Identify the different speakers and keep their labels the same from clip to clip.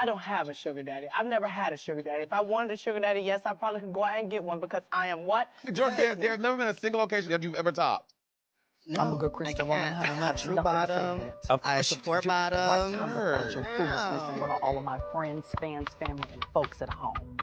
Speaker 1: I don't have a sugar daddy. I've never had a sugar daddy. If I wanted a sugar daddy, yes, I probably could go out and get one because I am what?
Speaker 2: Jordan, there's never been a single occasion that you've ever topped.
Speaker 1: No, I'm a good Christian woman.
Speaker 3: I'm not true bottom. I support bottom.
Speaker 1: All of my friends, fans, family, and folks at home.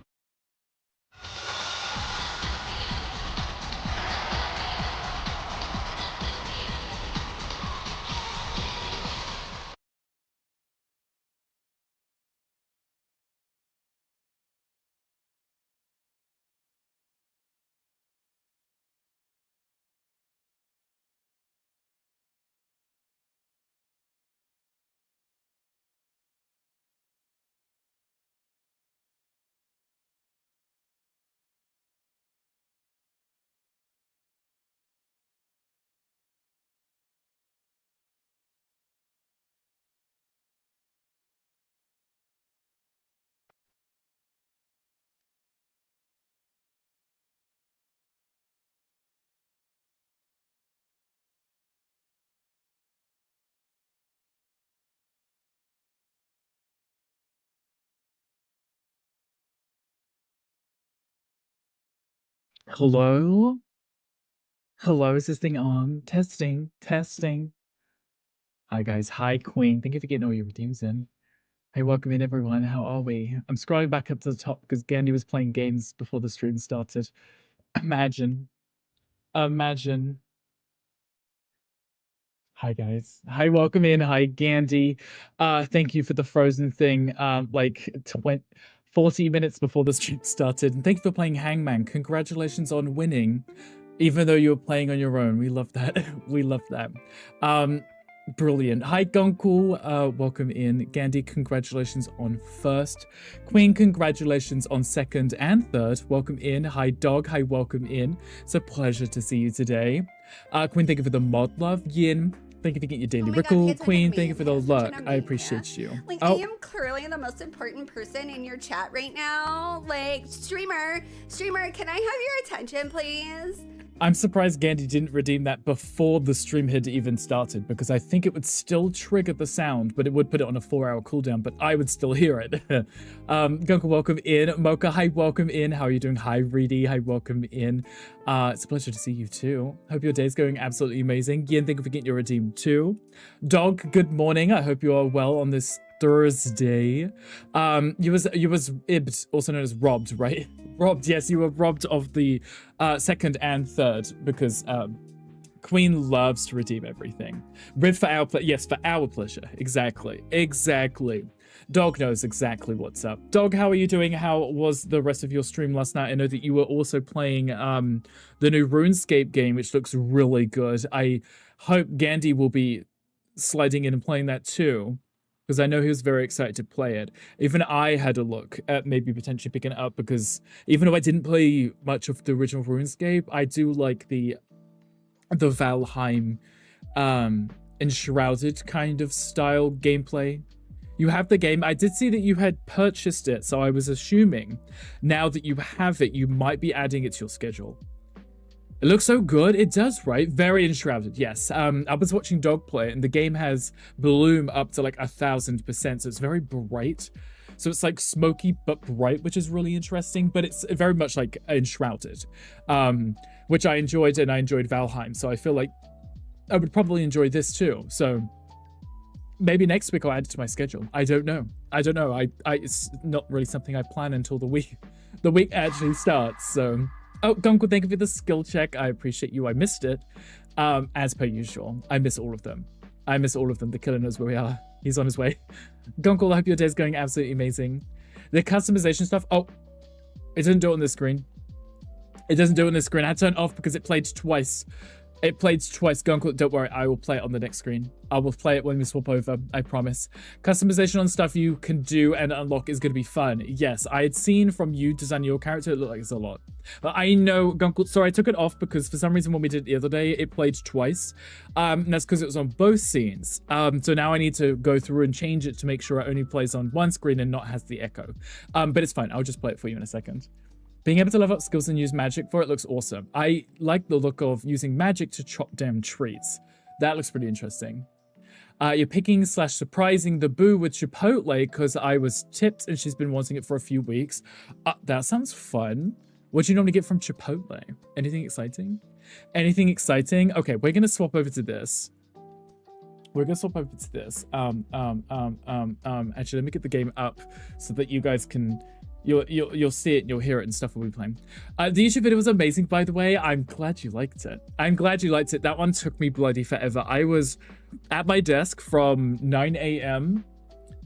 Speaker 4: Hello? Hello, is this thing on? Testing, testing. Hi guys, hi Queen. Thank you for getting all your redeems in. Hey, welcome in everyone. How are we? I'm scrolling back up to the top because Gandhi was playing games before the stream started. Imagine. Imagine. Hi guys. Hi, welcome in. Hi Gandhi. Thank you for the frozen thing. Like 40 minutes before the stream started. And thank you for playing Hangman. Congratulations on winning. Even though you were playing on your own. We love that. We love that. Brilliant. Hi, Gonku. Welcome in. Gandhi, congratulations on first. Queen, congratulations on second and third. Welcome in. Hi, Dog. Hi, welcome in. It's a pleasure to see you today. Queen, thank you for the mod love. Yin, thank you for getting your daily rickle. Queen, thank you for the luck. I appreciate you.
Speaker 5: Like, I am clearly the most important person in your chat right now. Like, streamer, can I have your attention, please?
Speaker 4: I'm surprised Gandhi didn't redeem that before the stream had even started, because I think it would still trigger the sound, but it would put it on a 4-hour cooldown, but I would still hear it. Gunka, welcome in. Mocha, hi, welcome in. How are you doing? Hi, Reedy, hi, welcome in. It's a pleasure to see you too. Hope your day's going absolutely amazing. Yin, thank you for getting your redeem too. Dog, good morning. I hope you are well on this Thursday. You was ibbed, also known as robbed, right? Robbed, yes, you were robbed of the second and third because Queen loves to redeem everything. Rid for our pleasure. Yes, for our pleasure. Exactly. Exactly. Dog knows exactly what's up. Dog, how are you doing? How was the rest of your stream last night? I know that you were also playing the new RuneScape game, which looks really good. I hope Gandhi will be sliding in and playing that too, because I know he was very excited to play it. Even I had a look at maybe potentially picking it up, because even though I didn't play much of the original RuneScape, I do like the Valheim enshrouded kind of style gameplay. You have the game. I did see that you had purchased it, so I was assuming now that you have it, you might be adding it to your schedule. It looks so good. It does, right? Very enshrouded, yes. I was watching Dog play it, and the game has bloom up to like 1000%, so it's very bright. So it's like smoky but bright, which is really interesting, but it's very much like enshrouded, which I enjoyed, and I enjoyed Valheim, so I feel like I would probably enjoy this too. So maybe next week I'll add it to my schedule. I don't know. It's not really something I plan until the week actually starts, so... Oh, Gonku, thank you for the skill check. I appreciate you. I missed it. As per usual. I miss all of them. The killer knows where we are. He's on his way. Gonku, I hope your day's going absolutely amazing. The customization stuff. Oh, it doesn't do it on this screen. It doesn't do it on this screen. I had to turn it off because it played twice. It played twice. Gonku, don't worry. I will play it on the next screen. I will play it when we swap over. I promise. Customization on stuff you can do and unlock is going to be fun. Yes, I had seen from you designing your character, it looked like it's a lot. But I know, Gonku, sorry, I took it off because for some reason when we did it the other day, it played twice. And that's because it was on both scenes. So now I need to go through and change it to make sure it only plays on one screen and not has the echo. But it's fine. I'll just play it for you in a second. Being able to level up skills and use magic for it looks awesome. I like the look of using magic to chop down trees. That looks pretty interesting. You're picking / surprising the boo with Chipotle because I was tipped and she's been wanting it for a few weeks. That sounds fun. What do you normally get from Chipotle? Anything exciting? Anything exciting? Okay, we're gonna swap over to this. Actually, let me get the game up so that you guys can, you'll see it and you'll hear it and stuff we'll be playing. The YouTube video was amazing, by the way. I'm glad you liked it. That one took me bloody forever. I was at my desk from 9 a.m.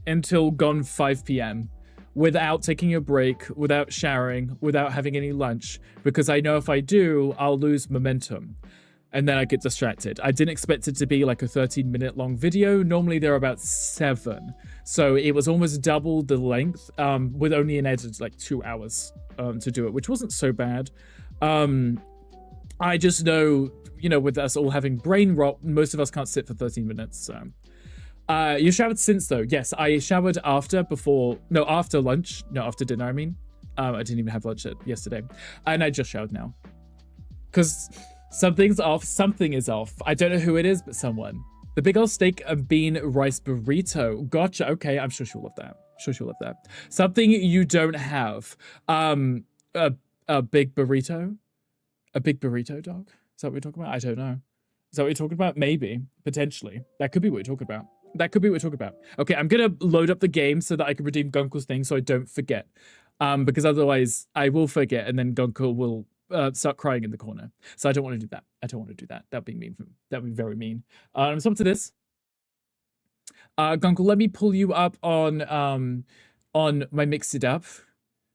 Speaker 4: until gone 5 p.m. without taking a break, without showering, without having any lunch, because I know if I do, I'll lose momentum. And then I get distracted. I didn't expect it to be like a 13-minute long video. Normally they're about 7. So it was almost double the length with only an edit like 2 hours to do it, which wasn't so bad. I just know, you know, with us all having brain rot, most of us can't sit for 13 minutes. So you showered since though? Yes, I showered after lunch. No, after dinner, I mean. I didn't even have lunch yesterday. And I just showered now. Because something's off. Something is off. I don't know who it is, but someone. The big old steak and bean rice burrito. Gotcha. Okay, I'm sure she'll love that. Something you don't have. A big burrito? A big burrito, dog? Is that what we're talking about? I don't know. Is that what you're talking about? Maybe. Potentially. That could be what we're talking about. Okay, I'm gonna load up the game so that I can redeem Gunkel's thing so I don't forget. Because otherwise I will forget and then Gunkel will start crying in the corner. So I don't want to do that. That'd be mean. That'd be very mean. So up to this. Gunkel, let me pull you up on my Mix It Up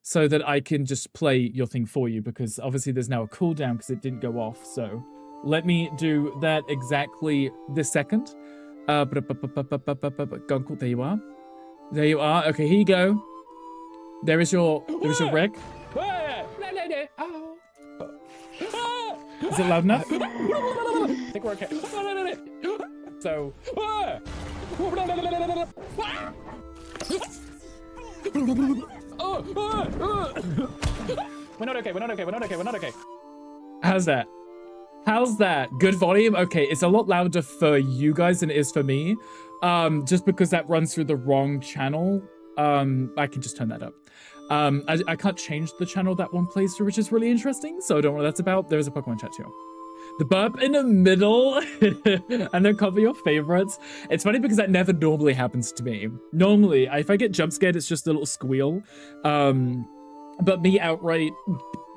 Speaker 4: so that I can just play your thing for you, because obviously there's now a cooldown because it didn't go off. So let me do that exactly this second. Gunkel, there you are. Okay, here you go. There is your wreck. Is it loud enough? I think we're okay. So. We're not okay. How's that? Good volume? Okay, it's a lot louder for you guys than it is for me. Just because that runs through the wrong channel. I can just turn that up. I can't change the channel that one plays through, which is really interesting, so I don't know what that's about. There's a Pokemon chat too. The burp in the middle, and then cover your favorites. It's funny because that never normally happens to me. Normally, if I get jump scared, it's just a little squeal. But me outright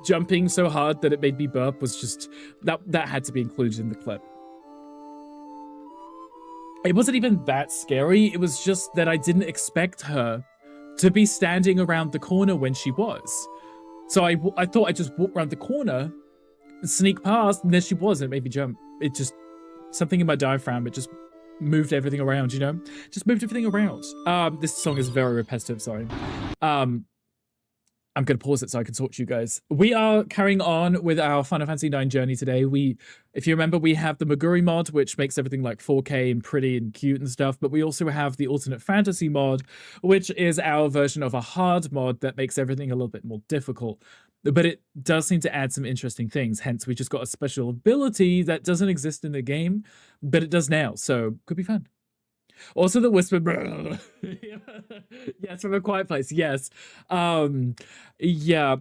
Speaker 4: jumping so hard that it made me burp was just, that had to be included in the clip. It wasn't even that scary, it was just that I didn't expect her to be standing around the corner when she was. So I thought I'd just walk around the corner, sneak past, and there she was, and it made me jump. It just, something in my diaphragm, it just moved everything around, you know? Just moved everything around. This song is very repetitive, sorry. I'm going to pause it so I can talk to you guys. We are carrying on with our Final Fantasy IX journey today. If you remember, we have the Moguri mod, which makes everything like 4K and pretty and cute and stuff, but we also have the Alternate Fantasy mod, which is our version of a hard mod that makes everything a little bit more difficult. But it does seem to add some interesting things, hence we just got a special ability that doesn't exist in the game, but it does now, so could be fun. Also the whisper. Yes, from A Quiet Place. Yes. Yeah.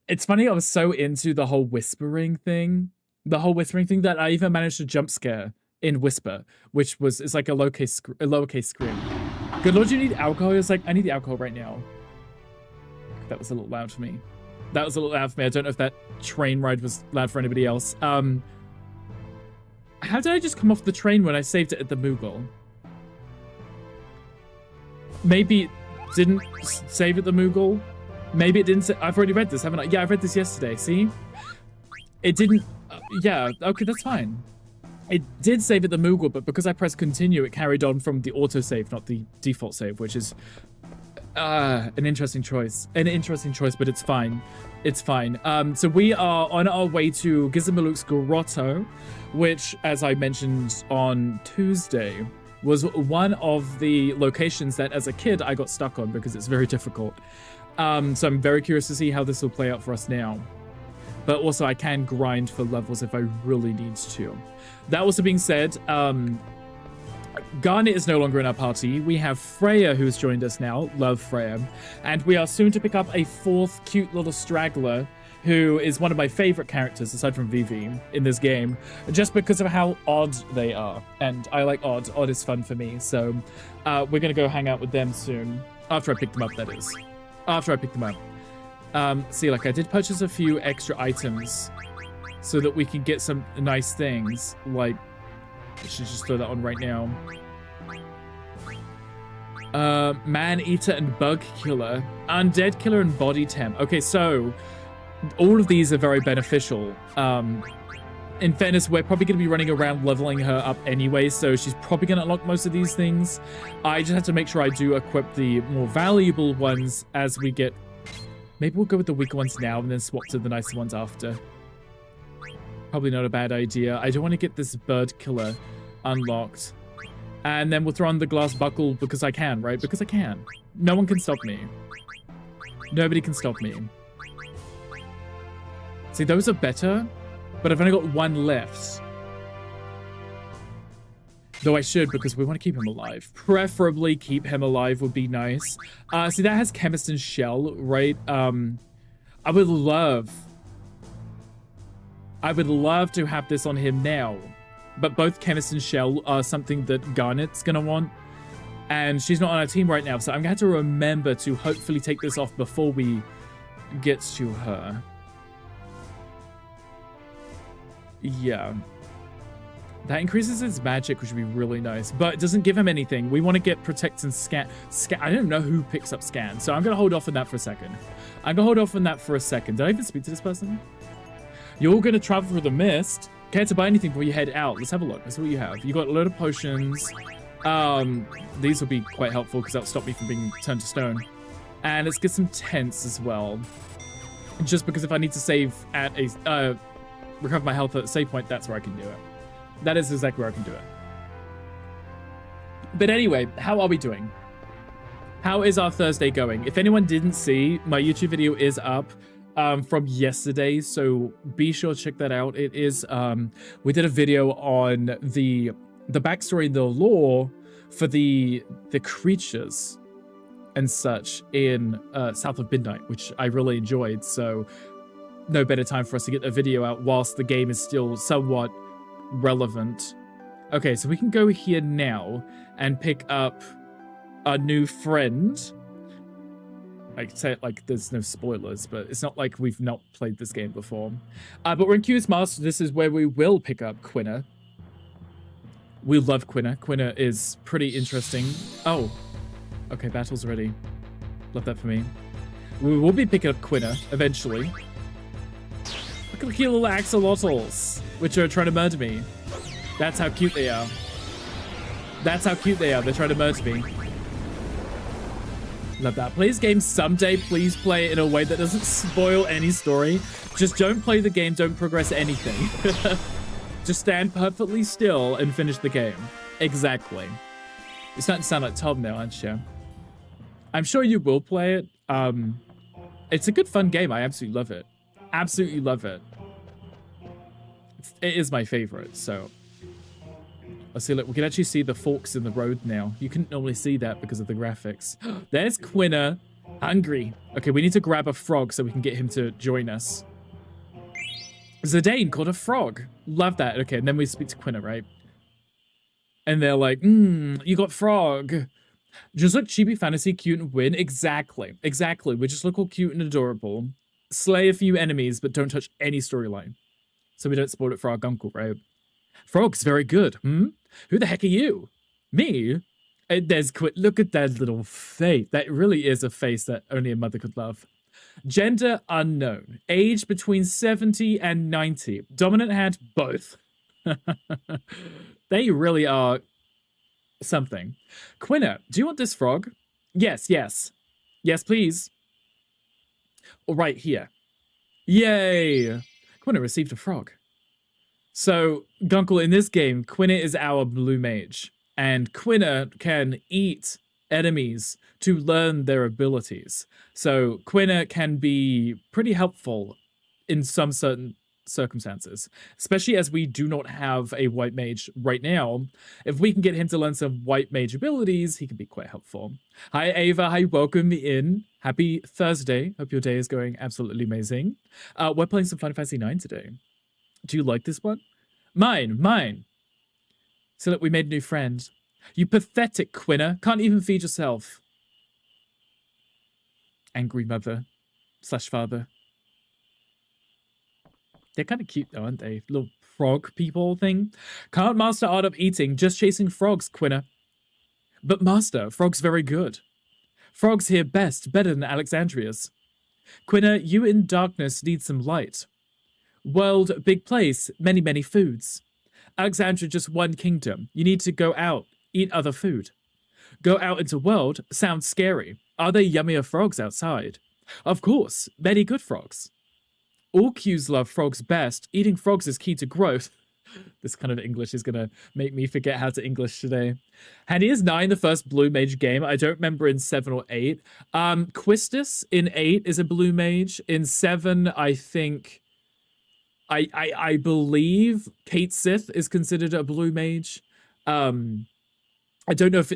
Speaker 4: It's funny, I was so into the whole whispering thing. That I even managed to jump scare in Whisper, which was, it's like a lowercase scream. Good Lord, you need alcohol? It's like, I need the alcohol right now. That was a little loud for me. I don't know if that train ride was loud for anybody else. How did I just come off the train when I saved it at the Moogle? Maybe it didn't save at the Moogle. Maybe it didn't. I've already read this, haven't I? Yeah, I read this yesterday. See? It didn't. Yeah, okay, that's fine. It did save at the Moogle, but because I pressed continue, it carried on from the autosave, not the default save, which is an interesting choice. But it's fine. It's fine. So we are on our way to Gizmaluk's Grotto, which, as I mentioned on Tuesday, was one of the locations that as a kid I got stuck on because it's very difficult. So I'm very curious to see how this will play out for us now. But also I can grind for levels if I really need to. That also being said, Garnet is no longer in our party. We have Freya, who's joined us now. Love Freya. And we are soon to pick up a 4th cute little straggler, who is one of my favorite characters, aside from Vivi, in this game, just because of how odd they are. And I like odd. Odd is fun for me. So we're going to go hang out with them soon. After I pick them up, that is. After I pick them up. See, like, I did purchase a few extra items so that we can get some nice things. Like, I should just throw that on right now. Man-eater and bug killer. Undead killer and body temp. Okay, so all of these are very beneficial. In fairness, we're probably going to be running around leveling her up anyway, so she's probably going to unlock most of these things. I just have to make sure I do equip the more valuable ones as we get... Maybe we'll go with the weaker ones now and then swap to the nicer ones after. Probably not a bad idea. I don't want to get this bird killer unlocked. And then we'll throw on the glass buckle because I can, right? Because I can. No one can stop me. Nobody can stop me. See, those are better, but I've only got one left. Though I should, because we want to keep him alive. Preferably keep him alive would be nice. See, that has Chemist and Shell, right? I would love to have this on him now. But both Chemist and Shell are something that Garnet's going to want. And she's not on our team right now, so I'm going to have to remember to hopefully take this off before we get to her. Yeah. That increases his magic, which would be really nice. But it doesn't give him anything. We want to get Protect and Scan. I don't know who picks up Scan, so I'm going to hold off on that for a second. Did I even speak to this person? You're going to travel through the mist. Care to buy anything before you head out? Let's have a look. Let's see what you have. You got a load of potions. These will be quite helpful because that'll stop me from being turned to stone. And let's get some tents as well. Just because if I need to save at a... recover my health at a save point, that's where I can do it. That is exactly where I can do it. But anyway, how are we doing? How is our Thursday going? If anyone didn't see, my YouTube video is up from yesterday, so be sure to check that out. It is, we did a video on the backstory, the lore for the creatures and such in south of Midnight, which I really enjoyed, so no better time for us to get a video out whilst the game is still somewhat relevant. Okay, so we can go here now and pick up a new friend. I say it like there's no spoilers, but it's not like we've not played this game before. But we're in Q's Master. This is where we will pick up Quina. We love Quina. Quina is pretty interesting. Oh, okay, battle's ready. Love that for me. We will be picking up Quina eventually. Look at the cute little axolotls, which are trying to murder me. That's how cute they are. That's how cute they are. They're trying to murder me. Love that. Please, game, someday, please play it in a way that doesn't spoil any story. Just don't play the game, don't progress anything. Just stand perfectly still and finish the game. Exactly. You're starting to sound like Tom now, aren't you? I'm sure you will play it. It's a good, fun game. I absolutely love it. Absolutely love it. It is my favorite, so... Let's see, look, we can actually see the forks in the road now. You couldn't normally see that because of the graphics. There's Quina. Hungry. Okay, we need to grab a frog so we can get him to join us. Zidane caught a frog. Love that. Okay, and then we speak to Quina, right? And they're like, you got frog. Just look chibi fantasy, cute, and win. Exactly. Exactly. We just look all cute and adorable. Slay a few enemies, but don't touch any storyline. So we don't spoil it for our gunkle, right? Frog's very good. Who the heck are you? Me? Look at that little face. That really is a face that only a mother could love. Gender unknown. Age between 70 and 90. Dominant hand, both. They really are something. Quina, do you want this frog? Yes, yes. Yes, please. All right, here. Yay! Quina received a frog. So, Gunkle, in this game, Quina is our blue mage, and Quina can eat enemies to learn their abilities. So, Quina can be pretty helpful in some certain circumstances, especially as we do not have a white mage right now. If we can get him to learn some white mage abilities, he can be quite helpful. Hi, Ava. Hi, welcome in. Happy Thursday. Hope your day is going absolutely amazing. We're playing some Final Fantasy IX today. Do you like this one? Mine. So look, we made a new friend. You pathetic Quinna. Can't even feed yourself. Angry mother / father. They're kind of cute though, aren't they? Little frog people thing. Can't master art of eating, just chasing frogs, Quinna. But master, frogs very good. Frogs here best, better than Alexandria's. Quinna, you in darkness need some light. World, big place, many foods. Alexandria just one kingdom. You need to go out, eat other food. Go out into world, sounds scary. Are there yummier frogs outside? Of course, many good frogs. All Qs love frogs best. Eating frogs is key to growth. This kind of English is going to make me forget how to English today. Handy is 9, the first blue mage game. I don't remember in 7 or 8. Quistis in 8 is a blue mage. In 7, I think... I believe Kate Sith is considered a blue mage. I don't know if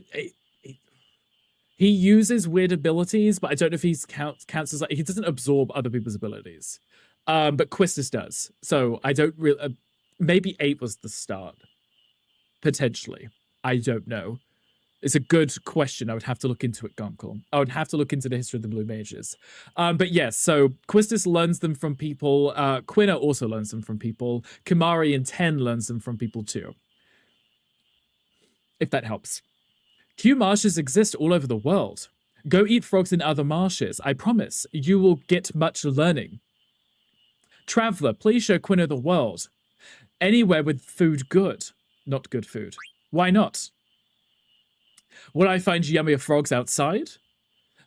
Speaker 4: he uses weird abilities, but I don't know if he counts as... he doesn't absorb other people's abilities. But Quistis does. So I don't really... maybe 8 was the start. Potentially. I don't know. It's a good question. I would have to look into it, Gonkel. I would have to look into the history of the Blue Mages. But yes, so Quistis learns them from people. Quinna also learns them from people. Kimari in 10 learns them from people too. If that helps. Q marshes exist all over the world. Go eat frogs in other marshes. I promise. You will get much learning. Traveler, please show Quinna the world. Anywhere with food good. Not good food. Why not? Would I find yummier frogs outside?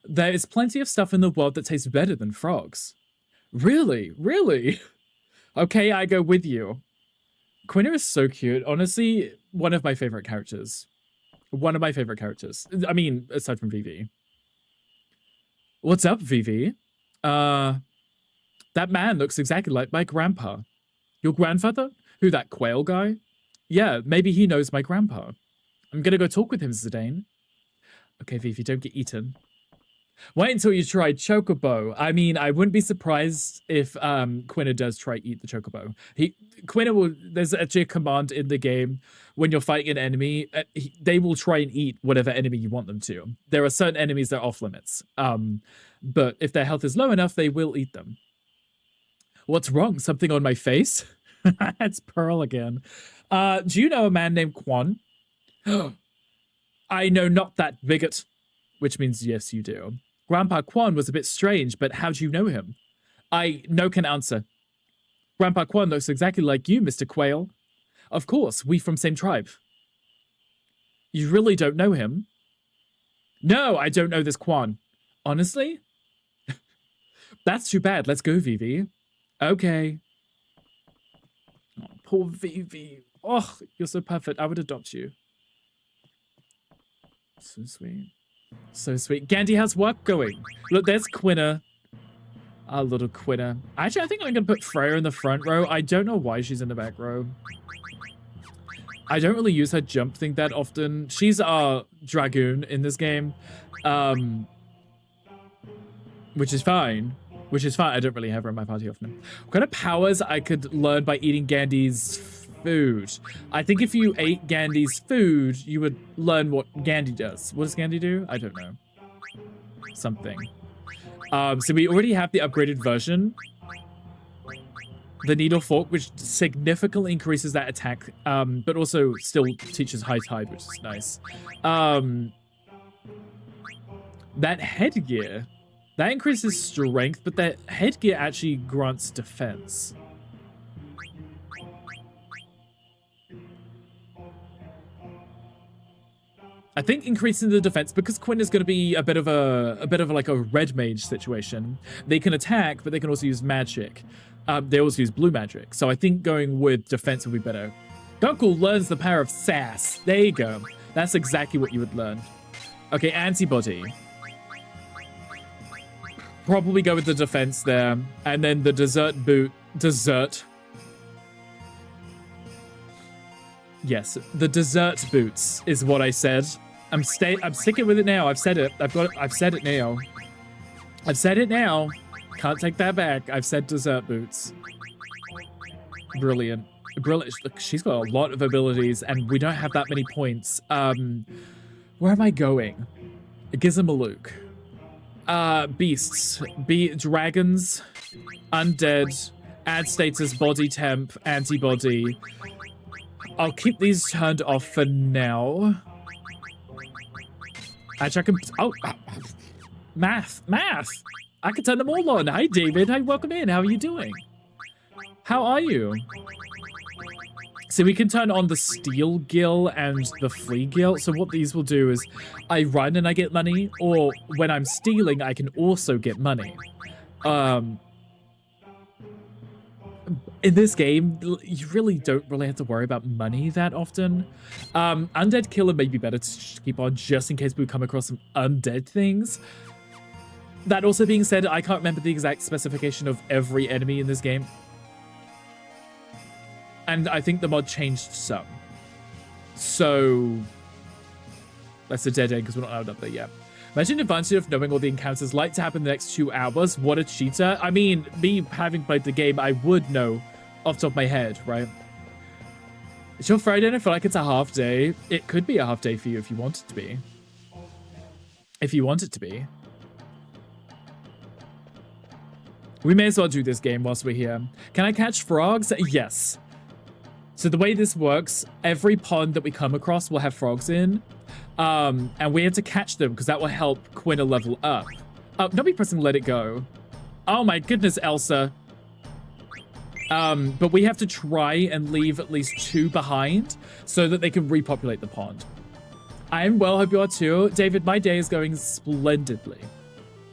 Speaker 4: There is plenty of stuff in the world that tastes better than frogs. Really? Really? Okay, I go with you. Quinna is so cute. Honestly, one of my favorite characters. One of my favorite characters. I mean, aside from Vivi. What's up, Vivi? That man looks exactly like my grandpa. Your grandfather? Who, that quail guy? Yeah, maybe he knows my grandpa. I'm gonna go talk with him, Zidane. Okay, Vivi, don't get eaten. Wait until you try Chocobo. I mean, I wouldn't be surprised if Quinna does try eat the Chocobo. Quinna will... There's actually a command in the game when you're fighting an enemy. They will try and eat whatever enemy you want them to. There are certain enemies that are off limits. But if their health is low enough, they will eat them. What's wrong? Something on my face? It's Pearl again. Do you know a man named Quan? I know not that bigot. Which means yes, you do. Grandpa Quan was a bit strange, but how do you know him? No can answer. Grandpa Quan looks exactly like you, Mr. Quail. Of course, we from same tribe. You really don't know him? No, I don't know this Quan. Honestly? That's too bad. Let's go, Vivi. Okay. Oh, poor Vivi. Oh, you're so perfect. I would adopt you. So sweet. So sweet. Gandhi, how's work going? Look, there's Quinna. Our little Quinna. Actually, I think I'm going to put Freya in the front row. I don't know why she's in the back row. I don't really use her jump thing that often. She's our Dragoon in this game. Which is fine. Which is fine. I don't really have her in my party often. What kind of powers I could learn by eating Gandhi's food? I think if you ate Gandhi's food, you would learn what Gandhi does. What does Gandhi do? I don't know. Something. So we already have the upgraded version. The Needle Fork, which significantly increases that attack, but also still teaches High Tide, which is nice. That headgear, that increases strength, but that headgear actually grants defense. I think increasing the defense, because Quinn is going to be a bit of like a red mage situation. They can attack, but they can also use magic. They also use blue magic. So I think going with defense would be better. Gunkel learns the power of sass. There you go. That's exactly what you would learn. Okay, antibody. Probably go with the defense there. And then the desert boot. Desert. Yes, the dessert boots is what I said. I'm sticking with it now. I've said it. I've said it now. I've said it now. Can't take that back. I've said dessert boots. Brilliant. Brilliant. Look, she's got a lot of abilities, and we don't have that many points. Where am I going? Gizmaluk. Beasts. Dragons. Undead. Add status, body temp, antibody. I'll keep these turned off for now. Actually, I can... Oh, math. I can turn them all on. Hi, David. Hi, welcome in. How are you doing? How are you? So we can turn on the Steel Gill and the Flea Gill. So what these will do is I run and I get money, or when I'm stealing, I can also get money. In this game, you really don't have to worry about money that often. Undead Killer may be better to keep on just in case we come across some undead things. That also being said, I can't remember the exact specification of every enemy in this game. And I think the mod changed some. So that's a dead end because we're not out there yet. Imagine the advantage of knowing all the encounters like to happen in the next 2 hours. What a cheater. I mean, me having played the game, I would know off the top of my head, right? It's your Friday and I feel like it's a half day. It could be a half day for you if you want it to be. If you want it to be. We may as well do this game whilst we're here. Can I catch frogs? Yes. So the way this works, every pond that we come across will have frogs in. And we have to catch them because that will help Quina level up. Don't be pressing let it go. Oh my goodness, Elsa. But we have to try and leave at least 2 behind so that they can repopulate the pond. I am well, hope you are too. David, my day is going splendidly.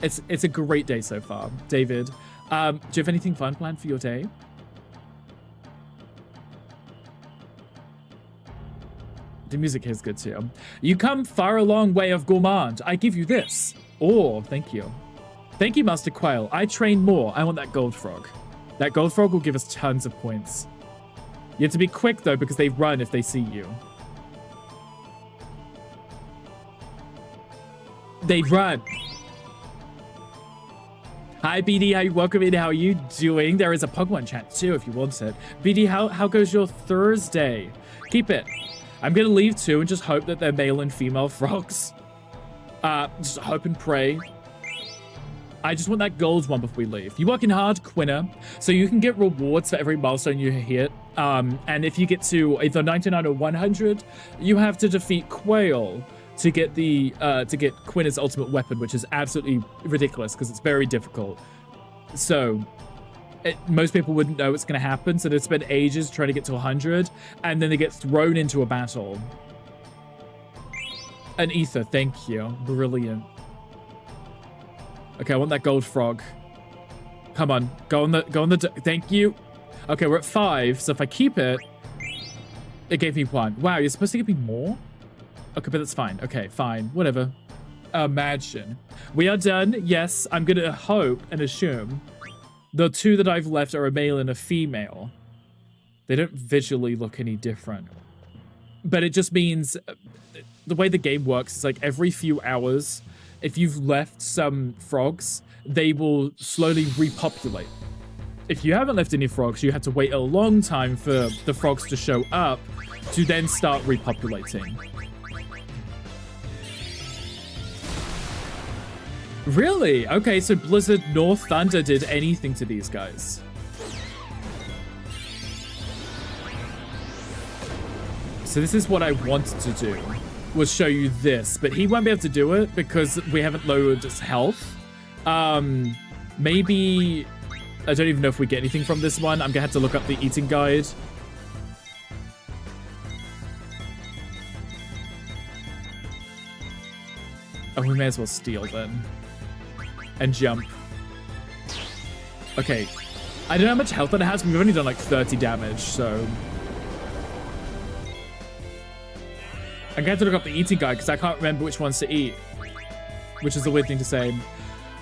Speaker 4: It's a great day so far, David. Do you have anything fun planned for your day? The music here is good too. You come far a long way of gourmand. I give you this. Oh, thank you. Thank you, Master Quail. I train more. I want that gold frog. That gold frog will give us tons of points. You have to be quick though, because they run if they see you. They run. Hi, BD. How you welcome in? How are you doing? There is a Pokemon chat too if you want it. BD, how goes your Thursday? Keep it. I'm gonna leave too and just hope that they're male and female frogs. Just hope and pray. I just want that gold one before we leave. You're working hard, Quina, so you can get rewards for every milestone you hit. And if you get to either 99 or 100, you have to defeat Quail to get the Quina's ultimate weapon, which is absolutely ridiculous because it's very difficult. So most people wouldn't know it's going to happen, so they spend ages trying to get to 100, and then they get thrown into a battle. An ether, thank you. Brilliant. Okay, I want that gold frog. Come on, go on the, thank you. Okay, we're at 5, so if I keep it, it gave me 1. Wow, you're supposed to give me more? Okay, but that's fine. Okay, fine, whatever. Imagine. We are done. Yes, I'm gonna hope and assume the 2 that I've left are a male and a female. They don't visually look any different. But it just means the way the game works is like every few hours, if you've left some frogs, they will slowly repopulate. If you haven't left any frogs, you have to wait a long time for the frogs to show up to then start repopulating. Really? Okay, so Blizzard nor Thunder did anything to these guys. So this is what I wanted to do, was show you this, but he won't be able to do it because we haven't lowered his health. Maybe, I don't even know if we get anything from this one. I'm gonna have to look up the eating guide. Oh, we may as well steal then. And jump. Okay. I don't know how much health that it has. We've only done like 30 damage, so... I'm gonna have to look up the eating guide because I can't remember which ones to eat. Which is a weird thing to say.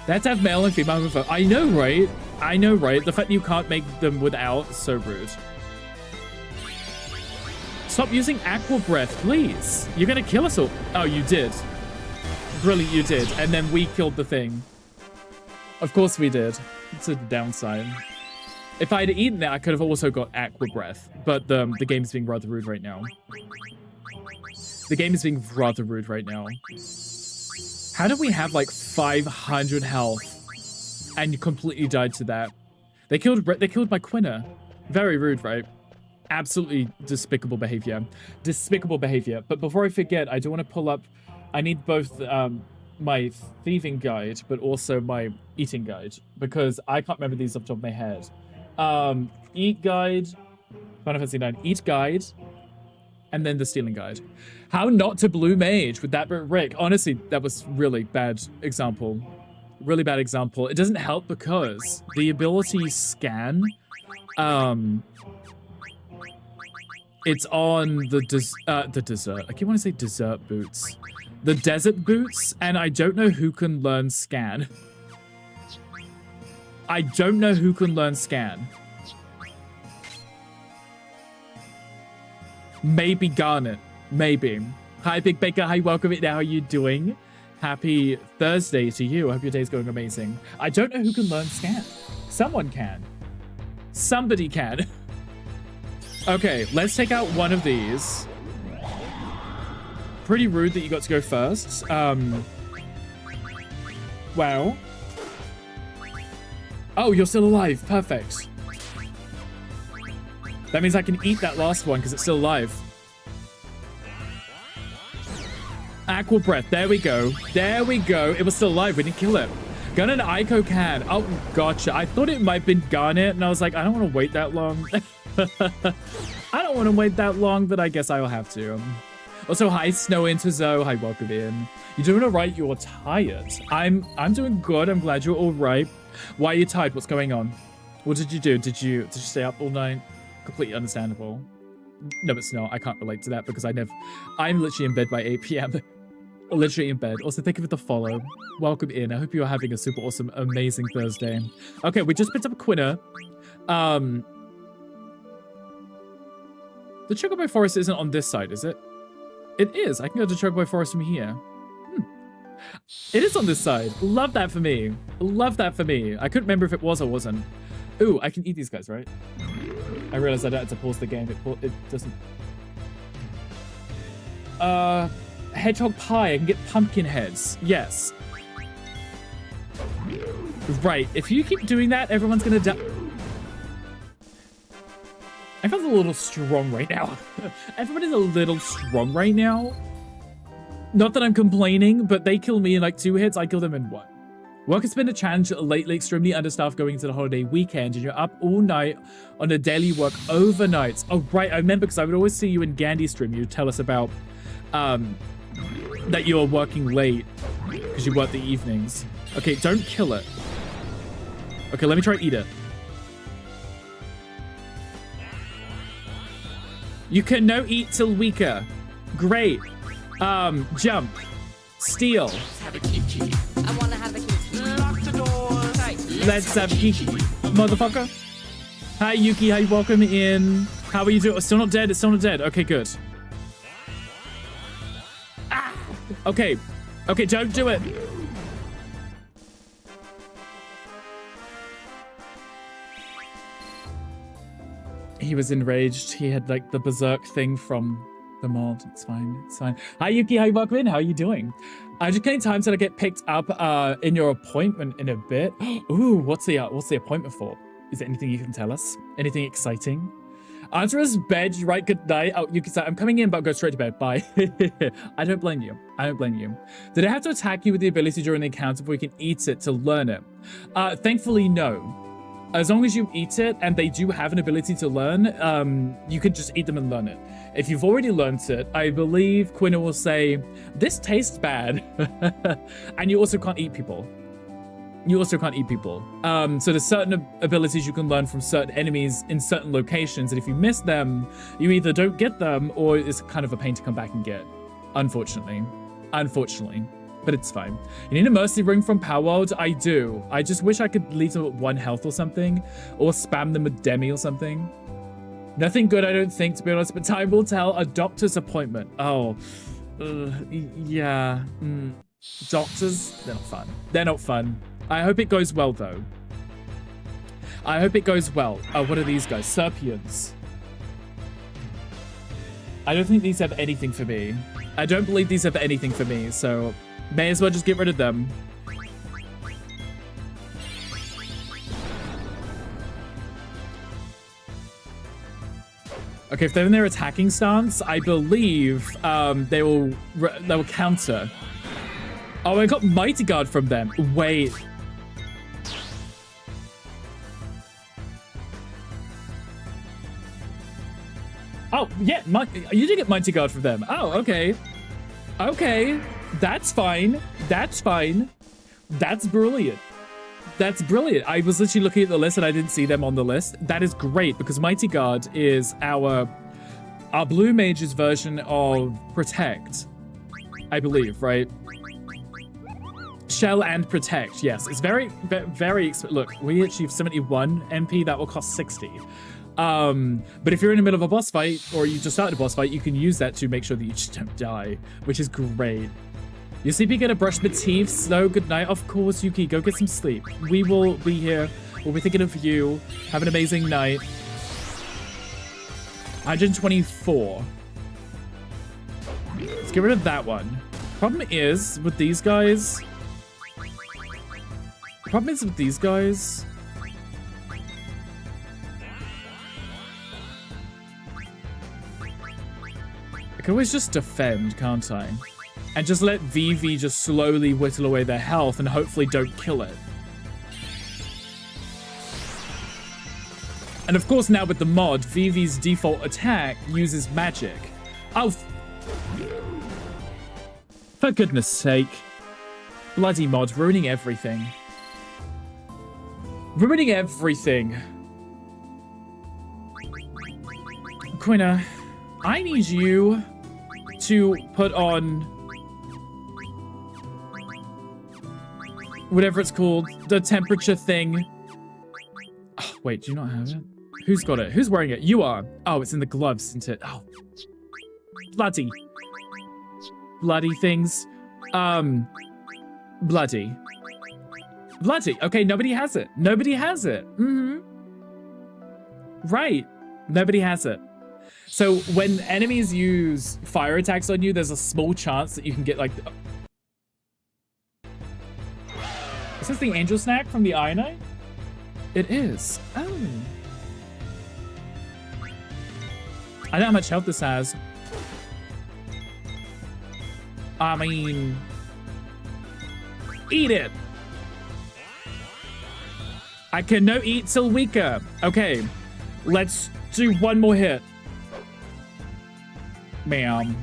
Speaker 4: They have to have male and female info. I know, right? I know, right? The fact that you can't make them without, so rude. Stop using aqua breath, please. You're gonna kill us all. Oh, you did. Brilliant, you did. And then we killed the thing. Of course we did. It's a downside. If I had eaten it, I could have also got aqua breath. But the game is being rather rude right now. The game is being rather rude right now. How did we have like 500 health and you completely died to that? They killed my Quina. Very rude, right? Absolutely despicable behavior. Despicable behavior. But before I forget, I do want to pull up. I need both my thieving guide, but also my eating guide, because I can't remember these off the top of my head. Eat guide, Final Fantasy 9. Eat guide, and then the stealing guide. How not to blue mage with ThatBritRick. Honestly, that was really bad example. Really bad example. It doesn't help because the ability scan, it's on the desert. I keep wanting to say desert boots. The desert boots, and I don't know who can learn scan. I don't know who can learn scan. Maybe Garnet. Maybe. Hi, Big Baker. Hi, welcome it now. How are you doing? Happy Thursday to you. I hope your day's going amazing. I don't know who can learn scan. Someone can. Somebody can. Okay, let's take out one of these. Pretty rude that you got to go first. Wow. Oh, you're still alive. Perfect. That means I can eat that last one because it's still alive. Aqua breath. There we go. There we go. It was still alive. We didn't kill it. Gun and Ico can. Oh, gotcha. I thought it might have been Garnet, and I was like, I don't want to wait that long. I don't want to wait that long, but I guess I will have to. Also, hi, Snow into Zoe. Hi, welcome in. You're doing all right. You're tired. I'm doing good. I'm glad you're all right. Why are you tired? What's going on? What did you do? Did you stay up all night? Completely understandable. No, it's not. I can't relate to that because I'm literally in bed by 8 p.m. Literally in bed. Also, thank you for the follow. Welcome in. I hope you're having a super awesome, amazing Thursday. Okay, we just picked up a Quina. The Chocobo Forest isn't on this side, is it? It is. I can go to Chocobo Forest from here. It is on this side. Love that for me. Love that for me. I couldn't remember if it was or wasn't. Ooh, I can eat these guys, right? I realized I don't have to pause the game. It doesn't. Hedgehog pie. I can get pumpkin heads. Yes. Right. If you keep doing that, everyone's gonna die. I feel a little strong right now. Everybody's a little strong right now. Not that I'm complaining, but they kill me in like 2 hits. I kill them in 1. Work has been a challenge lately, extremely understaffed going into the holiday weekend, and you're up all night on a daily work overnights. Oh, right, I remember because I would always see you in Gandhi stream. You'd tell us about that you're working late because you work the evenings. Okay, don't kill it. Okay, let me try to eat it. You can no eat till weaker. Great. Jump. Steal.
Speaker 3: Let's have a kiki. I want to have a kiki.
Speaker 6: Lock the doors.
Speaker 3: Right,
Speaker 4: Let's have a kiki. Motherfucker. Hi, Yuki. Hi, welcome in. How are you doing? It's still not dead. It's still not dead. Okay, good. Ah! Okay. Okay, don't do it. He was enraged. He had like the berserk thing from the mod. It's fine. It's fine. Hi, Yuki. Hi, welcome in. How are you doing? Just getting time till I get picked up in your appointment in a bit. Ooh, what's the appointment for? Is there anything you can tell us? Anything exciting? Answer us bed. You write good night. Oh, Yuki, I'm coming in, but go straight to bed. Bye. I don't blame you. I don't blame you. Did I have to attack you with the ability during the encounter before you can eat it to learn it? Thankfully, no. As long as you eat it, and they do have an ability to learn, you can just eat them and learn it. If you've already learned it, I believe Quina will say, this tastes bad. And you also can't eat people. You also can't eat people. So there's certain abilities you can learn from certain enemies in certain locations, and if you miss them, you either don't get them, or it's kind of a pain to come back and get. Unfortunately. Unfortunately. But it's fine. You need a mercy ring from Power World? I do. I just wish I could leave them at 1 health or something, or spam them with Demi or something. Nothing good, I don't think, to be honest, but time will tell. A doctor's appointment. Oh, yeah. Doctors, they're not fun. They're not fun. I hope it goes well, though. I hope it goes well. Oh, what are these guys? Serpians. I don't think these have anything for me. I don't believe these have anything for me, so may as well just get rid of them. Okay, if they're in their attacking stance, I believe they will counter. Oh, I got Mighty Guard from them. Wait. Oh, yeah, you did get Mighty Guard from them. Oh, okay. Okay, that's fine. That's fine. That's brilliant. That's brilliant. I was literally looking at the list and I didn't see them on the list. That is great because Mighty Guard is our blue mage's version of Protect, I believe, right? Shell and Protect, yes. It's very, very expensive. Look, we achieved 71 MP. That will cost 60. But if you're in the middle of a boss fight or you just started a boss fight, you can use that to make sure that you just don't die, which is great. You're sleepy, gonna brush my teeth. So good night. Of course, Yuki, go get some sleep. We will be here. We'll be thinking of you. Have an amazing night. 124. Let's get rid of that one. Problem is with these guys. I can always just defend, can't I? And just let Vivi just slowly whittle away their health and hopefully don't kill it. And of course now with the mod, Vivi's default attack uses magic. Oh, for goodness sake. Bloody mod, ruining everything. Ruining everything. Quina, I need you to put on whatever it's called, the temperature thing. Oh, wait, do you not have it? Who's got it? Who's wearing it? You are. Oh, it's in the gloves, isn't it? Oh, bloody things. Bloody. Okay, nobody has it. Right. Nobody has it. So when enemies use fire attacks on you, there's a small chance that you can get like... Is this the angel snack from the Ionite? It is. Oh. I don't know how much health this has. I mean... Eat it! I can no eat till weaker. Okay, let's do one more hit. Ma'am.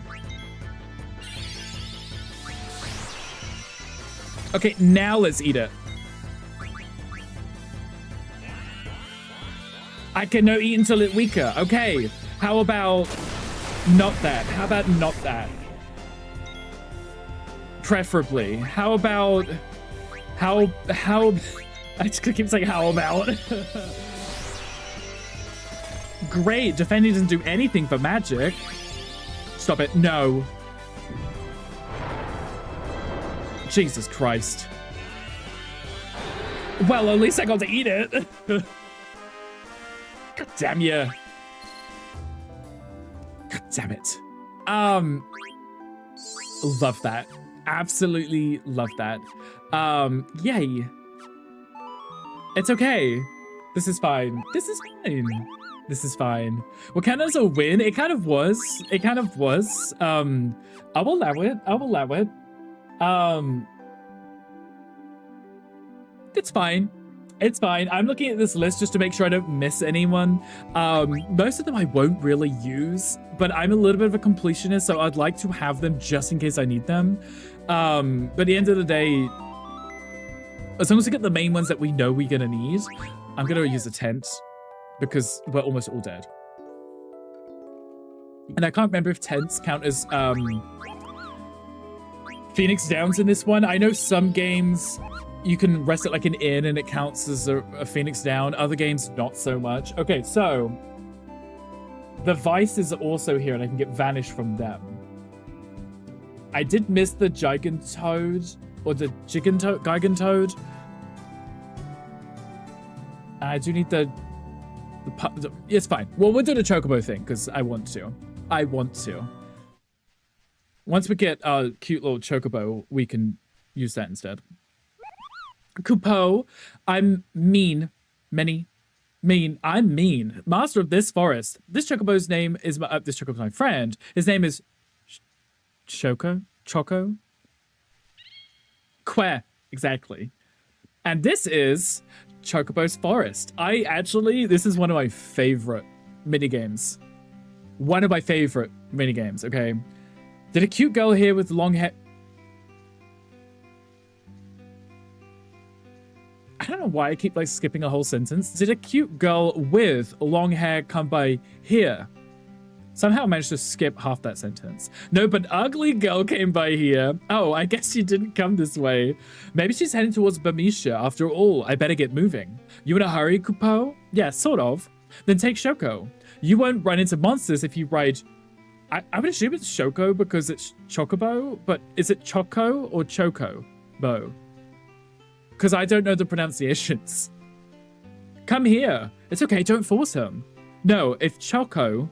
Speaker 4: Okay, now let's eat it. I can no eat until it weaker. Okay, how about not that? How about not that? Preferably. How about... How... I just keep saying how about. Great, defending doesn't do anything for magic. Stop it, no. Jesus Christ. Well, at least I got to eat it. God damn you. God damn it. Love that. Absolutely love that. Yay. It's okay. This is fine. This is fine. This is fine. Well, kind of as a win. It kind of was. It kind of was. I will allow it. I will allow it. It's fine. It's fine. I'm looking at this list just to make sure I don't miss anyone. Most of them I won't really use, but I'm a little bit of a completionist, so I'd like to have them just in case I need them. But at the end of the day, as long as we get the main ones that we know we're gonna need, I'm gonna use a tent because we're almost all dead. And I can't remember if tents count as Phoenix Downs in this one. I know some games you can rest at like an inn and it counts as a Phoenix Down. Other games, not so much. Okay, so The Vice is also here, and I can get Vanish from them. I did miss the Gigantoad, or the Gigantoad. I do need it's fine. Well, we'll do the Chocobo thing, because I want to. Once we get our cute little Chocobo, we can use that instead. Kupo, I'm mean. I'm mean. Master of this forest. This Chocobo's name is this Chocobo's my friend. His name is Choco? Quer, exactly. And this is Chocobo's Forest. This is one of my favorite minigames. Okay? Did a cute girl here with long hair... I don't know why I keep, like, skipping a whole sentence. Did a cute girl with long hair come by here? Somehow I managed to skip half that sentence. No, but ugly girl came by here. Oh, I guess she didn't come this way. Maybe she's heading towards Burmecia. After all, I better get moving. You in a hurry, Kupo? Yeah, sort of. Then take Shoko. You won't run into monsters if you ride... I would assume it's Shoko because it's Chocobo, but is it Choco or Chocobo? Because I don't know the pronunciations. Come here. It's okay, don't force him. No, if Chocobo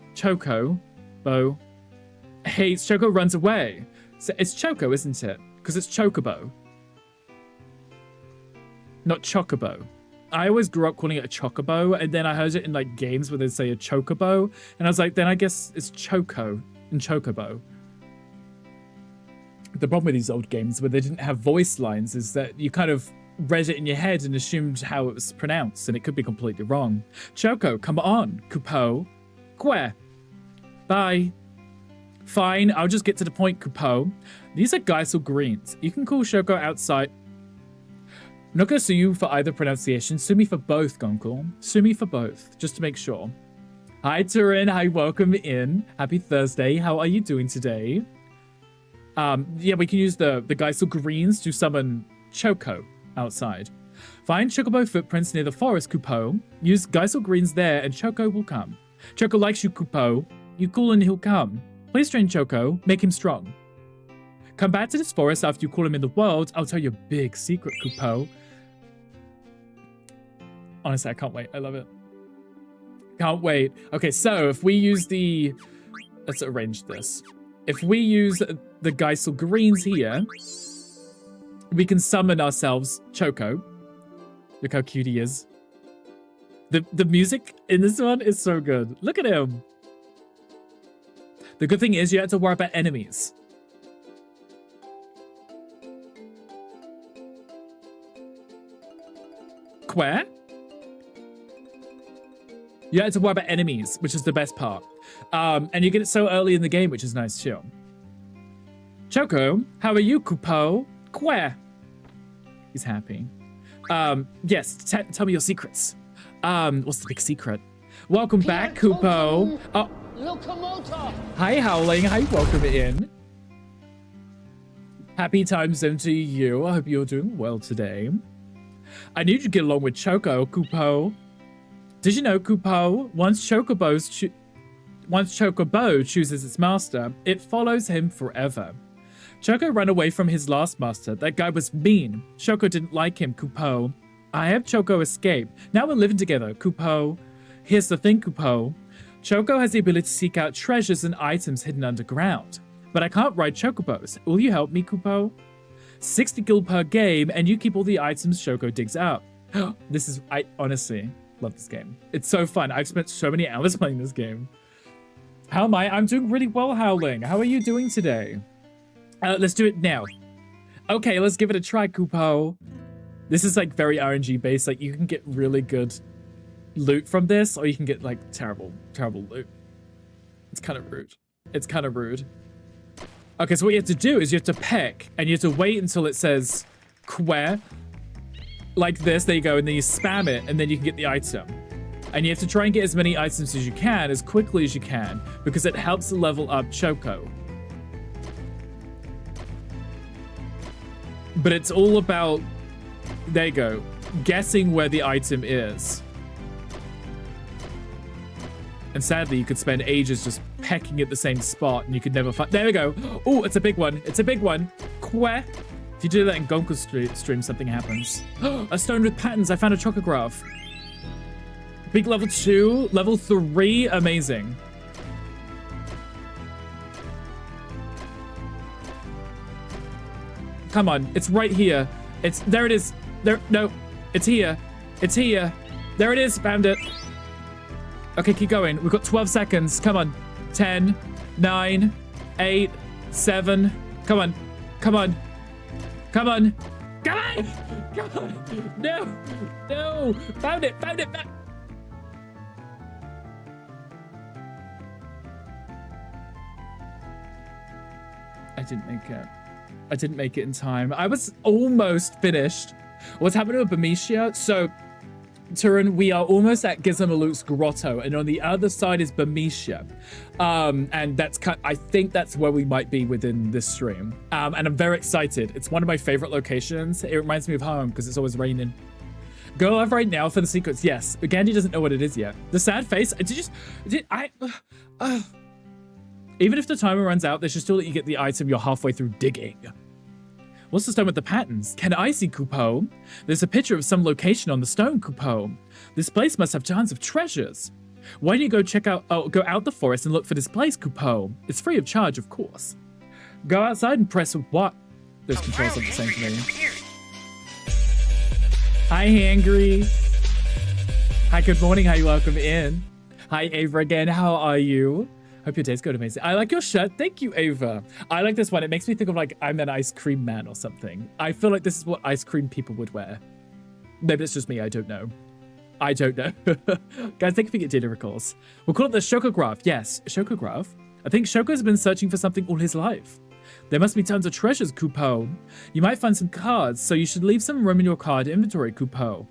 Speaker 4: hates Choco runs away. So it's Choco, isn't it? Because it's Chocobo. Not Chocobo. I always grew up calling it a Chocobo, and then I heard it in like games where they say a Chocobo, and I was like, then I guess it's Choco and Chocobo. The problem with these old games where they didn't have voice lines is that you kind of read it in your head and assumed how it was pronounced, and it could be completely wrong. Choco, come on. Kupo. Quer. Bye. Fine, I'll just get to the point, Kupo. These are Geisel greens. You can call Shoko outside. I'm not gonna sue you for either pronunciation. Sue me for both, Gonkel. Sue me for both, just to make sure. Hi, Turin. Hi, welcome in. Happy Thursday. How are you doing today? Yeah, we can use the Geisel greens to summon Choco outside. Find Chocobo footprints near the forest, Kupo. Use Geisel greens there and Choco will come. Choco likes you, Kupo. You call and he'll come. Please train Choco. Make him strong. Come back to this forest after you call him in the world. I'll tell you a big secret, Kupo. Honestly, I can't wait. I love it. Can't wait. Okay, so if we use the... Let's arrange this. If we use the Geisel greens here, we can summon ourselves Choco. Look how cute he is. The music in this one is so good. Look at him. The good thing is you have to worry about enemies. Quer? You have to worry about enemies, which is the best part. And you get it so early in the game, which is nice too. Choco, how are you, Kupo? Quer? He's happy. Yes, tell me your secrets. What's the big secret? Welcome back, Kupo. Oh. Locomotor. Hi, Howling. Hi, welcome in. Happy time zone to you. I hope you're doing well today. I need you to get along with Choco, Kupo. Did you know, Kupo, once Chocobo chooses its master, it follows him forever. Choco ran away from his last master. That guy was mean. Choco didn't like him, Kupo. I have Choco escape. Now we're living together, Kupo. Here's the thing, Kupo. Choco has the ability to seek out treasures and items hidden underground. But I can't ride Chocobos. Will you help me, Kupo? 60 gil per game, and you keep all the items Choco digs up. I honestly love this game. It's so fun. I've spent so many hours playing this game. How am I? I'm doing really well, Howling. How are you doing today? Let's do it now. Okay, let's give it a try, Kupo. This is like very RNG based. Like you can get really good loot from this, or you can get like terrible loot. It's kind of rude. It's kind of rude. Okay, so what you have to do is you have to pick, and you have to wait until it says Quer. Like this, there you go, and then you spam it, and then you can get the item. And you have to try and get as many items as you can, as quickly as you can, because it helps to level up Choco. But it's all about, there you go, guessing where the item is. And sadly, you could spend ages just pecking at the same spot and you could never find... There we go. Oh, it's a big one. It's a big one. Queh. If you do that in Gonko's stream, something happens. A stone with patterns. I found a chocograph. Big level 2. Level 3. Amazing. Come on. It's right here. There it is. No. It's here. It's here. There it is. Found it. Okay, keep going. We've got 12 seconds. Come on. 10, 9, 8, 7. Come on. Come on. Come on. Come on. Come on. No. No. Found it. Found it. I didn't make it. I didn't make it in time. I was almost finished. What's happening with Burmecia? So, Turin, we are almost at Gizmaluk's grotto, and on the other side is Burmecia. And that's I think that's where we might be within this stream. And I'm very excited. It's one of my favorite locations. It reminds me of home because it's always raining. Go live right now for the secrets. Yes, but Gandhi doesn't know what it is yet. The sad face. Even if the timer runs out, they should still let you get the item you're halfway through digging. What's the stone with the patterns? Can I see Kupo? There's a picture of some location on the stone, Kupo. This place must have tons of treasures. Why don't you go out the forest and look for this place, Kupo? It's free of charge, of course. Go outside and press what? Those controls are the same to me. Hi, Hangry. Hi, good morning. How you welcome in? Hi, Ava again. How are you? Hope your day's going amazing. I like your shirt. Thank you, Ava. I like this one. It makes me think of like I'm an ice cream man or something. I feel like this is what ice cream people would wear. Maybe it's just me. I don't know. I don't know. Guys, thank you for your data recalls. We'll call it the Shokograph. Yes, Shokograph. I think Shoko's been searching for something all his life. There must be tons of treasures, Kupo. You might find some cards, so you should leave some room in your card inventory, Kupo.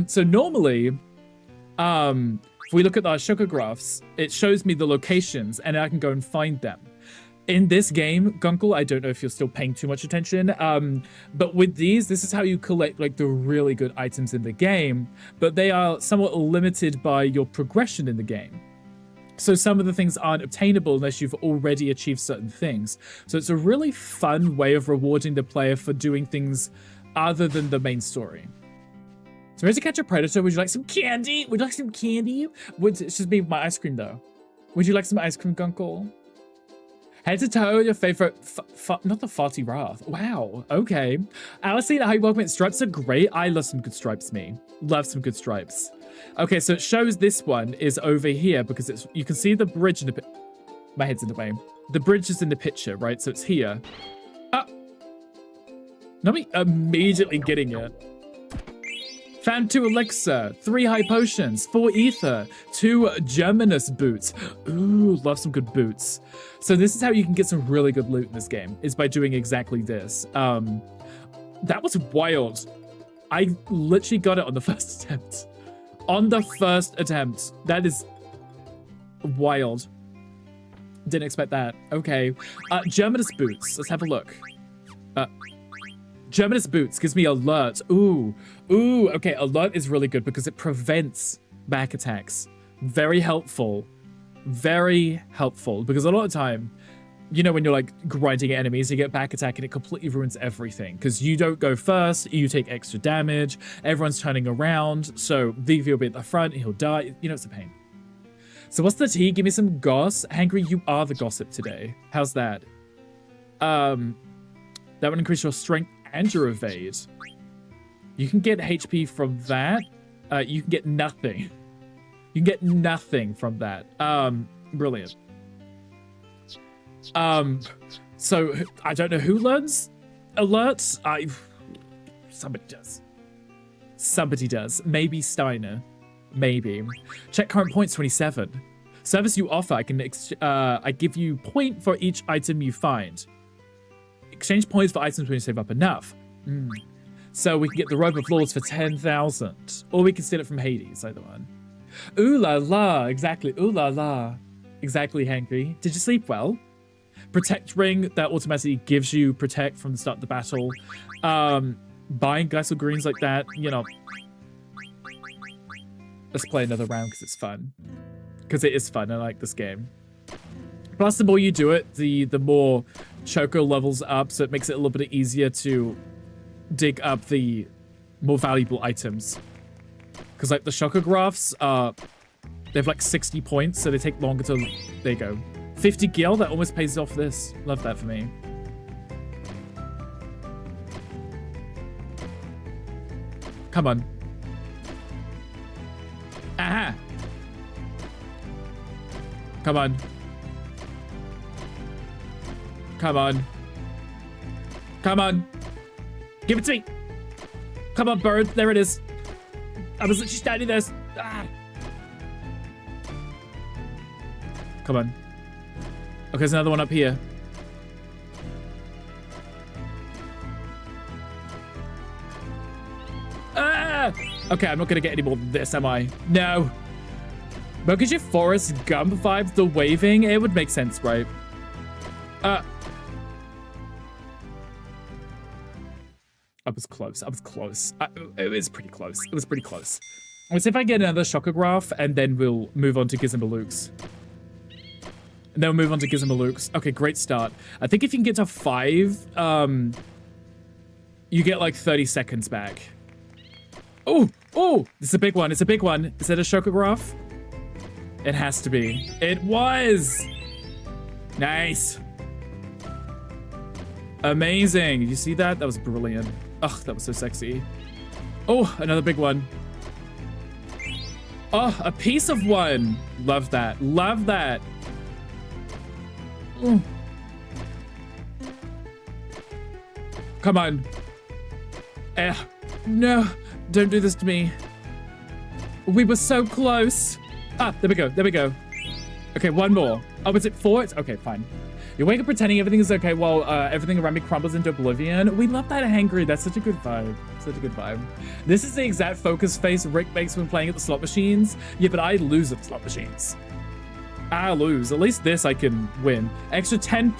Speaker 4: So normally, if we look at our Shokographs, it shows me the locations and I can go and find them. In this game, Gunkle, I don't know if you're still paying too much attention, but with these, this is how you collect like the really good items in the game, but they are somewhat limited by your progression in the game. So some of the things aren't obtainable unless you've already achieved certain things. So it's a really fun way of rewarding the player for doing things other than the main story. So ready to catch a predator? Would you like some candy? Would you like some candy? It's just be my ice cream though. Would you like some ice cream, Gunkle? Head to toe, your favorite, not the farty wrath. Wow, okay. Alicina, how you welcome it? Stripes are great. I love some good stripes, me. Love some good stripes. Okay, so it shows this one is over here because you can see the bridge in the my head's in the way. The bridge is in the picture, right? So it's here. Not me immediately getting it. Found 2 elixir, 3 high potions, 4 ether, 2 Germanus boots. Ooh, love some good boots. So this is how you can get some really good loot in this game, is by doing exactly this. That was wild. I literally got it on the first attempt. On the first attempt. That is wild. Didn't expect that. Okay. Germanus boots. Let's have a look. Germanus boots gives me alert. Ooh, okay, alert is really good because it prevents back attacks. Very helpful. Very helpful. Because a lot of time, you know, when you're like grinding at enemies, you get back attack and it completely ruins everything. Because you don't go first, you take extra damage, everyone's turning around, so Vivi will be at the front, he'll die. You know, it's a pain. So what's the tea? Give me some goss. Hangry, you are the gossip today. How's that? That would increase your strength and your evade. You can get HP from that. You can get nothing. You can get nothing from that. Brilliant. So I don't know who learns alerts. Somebody does. Somebody does. Maybe Steiner. Maybe. Check current points 27. Service you offer. I give you point for each item you find. Exchange points for items when you save up enough. So we can get the Robe of Lords for 10,000. Or we can steal it from Hades, either one. Ooh la la, exactly. Ooh la la. Exactly, Hankry. Did you sleep well? Protect ring, that automatically gives you protect from the start of the battle. Buying Geisel greens like that, you know. Let's play another round because it's fun. because it is fun. I like this game. Plus, the more you do it, the more Choco levels up, so it makes it a little bit easier to dig up the more valuable items. Because, like, the Chocographs they have, like, 60 points, so they take longer to... There you go. 50 gil, that almost pays off this. Love that for me. Come on. Aha! Come on. Come on. Come on. Give it to me. Come on, bird. There it is. I was literally standing there. Ah. Come on. Okay, there's another one up here. Ah! Okay, I'm not gonna get any more than this, am I? No. But because your Forrest Gump vibes, the waving, it would make sense, right? I was close. I was close. It was pretty close. It was pretty close. Let's see if I get another Chocograph, and then we'll move on to Gizmalukes. And then we'll move on to Gizmalukes. Okay, great start. I think if you can get to 5, you get like 30 seconds back. Oh, oh, this is a big one. It's a big one. Is that a Chocograph? It has to be. It was. Nice. Amazing. Did you see that? That was brilliant. Ugh, that was so sexy. Oh, another big one. Oh, a piece of one. Love that. Love that. Ooh. Come on. No, don't do this to me. We were so close. Ah, there we go. There we go. Okay, one more. Oh, is it 4? It's okay, fine. You wake up pretending everything is okay while everything around me crumbles into oblivion. We love that, Hangry. That's such a good vibe. Such a good vibe. This is the exact focus face Rick makes when playing at the slot machines. Yeah, but I lose at the slot machines. I lose. At least this I can win. Extra 10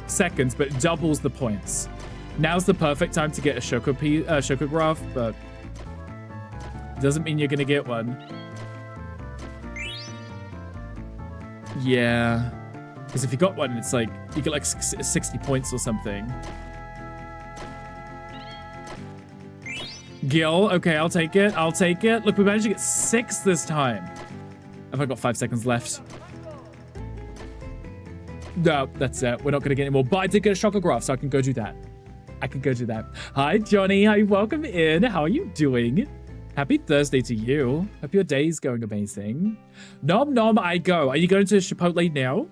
Speaker 4: seconds, but it doubles the points. Now's the perfect time to get a Chocograph, but doesn't mean you're gonna get one. Yeah. Because if you got one, it's like, you get like 60 points or something. Gil, okay, I'll take it. I'll take it. Look, we managed to get 6 this time. I've only got 5 seconds left. No, that's it. We're not going to get any more. But I did get a Chocograph, so I can go do that. I can go do that. Hi, Johnny. Hi, welcome in. How are you doing? Happy Thursday to you. Hope your day's going amazing. Nom nom, I go. Are you going to Chipotle now?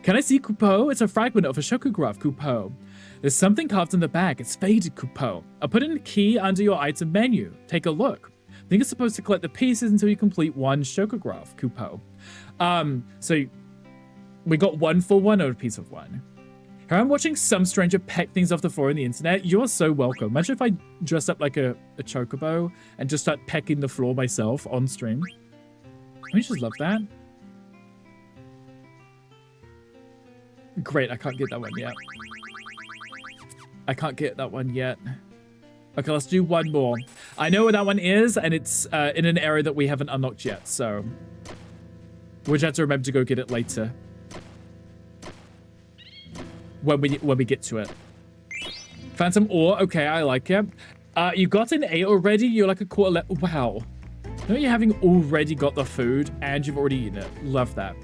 Speaker 4: Can I see Coupeau? It's a fragment of a Chocograph, Coupeau. There's something carved in the bag. It's faded, Coupeau. I'll put in a key under your item menu. Take a look. I think it's supposed to collect the pieces until you complete 1 Chocograph, Coupeau. So we got 1 full one or a piece of 1. Here I'm watching some stranger peck things off the floor on the internet. You're so welcome. Imagine if I dressed up like a chocobo and just start pecking the floor myself on stream. I just love that. Great, I can't get that one yet. I can't get that one yet. Okay, let's do 1 more. I know where that one is, and it's in an area that we haven't unlocked yet, so we'll just have to remember to go get it later. When we get to it. Phantom ore, okay, I like it. You got an 8 already? You're like a quarter wow. No, you having already got the food, and you've already eaten it. Love that.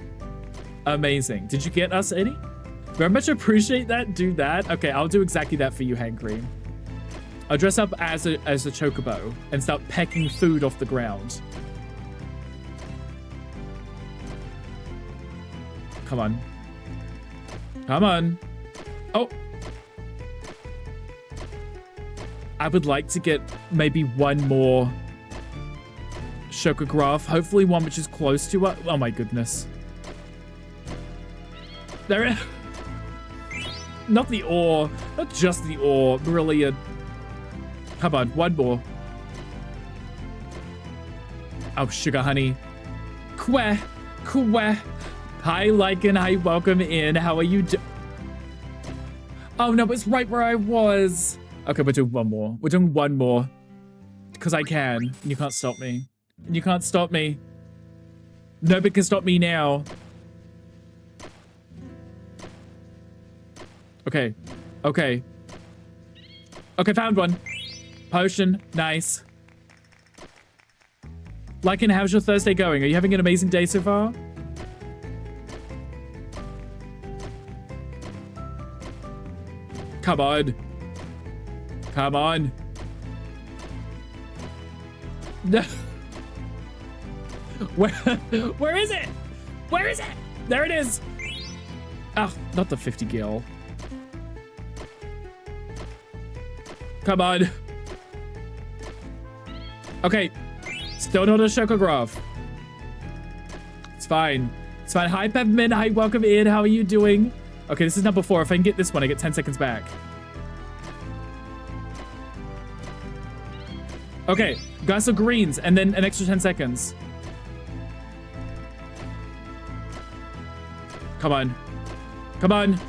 Speaker 4: Amazing. Did you get us any? Very much appreciate that. Do that. Okay, I'll do exactly that for you, Hangry. I'll dress up as a chocobo and start pecking food off the ground. Come on. Come on. Oh. I would like to get maybe 1 more Chocograph. Hopefully one which is close to it. Oh my goodness. There it is. Not the ore. Not just the ore. Brilliant. Come on, 1 more. Oh, sugar honey. Queh. Queh. Hi, Lycan. Hi, welcome in. How are you Oh, no, it's right where I was. Okay, we're doing 1 more. We're doing 1 more. Because I can. And you can't stop me. And you can't stop me. Nobody can stop me now. Okay. Okay. Okay, found one. Potion. Nice. Lycan, how's your Thursday going? Are you having an amazing day so far? Come on. Come on. No. Where is it? Where is it? There it is. Oh, not the 50 gil. Come on. Okay. Still not a chocograph. It's fine. It's fine. Hi, Peppermint. Hi, welcome in. How are you doing? Okay, this is number 4. If I can get this one, I get 10 seconds back. Okay, got some greens and then an extra 10 seconds. Come on. Come on.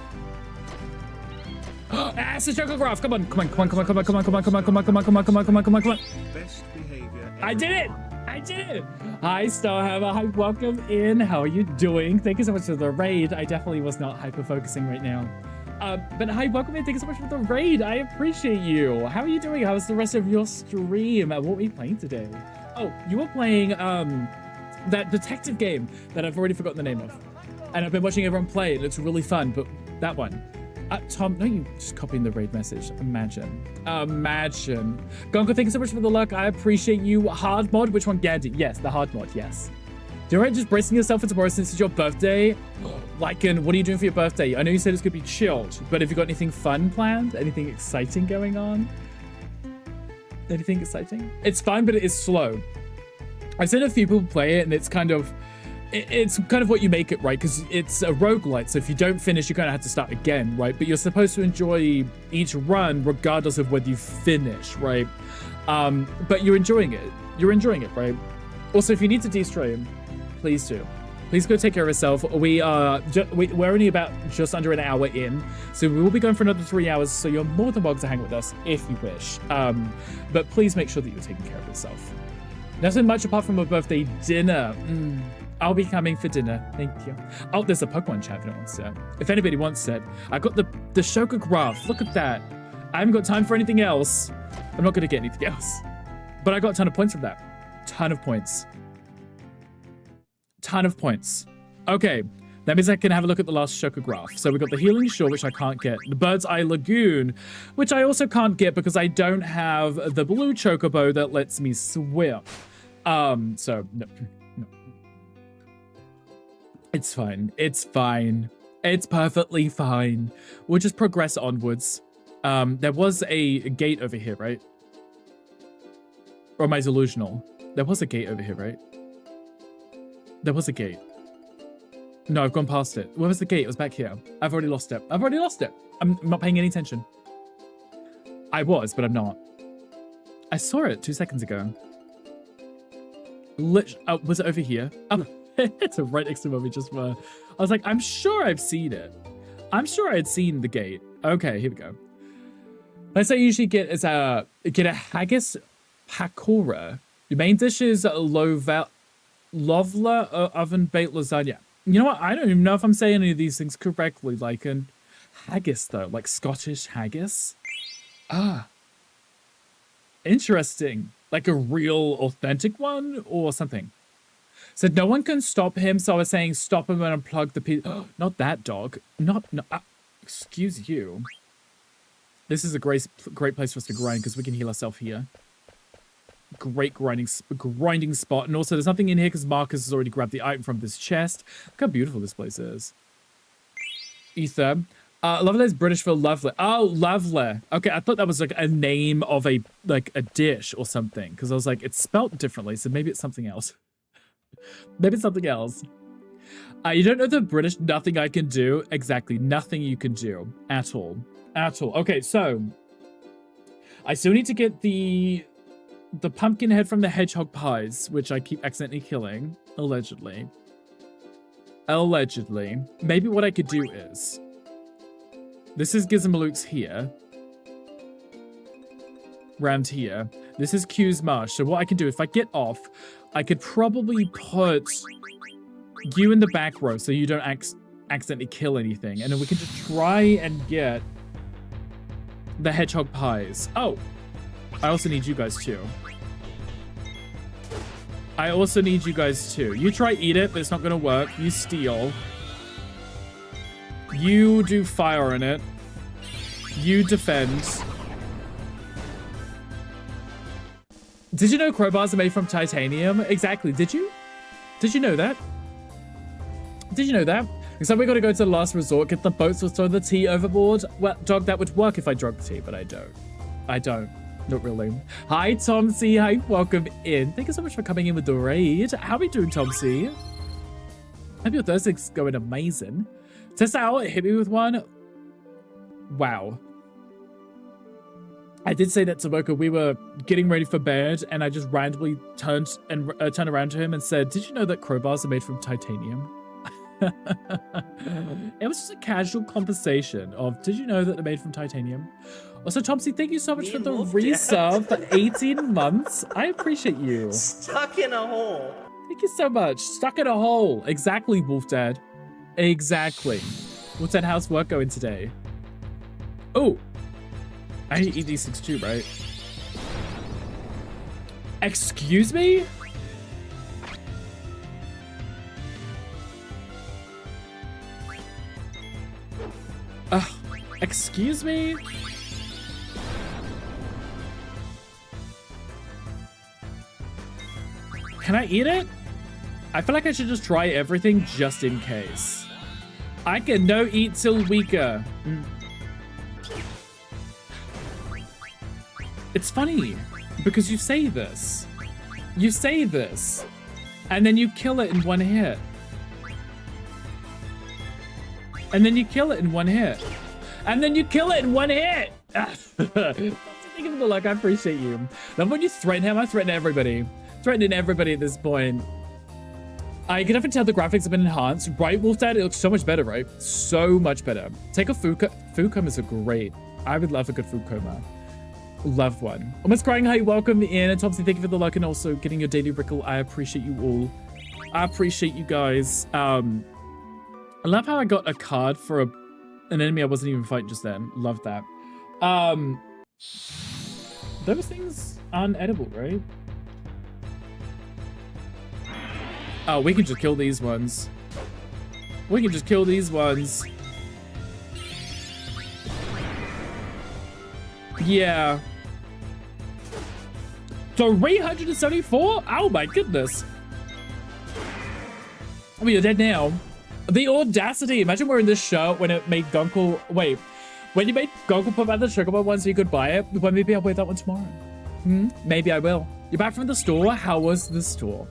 Speaker 4: Ah, it's a chocograph. Come on. Come on. Come on. Come on. Come on. Come on. Come on. Come on. Come on. Come on. Come on. Come on. Come on. Come on. Come on.
Speaker 6: Best behavior.
Speaker 4: I did it. I did it. Hi, Starhammer. Hi, welcome in. How are you doing? Thank you so much for the raid. I definitely was not hyper-focusing right now. But hi, welcome in. Thank you so much for the raid. I appreciate you. How are you doing? How's the rest of your stream? What were you playing today? Oh, you were playing that detective game that I've already forgotten the name of. And I've been watching everyone play it. It's really fun, but that one. Tom, no, you just copying the raid message. Imagine. Imagine. Gonko, thank you so much for the luck. I appreciate you. Hard mod? Which one? Gandhi. Yes, the hard mod, yes. Do you right just bracing yourself for tomorrow since it's your birthday? Lycan, what are you doing for your birthday? I know you said it's going to be chilled, but have you got anything fun planned? Anything exciting going on? Anything exciting? It's fun, but it is slow. I've seen a few people play it, and it's kind of what you make it, right? Because it's a roguelite, so if you don't finish, you kind of have to start again, right? But you're supposed to enjoy each run regardless of whether you finish, right? But you're enjoying it. You're enjoying it, right? Also, if you need to de-stream, please do. Please go take care of yourself. We're only about just under an hour in, so we will be going for another 3 hours, so you're more than welcome to hang with us if you wish. But please make sure that you're taking care of yourself. Nothing much apart from a birthday dinner. I'll be coming for dinner. Thank you. Oh, there's a Pokemon chat if anyone wants it. If anybody wants it. I got the chocograph. Look at that. I haven't got time for anything else. I'm not going to get anything else. But I got a ton of points from that. Ton of points. Ton of points. Okay. That means I can have a look at the last chocograph. So we got the Healing Shore, which I can't get. The Bird's Eye Lagoon, which I also can't get because I don't have the blue chocobo that lets me swim. So, no. It's fine. It's fine. It's perfectly fine. We'll just progress onwards. There was a gate over here, right? Or am I delusional? There was a gate over here, right? There was a gate. No, I've gone past it. Where was the gate? It was back here. I've already lost it. I've already lost it. I'm not paying any attention. I was, but I'm not. I saw it 2 seconds ago. Was it over here? Oh. It's right next to where we just were. I was like, I'm sure I've seen it. I'm sure I'd seen the gate. Okay, here we go. Let's say I usually get a haggis pakora. Your main dish is lovla oven baked lasagna. You know what? I don't even know if I'm saying any of these things correctly. Like an haggis though, like Scottish haggis. Ah, interesting. Like a real authentic one or something. Said no one can stop him, so I was saying stop him and unplug the piece. Not that dog. No. Excuse you. This is a great place for us to grind because we can heal ourselves here. Great grinding spot. And also there's nothing in here because Marcus has already grabbed the item from this chest. Look how beautiful this place is. Ether. Lovely is British for lovely. Oh, lovely. Okay, I thought that was like a name of a dish or something because I was like, it's spelt differently, so maybe it's something else. Maybe something else. You don't know the British nothing I can do? Exactly. Nothing you can do. At all. At all. Okay, so. I still need to get the pumpkin head from the hedgehog pies, which I keep accidentally killing. Allegedly. Allegedly. Maybe what I could do is. This is Gizmaluke's here. Round here. This is Q's marsh. So what I can do, if I get off, I could probably put you in the back row so you don't accidentally kill anything. And then we can just try and get the hedgehog pies. Oh, I also need you guys too. I also need you guys too. You try eat it, but it's not gonna work. You steal. You do fire in it. You defend. Did you know crowbars are made from titanium? Exactly. Did you? Did you know that? Did you know that? Except we gotta go to the last resort, get the boats, or throw the tea overboard. Well, dog, that would work if I drunk tea, but I don't. I don't. Not really. Hi, Tom C. Hi, welcome in. Thank you so much for coming in with the raid. How are you doing, Tom C? Hope your Thursday's going amazing. Test out, hit me with one. Wow. I did say that to Boca. We were getting ready for bed, and I just randomly turned around to him and said, "Did you know that crowbars are made from titanium?" It was just a casual conversation of, "Did you know that they're made from titanium?" Also, Tomsy, thank you so much for the resub for 18 months. I appreciate you.
Speaker 3: Stuck in a hole.
Speaker 4: Thank you so much. Stuck in a hole. Exactly, Wolf Dad. Exactly. What's that housework going today? Oh, I need to eat these things too, right? Excuse me? Excuse me? Can I eat it? I feel like I should just try everything just in case. I can no eat till weaker. It's funny because you say this, and then you kill it in one hit. And then you kill it in one hit. And then you kill it in one hit. Think of the luck. I appreciate you. Then when you threaten him, I threaten everybody. Threatening everybody at this point. I can definitely tell the graphics have been enhanced. Right, Wolf Dad? It looks so much better, right? So much better. Take a food comas are great. I would love a good food coma. Love one. Almost crying. Hi, welcome in. And Thompson, thank you for the luck and also getting your daily rickle. I appreciate you all. I appreciate you guys. I love how I got a card for an enemy I wasn't even fighting just then. Love that. Those things aren't edible, right? Oh, we can just kill these ones. We can just kill these ones. Yeah. 374? Oh my goodness. I mean, you're dead now. The audacity. Imagine we're in this shirt when it made Gunkel. Wait. When you made Gunkel put back the Chocobo one so you could buy it, well, maybe I'll wear that one tomorrow. Maybe I will. You're back from the store? How was the store?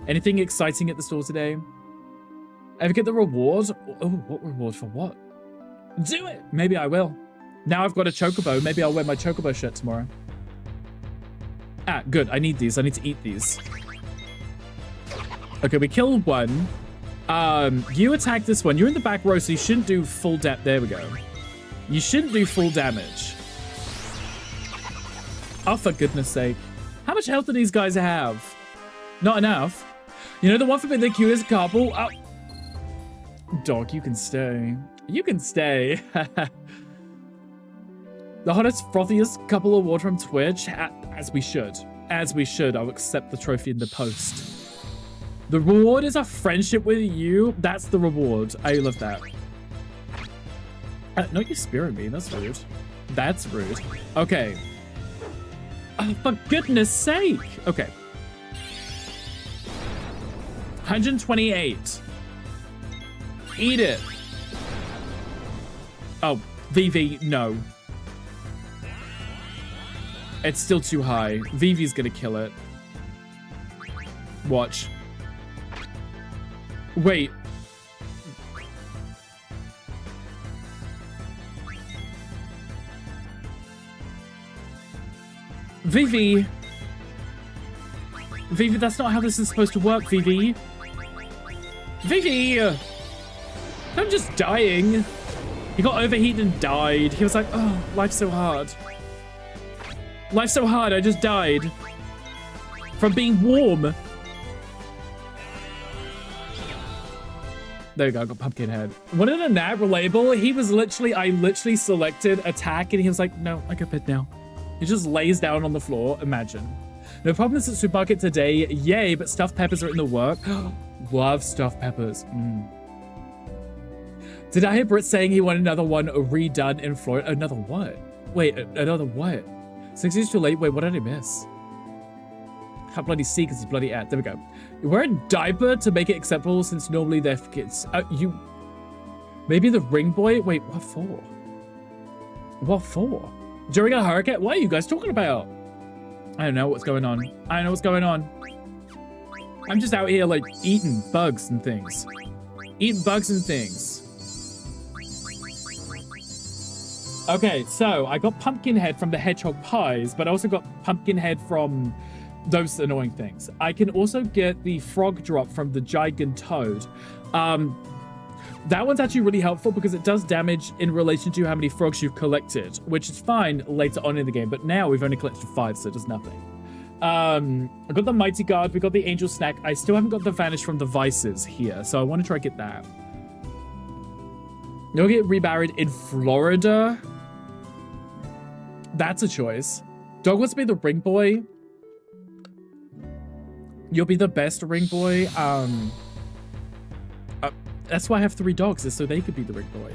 Speaker 4: Anything exciting at the store today? Ever get the reward? Oh, what reward for what? Do it! Maybe I will. Now I've got a Chocobo. Maybe I'll wear my Chocobo shirt tomorrow. Ah, good. I need these. I need to eat these. Okay, we killed one. You attack this one. You're in the back row, so you shouldn't do full damage. There we go. You shouldn't do full damage. Oh, for goodness sake. How much health do these guys have? Not enough. You know the one for being the cutest couple? Oh. Dog, you can stay. You can stay. The hottest, frothiest couple award from Twitch? As we should. As we should. I'll accept the trophy in the post. The reward is a friendship with you. That's the reward. I love that. No, you're spearing me. That's rude. That's rude. Okay. Oh, for goodness sake. Okay. 128. Eat it. Oh, VV, no. It's still too high. VV's gonna kill it. Watch. Wait. Vivi. Vivi, that's not how this is supposed to work, Vivi. Vivi! I'm just dying. He got overheated and died. He was like, oh, life's so hard. Life's so hard, I just died. From being warm. There you go, I got Pumpkinhead. Wanted a nat relatable. He was literally, I literally selected attack and he was like, no, I got bed now. He just lays down on the floor, imagine. No problems at supermarket today, yay, but stuffed peppers are in the work. Love stuffed peppers. Did I hear Britt saying he wanted another one redone in Florida? Another what? Wait, another what? 6 years too late, wait, what did I miss? Can't bloody see because it's bloody ad. There we go. You wear a diaper to make it acceptable since normally they're for kids. Maybe the ring boy? Wait, what for? What for? During a hurricane? What are you guys talking about? I don't know what's going on. I don't know what's going on. I'm just out here like eating bugs and things. Eating bugs and things. Okay, so I got Pumpkinhead from the Hedgehog Pies, but I also got Pumpkinhead from those annoying things. I can also get the frog drop from the Gigant Toad. That one's actually really helpful because it does damage in relation to how many frogs you've collected, which is fine later on in the game, but now we've only collected 5, so it does nothing. I got the Mighty Guard, we got the Angel Snack. I still haven't got the Vanish from the Vices here, so I want to try to get that. You'll get reburied in Florida. That's a choice. Dog wants to be the ring boy. You'll be the best ring boy. That's why I have 3 dogs, is so they could be the ring boy.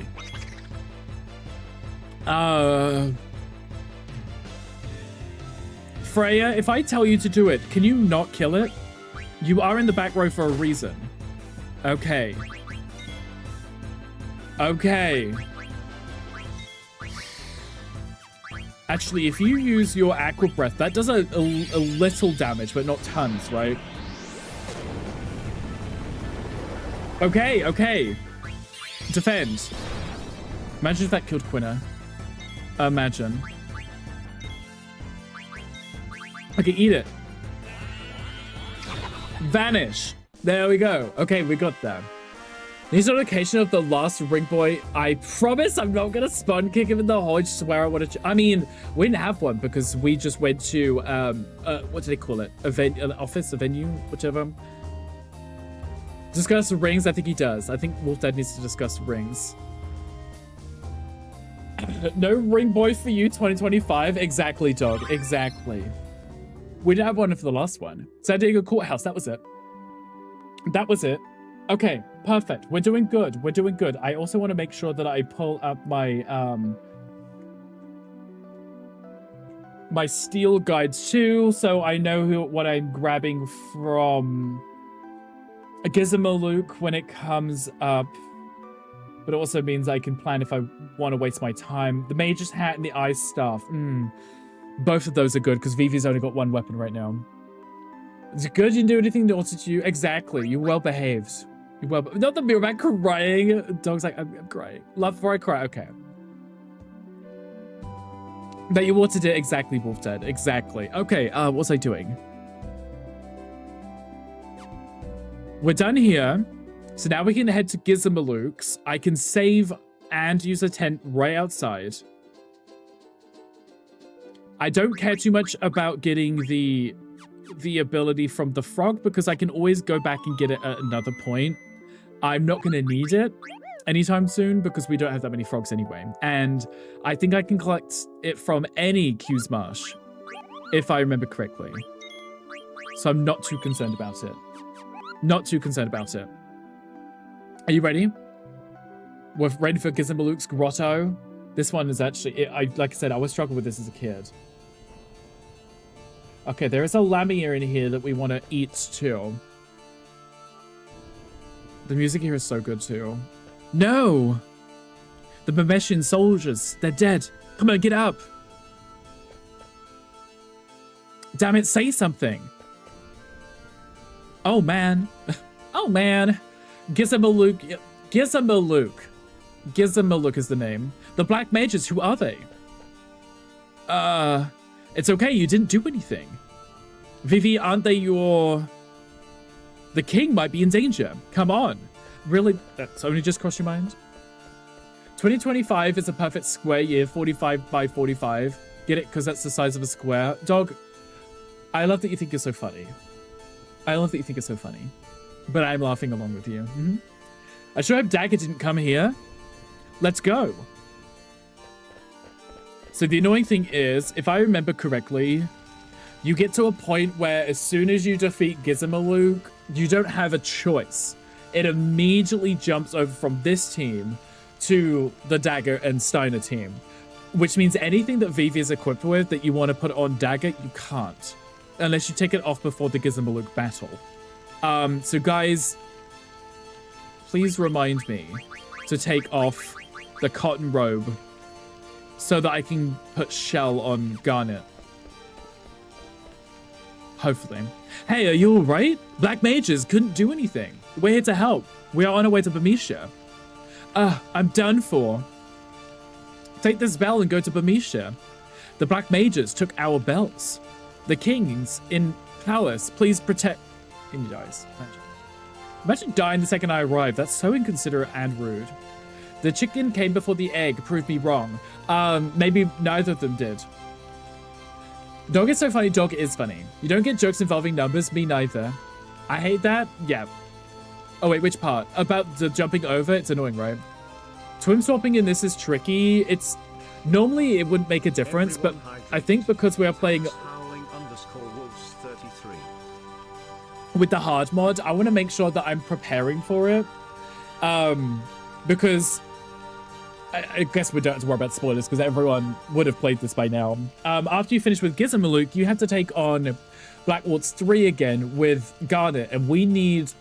Speaker 4: Freya, if I tell you to do it, can you not kill it? You are in the back row for a reason. Okay. Okay. Actually, if you use your Aqua Breath, that does a little damage, but not tons, right? Okay, okay. Defend. Imagine if that killed Quina. Imagine. Okay, eat it. Vanish. There we go. Okay, we got that. Needs notification of the last ring boy. I promise I'm not gonna spawn kick him in the hole. I just swear I want to. I mean, we didn't have one because we just went to what do they call it? An office, a venue, whichever. Discuss rings. I think he does. I think Wolf Dad needs to discuss rings. No ring boy for you, 2025. Exactly, dog. Exactly. We didn't have one for the last one. San Diego Courthouse. That was it. That was it. Okay, perfect. We're doing good. We're doing good. I also want to make sure that I pull up my my steel guides too, so I know what I'm grabbing from Gizmo when it comes up. But it also means I can plan if I want to waste my time. The Mage's Hat and the Ice Staff. Both of those are good because Vivi's only got 1 weapon right now. It's good you didn't do anything naughty to you. Exactly. You're well behaved. You're well. Not the mirror man crying. Dog's like, I'm crying. Love before I cry. Okay. That you watered it. Exactly, Wolf Dad. Exactly. Okay. What was I doing? We're done here. So now we can head to Gizmaluke's. I can save and use a tent right outside. I don't care too much about getting the ability from the frog because I can always go back and get it at another point. I'm not going to need it anytime soon because we don't have that many frogs anyway. And I think I can collect it from any Q's Marsh, if I remember correctly. So I'm not too concerned about it. Not too concerned about it. Are you ready? We're ready for Gizmaluke's Grotto. This one is actually, like I said, I always struggled with this as a kid. Okay, there is a lamia in here that we want to eat too. The music here is so good too. No! The Burmecian soldiers, they're dead. Come on, get up. Damn it, say something. Oh man. Oh man. Gizmaluke. Gizmaluke is the name. The Black Mages, who are they? It's okay, you didn't do anything. Vivi, aren't they your... The king might be in danger. Come on. Really? That's only just crossed your mind? 2025 is a perfect square year, 45 by 45. Get it? Because that's the size of a square. Dog, I love that you think you're so funny. I love that you think it's so funny. But I'm laughing along with you. I sure hope Dagger didn't come here. Let's go. So the annoying thing is, if I remember correctly, you get to a point where as soon as you defeat Gizmaluke, you don't have a choice. It immediately jumps over from this team to the Dagger and Steiner team, which means anything that Vivi is equipped with that you want to put on Dagger, you can't, unless you take it off before the Gizmaluke battle. So guys, please remind me to take off the cotton robe so that I can put Shell on Garnet. Hopefully. Hey, are you alright? Black mages couldn't do anything. We're here to help. We are on our way to Burmecia. I'm done for. Take this bell and go to Burmecia. The black mages took our bells. The kings in palace, please protect... And he dies. Imagine dying the second I arrived. That's so inconsiderate and rude. The chicken came before the egg. Proved me wrong. Maybe neither of them did. Dog is so funny. Dog is funny. You don't get jokes involving numbers. Me neither. I hate that. Yeah. Oh wait, which part? About the jumping over? It's annoying, right? Twin swapping in this is tricky. It's normally it wouldn't make a difference, but I think because we are playing with the hard mod, I want to make sure that I'm preparing for it. Because I guess we don't have to worry about spoilers because everyone would have played this by now. After you finish with Gizmaluke, you have to take on Black Waltz 3 again with Garnet, and we need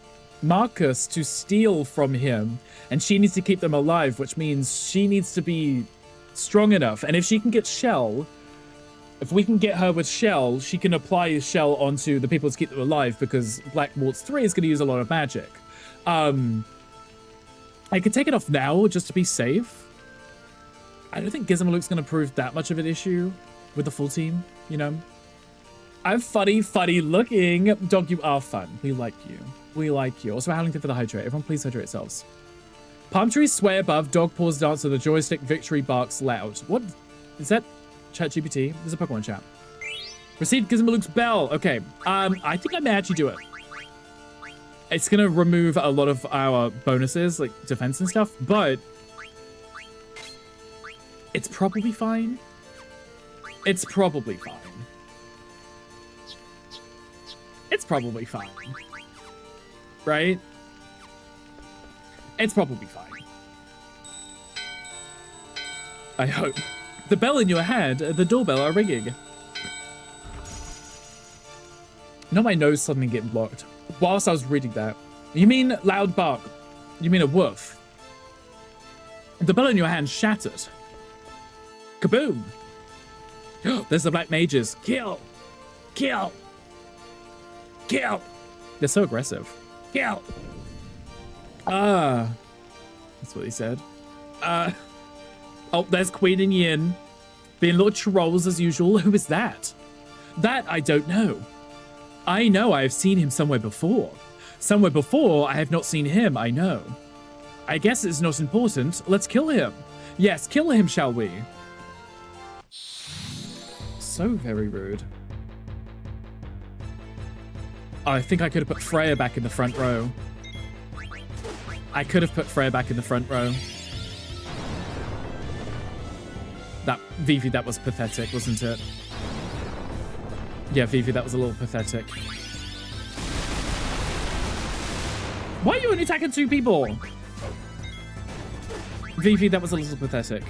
Speaker 4: Marcus to steal from him, and she needs to keep them alive, which means she needs to be strong enough. And if she can get Shell, if we can get her with Shell, she can apply Shell onto the people to keep them alive, because Black Waltz 3 is going to use a lot of magic. I could take it off now just to be safe. I don't think Gizmaluke's going to prove that much of an issue with the full team, you know? I'm funny looking. Dog, you are fun. We like you. We like you. Also, howling for the hydrate. Everyone please hydrate yourselves. Palm trees sway above. Dog paws dance on the joystick. Victory barks loud. What? Is that ChatGPT? There's a Pokemon chat. Receive Gizmaluke's bell. Okay. I think I may actually do it. It's going to remove a lot of our bonuses, like defense and stuff, but it's probably fine. It's probably fine. It's probably fine. Right? It's probably fine. I hope. The bell in your hand, the doorbell are ringing. Not my nose suddenly getting blocked. Whilst I was reading that. You mean loud bark? You mean a wolf? The bell in your hand shattered. Kaboom! There's the black mages. Kill! Kill! Kill! They're so aggressive. Kill! That's what he said. Oh, there's Queen and Yin. Being little trolls as usual. Who is that? That I don't know. I know I have seen him somewhere before. Somewhere before, I have not seen him, I know. I guess it's not important. Let's kill him. Yes, kill him, shall we? So very rude. I think I could have put Freya back in the front row. I could have put Freya back in the front row. That, Vivi, that was pathetic, wasn't it? Yeah, Vivi, that was a little pathetic. Why are you only attacking 2 people? Vivi, that was a little pathetic.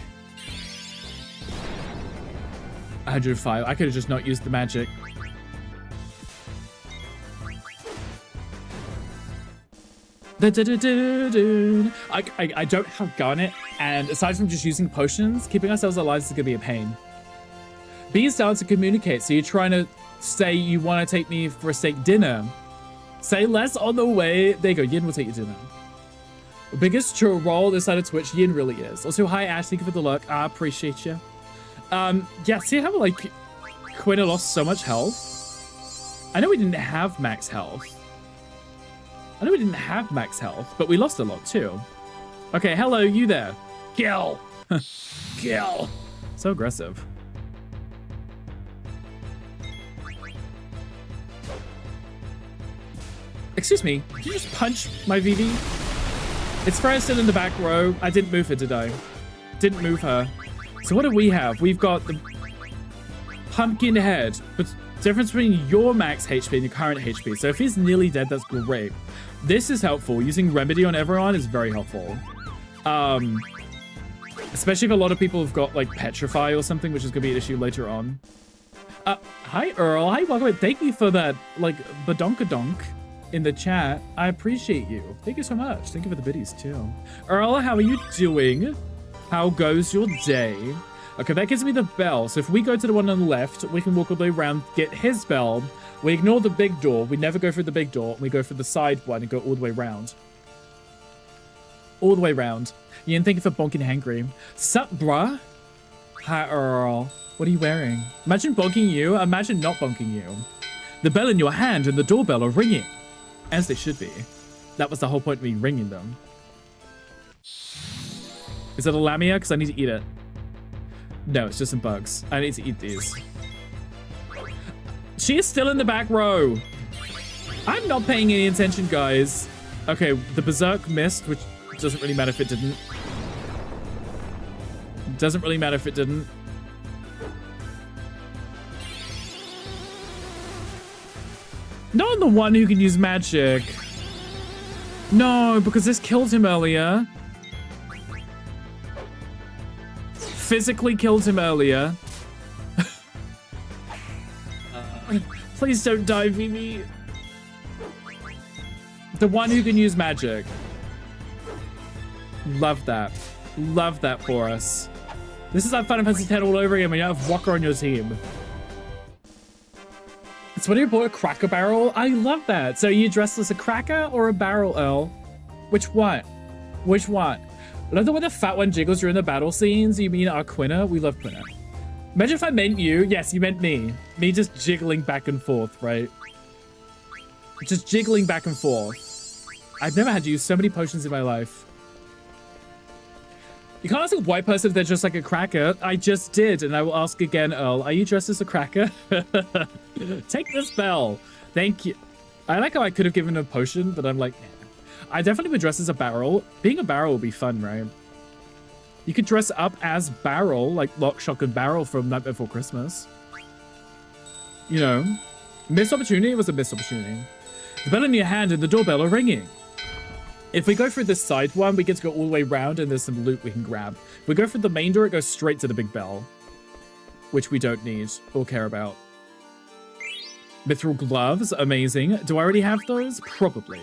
Speaker 4: 105. I could have just not used the magic. I don't have Garnet, and aside from just using potions, keeping ourselves alive is going to be a pain. Bees dance to communicate, so you're trying to say you want to take me for a steak dinner. Say less on the way. There you go, Yin will take you dinner. Biggest troll this side of Twitch, Yin really is. Also, hi Ash, thank you for the luck. I appreciate you. Yeah, see how like Quinn lost so much health? I know we didn't have max health. But we lost a lot too. Okay, hello, you there. Kill! Kill! So aggressive. Excuse me, did you just punch my Vivi? It's Freya still in the back row. I didn't move her, did I? Didn't move her. So what do we have? We've got the pumpkin head. But difference between your max HP and your current HP. So if he's nearly dead, that's great. This is helpful. Using Remedy on everyone is very helpful. Especially if a lot of people have got like Petrify or something, which is going to be an issue later on. Hi, Earl. Hi, welcome. Thank you for that, like, badonkadonk in the chat. I appreciate you. Thank you so much. Thank you for the biddies, too. Earl, how are you doing? How goes your day? Okay, that gives me the bell. So if we go to the one on the left, we can walk all the way around, get his bell. We ignore the big door. We never go through the big door. We go through the side one and go all the way around. All the way around. Ian, thank you for bonking hangry. Sup, bruh? Hi, Earl. What are you wearing? Imagine bonking you. Imagine not bonking you. The bell in your hand and the doorbell are ringing. As they should be. That was the whole point of me ringing them. Is it a lamia? Because I need to eat it. No, it's just some bugs. I need to eat these. She is still in the back row. I'm not paying any attention, guys. Okay, the berserk missed, which doesn't really matter if it didn't. Doesn't really matter if it didn't. Not the one who can use magic. No, because this killed him earlier. Physically killed him earlier. Please don't die, Vivi. The one who can use magic. Love that. Love that for us. This is like Final Fantasy X all over again when you have Walker on your team. It's when you bought a Cracker Barrel. I love that. So you dressed as a cracker or a barrel, Earl? Which one? Which one? I love the way the fat one jiggles during the battle scenes. You mean our Quinna? We love Quinna. Imagine if I meant you. Yes, you meant me. Me just jiggling back and forth, right? Just jiggling back and forth. I've never had to use so many potions in my life. You can't ask a white person if they're just like a cracker. I just did, and I will ask again, Earl. Are you dressed as a cracker? Take this bell. Thank you. I like how I could have given a potion, but I'm like, eh. I definitely would dress as a barrel. Being a barrel would be fun, right? You could dress up as Barrel, like Lock, Shock, and Barrel from Night Before Christmas. You know, missed opportunity was a missed opportunity. The bell in your hand and the doorbell are ringing. If we go through this side one, we get to go all the way around and there's some loot we can grab. If we go through the main door, it goes straight to the big bell, which we don't need or care about. Mithril gloves, amazing. Do I already have those? Probably.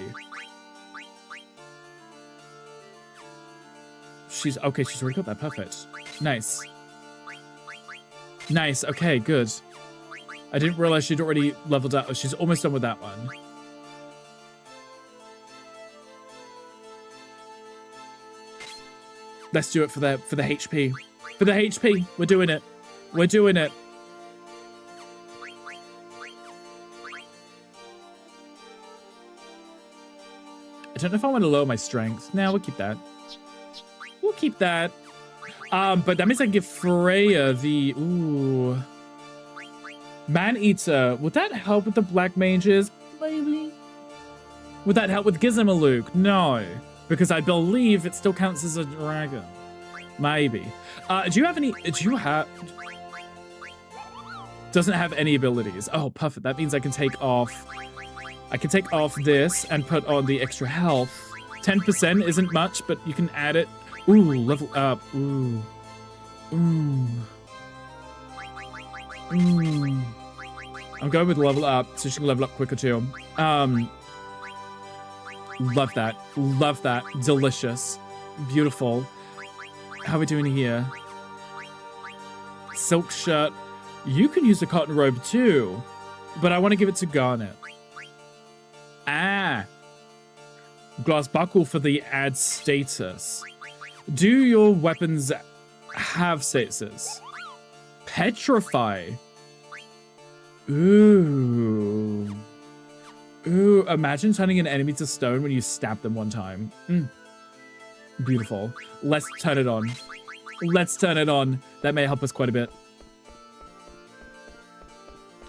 Speaker 4: She's okay, she's already got that. Perfect. Nice. Nice, okay, good. I didn't realize she'd already leveled up. She's almost done with that one. Let's do it for the HP. For the HP. We're doing it. We're doing it. I don't know if I want to lower my strength. Nah, we'll keep that. We'll keep that. But that means I can give Freya the... Ooh. Man-Eater. Would that help with the Black Mages? Maybe. Would that help with Gizmaluke? No. Because I believe it still counts as a dragon. Maybe. Do you have any... Do you have... Doesn't have any abilities. Oh, perfect. That means I can take off... I can take off this and put on the extra health. 10% isn't much, but you can add it. Ooh, level up. Ooh. Ooh. Ooh. I'm going with level up, so she can level up quicker too. Love that. Love that. Delicious. Beautiful. How are we doing here? Silk shirt. You can use the cotton robe too, but I want to give it to Garnet. Ah. Glass buckle for the add status. Do your weapons have statuses? Petrify. Ooh. Ooh, imagine turning an enemy to stone when you stab them one time. Beautiful. Let's turn it on. Let's turn it on. That may help us quite a bit.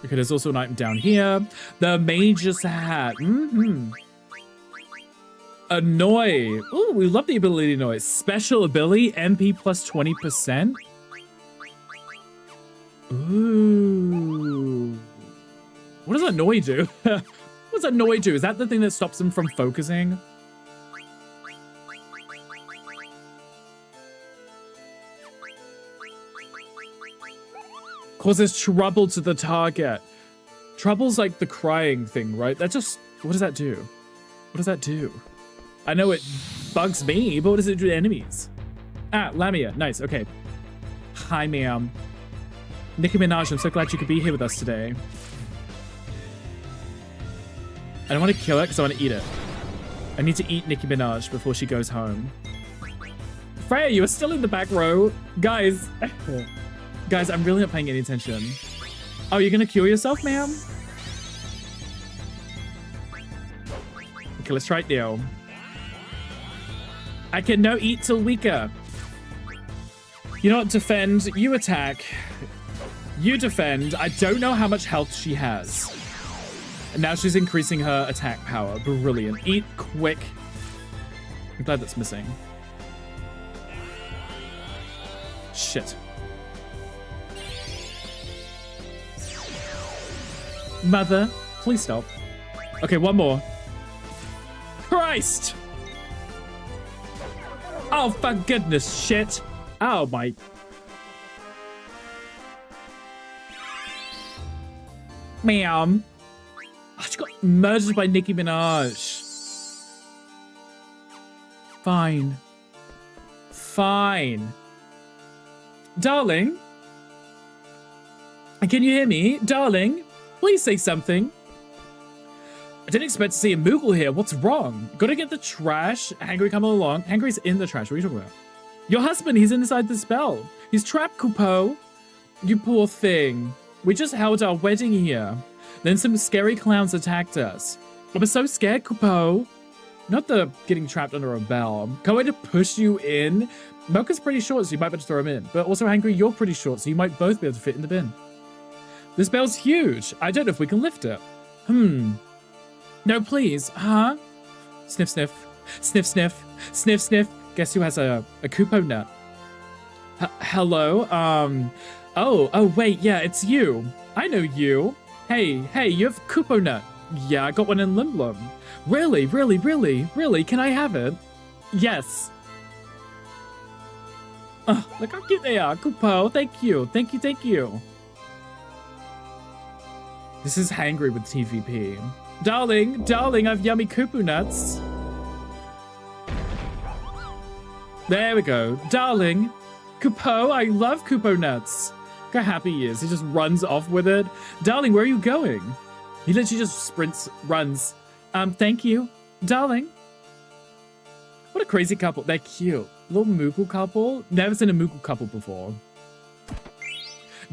Speaker 4: Okay, there's also an item down here. The Mage's Hat. Annoy. Ooh, we love the ability Annoy. Special ability, MP plus 20%. Ooh. What does Annoy do? What does Annoy do? Is that the thing that stops him from focusing? Causes trouble to the target. Trouble's like the crying thing, right? That just... What does that do? What does that do? I know it bugs me, but what does it do to enemies? Ah, Lamia. Nice, okay. Hi, ma'am. Nicki Minaj, I'm so glad you could be here with us today. I don't want to kill it because I want to eat it. I need to eat Nicki Minaj before she goes home. Freya, you are still in the back row. Guys. Guys, I'm really not paying any attention. Oh, you're gonna cure yourself, ma'am? Okay, let's try it now. I can no eat till weaker. You know what? Defend. You attack. You defend. I don't know how much health she has. And now she's increasing her attack power. Brilliant. Eat quick. I'm glad that's missing. Shit. Mother, please stop. Okay, one more. Christ! Oh, for goodness shit. Oh, my. Ma'am. Oh, she got murdered by Nicki Minaj. Fine. Fine. Darling? Can you hear me? Darling? Please say something. I didn't expect to see a Moogle here. What's wrong? Gotta get the trash. Hangry coming along. Hangry's in the trash. What are you talking about? Your husband, he's inside the spell. He's trapped, Kupo. You poor thing. We just held our wedding here. Then some scary clowns attacked us. I was so scared, Kupo. Not the getting trapped under a bell. Going to push you in. Mocha's pretty short, so you might be able to throw him in. But also, Hangry, you're pretty short, so you might both be able to fit in the bin. This bell's huge. I don't know if we can lift it. No, please. Huh? Sniff, sniff. Sniff, sniff. Sniff, sniff. Guess who has a Kupo nut? Hello? Oh, wait, yeah, it's you. I know you. Hey, you have Kupo nut. Yeah, I got one in Limblum. Really? Can I have it? Yes. Oh, look how cute they are. Kupo, thank you. Thank you. This is Hangry with TVP. Darling, I've yummy Kupo nuts. There we go. Darling, Kupo, I love Kupo nuts. Look how happy he is. He just runs off with it. Darling, where are you going? He literally just sprints, runs. Thank you. Darling. What a crazy couple. They're cute. Little Moogle couple. Never seen a Moogle couple before.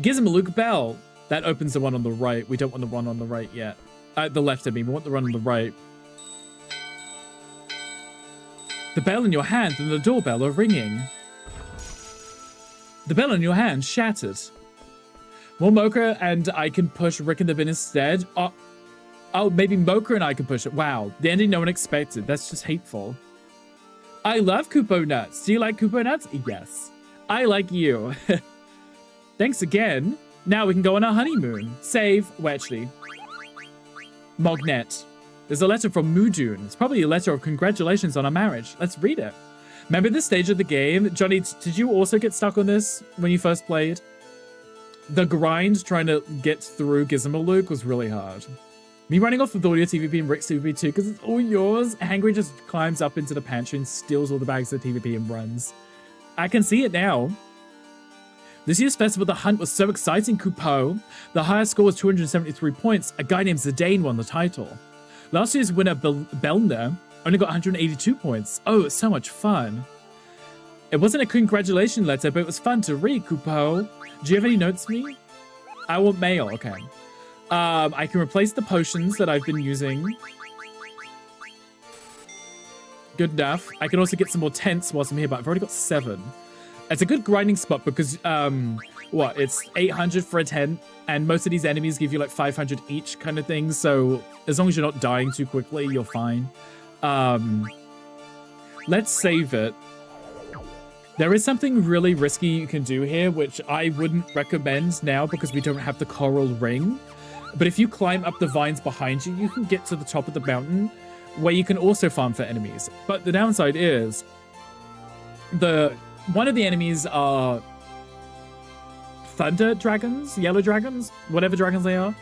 Speaker 4: Gizmaluke Bell. That opens the one on the right. We don't want the one on the right yet. The left, I mean. We want the one on the right. The bell in your hand and the doorbell are ringing. The bell in your hand shattered. Well, Mocha and I can push Rick in the bin instead. Oh, maybe Mocha and I can push it. Wow, the ending no one expected. That's just hateful. I love Kupo nuts. Do you like Kupo nuts? Yes. I like you. Thanks again. Now we can go on our honeymoon. Save. Well, actually. Mognet. There's a letter from Mudun. It's probably a letter of congratulations on our marriage. Let's read it. Remember this stage of the game? Johnny, did you also get stuck on this when you first played? The grind trying to get through Gizmaluke was really hard. Me running off with all your TVP and Rick's TVP too, because it's all yours. Hangry just climbs up into the pantry and steals all the bags of TVP and runs. I can see it now. This year's festival, the hunt, was so exciting, Kupo. The highest score was 273 points. A guy named Zidane won the title. Last year's winner, Belner, only got 182 points. Oh, it was so much fun. It wasn't a congratulation letter, but it was fun to read, Kupo. Do you have any notes for me? I want mail. Okay. I can replace the potions that I've been using. Good enough. I can also get some more tents whilst I'm here, but I've already got 7. It's a good grinding spot because, it's 800 for a tent, and most of these enemies give you like 500 each kind of thing, so as long as you're not dying too quickly, you're fine. Let's save it. There is something really risky you can do here, which I wouldn't recommend now because we don't have the coral ring. But if you climb up the vines behind you, you can get to the top of the mountain where you can also farm for enemies. But the downside is one of the enemies are thunder dragons, yellow dragons, whatever dragons they are.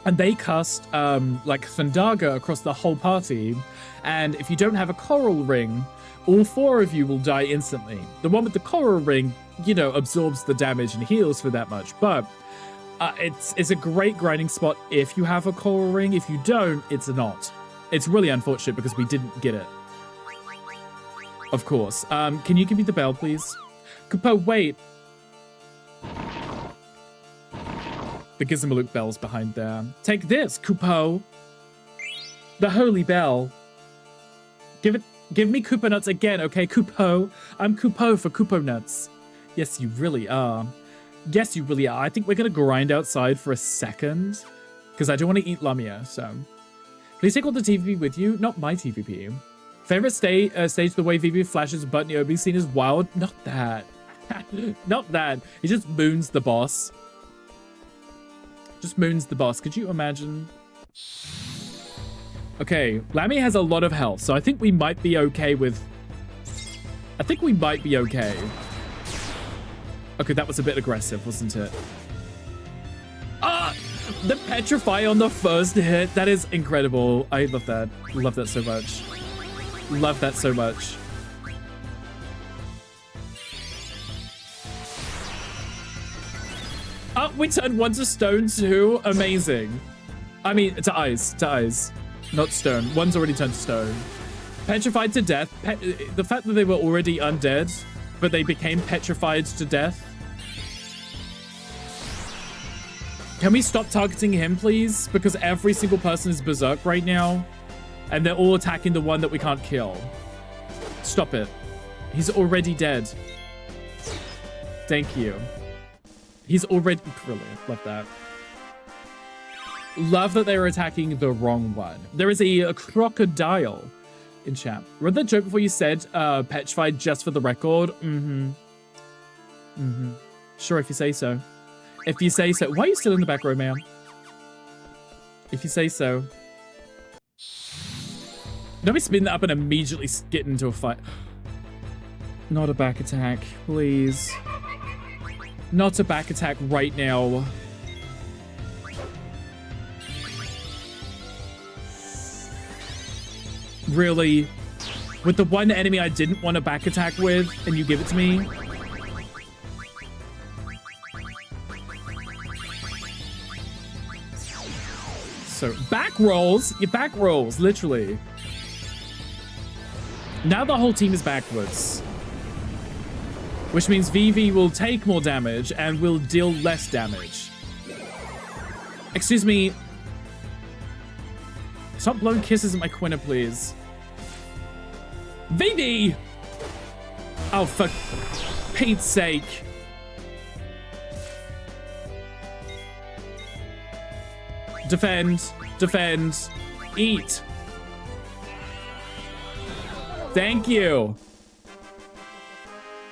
Speaker 4: And they cast like Thundaga across the whole party. And if you don't have a coral ring, all 4 of you will die instantly. The one with the coral ring, you know, absorbs the damage and heals for that much. But it's a great grinding spot if you have a coral ring. If you don't, it's not. It's really unfortunate because we didn't get it. Of course. Can you give me the bell, please? Kupo, wait. The Gizmaluke bell's behind there. Take this, Kupo. The holy bell. Give me Koopa nuts again, okay, Kupo? I'm Kupo for Kupo nuts. Yes, you really are. Yes, you really are. I think we're going to grind outside for a second because I don't want to eat Lamia, so. Please take all the TVP with you. Not my TVP. Favorite stage, the way VV flashes but Niobe scene is wild. Not that. Not that. He just moons the boss. Just moons the boss. Could you imagine? Okay, Lamia has a lot of health, so I think we might be okay with... I think we might be okay. Okay, that was a bit aggressive, wasn't it? Ah! The petrify on the first hit. That is incredible. I love that. Love that so much. Love that so much. Oh, we turned one to stone too. Amazing. I mean, to ice. To ice. Not stone. One's already turned to stone. Petrified to death. The fact that they were already undead, but they became petrified to death. Can we stop targeting him, please? Because every single person is berserk right now, and they're all attacking the one that we can't kill. Stop it. He's already dead. Thank you. He's already... Brilliant. Love that. Love that they're attacking the wrong one. There is a crocodile in chat. Read that joke before you said petrified just for the record? Mm-hmm. Mm-hmm. Sure, if you say so. If you say so. Why are you still in the back row, ma'am? If you say so. Don't be spin that up and immediately get into a fight. Not a back attack, please. Not a back attack right now. Really? With the one enemy I didn't want to back attack with, and you give it to me? So, back rolls. Your back rolls, literally. Now the whole team is backwards. Which means VV will take more damage and will deal less damage. Excuse me. Stop blowing kisses at my Quina, please. VV! Oh, for Pete's sake. Defend. Defend. Eat. Thank you.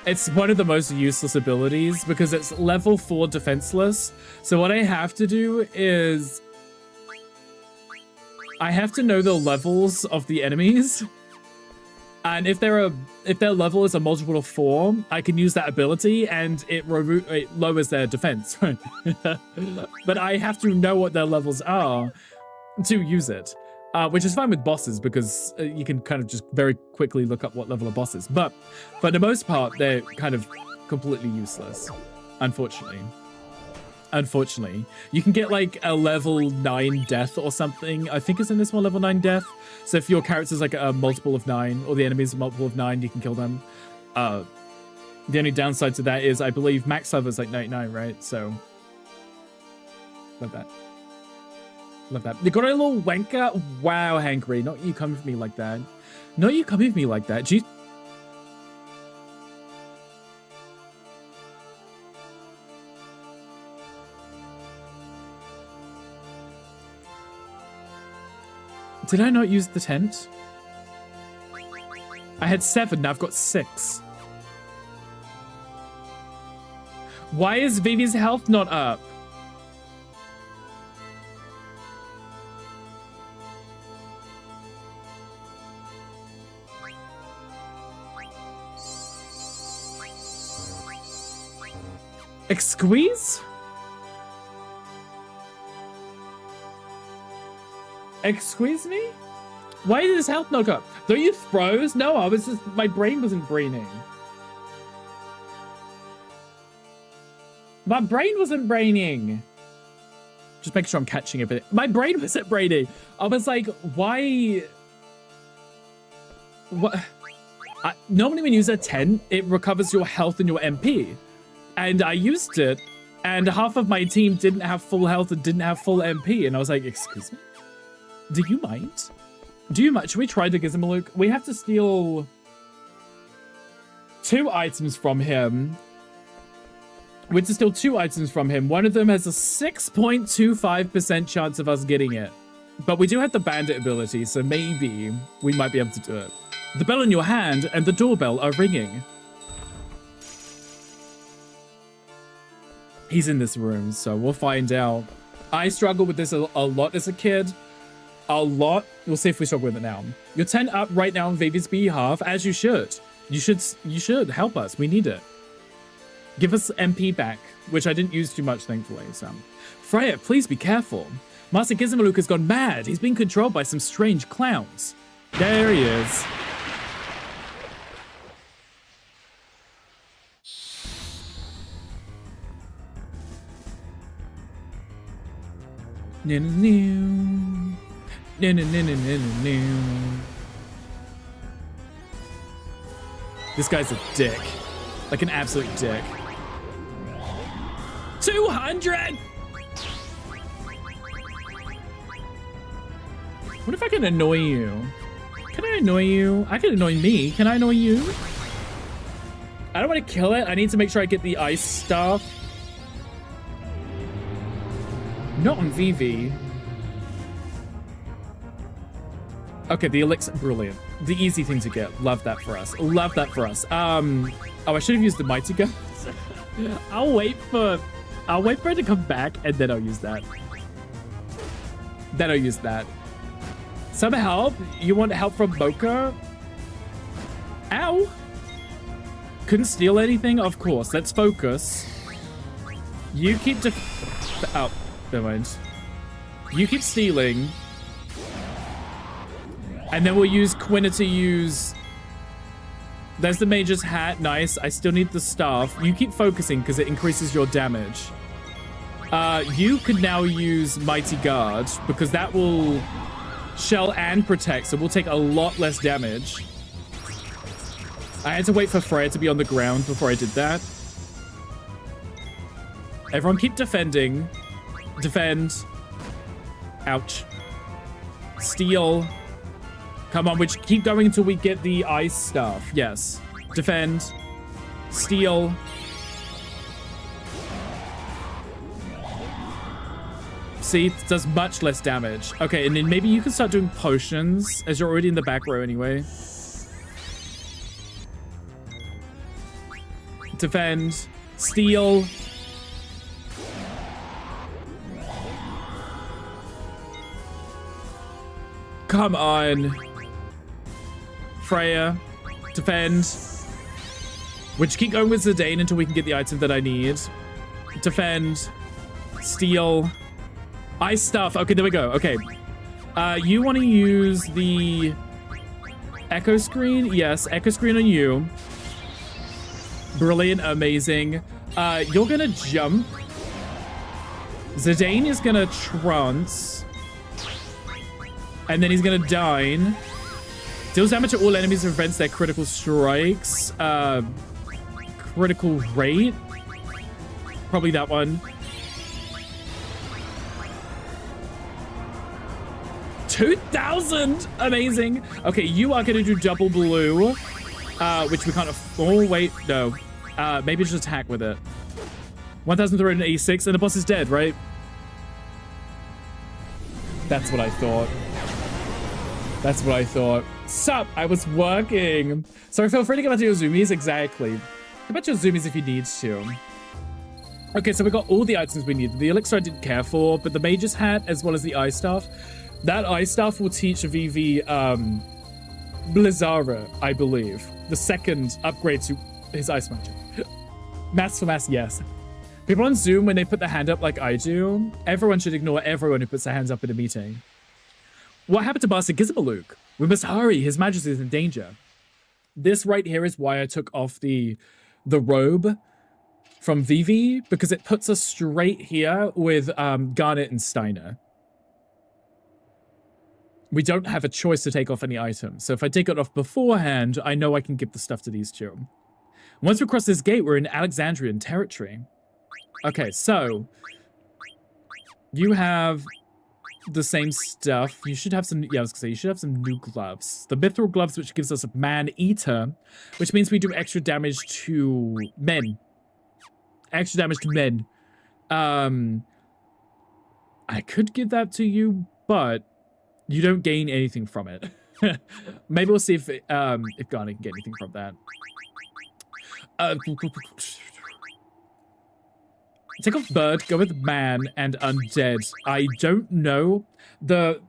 Speaker 4: It's one of the most useless abilities because it's level 4 defenseless. So what I have to do is... I have to know the levels of the enemies. And if their level is a multiple of 4, I can use that ability and it lowers their defense. But I have to know what their levels are to use it. Which is fine with bosses because you can kind of just very quickly look up what level a boss is. But for the most part, they're kind of completely useless, unfortunately. Unfortunately. You can get like a level 9 death or something. I think it's in this one, level 9 death. So if your character's like a multiple of 9 or the enemy's a multiple of 9, you can kill them. The only downside to that is I believe max level is like 99, right? So, love that. Love that. You got a little wanker? Wow, Hankry. Not you coming for me like that. Not you coming for me like that. Jeez. Did I not use the tent? I had 7, now I've got 6. Why is Vivi's health not up? Excuse? Excuse me? Why did his health not go up? Don't you froze? No, I was just, my brain wasn't braining. My brain wasn't braining. Just make sure I'm catching it. But my brain wasn't braining. I was like, why? What? Normally when you use a 10, it recovers your health and your MP. And I used it, and half of my team didn't have full health and didn't have full MP. And I was like, excuse me? Do you mind? Do you mind? Should we try the Gizmaluk? We have to steal 2 items from him. We have to steal 2 items from him. One of them has a 6.25% chance of us getting it. But we do have the bandit ability, so maybe we might be able to do it. The bell in your hand and the doorbell are ringing. He's in this room, so we'll find out. I struggled with this a lot as a kid. A lot. We'll see if we struggle with it now. You're 10 up right now on Vivi's behalf, as you should. You should help us. We need it. Give us MP back, which I didn't use too much, thankfully. So, Freya, please be careful. Master Gizmaluk has gone mad. He's being controlled by some strange clowns. There he is. This guy's a dick. Like an absolute dick. 200! What if I can annoy you? Can I annoy you? I can annoy me. Can I annoy you? I don't want to kill it. I need to make sure I get the ice stuff. Not on Vivi. Okay, the elixir, brilliant. The easy thing to get. Love that for us. Love that for us. Oh, I should have used the mighty gun. I'll wait for it to come back and then I'll use that. Then I'll use that. Some help? You want help from Mocha? Ow! Couldn't steal anything? Of course. Let's focus. You keep oh, never mind. You keep stealing. And then we'll use Quina to use... There's the mage's hat. Nice. I still need the staff. You keep focusing because it increases your damage. You could now use Mighty Guard because that will shell and protect, so we'll take a lot less damage. I had to wait for Freya to be on the ground before I did that. Everyone keep defending. Defend. Ouch. Steal. Come on, keep going until we get the ice stuff. Yes. Defend. Steal. See, it does much less damage. Okay, and then maybe you can start doing potions, as you're already in the back row anyway. Defend. Steal. Come on. Freya. Defend. We'll just keep going with Zidane until we can get the item that I need. Defend. Steal. Ice stuff. Okay, there we go. Okay. You want to use the echo screen? Yes, echo screen on you. Brilliant. Amazing. You're going to jump. Zidane is going to trance. And then he's going to dine. Deals damage to all enemies and prevents their critical strikes. Critical rate. Probably that one. 2,000! Amazing. Okay, you are going to do double blue. Which we can't... Oh, wait. No. Maybe just attack with it. 1,386, and the boss is dead, right? That's what I thought. That's what I thought. Sup, I was working. So feel free to go back to your zoomies, exactly. Go back to your zoomies if you need to. Okay, so we got all the items we need. The elixir I didn't care for, but the mage's hat as well as the eye staff. That eye staff will teach Vivi Blizzara, I believe. The second upgrade to his ice magic. Mass for mass, yes. People on Zoom, when they put their hand up like I do, everyone should ignore everyone who puts their hands up in a meeting. What happened to Master Gizmaluke? We must hurry. His Majesty is in danger. This right here is why I took off the robe from Vivi, because it puts us straight here with Garnet and Steiner. We don't have a choice to take off any items. So if I take it off beforehand, I know I can give the stuff to these two. Once we cross this gate, we're in Alexandrian territory. Okay, so you have the same stuff. You should have some, yeah, I was gonna say, you should have some new gloves. The mithril gloves, which gives us a man-eater, which means we do extra damage to men. Extra damage to men. I could give that to you, but you don't gain anything from it. Maybe we'll see if Garnet can get anything from that. Take off bird, go with man and undead. I don't know. The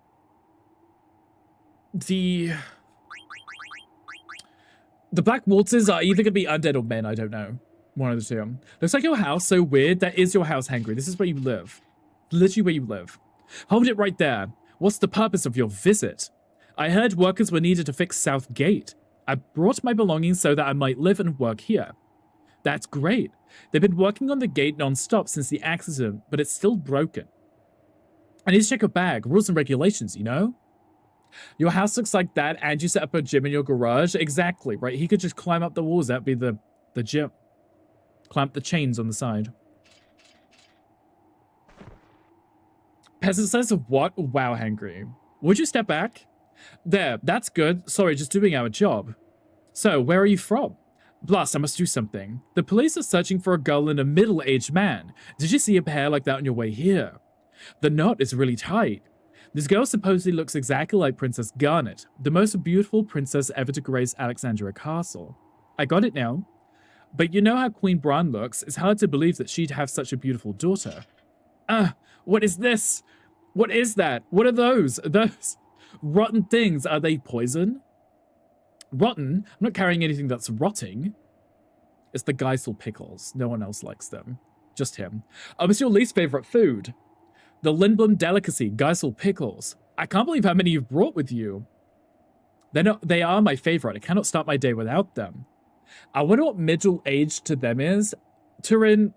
Speaker 4: black waltzes are either gonna be undead or men, I don't know. One of the two. Looks like your house, so weird. That is your house, Hangry. This is where you live. Literally where you live. Hold it right there. What's the purpose of your visit? I heard workers were needed to fix South Gate. I brought my belongings so that I might live and work here. That's great. They've been working on the gate non-stop since the accident, but it's still broken. I need to check your bag. Rules and regulations, you know? Your house looks like that, and you set up a gym in your garage? Exactly, right? He could just climb up the walls. That'd be the gym. Climb the chains on the side. Peasant says what? Wow, Hangry. Would you step back? There, that's good. Sorry, just doing our job. So, where are you from? Blast, I must do something. The police are searching for a girl and a middle-aged man. Did you see a pair like that on your way here? The knot is really tight. This girl supposedly looks exactly like Princess Garnet, the most beautiful princess ever to grace Alexandria Castle. I got it now. But you know how Queen Bran looks. It's hard to believe that she'd have such a beautiful daughter. What is this? What is that? What are those? Those rotten things. Are they poison? Rotten? I'm not carrying anything that's rotting. It's the Geisel pickles. No one else likes them. Just him. It's your least favorite food. The Lindblom delicacy, Geisel pickles. I can't believe how many you've brought with you. They are my favorite. I cannot start my day without them. I wonder what middle-aged to them is. Turin,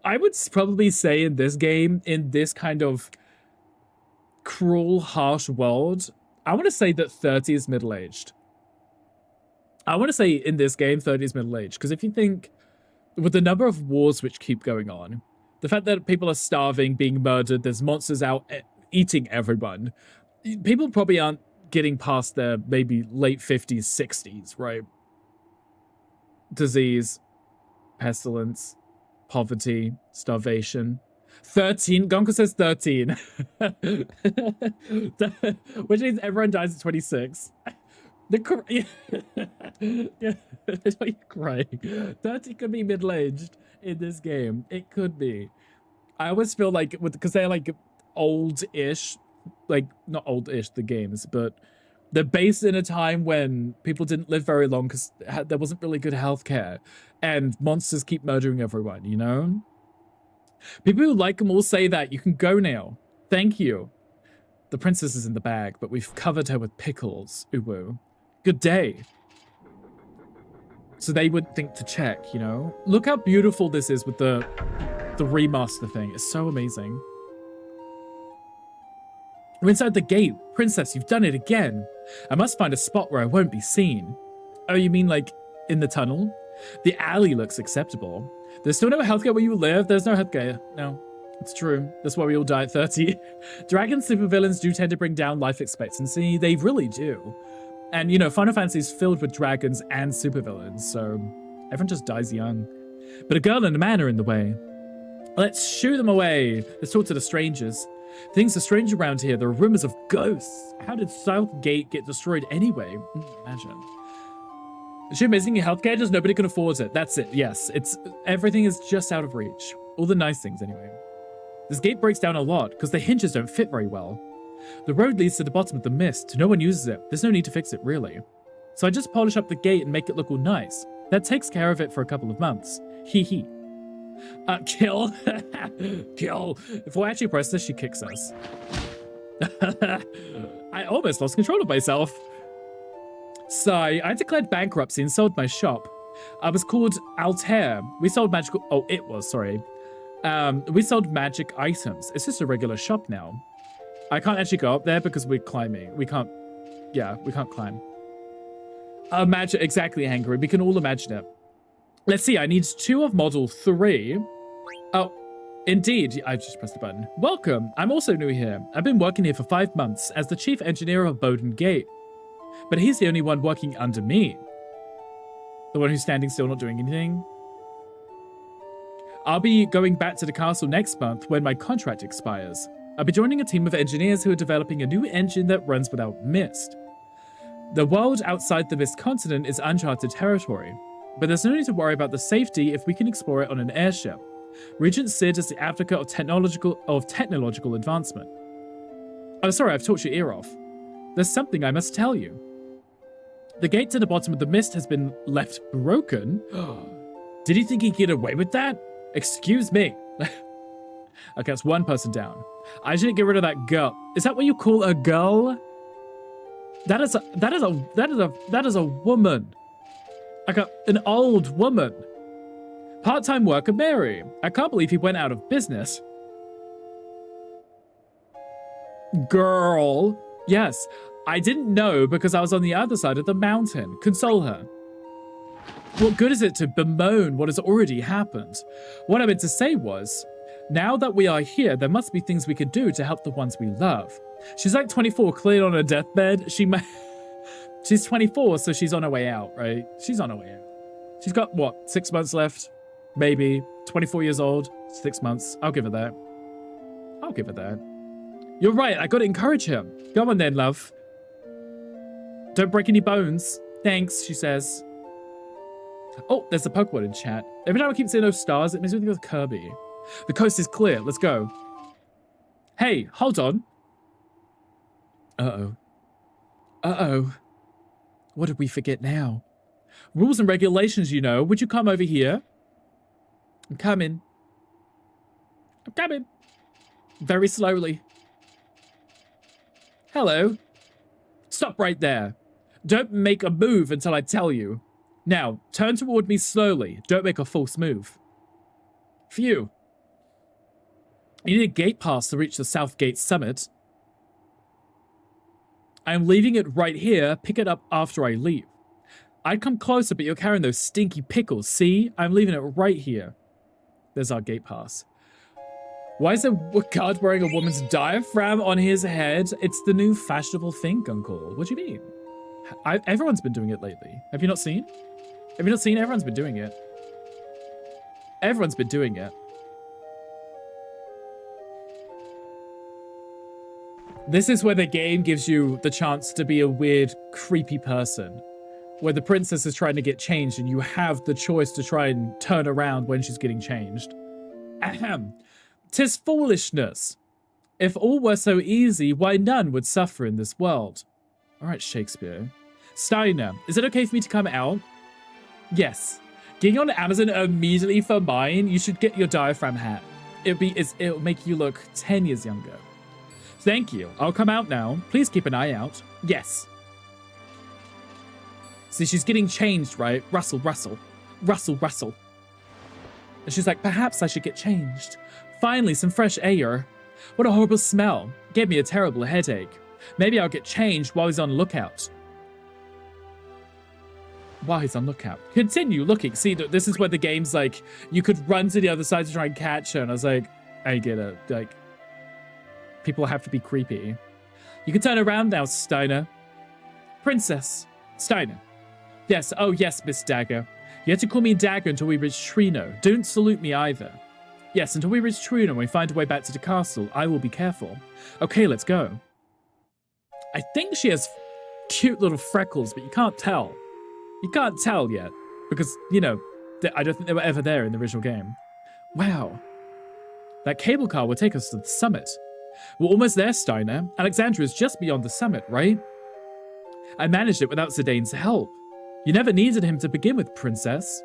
Speaker 4: I would probably say in this game, in this kind of cruel, harsh world, I want to say that 30 is middle-aged. I want to say in this game, 30 is middle-aged. Because if you think, with the number of wars which keep going on, the fact that people are starving, being murdered, there's monsters out eating everyone, people probably aren't getting past their maybe late 50s, 60s, right? Disease, pestilence, poverty, starvation. 13. Gonko says 13. Which means everyone dies at 26. Yeah, why are you crying? 30 could be middle-aged in this game. It could be. I always feel like, because they're like old-ish, like, not old-ish, the games, but they're based in a time when people didn't live very long because there wasn't really good healthcare, and monsters keep murdering everyone, you know? People who like them all say that. You can go now. Thank you. The princess is in the bag, but we've covered her with pickles. Uwu. Good day. So they would think to check, you know? Look how beautiful this is with the remaster thing. It's so amazing. We're inside the gate. Princess, you've done it again. I must find a spot where I won't be seen. Oh, you mean like in the tunnel? The alley looks acceptable. There's still no healthcare where you live. There's no healthcare. No, it's true. That's why we all die at 30. Dragon supervillains do tend to bring down life expectancy. They really do. And, you know, Final Fantasy is filled with dragons and supervillains, so everyone just dies young. But a girl and a man are in the way. Let's shoo them away. Let's talk to the strangers. Things are strange around here. There are rumors of ghosts. How did Southgate get destroyed anyway? Imagine. Is she amazing in healthcare? Just nobody can afford it. That's it. Yes, everything is just out of reach. All the nice things anyway. This gate breaks down a lot because the hinges don't fit very well. The road leads to the bottom of the mist. No one uses it. There's no need to fix it really. So I just polish up the gate and make it look all nice. That takes care of it for a couple of months. Hee hee. Kill. Kill. If we actually press this, she kicks us. I almost lost control of myself. Sigh, I declared bankruptcy and sold my shop. I was called Altair. We sold magical... Oh, it was, sorry. We sold magic items. It's just a regular shop now. I can't actually go up there because we're climbing. We can't... Yeah, we can't climb. Imagine... Exactly, Hangry. We can all imagine it. Let's see, I need 2 of model 3. Oh, indeed. I just pressed the button. Welcome. I'm also new here. I've been working here for 5 months as the chief engineer of Bowden Gate. But he's the only one working under me. The one who's standing still not doing anything. I'll be going back to the castle next month when my contract expires. I'll be joining a team of engineers who are developing a new engine that runs without mist. The world outside the Mist continent is uncharted territory, but there's no need to worry about the safety if we can explore it on an airship. Regent Sid is the advocate of technological advancement. Oh, sorry, I've talked your ear off. There's something I must tell you. The gate to the bottom of the mist has been left broken. Did he think he'd get away with that? Excuse me. Okay, that's 1 person down. I shouldn't get rid of that girl. Is that what you call a girl? That is a woman. Like an old woman. Part-time worker Mary. I can't believe he went out of business. Girl. Yes, I didn't know because I was on the other side of the mountain. Console her. What good is it to bemoan what has already happened? What I meant to say was, now that we are here, there must be things we could do to help the ones we love. She's like 24, cleared on her deathbed. She's 24, so she's on her way out, right? She's on her way out. She's got, what, 6 months left? Maybe. 24 years old, 6 months. I'll give her that. I'll give her that. You're right, I gotta encourage him. Go on then, love. Don't break any bones. Thanks, she says. Oh, there's a Pokemon in chat. Every time I keep seeing those stars, it makes me think of Kirby. The coast is clear. Let's go. Hey, hold on. Uh-oh. Uh-oh. What did we forget now? Rules and regulations, you know. Would you come over here? I'm coming. I'm coming. Very slowly. Hello. Stop right there. Don't make a move until I tell you. Now, turn toward me slowly. Don't make a false move. Phew. You need a gate pass to reach the South Gate summit. I'm leaving it right here. Pick it up after I leave. I'd come closer, but you're carrying those stinky pickles. See? I'm leaving it right here. There's our gate pass. Why is a guard wearing a woman's diaphragm on his head? It's the new fashionable thing, Uncle. What do you mean? Everyone's been doing it lately. Have you not seen? Have you not seen? Everyone's been doing it. Everyone's been doing it. This is where the game gives you the chance to be a weird, creepy person. Where the princess is trying to get changed and you have the choice to try and turn around when she's getting changed. Ahem. 'Tis foolishness. If all were so easy, why none would suffer in this world? All right, Shakespeare. Steiner, is it okay for me to come out? Yes. Getting on Amazon immediately for mine, you should get your diaphragm hat. It'll make you look 10 years younger. Thank you. I'll come out now. Please keep an eye out. Yes. See, she's getting changed, right? Russell, Russell. Russell, Russell. And she's like, perhaps I should get changed. Finally, some fresh air. What a horrible smell. Gave me a terrible headache. Maybe I'll get changed while he's on lookout. While he's on lookout. Continue looking. See, this is where the game's like, you could run to the other side to try and catch her. And I was like, I get it. Like, people have to be creepy. You can turn around now, Steiner. Princess. Steiner. Yes, oh yes, Miss Dagger. You have to call me Dagger until we reach Trino. Don't salute me either. Yes, until we reach Trino and we find a way back to the castle, I will be careful. Okay, let's go. I think she has cute little freckles, but you can't tell. You can't tell yet because, you know, I don't think they were ever there in the original game. Wow. That cable car will take us to the summit. We're almost there, Steiner. Alexandria is just beyond the summit, right? I managed it without Zidane's help. You never needed him to begin with, Princess.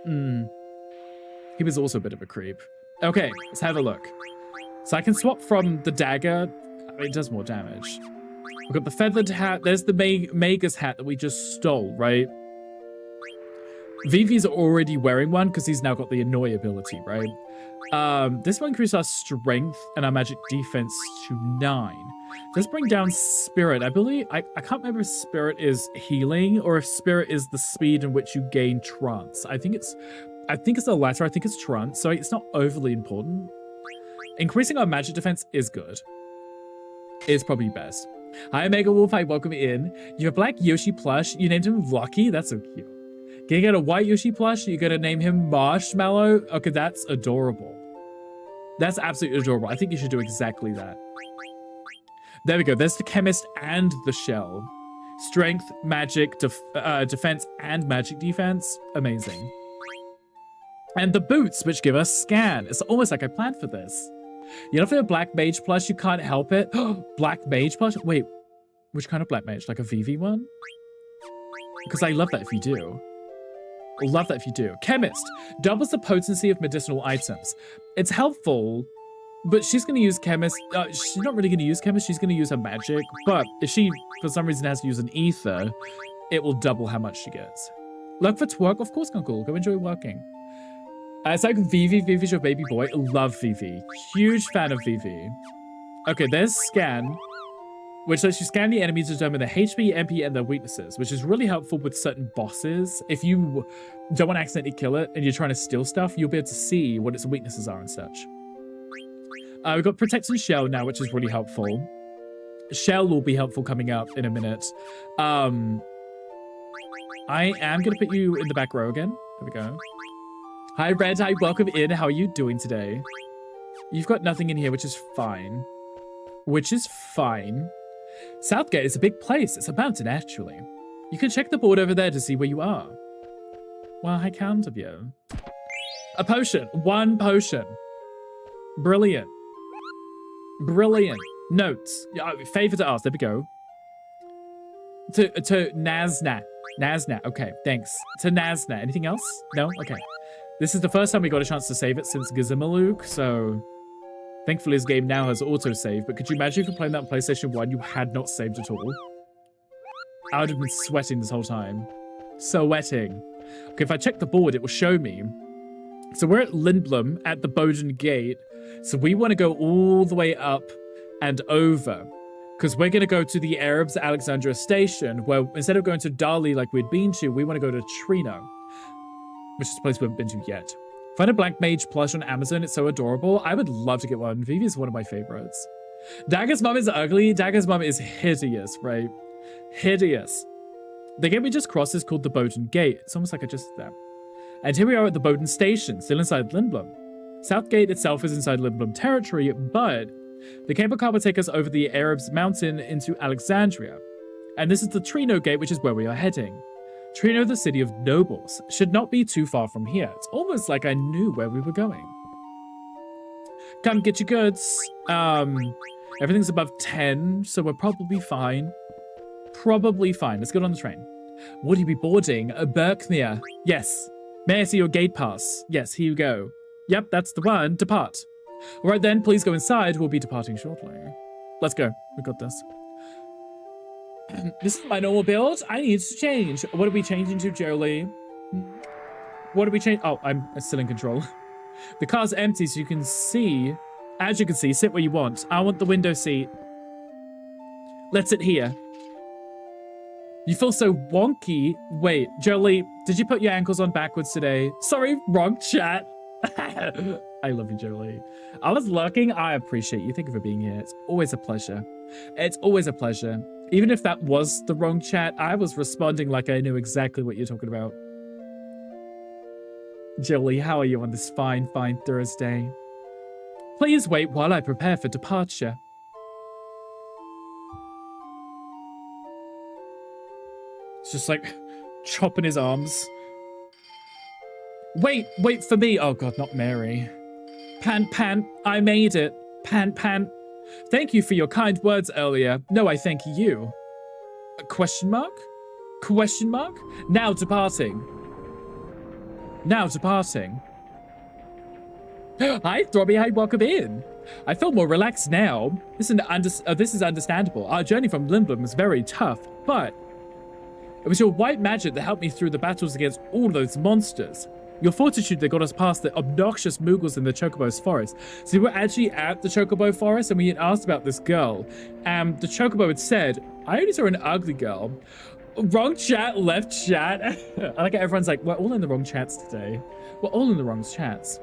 Speaker 4: He was also a bit of a creep. Okay, let's have a look. So I can swap from the dagger. I mean, it does more damage. We've got the feathered hat. There's the Magus hat that we just stole, right? Vivi's already wearing one because he's now got the annoy ability, right? This one increases our strength and our magic defense to 9. Let's bring down spirit. I believe I can't remember if spirit is healing or if spirit is the speed in which you gain trance. I think it's the latter. I think it's trance, so it's not overly important. Increasing our magic defense is good. It's probably best. Hi, Omega Wolf. Hi, welcome in. You have a black Yoshi plush. You named him Lucky. That's so cute. Can you get a white Yoshi plush? You gotta name him Marshmallow. Okay, that's adorable. That's absolutely adorable. I think you should do exactly that. There we go. There's the chemist and the shell. Strength, magic, defense, and magic defense. Amazing. And the boots, which give us scan. It's almost like I planned for this. You know, for a black mage plush, you can't help it. Black mage plush? Wait, which kind of black mage? Like a VV one? Because I love that if you do. Love that if you do. Chemist. Doubles the potency of medicinal items. It's helpful, but she's going to use chemist. She's not really going to use chemist. She's going to use her magic. But if she, for some reason, has to use an ether, it will double how much she gets. Luck for twerk? Of course, Cool. Go enjoy working. It's like Vivi. Vivi's your baby boy. Love Vivi. Huge fan of Vivi. Okay, there's scan, which lets you scan the enemy to determine their HP, MP, and their weaknesses, which is really helpful with certain bosses. If you don't want to accidentally kill it and you're trying to steal stuff, you'll be able to see what its weaknesses are and such. We've got Protect and Shell now, which is really helpful. Shell will be helpful coming up in a minute. I am going to put you in the back row again. There we go. Hi, Red. Hi, welcome in. How are you doing today? You've got nothing in here, which is fine. Southgate is a big place. It's a mountain, actually. You can check the board over there to see where you are. Well, how kind of you. A potion. 1 potion. Brilliant. Notes. Favor to ask. There we go. To Nazna. Okay, thanks. To Nazna. Anything else? No? Okay. This is the first time we got a chance to save it since Gizimaluk, so thankfully this game now has autosave, but could you imagine if you're playing that on PlayStation 1 you had not saved at all? I would have been sweating this whole time. Sweating. Okay, if I check the board, it will show me. So we're at Lindblom at the Bowden Gate, so we want to go all the way up and over, because we're going to go to the Arabs Alexandria Station, where instead of going to Dali like we'd been to, we want to go to Trino, which is a place we haven't been to yet. Find a black mage plush on Amazon. It's so adorable. I would love to get one. Vivi is one of my favorites. Dagger's mum is ugly. Dagger's mum is hideous, right? Hideous. The gate we just crossed is called the Bowden Gate. It's almost like I just did that. And here we are at the Bowden Station, still inside Lindblom. Southgate itself is inside Lindblom territory, but the cable car will take us over the Arabs Mountain into Alexandria. And this is the Trino Gate, which is where we are heading. Trino, the city of nobles, should not be too far from here. It's almost like I knew where we were going. Come get your goods. Everything's above 10, so we're probably fine. Let's get on the train. Would you be boarding? Burmecia. Yes. May I see your gate pass? Yes, here you go. Yep, that's the one. Depart. All right then, please go inside. We'll be departing shortly. Let's go. We got this. This is my normal build. I need to change. What are we changing to, Jolie? What are we changing? Oh, I'm still in control. The car's empty, so you can see. As you can see, sit where you want. I want the window seat. Let's sit here. You feel so wonky. Wait, Jolie, did you put your ankles on backwards today? Sorry, wrong chat. I love you, Jolie. I was lurking. I appreciate you. Thank you for being here. It's always a pleasure. It's always a pleasure. Even if that was the wrong chat, I was responding like I knew exactly what you're talking about. Jolie, how are you on this fine Thursday? Please wait while I prepare for departure. It's just like chopping his arms. Wait for me. Oh god, not Mary. Pan, I made it. Pan. Thank you for your kind words earlier. No, I thank you. Question mark? Now departing. Hi, Throbby. Hi, welcome in. I feel more relaxed now. This is understandable. Our journey from Lindblom was very tough, but it was your white magic that helped me through the battles against all those monsters. Your fortitude that got us past the obnoxious Moogles in the Chocobo's forest. So we were actually at the Chocobo forest and we had asked about this girl. The Chocobo had said, I only saw an ugly girl. Wrong chat, left chat. I like how everyone's like, we're all in the wrong chats today. We're all in the wrong chats.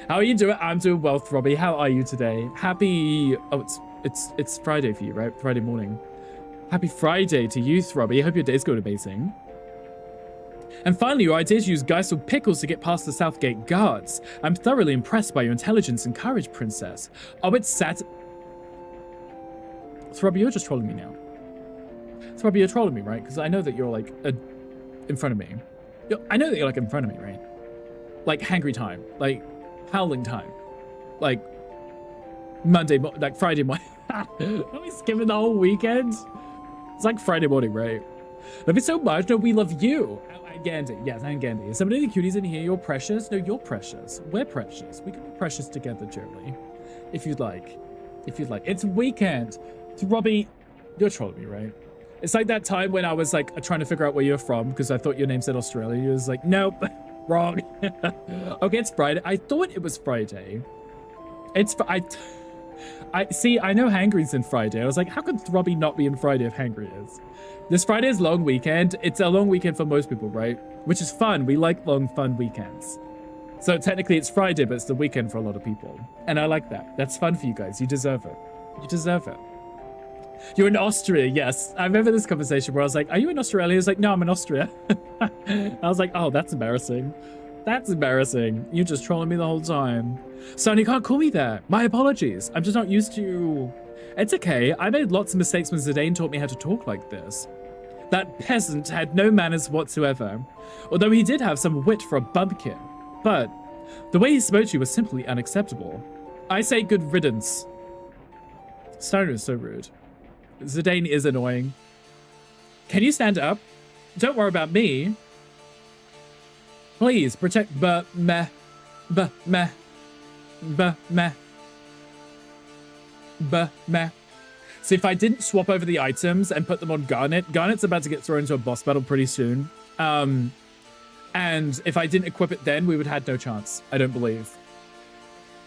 Speaker 4: How are you doing? I'm doing well, Throbby. How are you today? Happy... Oh, it's Friday for you, right? Friday morning. Happy Friday to you, Throbby. I hope your day's going amazing. And finally, your idea to use Geisel pickles to get past the Southgate guards. I'm thoroughly impressed by your intelligence and courage, Princess. Oh, it's Sat... Throbby, you're just trolling me now. Throbby, you're trolling me, right? Because I know that you're, like, in front of me. I know that you're, like, in front of me, right? Like, hangry time. Like, howling time. Like, Friday morning. Are we skipping the whole weekend? It's like Friday morning, right? Love you so much. No, we love you. And Gandhi. Yes, and Gandhi. Is somebody of the cuties in here? You're precious? No, you're precious. We're precious. We can be precious together, Jolie. If you'd like. It's weekend. Throbby, you're trolling me, right? It's like that time when I was like trying to figure out where you're from because I thought your name said Australia. You was like, nope, wrong. Okay, it's Friday. I thought it was Friday. I see, I know Hangry's in Friday. I was like, how could Throbby not be in Friday if Hangry is? This Friday is long weekend. It's a long weekend for most people, right? Which is fun. We like long, fun weekends. So technically it's Friday, but it's the weekend for a lot of people. And I like that. That's fun for you guys. You deserve it. You deserve it. You're in Austria, yes. I remember this conversation where I was like, are you in Australia? He was like, no, I'm in Austria. I was like, oh, that's embarrassing. That's embarrassing. You're just trolling me the whole time. Son, you can't call me that. My apologies. I'm just not used to... It's okay. I made lots of mistakes when Zidane taught me how to talk like this. That peasant had no manners whatsoever. Although he did have some wit for a bumpkin. But the way he spoke to you was simply unacceptable. I say good riddance. Steiner is so rude. Zidane is annoying. Can you stand up? Don't worry about me. Please protect meh. So if I didn't swap over the items and put them on Garnet's about to get thrown into a boss battle pretty soon. And if I didn't equip it then, we would have had no chance. I don't believe.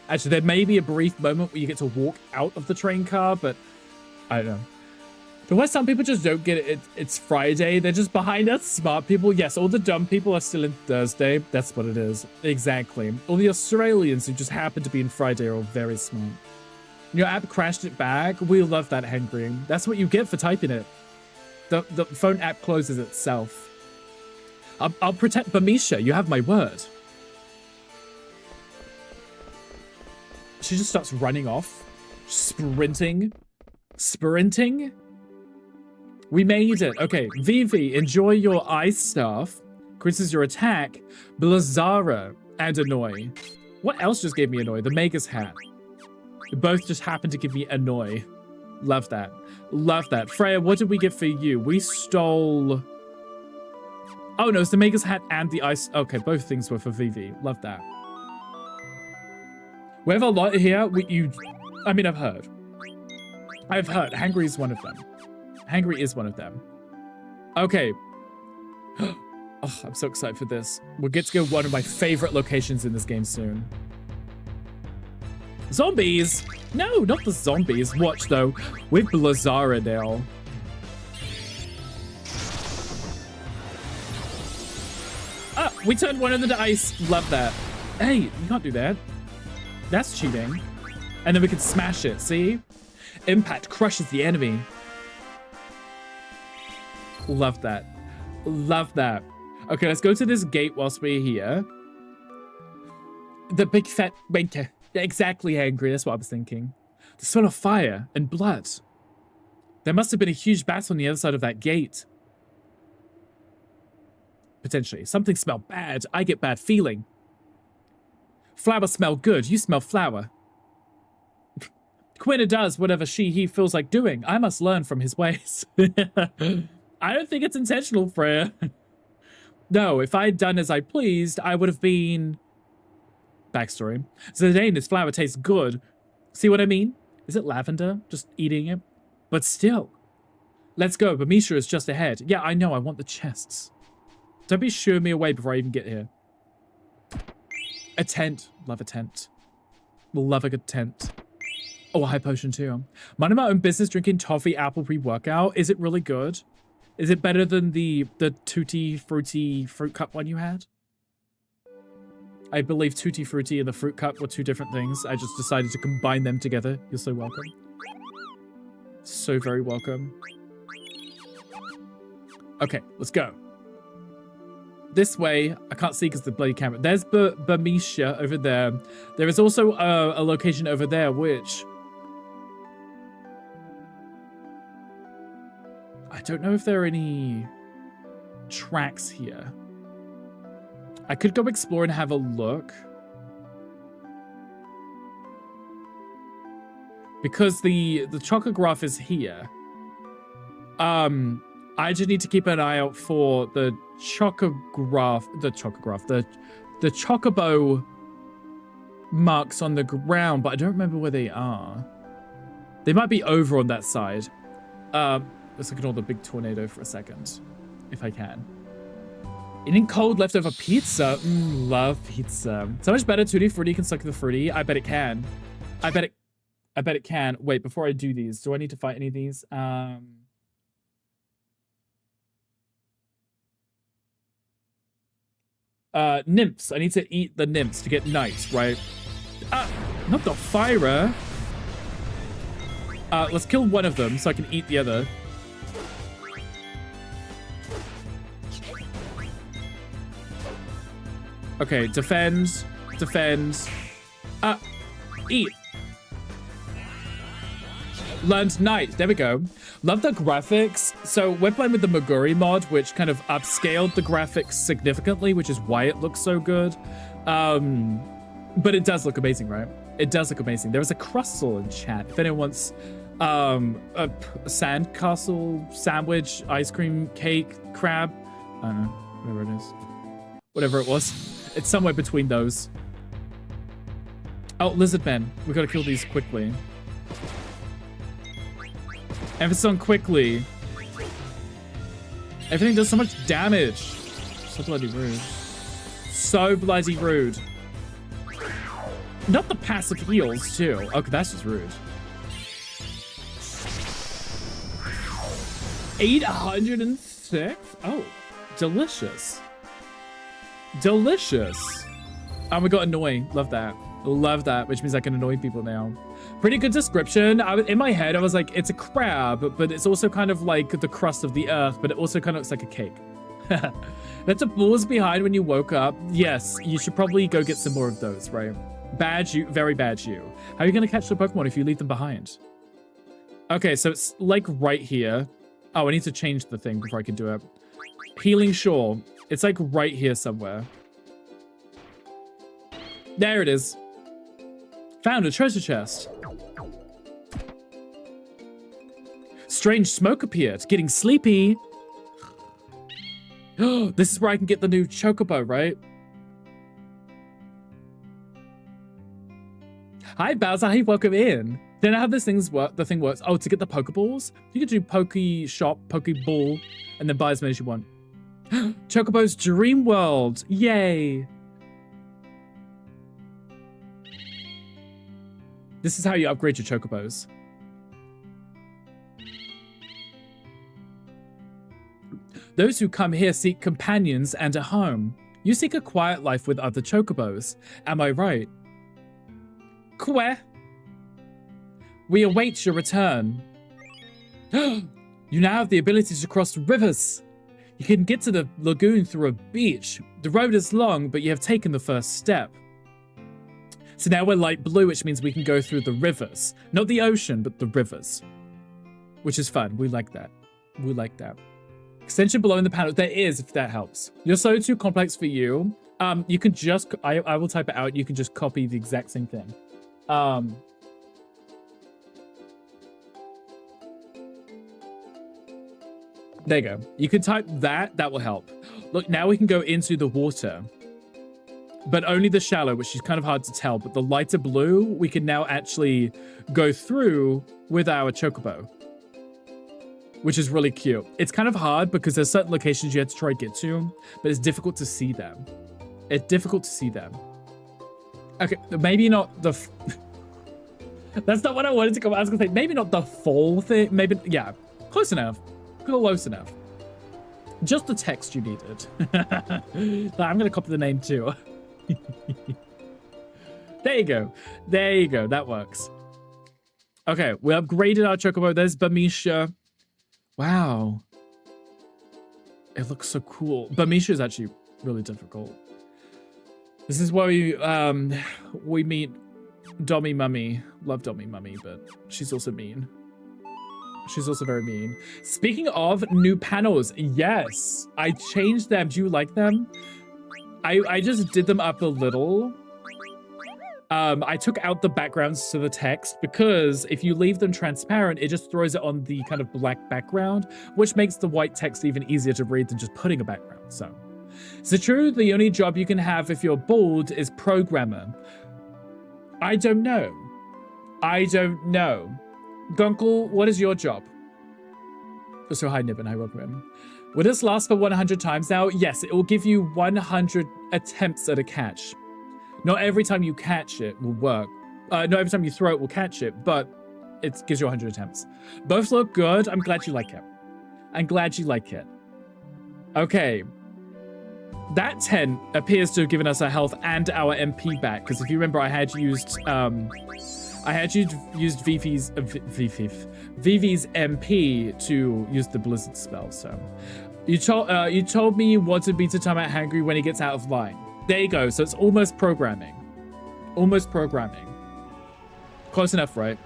Speaker 4: Actually, there may be a brief moment where you get to walk out of the train car, but I don't know. The West some people just don't get it. It's Friday. They're just behind us. Smart people. Yes, all the dumb people are still in Thursday. That's what it is. Exactly. All the Australians who just happen to be in Friday are all very smart. Your app crashed it back. We love that, Hangry. That's what you get for typing it. The phone app closes itself. I'll protect Burmecia. You have my word. She just starts running off. Sprinting. We made it. Okay, Vivi, enjoy your ice stuff. Increases your attack. Blazara and Annoy. What else just gave me Annoy? The Magus hat. They both just happened to give me Annoy. Love that. Love that. Freya, what did we get for you? We stole... Oh no, it's the Magus hat and the ice... Okay, both things were for Vivi. Love that. We have a lot here. I mean, I've heard. Hangry is one of them. Hangry is one of them. Okay. Oh, I'm so excited for this. We'll get to go one of my favorite locations in this game soon. Zombies! No, not the zombies. Watch, though. With Blazara now. Ah, we turned one of them to ice. Love that. Hey, you can't do that. That's cheating. And then we can smash it, see? Impact crushes the enemy. Love that. Love that. Okay, let's go to this gate whilst we're here. The big fat banker. Exactly, Angry. That's what I was thinking. The smell of fire and blood. There must have been a huge battle on the other side of that gate. potentially. Something smell bad. I get bad feeling. Flower smell good. You smell flower. Quinna does whatever he feels like doing. I must learn from his ways. I don't think it's intentional, Freya. No, if I'd done as I pleased, I would have been... Backstory. Zidane, this flower tastes good. See what I mean? Is it lavender? Just eating it? But still. Let's go. Burmecia is just ahead. Yeah, I know. I want the chests. Don't be shooing me away before I even get here. A tent. Love a tent. We'll love a good tent. Oh, a high potion too. Minding my own business drinking toffee apple pre-workout. Is it really good? Is it better than the tutti fruity fruit cup one you had? I believe tutti frutti and the fruit cup were two different things. I just decided to combine them together. You're so welcome. So very welcome. Okay, let's go. This way, I can't see because the bloody camera. There's Burmecia over there. There is also a location over there, which... I don't know if there are any tracks here. I could go explore and have a look. Because the chocograph is here. I just need to keep an eye out for the chocobo marks on the ground, but I don't remember where they are. They might be over on that side. Let's ignore the big tornado for a second, if I can. Eating cold leftover pizza. Love pizza. So much better. Tutti Frutti can suck the fruity. I bet it can. I bet it can. Wait, before I do these, do I need to fight any of these? Nymphs. I need to eat the nymphs to get knights, right? Not the fire. Let's kill one of them so I can eat the other. Okay, defend. Eat. Learned knight. There we go. Love the graphics. So we're playing with the Moguri mod, which kind of upscaled the graphics significantly, which is why it looks so good. But it does look amazing, right? It does look amazing. There was a crustle in chat. If anyone wants a sandcastle sandwich, ice cream, cake, crab, I don't know, whatever it is. Whatever it was. It's somewhere between those. Oh, lizard men. We gotta kill these quickly. Emphasis on quickly. Everything does so much damage. So bloody rude. So bloody rude. Not the passive heals, too. Okay, that's just rude. 806? Oh, delicious. Delicious. Oh, we got annoying. Love that. Love that, which means I can annoy people now. Pretty good description. In my head, I was like, it's a crab, but it's also kind of like the crust of the earth, but it also kind of looks like a cake. That's a pause behind when you woke up. Yes, you should probably go get some more of those, right? Bad you, very bad you. How are you going to catch the Pokemon if you leave them behind? Okay, so it's like right here. Oh, I need to change the thing before I can do it. Healing Shore. It's like right here somewhere. There it is. Found a treasure chest. Strange smoke appeared. Getting sleepy. This is where I can get the new Chocobo, right? Hi, Bowser. Hey, welcome in. Then how this thing's work? The thing works. Oh, to get the Pokeballs, you can do Poke Shop, Pokeball, and then buy as many as you want. Chocobo's Dream World. Yay. This is how you upgrade your Chocobos. Those who come here seek companions and a home. You seek a quiet life with other Chocobos. Am I right? Queh. We await your return. You now have the ability to cross rivers. You can get to the lagoon through a beach. The road is long, but you have taken the first step. So now we're light blue, which means we can go through the rivers. Not the ocean, but the rivers. Which is fun. We like that. We like that. Extension below in the panel. There is, if that helps. You're so too complex for you. You can just, I will type it out. You can just copy the exact same thing. There you go. You can type that. That will help. Look, now we can go into the water. But only the shallow, which is kind of hard to tell. But the lighter blue, we can now actually go through with our chocobo, which is really cute. It's kind of hard because there's certain locations you have to try to get to, but it's difficult to see them. It's difficult to see them. Okay, maybe not the... That's not what I wanted to come. I was gonna say, maybe not the full thing. Maybe, yeah, close enough. Close enough. Just the text you needed. I'm gonna copy the name too. There you go. There you go. That works. Okay, we upgraded our chocobo. There's Burmecia. Wow. It looks so cool. Burmecia is actually really difficult. This is where we meet Dommy Mummy. Love Dommy Mummy, but she's also mean. She's also very mean. Speaking of new panels, yes, I changed them. Do you like them? I just did them up a little. I took out the backgrounds to the text because if you leave them transparent, it just throws it on the kind of black background, which makes the white text even easier to read than just putting a background. So, is it true the only job you can have if you're bald is programmer? I don't know. I don't know. Gunkle, what is your job? So hi, Nibbin. Hi, welcome. Will this last for 100 times now? Yes, it will give you 100 attempts at a catch. Not every time you catch it will work. Not every time you throw it will catch it, but it gives you 100 attempts. Both look good. I'm glad you like it. I'm glad you like it. Okay. That tent appears to have given us our health and our MP back, because if you remember, I had used Vivi's MP to use the blizzard spell. So you told me you wanted me to time out Hangry when he gets out of line. There you go. So it's almost programming. Almost programming. Close enough, right?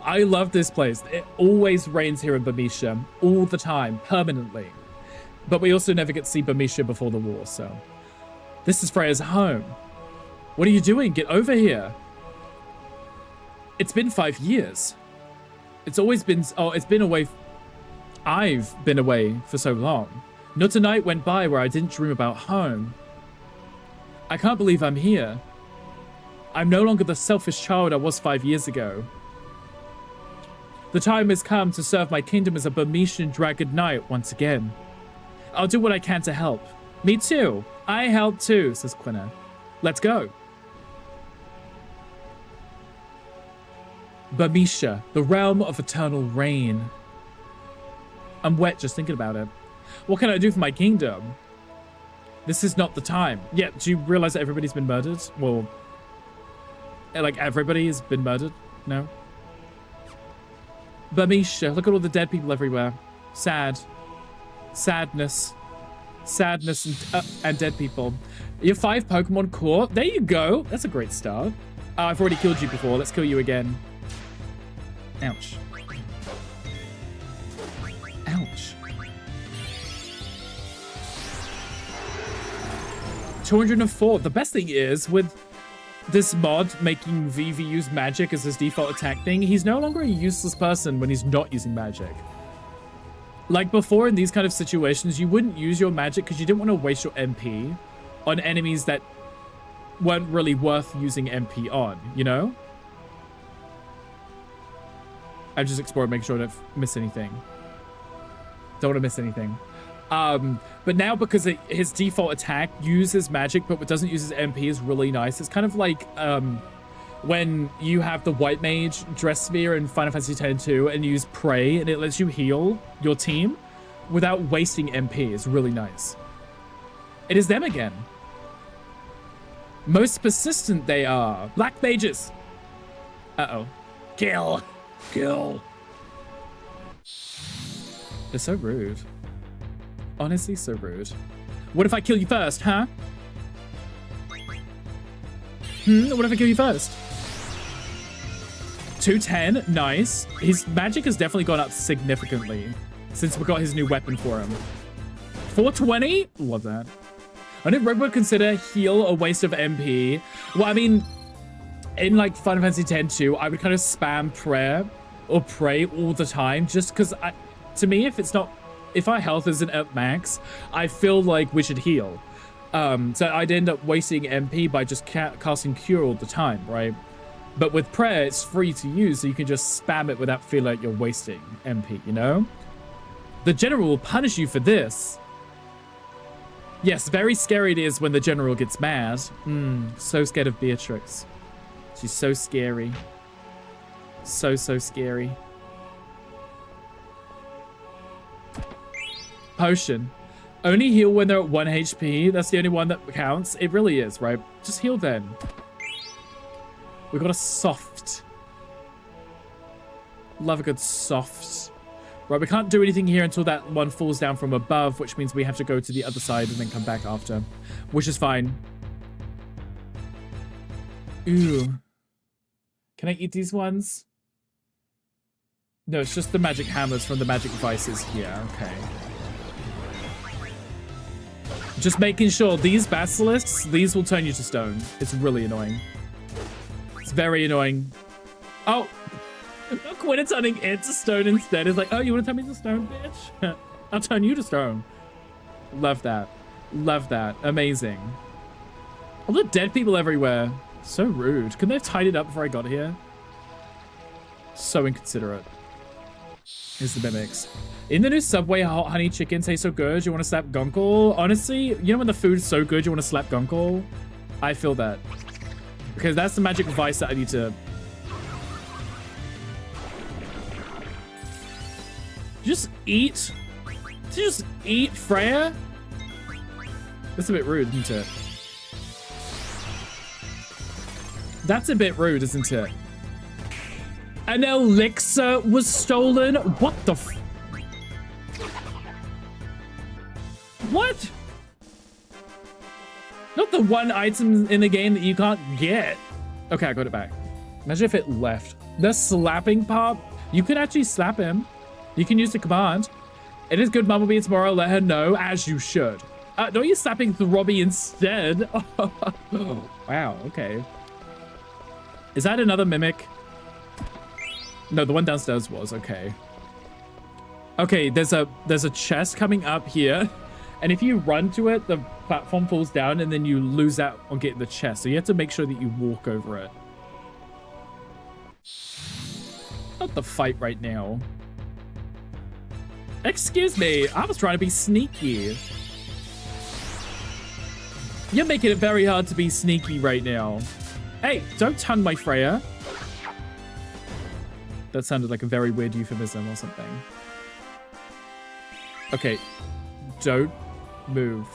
Speaker 4: I love this place. It always rains here in Burmecia. All the time. Permanently. But we also never get to see Burmecia before the war, so... This is Freya's home. What are you doing? Get over here. It's been 5 years. It's always been... Oh, it's been away... I've been away for so long. Not a night went by where I didn't dream about home. I can't believe I'm here. I'm no longer the selfish child I was 5 years ago. The time has come to serve my kingdom as a Burmecian Dragon Knight once again. I'll do what I can to help. Me too. I help too, says Quina. Let's go. Burmecia, the realm of eternal rain. I'm wet just thinking about it. What can I do for my kingdom? This is not the time. Yeah, do you realize that everybody's been murdered? Well, like everybody has been murdered? No? Burmecia, look at all the dead people everywhere. Sad. Sadness. Sadness and dead people. You're 5 Pokemon core. There you go. That's a great start. I've already killed you before. Let's kill you again. Ouch. Ouch. 204. The best thing is, with this mod making Vivi use magic as his default attack thing, he's no longer a useless person when he's not using magic. Like before in these kind of situations, you wouldn't use your magic because you didn't want to waste your MP on enemies that weren't really worth using MP on, you know? I'm just exploring, making sure I don't miss anything. Don't want to miss anything. But now because his default attack uses magic but doesn't use his MP is really nice. It's kind of like when you have the White Mage Dress Sphere in Final Fantasy X-2 and use Prey and it lets you heal your team without wasting MP. It's really nice. It is them again. Most persistent they are. Black Mages. Uh-oh. Kill. Kill. They're so rude. Honestly, so rude. What if I kill you first, huh? What if I kill you first? 210, nice. His magic has definitely gone up significantly. since we got his new weapon for him. 420? Love that. I didn't Red would consider heal a waste of MP. Well, I mean, in like Final Fantasy X too, I would kind of spam prayer or pray all the time just because to me, if our health isn't at max, I feel like we should heal. So I'd end up wasting MP by just casting Cure all the time, right? But with prayer, it's free to use, so you can just spam it without feeling like you're wasting MP, you know? The general will punish you for this. Yes, very scary it is when the general gets mad. So scared of Beatrix. She's so scary. So scary. Potion. Only heal when they're at 1 HP. That's the only one that counts. It really is, right? Just heal then. We got a soft. Love a good soft. Right, we can't do anything here until that one falls down from above, which means we have to go to the other side and then come back after, which is fine. Ooh. Can I eat these ones? No, it's just the magic hammers from the magic vices here. Okay. Just making sure these basilisks, these will turn you to stone. It's really annoying. It's very annoying. Oh! Quinn turning it to stone instead. It's like, oh, you want to turn me to stone, bitch? I'll turn you to stone. Love that. Love that. Amazing. All the dead people everywhere. So rude. Couldn't they have tied it up before I got here? So inconsiderate. Here's the mimics. In the new Subway, hot honey chicken tastes so good, you want to slap Gunkle? Honestly, you know when the food's so good, you want to slap Gunkle? I feel that. Because that's the magic vice that I need to... Just eat? Just eat Freya? That's a bit rude, isn't it? That's a bit rude, isn't it? An elixir was stolen? What the f... What? Not the one item in the game that you can't get. Okay, I got it back. Imagine if it left. The slapping part, you could actually slap him. You can use the command. It is good Mama Bee tomorrow. Let her know, as you should. No, you're slapping Throbby instead. Oh, wow, okay. Is that another mimic? No, the one downstairs was. Okay. Okay, there's a chest coming up here. And if you run to it, the platform falls down and then you lose out on getting the chest. So you have to make sure that you walk over it. Not the fight right now. Excuse me, I was trying to be sneaky. You're making it very hard to be sneaky right now. Hey, don't tongue my Freya. That sounded like a very weird euphemism or something. Okay, don't move.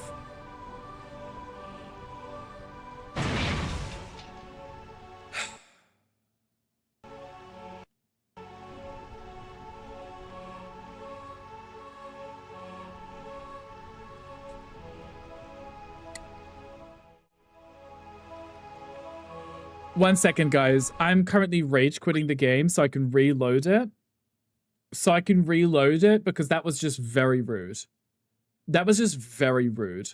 Speaker 4: One second, guys. I'm currently rage quitting the game so I can reload it. Because that was just very rude. That was just very rude.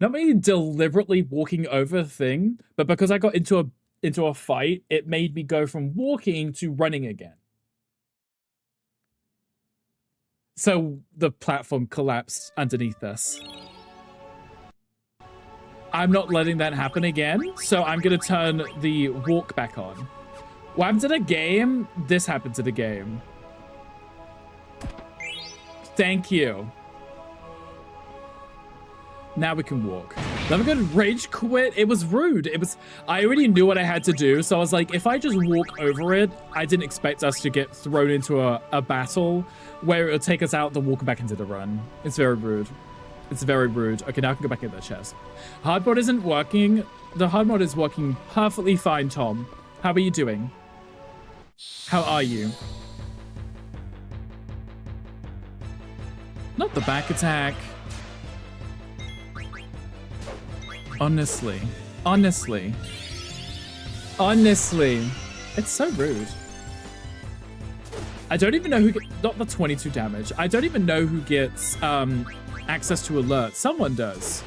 Speaker 4: Not me deliberately walking over a thing, but because I got into a fight, it made me go from walking to running again. So the platform collapsed underneath us. I'm not letting that happen again, so I'm gonna turn the walk back on. What happened to the game? This happened to the game. Thank you. Now we can walk. Let me go rage quit. It was rude. I already knew what I had to do, so I was like, if I just walk over it, I didn't expect us to get thrown into a battle where it would take us out to walk back into the run. It's very rude. It's very rude. Okay, now I can go back in the chest. Hard mode isn't working. The hard mode is working perfectly fine, Tom. How are you doing? How are you? Not the back attack. Honestly. Honestly. Honestly. It's so rude. I don't even know who not the 22 damage. I don't even know who gets access to alerts. Someone does.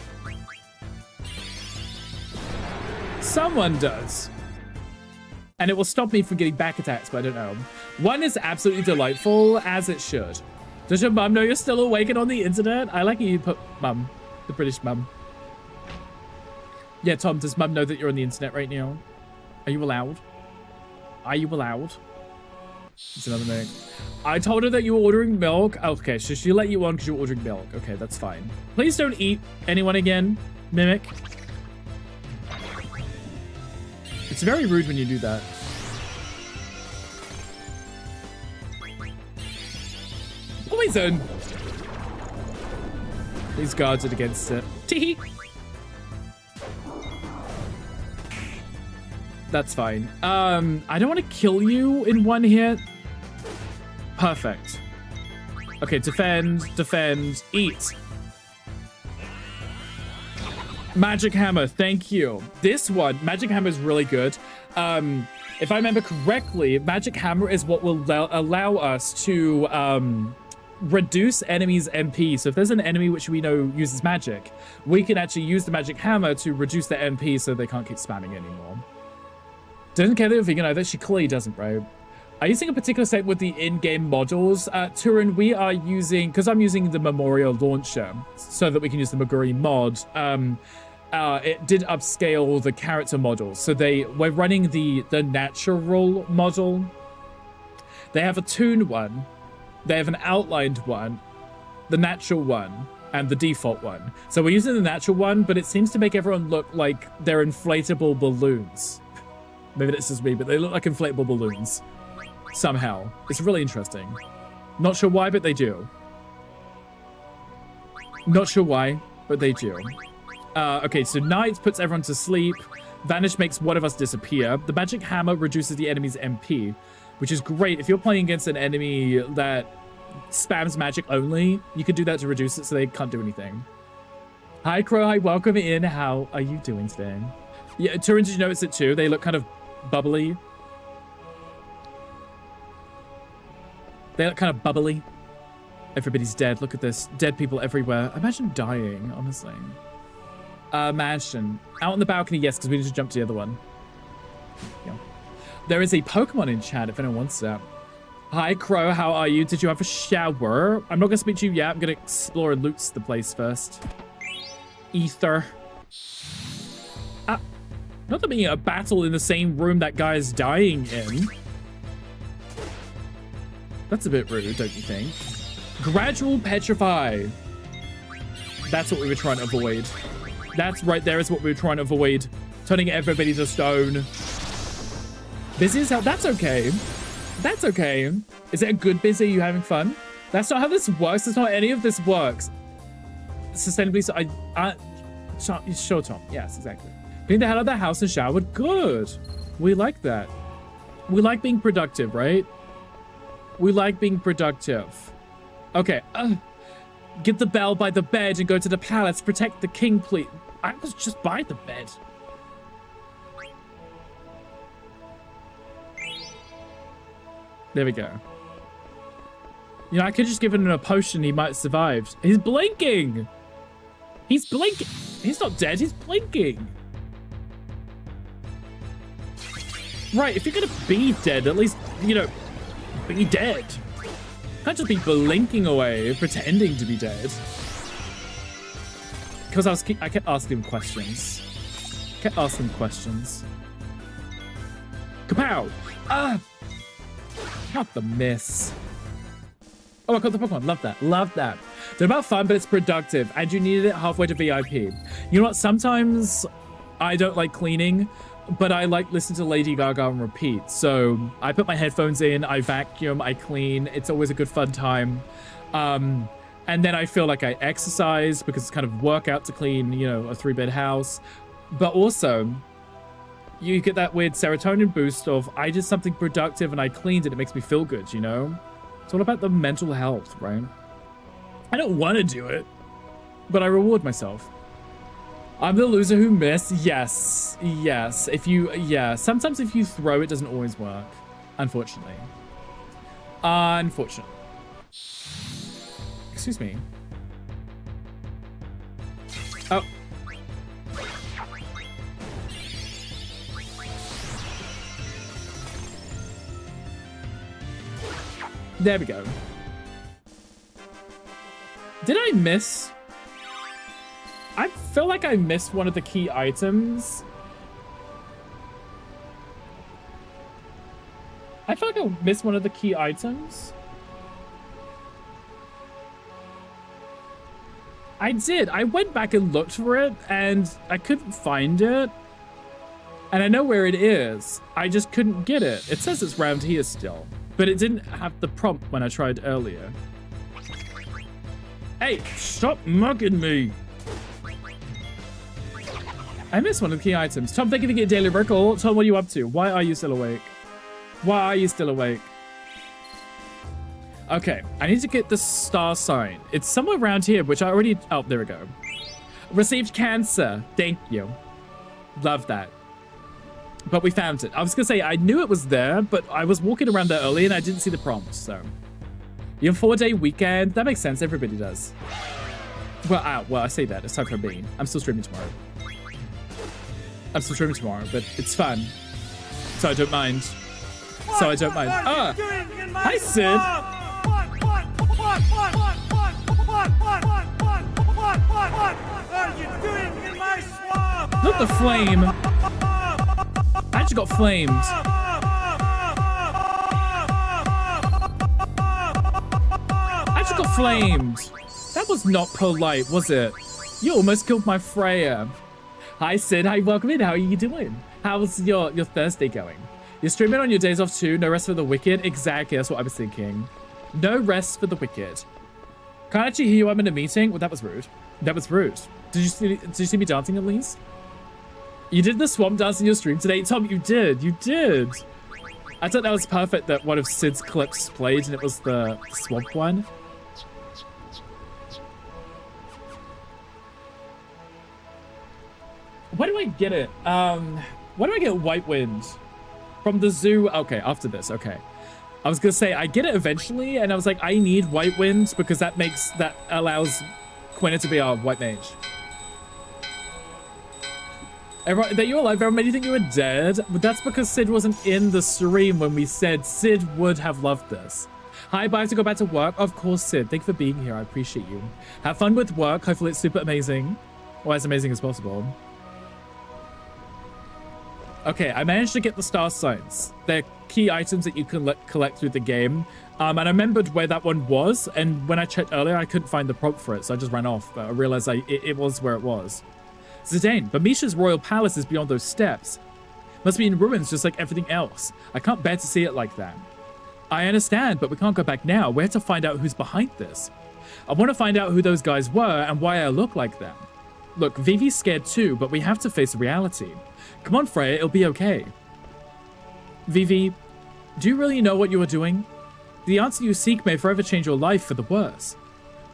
Speaker 4: Someone does. And it will stop me from getting back attacks, but I don't know. One is absolutely delightful, as it should. Does your mum know you're still awake and on the internet? I like you put mum, the British mum. Yeah, Tom, does mum know that you're on the internet right now? Are you allowed? Are you allowed? It's another thing. I told her that you were ordering milk. Okay, so she let you on because you're ordering milk. Okay, that's fine. Please don't eat anyone again, Mimic. It's very rude when you do that. Poison! He's guarded against it. Tee. That's fine. I don't want to kill you in one hit. Perfect. Okay, defend, eat. Magic Hammer, thank you. This one, Magic Hammer is really good. If I remember correctly, Magic Hammer is what will allow us to reduce enemies' MP. So if there's an enemy which we know uses magic, we can actually use the Magic Hammer to reduce their MP so they can't keep spamming anymore. Doesn't care that you're vegan either. She clearly doesn't, bro. Are you using a particular set with the in-game models? Turin, we are using, because I'm using the Memorial launcher so that we can use the Moguri mod. It did upscale the character models. So we're running the natural model. They have a toon one. They have an outlined one, the natural one, and the default one. So we're using the natural one, but it seems to make everyone look like they're inflatable balloons. Maybe that's just me, but they look like inflatable balloons. Somehow. It's really interesting. Not sure why, but they do. Not sure why, but they do. Okay, so Night puts everyone to sleep. Vanish makes one of us disappear. The Magic Hammer reduces the enemy's MP, which is great. If you're playing against an enemy that spams magic only, you can do that to reduce it so they can't do anything. Hi, Crow. Hi, welcome in. How are you doing today? Yeah, Turin, did you notice it too? They look kind of bubbly. They look kind of bubbly. Everybody's dead. Look at this. Dead people everywhere. Imagine dying, honestly. Mansion. Out on the balcony, yes, because we need to jump to the other one. Yeah. There is a Pokemon in chat if anyone wants that. Hi, Crow. How are you? Did you have a shower? I'm not going to speak to you yet. I'm going to explore and loot the place first. Ether. Not there being a battle in the same room that guy is dying in. That's a bit rude, don't you think? Gradual petrify. That's what we were trying to avoid. That's right there is what we were trying to avoid. Turning everybody to stone. Busy as hell. That's okay. That's okay. Is it a good busy? Are you having fun? That's not how this works. That's not how any of this works. Sustainably, so sure, Tom. Yes, exactly. Clean the hell out of the house and showered. Good. We like that. We like being productive, right? We like being productive. Okay. Get the bell by the bed and go to the palace. Protect the king, please. I was just by the bed. There we go. You know, I could just give him a potion. He might have survived. He's blinking. He's blinking. He's not dead. He's blinking. Right, if you're gonna be dead, at least, you know, be dead. Can't just be blinking away, pretending to be dead. Because I kept asking him questions. Kept asking him questions. Kapow! Ah! Not the miss. Oh, I got the Pokemon. Love that. Love that. They're about fun, but it's productive, and you needed it halfway to VIP. You know what? Sometimes I don't like cleaning, but I like listening to Lady Gaga on repeat. So I put my headphones in, I vacuum, I clean. It's always a good fun time. And then I feel like I exercise because it's kind of workout to clean, you know, a 3-bed house. But also, you get that weird serotonin boost of I did something productive and I cleaned it. It makes me feel good, you know? It's all about the mental health, right? I don't want to do it, but I reward myself. I'm the loser who missed. Yes. Yes. Sometimes if you throw, it doesn't always work, unfortunately. Unfortunately. Excuse me. Oh. There we go. Did I miss? I feel like I missed one of the key items. I feel like I missed one of the key items. I did. I went back and looked for it, and I couldn't find it. And I know where it is. I just couldn't get it. It says it's round here still, but it didn't have the prompt when I tried earlier. Hey, stop mugging me. I missed one of the key items. Tom, thank you for getting daily record. Tom, what are you up to? Why are you still awake? Why are you still awake? Okay, I need to get the star sign. It's somewhere around here, which I already... Oh, there we go. Received cancer. Thank you. Love that. But we found it. I was going to say, I knew it was there, but I was walking around there early and I didn't see the prompt, so... You have a 4-day weekend. That makes sense. Everybody does. Well, I say that. It's time for me. I'm still streaming tomorrow. But it's fun. So I don't mind. Ah! Hi, Sid! Not the flame. I actually got flamed. That was not polite, was it? You almost killed my Freya. Hi, Sid. Hi, welcome in. How are you doing? How's your Thursday going? You're streaming on your days off too? No rest for the wicked? Exactly, that's what I was thinking. No rest for the wicked. Can't actually hear you. I'm in a meeting. Well, that was rude. Did you see me dancing at least? You did the swamp dance in your stream today? Tom, you did. I thought that was perfect that one of Sid's clips played and it was the swamp one. Where do I get it? Where do I get White Wind? From the zoo? Okay, after this, okay. I was gonna say, I get it eventually, and I was like, I need White Wind because that allows Quina to be our White Mage. Everyone, that you alive, everyone, you think you were dead? But that's because Sid wasn't in the stream when we said Sid would have loved this. Hi, bye, I have to go back to work. Of course, Sid. Thank you for being here. I appreciate you. Have fun with work. Hopefully it's super amazing. Or as amazing as possible. Okay, I managed to get the star signs. They're key items that you can collect through the game. And I remembered where that one was, and when I checked earlier, I couldn't find the prompt for it, so I just ran off, but I realized it was where it was. Zidane, Burmecia's royal palace is beyond those steps. Must be in ruins just like everything else. I can't bear to see it like that. I understand, but we can't go back now. We have to find out who's behind this. I want to find out who those guys were and why I look like them. Look, Vivi's scared too, but we have to face reality. Come on, Freya, it'll be okay. Vivi, do you really know what you are doing? The answer you seek may forever change your life for the worse.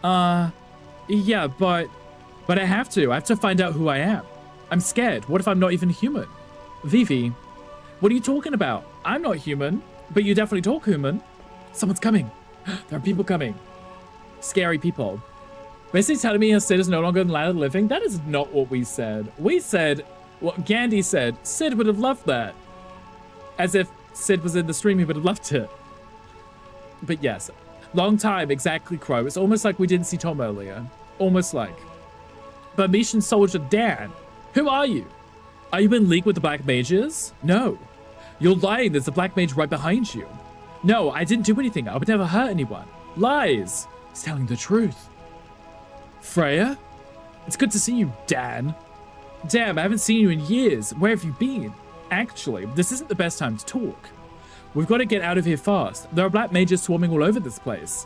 Speaker 4: Yeah, but I have to. I have to find out who I am. I'm scared. What if I'm not even human? Vivi, what are you talking about? I'm not human, but you definitely talk human. Someone's coming. There are people coming. Scary people. Basically telling me Sid is no longer in the land of the living? That is not what we said. We said what Gandhi said. Sid would have loved that. As if Sid was in the stream, he would have loved it. But yes, long time, exactly, Crow. It's almost like we didn't see Tom earlier. Almost like. Burmecian soldier Dan, who are you? Are you in league with the Black Mages? No. You're lying, there's a Black Mage right behind you. No, I didn't do anything. I would never hurt anyone. Lies. He's telling the truth. Freya? It's good to see you, Dan. Damn, I haven't seen you in years. Where have you been? Actually, this isn't the best time to talk. We've got to get out of here fast. There are Black Mages swarming all over this place.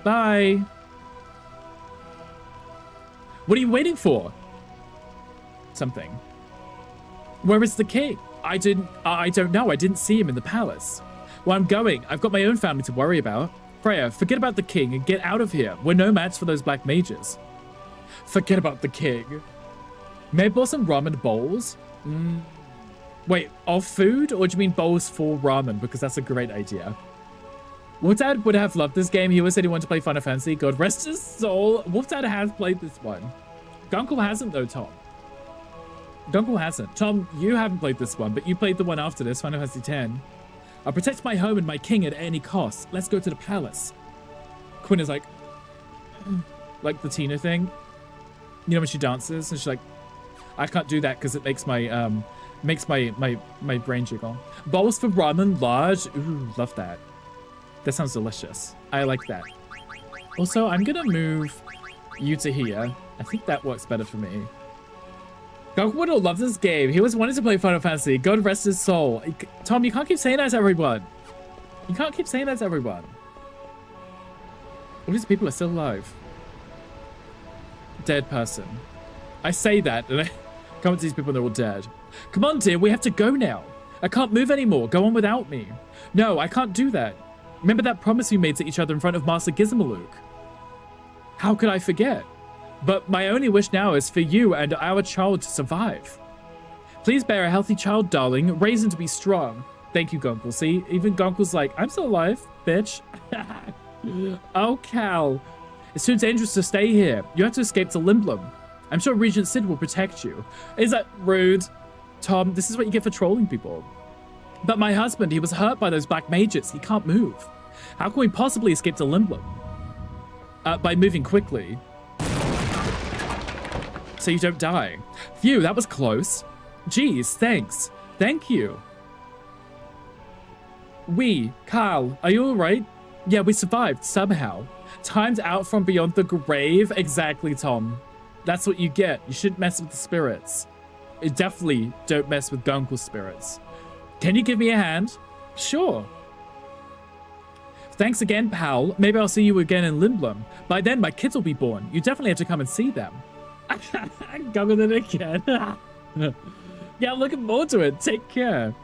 Speaker 4: Bye. What are you waiting for? Something. Where is the king? I don't know. I didn't see him in the palace. Well, I'm going. I've got my own family to worry about. Freya, forget about the king and get out of here. We're no match for those Black Mages. Forget about the king. May I boil some ramen bowls? Wait, of food? Or do you mean bowls for ramen? Because that's a great idea. Wolfdad would have loved this game. He always said he wanted to play Final Fantasy. God rest his soul. Wolfdad has played this one. Gunkle hasn't though, Tom. Gunkle hasn't. Tom, you haven't played this one, but you played the one after this, Final Fantasy X. I'll protect my home and my king at any cost. Let's go to the palace. Quinn is like the Tina thing. You know when she dances and she's like, I can't do that because it makes my my brain jiggle. Bowls for ramen large. Ooh, love that. That sounds delicious. I like that. Also, I'm gonna move you to here. I think that works better for me. Goku loves this game. He always wanted to play Final Fantasy. God rest his soul. Tom, you can't keep saying that to everyone. You can't keep saying that to everyone. All these people are still alive. Dead person. I say that and I come to these people and they're all dead. Come on, dear, we have to go now. I can't move anymore. Go on without me. No, I can't do that. Remember that promise we made to each other in front of Master Gizmaluke? How could I forget? But my only wish now is for you and our child to survive. Please bear a healthy child, darling. Raise him to be strong. Thank you, Gunkle. See, even Gunkle's like, I'm still alive, bitch. Oh, Cal. It's too dangerous to stay here. You have to escape to Limblum. I'm sure Regent Sid will protect you. Is that rude? Tom, this is what you get for trolling people. But my husband, he was hurt by those black mages. He can't move. How can we possibly escape to Limblum? By moving quickly. So you don't die. Phew, that was close. Geez, thanks. Thank you. Carl, are you alright? Yeah, we survived, somehow. Timed out from beyond the grave. Exactly, Tom. That's what you get. You shouldn't mess with the spirits. You definitely don't mess with Gunkel's spirits. Can you give me a hand? Sure. Thanks again, pal. Maybe I'll see you again in Limblum. By then, my kids will be born. You definitely have to come and see them. Guggle it again. Yeah, I'm looking forward to it. Take care.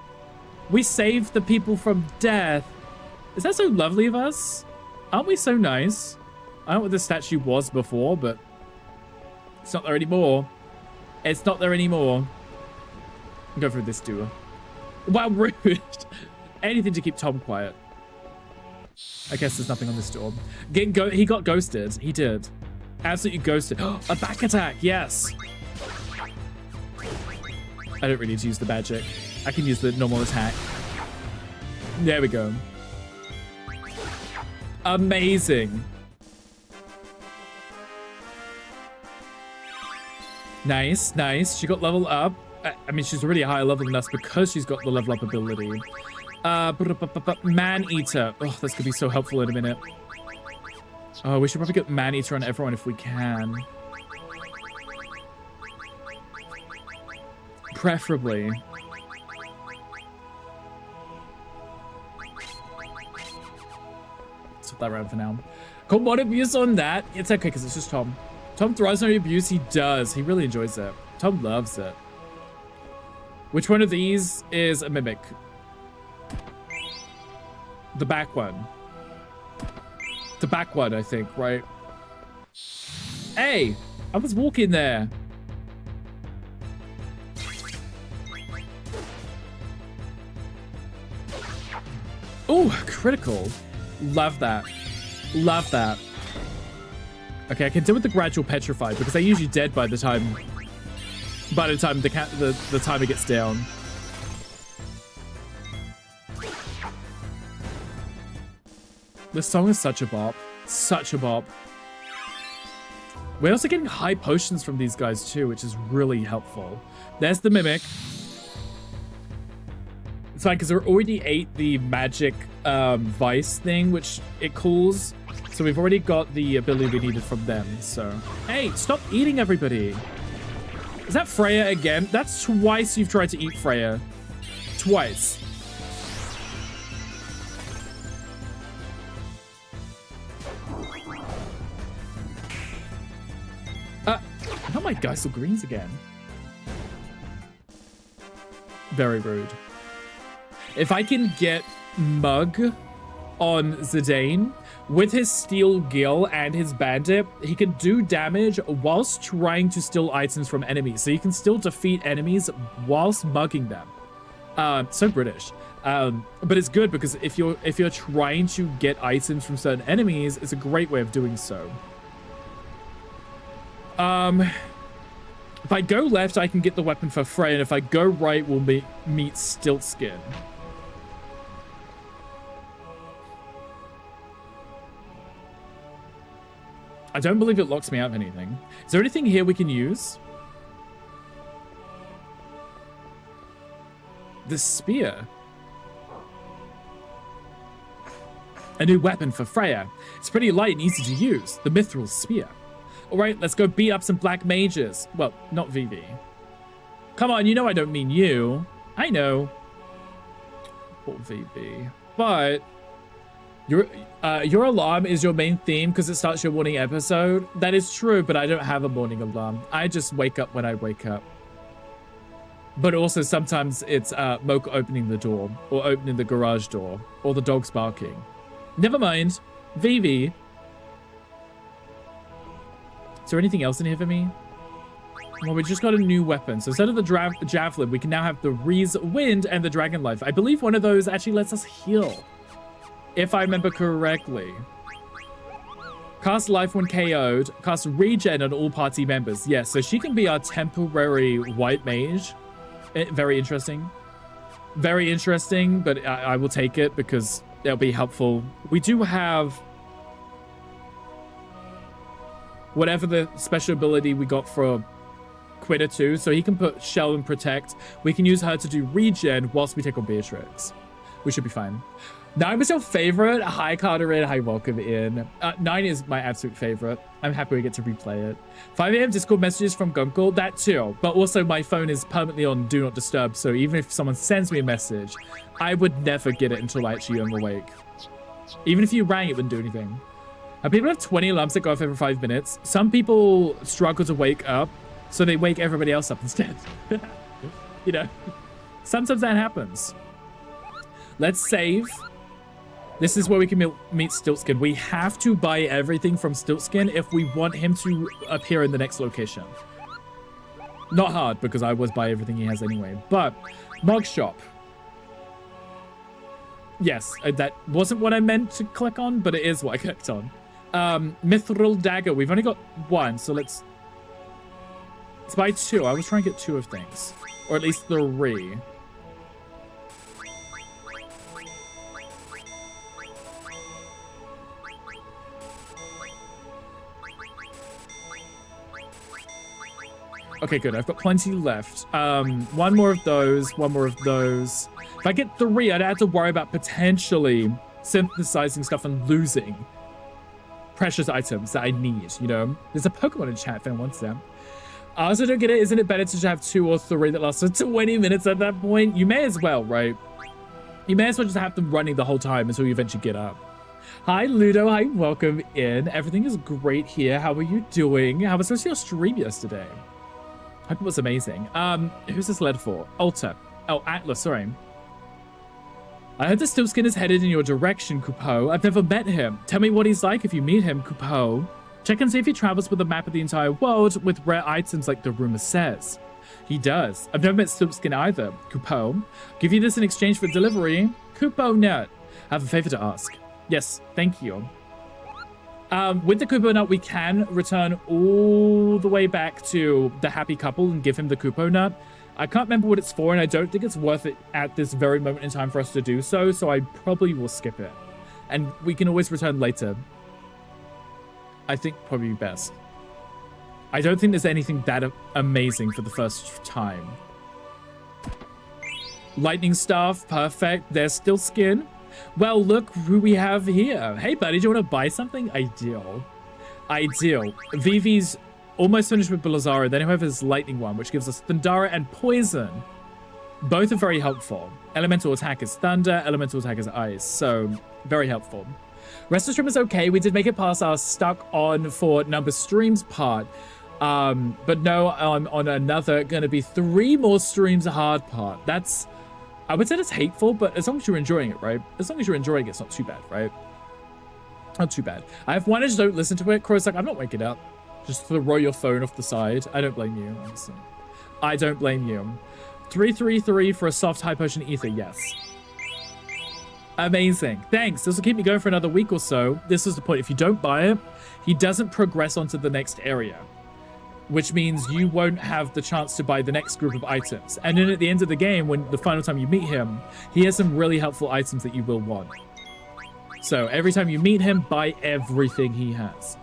Speaker 4: We saved the people from death. Is that so lovely of us? Aren't we so nice? I don't know what this statue was before, but it's not there anymore. It's not there anymore. Go for this duo. Wow, rude. Anything to keep Tom quiet. I guess there's nothing on this door. He got ghosted. He did. Absolutely ghosted. A back attack, yes. I don't really need to use the magic. I can use the normal attack. There we go. Amazing. Nice, nice. She got leveled up. I mean, she's already a higher level than us because she's got the level up ability. Man-Eater. Oh, this could be so helpful in a minute. Oh, we should probably get Man-Eater on everyone if we can. Preferably. Swap that around for now. Got more abuse on that. It's okay because it's just Tom. Tom thrives on abuse. He does. He really enjoys it. Tom loves it. Which one of these is a mimic? The back one. The back one, I think, right? Hey, I was walking there. Ooh, critical. Love that. Love that. Okay, I can deal with the gradual petrified because they're usually dead by the time the timer gets down. This song is such a bop. Such a bop. We're also getting high potions from these guys too, which is really helpful. There's the mimic. It's fine because we already ate the magic vice thing, which it cools. So we've already got the ability we needed from them, so. Hey, stop eating everybody. Is that Freya again? That's twice you've tried to eat Freya. Twice. Not my Geisel Greens again. Very rude. If I can get Mug on Zidane, with his Steel Gill and his Bandit, he can do damage whilst trying to steal items from enemies. So you can still defeat enemies whilst mugging them. So British. But it's good because if you're trying to get items from certain enemies, it's a great way of doing so. If I go left, I can get the weapon for Frey, and if I go right, we'll meet Stiltskin. I don't believe it locks me out of anything. Is there anything here we can use? The spear. A new weapon for Freya. It's pretty light and easy to use. The Mithril Spear. Alright, let's go beat up some black mages. Well, not Vivi. Come on, you know I don't mean you. I know. Poor Vivi. But your alarm is your main theme because it starts your morning episode. That is true, but I don't have a morning alarm. I just wake up when I wake up. But also sometimes it's Mocha opening the door, or opening the garage door, or the dog's barking. Never mind. Vivi. Is there anything else in here for me? Well, we just got a new weapon. So instead of the javelin, we can now have the Reese Wind and the Dragon Life. I believe one of those actually lets us heal, if I remember correctly. Cast life when KO'd. Cast regen on all party members. Yes, so she can be our temporary white mage. Very interesting. Very interesting, but I will take it because it'll be helpful. We do have whatever the special ability we got for Quitter 2, so he can put Shell and Protect. We can use her to do regen whilst we take on Beatrix. We should be fine. 9 was your favorite? Hi, Carterin. Hi, welcome in. 9 is my absolute favorite. I'm happy we get to replay it. 5 a.m. Discord messages from Gunkel. That too. But also my phone is permanently on Do Not Disturb, so even if someone sends me a message, I would never get it until I actually am awake. Even if you rang, it wouldn't do anything. People have 20 alarms that go off every 5 minutes. Some people struggle to wake up, so they wake everybody else up instead. You know, sometimes that happens. Let's save. This is where we can meet Stiltskin. We have to buy everything from Stiltskin if we want him to appear in the next location. Not hard, because I was buy everything he has anyway. But, Mug Shop. Yes, that wasn't what I meant to click on, but it is what I clicked on. Mithril Dagger. We've only got 1, so let's buy 2. I was trying to get 2 of things. Or at least 3. Okay, good. I've got plenty left. 1 more of those, 1 more of those. If I get 3, I'd have to worry about potentially synthesizing stuff and losing precious items that I need, you know? There's a Pokemon in chat if anyone wants them. I also don't get it. Isn't it better to have 2 or 3 that last for 20 minutes at that point? You may as well, right? You may as well just have them running the whole time until you eventually get up. Hi, Ludo. Hi, welcome in. Everything is great here. How are you doing? How was your stream yesterday? Hope it was amazing. Who's this letter for? Alta. Oh, Atlas, sorry. I heard the Stiltskin is headed in your direction, Kupo. I've never met him. Tell me what he's like if you meet him, Kupo. Check and see if he travels with a map of the entire world with rare items like the rumor says. He does. I've never met Stiltskin either, Kupo. Give you this in exchange for delivery. Kupo Nut. I have a favor to ask. Yes, thank you. With the Kupo Nut, we can return all the way back to the happy couple and give him the Kupo Nut. I can't remember what it's for, and I don't think it's worth it at this very moment in time for us to do so, so I probably will skip it. And we can always return later. I think probably best. I don't think there's anything that amazing for the first time. Lightning Staff, perfect. There's still skin. Well, look who we have here. Hey, buddy, do you want to buy something? Ideal. Ideal. Vivi's almost finished with Belazaro. Then we have his lightning one, which gives us Thundara and Poison. Both are very helpful. Elemental attack is Thunder. Elemental attack is Ice. So, very helpful. Rest of the stream is okay. We did make it past our stuck on for number streams part. But no, I'm on another, gonna be 3 more streams hard part. That's, I would say that's hateful, but as long as you're enjoying it, right? As long as you're enjoying it, it's not too bad, right? Not too bad. I have one, I just don't listen to it. Crow's like, I'm not waking up. Just throw your phone off the side. I don't blame you. Honestly. I don't blame you. 333 for a soft high potion ether, yes. Amazing. Thanks. This will keep me going for another week or so. This is the point. If you don't buy it, he doesn't progress onto the next area, which means you won't have the chance to buy the next group of items. And then at the end of the game, when the final time you meet him, he has some really helpful items that you will want. So every time you meet him, buy everything he has.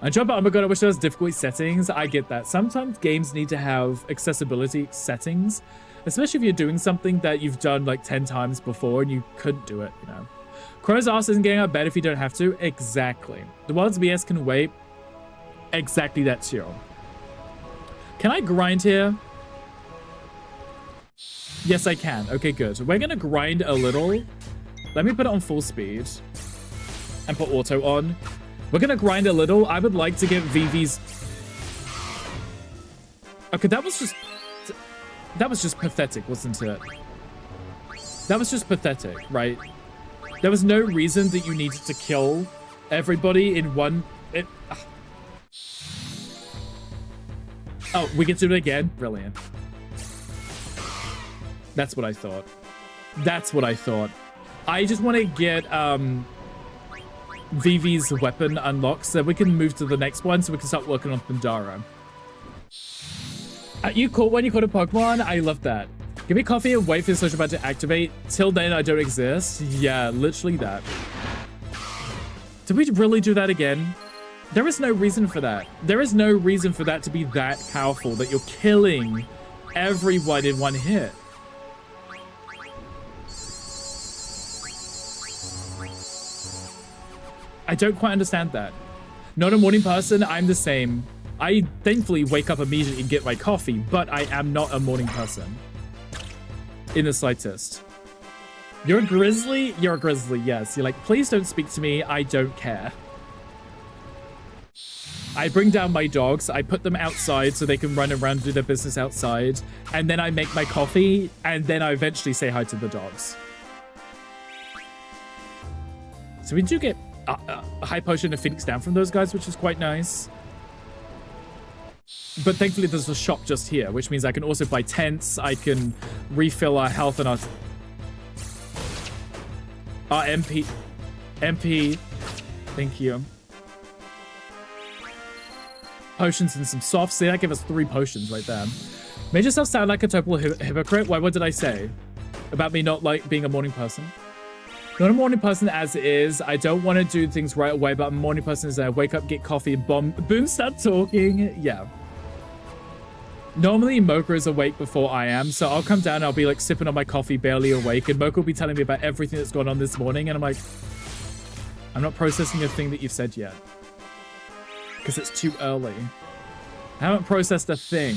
Speaker 4: And John, oh my god, I wish there was difficulty settings. I get that. Sometimes games need to have accessibility settings, especially if you're doing something that you've done like 10 times before and you couldn't do it, you know. Crow's ass isn't getting out of bed if you don't have to. Exactly. The world's BS can wait. Exactly that too. Can I grind here? Yes, I can. Okay, good. We're gonna grind a little. Let me put it on full speed and put auto on. We're gonna grind a little. I would like to get Vivi's... Okay, that was just pathetic, wasn't it? That was just pathetic, right? There was no reason that you needed to kill everybody in one... Oh, we can do it again? Brilliant. That's what I thought. That's what I thought. I just want to get Vivi's weapon unlocked so we can move to the next one so we can start working on Thundara. You caught when you caught a Pokemon? I love that. Give me coffee and wait for the social button to activate. Till then, I don't exist. Yeah, literally that. Did we really do that again? There is no reason for that. There is no reason for that to be that powerful, that you're killing everyone in one hit. I don't quite understand that. Not a morning person, I'm the same. I thankfully wake up immediately and get my coffee, but I am not a morning person. In the slightest. You're a grizzly? You're a grizzly, yes. You're like, please don't speak to me, I don't care. I bring down my dogs, I put them outside so they can run around and do their business outside, and then I make my coffee, and then I eventually say hi to the dogs. So we do get a high potion of Phoenix down from those guys, which is quite nice. But thankfully there's a shop just here, which means I can also buy tents, I can refill our health and our MP. Thank you. Potions and some softs. See, that gave us 3 potions right there. Made yourself sound like a total hypocrite. Why? What did I say? About me not like being a morning person? Not a morning person as it is. I don't want to do things right away, but I'm a morning person as I wake up, get coffee, boom, start talking. Yeah. Normally, Mocha is awake before I am, so I'll come down and I'll be like sipping on my coffee, barely awake, and Mocha will be telling me about everything that's gone on this morning, and I'm like, I'm not processing a thing that you've said yet. Because it's too early. I haven't processed a thing.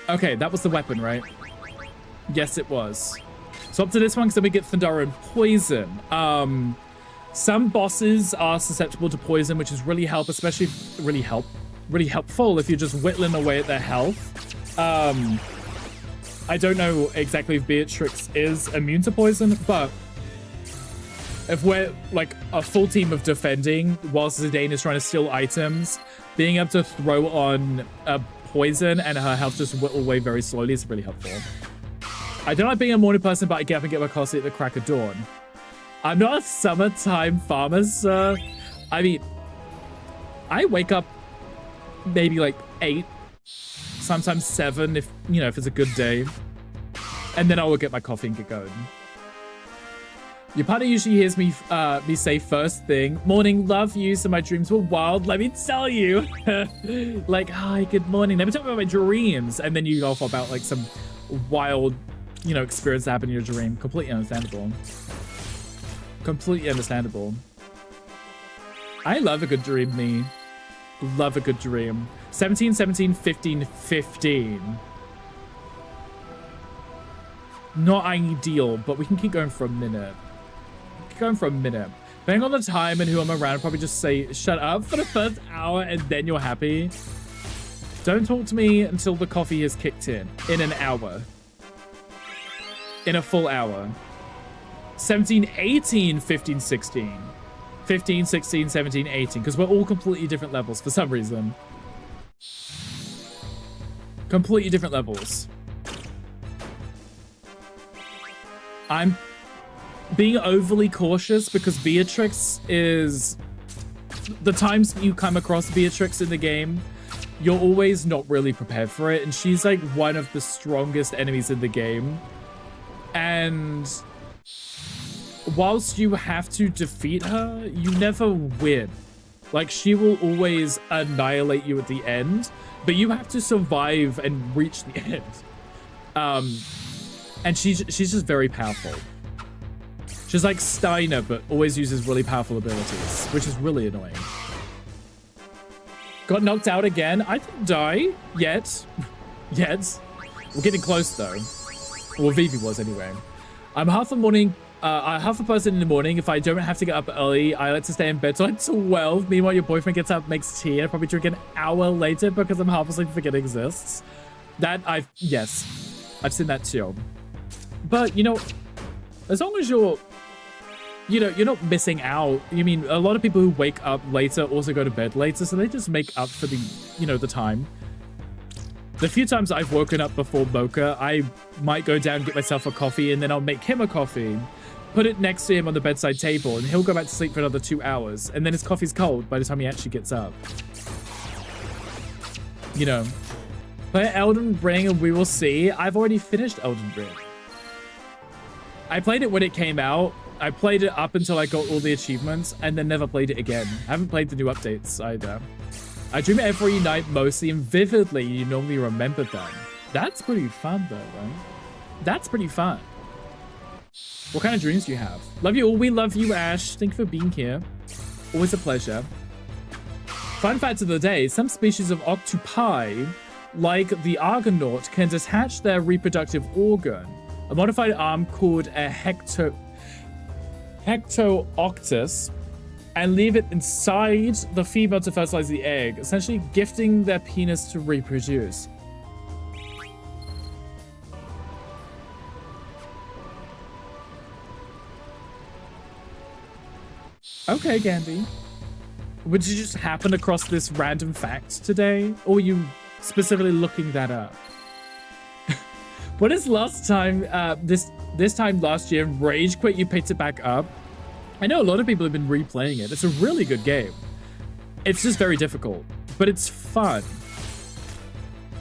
Speaker 4: Okay, that was the weapon, right? Yes, it was. So up to this one, because then we get Thundara and Poison. Some bosses are susceptible to poison, which is really helpful if you're just whittling away at their health. I don't know exactly if Beatrix is immune to poison, but if we're like a full team of defending whilst Zidane is trying to steal items, being able to throw on a poison and her health just whittle away very slowly is really helpful. I don't like being a morning person, but I get up and get my coffee at the crack of dawn. I'm not a summertime farmer, sir. I mean, I wake up maybe like 8, sometimes 7 if, you know, if it's a good day. And then I will get my coffee and get going. Your partner usually hears me say first thing, morning, love you, so my dreams were wild, let me tell you. Like, hi, good morning. Let me talk about my dreams. And then you go off about like some wild, you know, experience that happened in your dream. Completely understandable. Completely understandable. I love a good dream, me. Love a good dream. 17, 17, 15, 15. Not ideal, but we can keep going for a minute. Keep going for a minute. Depending on the time and who I'm around, I'll probably just say, shut up for the first hour and then you're happy. Don't talk to me until the coffee has kicked in an hour. In a full hour. 17, 18, 15, 16. 15, 16, 17, 18. Because we're all completely different levels for some reason. Completely different levels. I'm being overly cautious because Beatrix is... The times you come across Beatrix in the game, you're always not really prepared for it. And she's like one of the strongest enemies in the game. And whilst you have to defeat her, you never win. Like, she will always annihilate you at the end, but you have to survive and reach the end. And she's just very powerful. She's like Steiner, but always uses really powerful abilities, which is really annoying. Got knocked out again. I didn't die yet. Yet. We're getting close though. Well, Vivi was anyway. I'm half a person in the morning. If I don't have to get up early, I like to stay in bed till like 12. Meanwhile, your boyfriend gets up, makes tea, and I probably drink an hour later because I'm half asleep and forget it exists. Yes, I've seen that too. But, you know, as long as you're not missing out. I mean, a lot of people who wake up later also go to bed later, so they just make up for the, the time. The few times I've woken up before Mocha, I might go down and get myself a coffee, and then I'll make him a coffee, put it next to him on the bedside table, and he'll go back to sleep for another 2 hours, and then his coffee's cold by the time he actually gets up. You know. Play Elden Ring and we will see. I've already finished Elden Ring. I played it when it came out. I played it up until I got all the achievements, and then never played it again. I haven't played the new updates either. I dream every night mostly, and vividly you normally remember them. That's pretty fun though, right? That's pretty fun. What kind of dreams do you have? Love you all. We love you, Ash. Thank you for being here. Always a pleasure. Fun fact of the day, some species of octopi, like the Argonaut, can detach their reproductive organ. A modified arm called a Hectococtus, and leave it inside the female to fertilize the egg, essentially gifting their penis to reproduce. Okay, Gandhi. Would you just happen across this random fact today? Or were you specifically looking that up? What is last time, this time last year, Rage Quit, you picked it back up? I know a lot of people have been replaying it. It's a really good game. It's just very difficult, but it's fun.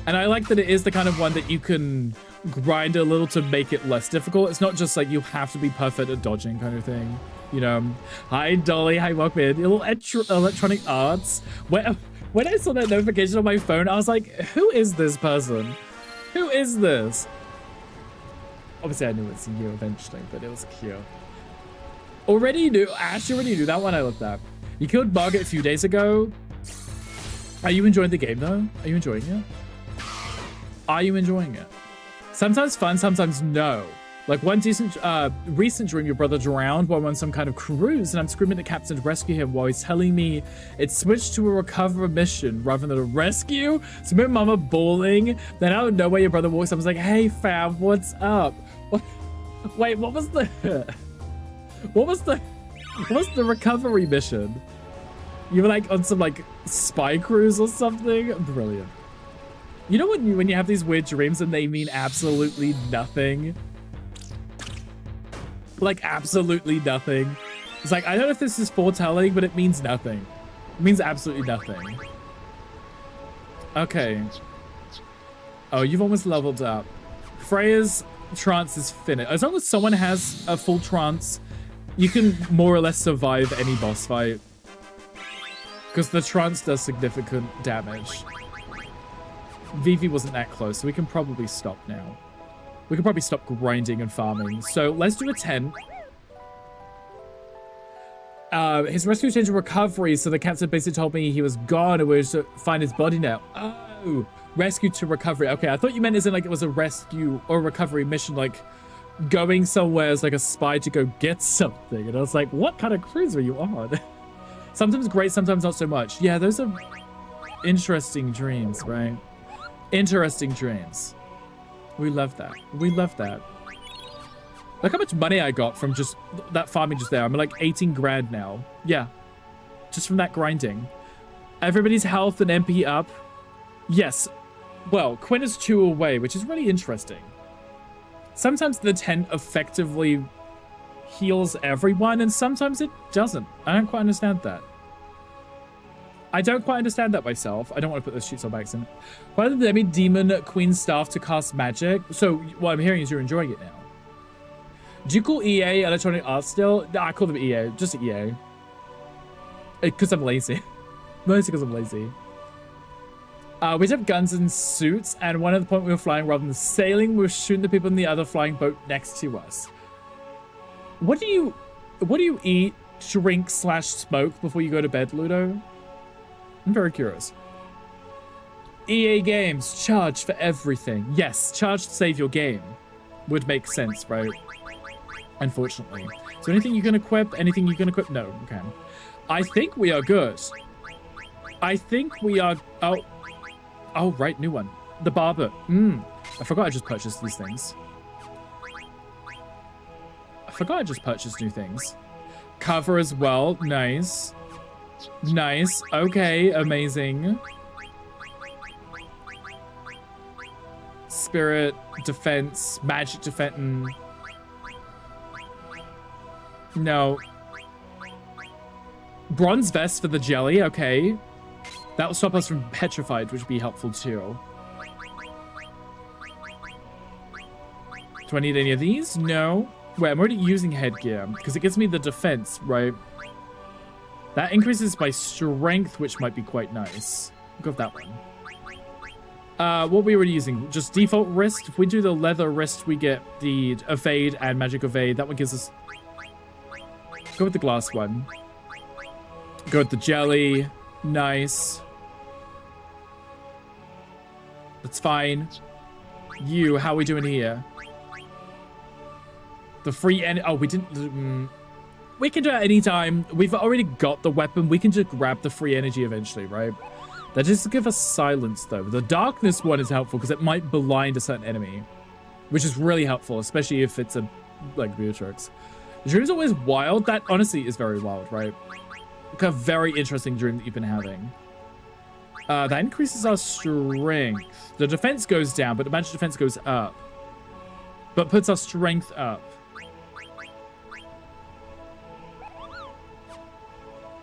Speaker 4: And I like that it is the kind of one that you can grind a little to make it less difficult. It's not just like you have to be perfect at dodging kind of thing. You know, hi Dolly, hi, welcome in. Little electronic arts. When I saw that notification on my phone, I was like, who is this person? Who is this? Obviously I knew it's you eventually, but it was cute. Already knew, Ash, you already knew that one. I love that. You killed Margaret a few days ago. Are you enjoying the game though? Are you enjoying it? Are you enjoying it? Sometimes fun, sometimes no. Like one recent dream, your brother drowned while on some kind of cruise, and I'm screaming at the captain to rescue him while he's telling me it switched to a recovery mission rather than a rescue. So my mama bawling. Then out of nowhere, your brother walks up and was like, "Hey fam, what's up?" Wait, what was the recovery mission? You were like on some like spy cruise or something? Brilliant. You know when you have these weird dreams and they mean absolutely nothing? Like absolutely nothing. It's like, I don't know if this is foretelling, but it means nothing. It means absolutely nothing. Okay. Oh, you've almost leveled up. Freya's trance is finished. As long as someone has a full trance, you can more or less survive any boss fight. Because the trance does significant damage. Vivi wasn't that close, so we can probably stop now. We can probably stop grinding and farming. So let's do a 10. His rescue changed to recovery, so the captain basically told me he was gone and we were to find his body now. Oh, rescue to recovery. Okay, I thought you meant as in like it was a rescue or recovery mission, like going somewhere as like a spy to go get something. And I was like, what kind of cruise are you on? Sometimes great, sometimes not so much. Yeah, those are interesting dreams, right? Interesting dreams. We love that. We love that. Look how much money I got from just that farming just there. I'm like 18 grand now. Yeah. Just from that grinding. Everybody's health and MP up. Yes. Well, Quinn is 2 away, which is really interesting. Sometimes the tent effectively heals everyone, and sometimes it doesn't. I don't quite understand that. I don't quite understand that myself. I don't want to put those sheets on by accident. Why did the demon queen staff to cast magic? So what I'm hearing is you're enjoying it now. Do you call EA Electronic Arts still? No, I call them EA. Just EA. Because I'm lazy. Mostly because I'm lazy. We have guns and suits, and one at the point we were flying, rather than sailing, we were shooting the people in the other flying boat next to us. What do you eat, drink / smoke before you go to bed, Ludo? I'm very curious. EA Games, charge for everything. Yes, charge to save your game. Would make sense, right? Unfortunately. So anything you can equip? Anything you can equip? No, okay. I think we are good. I think we are... Oh, right, new one. The barber. I forgot I just purchased these things. I forgot I just purchased new things. Cover as well. Nice. Nice. Okay, amazing. Spirit, defense, magic defense. No. Bronze vest for the jelly, okay. That will stop us from petrified, which would be helpful too. Do I need any of these? No. Wait, I'm already using headgear because it gives me the defense, right? That increases my strength, which might be quite nice. Go with that one. What we were using? Just default wrist. If we do the leather wrist, we get the evade and magic evade. That one gives us... Go with the glass one. Go with the jelly. Nice. That's fine. You, how are we doing here? The free end. Oh, we didn't... we can do it anytime. We've already got the weapon. We can just grab the free energy eventually, right? That just give us silence, though. The darkness one is helpful because it might blind a certain enemy, which is really helpful, especially if it's a, like, Beatrix. The dream's always wild. That honestly is very wild, right? Like a very interesting dream that you've been having. That increases our strength. The defense goes down, but the magic defense goes up. But puts our strength up.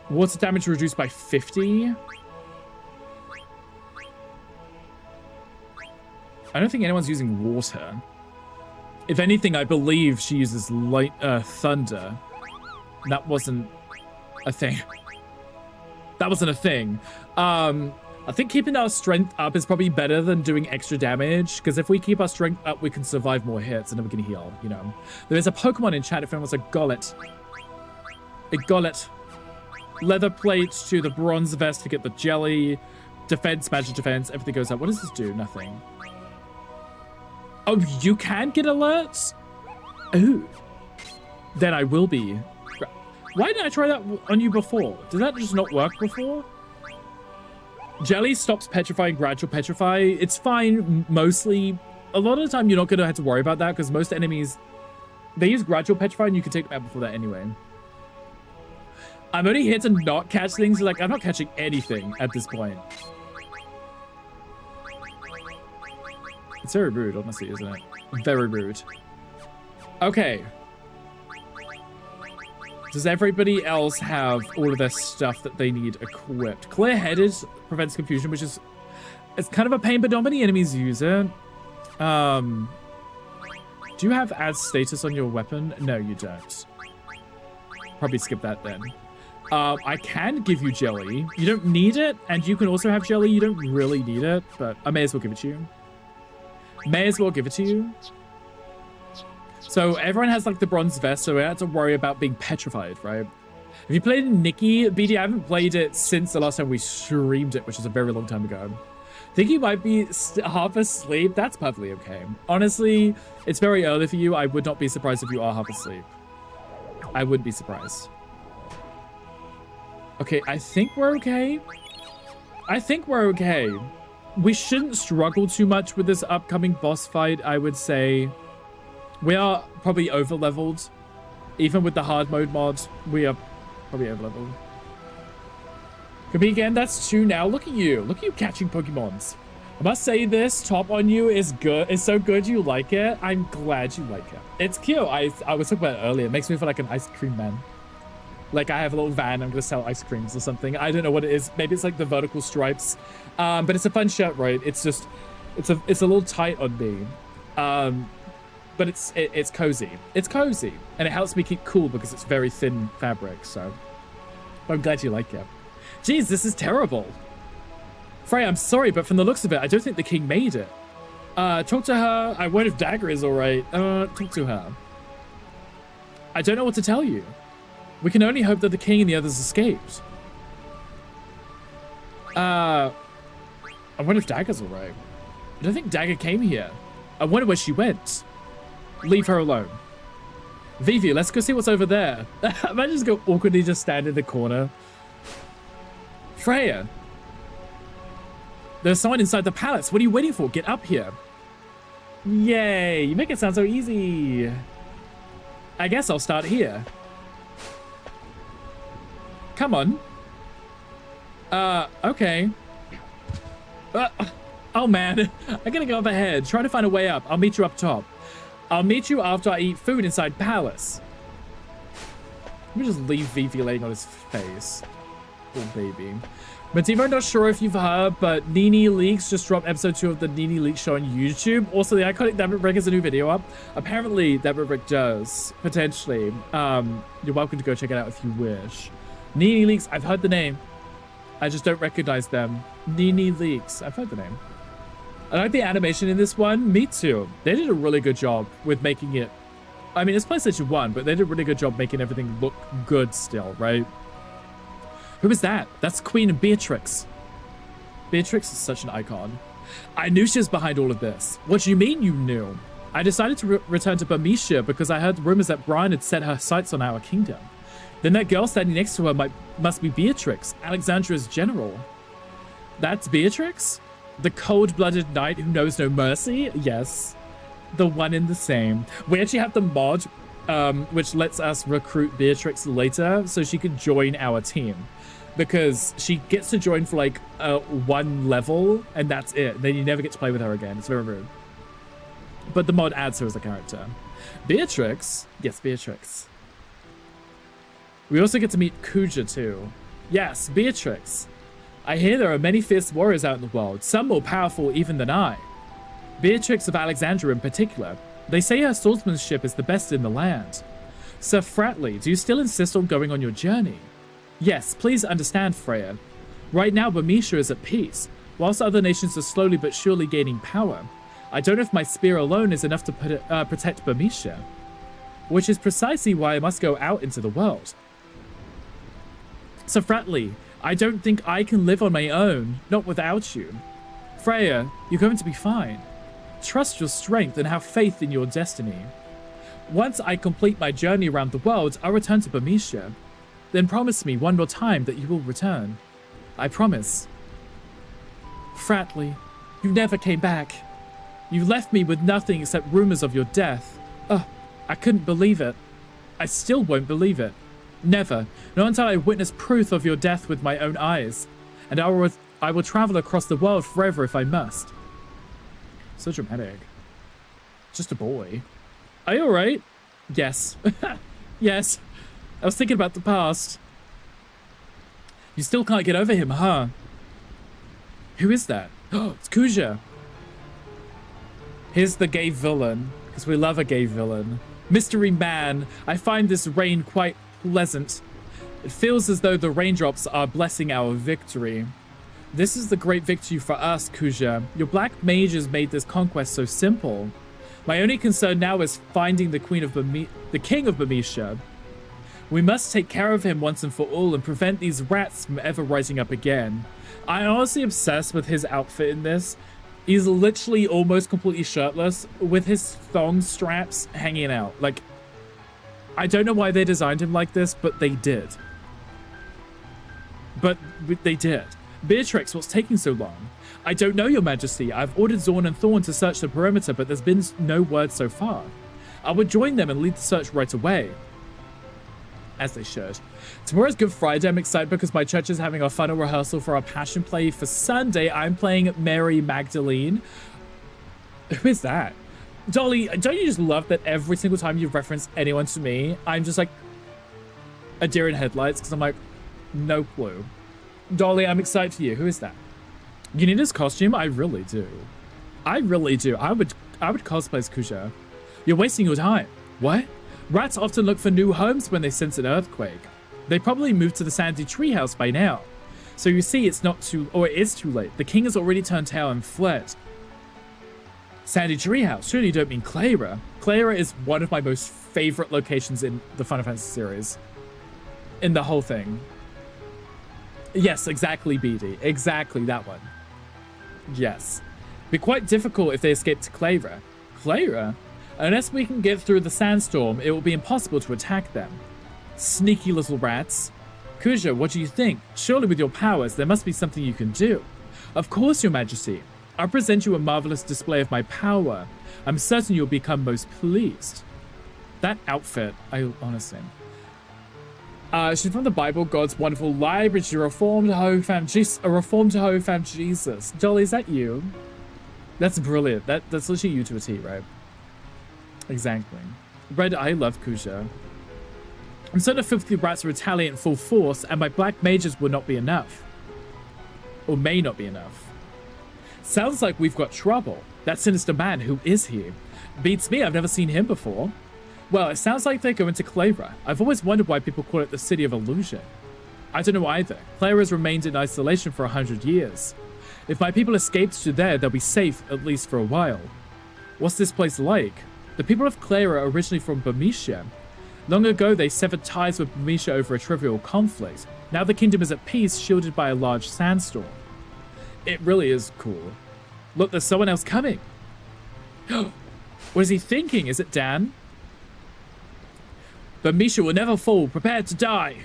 Speaker 4: Water damage reduced by 50. I don't think anyone's using water. If anything, I believe she uses light, thunder. That wasn't a thing. That wasn't a thing. I think keeping our strength up is probably better than doing extra damage, because if we keep our strength up, we can survive more hits and then we can heal, you know. There's a Pokemon in chat if anyone wants a gullet. A gullet. Leather plates to the bronze vest to get the jelly. Defense, magic defense, everything goes up. What does this do? Nothing. Oh, you can get alerts? Ooh. Then I will be. Why didn't I try that on you before? Did that just not work before? Jelly stops petrifying, gradual petrify. It's fine, mostly. A lot of the time, you're not going to have to worry about that because most enemies, they use gradual petrify and you can take them out before that anyway. I'm only here to not catch things. Like, I'm not catching anything at this point. It's very rude, honestly, isn't it? Very rude. Okay. Does everybody else have all of their stuff that they need equipped? Clear-headed prevents confusion, which is... It's kind of a pain, but not many enemies use it. Do you have add status on your weapon? No, you don't. Probably skip that then. I can give you jelly. You don't need it, and you can also have jelly. You don't really need it, but I may as well give it to you. May as well give it to you. So everyone has like the bronze vest, so we don't have to worry about being petrified, right? Have you played Nikki? BD, I haven't played it since the last time we streamed it, which is a very long time ago. Think you might be half asleep? That's perfectly okay. Honestly, it's very early for you. I would not be surprised if you are half asleep. I wouldn't be surprised. Okay, I think we're okay. I think we're okay. We shouldn't struggle too much with this upcoming boss fight, I would say. We are probably over-leveled. Even with the hard mode mod, we are probably over-leveled. Could be again, that's 2 now. Look at you. Look at you catching Pokemons. I must say this top on you is good. It's so good you like it. I'm glad you like it. It's cute. I was talking about it earlier. It makes me feel like an ice cream man. Like I have a little van. I'm gonna sell ice creams or something. I don't know what it is. Maybe it's like the vertical stripes. But it's a fun shirt, right? It's just, it's a little tight on me. But it's cozy. It's cozy, and it helps me keep cool because it's very thin fabric. So I'm glad you like it. Jeez, this is terrible. Freya, I'm sorry, but from the looks of it, I don't think the king made it. Talk to her. I wonder if Dagger is all right. Talk to her. I don't know what to tell you. We can only hope that the king and the others escaped. I wonder if Dagger's all right. I don't think Dagger came here. I wonder where she went. Leave her alone. Vivi, let's go see what's over there. I might just go awkwardly just stand in the corner. Freya. There's someone inside the palace. What are you waiting for? Get up here. Yay, you make it sound so easy. I guess I'll start here. Come on. Okay. Oh man, I gotta go up ahead. Try to find a way up. I'll meet you up top. I'll meet you after I eat food inside palace. Let me just leave Vivi laying on his face. Poor baby. Matimo, not sure if you've heard, but Nene Leaks just dropped episode 2 of the Nene Leaks show on YouTube. Also, the iconic ThatBritRick has a new video up. Apparently, ThatBritRick does. Potentially. You're welcome to go check it out if you wish. Nene Leaks, I've heard the name. I just don't recognize them. Nene Leaks, I've heard the name. I like the animation in this one. Me too. They did a really good job with making it. I mean, it's PlayStation 1, but they did a really good job making everything look good still, right? Who is that? That's Queen Beatrix. Beatrix is such an icon. I knew she was behind all of this. What do you mean you knew? I decided to return to Burmecia because I heard rumors that Brian had set her sights on our kingdom. Then that girl standing next to her must be Beatrix, Alexandra's general. That's Beatrix? The cold-blooded knight who knows no mercy? Yes. The one and the same. We actually have the mod, which lets us recruit Beatrix later so she can join our team. Because she gets to join for like one level, and that's it. Then you never get to play with her again. It's very rude. But the mod adds her as a character. Beatrix? Yes, Beatrix. We also get to meet Kuja too. Yes, Beatrix. I hear there are many fierce warriors out in the world, some more powerful even than I. Beatrix of Alexandria in particular. They say her swordsmanship is the best in the land. Sir Fratley, do you still insist on going on your journey? Yes, please understand, Freya. Right now, Burmecia is at peace, whilst other nations are slowly but surely gaining power. I don't know if my spear alone is enough to protect Burmecia, which is precisely why I must go out into the world. Sir Fratley, I don't think I can live on my own, not without you. Freya, you're going to be fine. Trust your strength and have faith in your destiny. Once I complete my journey around the world, I'll return to Burmecia. Then promise me one more time that you will return. I promise. Fratley, you never came back. You left me with nothing except rumors of your death. I couldn't believe it. I still won't believe it. Never. Not until I witness proof of your death with my own eyes. And I will travel across the world forever if I must. So dramatic. Just a boy. Are you alright? Yes. Yes. I was thinking about the past. You still can't get over him, huh? Who is that? Oh, it's Kuja. Here's the gay villain, because we love a gay villain. Mystery man, I find this rain quite pleasant. It feels as though the raindrops are blessing our victory. This is the great victory for us, Kuja. Your black mages made this conquest so simple. My only concern now is finding the king of Burmecia. We must take care of him once and for all and prevent these rats from ever rising up again. I'm honestly obsessed with his outfit in this. He's literally almost completely shirtless with his thong straps hanging out. Like, I don't know why they designed him like this, but they did. But they did. Beatrix, what's taking so long? I don't know, Your Majesty. I've ordered Zorn and Thorn to search the perimeter, but there's been no word so far. I would join them and lead the search right away. As they should. Tomorrow's Good Friday. I'm excited because my church is having our final rehearsal for our passion play for Sunday. I'm playing Mary Magdalene. Who is that? Dolly, don't you just love that every single time you reference anyone to me, I'm just like a deer in headlights because I'm like, no clue. Dolly, I'm excited for you. Who is that? You need his costume? I really do. I really do. I would cosplay as Kuja. You're wasting your time. What? Rats often look for new homes when they sense an earthquake. They probably moved to the sandy treehouse by now. So you see, it's not too, or it is too late. The king has already turned tail and fled. Sandy treehouse? Surely you don't mean Clara. Clara is one of my most favorite locations in the Final Fantasy series. In the whole thing. Yes, exactly, BD. Exactly that one. Yes. Be quite difficult if they escape to Clara. Clara? Unless we can get through the sandstorm, it will be impossible to attack them. Sneaky little rats. Kuja, what do you think? Surely with your powers, there must be something you can do. Of course, your majesty. I'll present you a marvelous display of my power. I'm certain you'll become most pleased. That outfit, I honestly... she's from the Bible, God's wonderful library. She's a reformed hoe found Jesus. Dolly, is that you? That's brilliant. That's literally you to a T, right? Exactly. Red, I love Kuja. I'm certain the filthy rats will retaliate in full force, and my black mages will not be enough. Or may not be enough. Sounds like we've got trouble. That sinister man, who is he? Beats me, I've never seen him before. Well, it sounds like they're going to Clara. I've always wondered why people call it the City of Illusion. I don't know either. Clara has remained in isolation for 100 years. If my people escaped to there, they'll be safe, at least for a while. What's this place like? The people of Clara are originally from Burmecia. Long ago, they severed ties with Burmecia over a trivial conflict. Now the kingdom is at peace, shielded by a large sandstorm. It really is cool. Look, there's someone else coming. What is he thinking? Is it Dan? Burmecia will never fall. Prepare to die.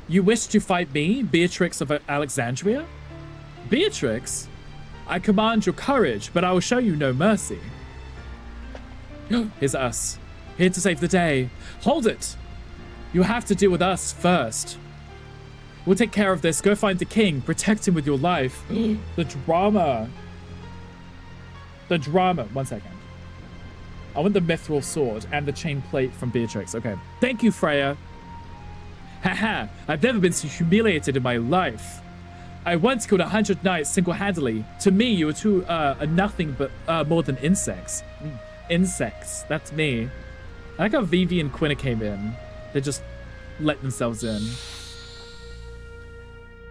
Speaker 4: You wish to fight me, Beatrix of Alexandria? Beatrix? I command your courage, but I will show you no mercy. Here's us. Here to save the day. Hold it! You have to deal with us first. We'll take care of this. Go find the king. Protect him with your life. The drama. The drama. 1 second. I want the mithril sword and the chain plate from Beatrix. Okay. Thank you, Freya. Haha. I've never been so humiliated in my life. I once killed 100 knights single-handedly. To me, you were nothing but more than insects. Insects. That's me. I like how Vivi and Quinna came in. They just let themselves in.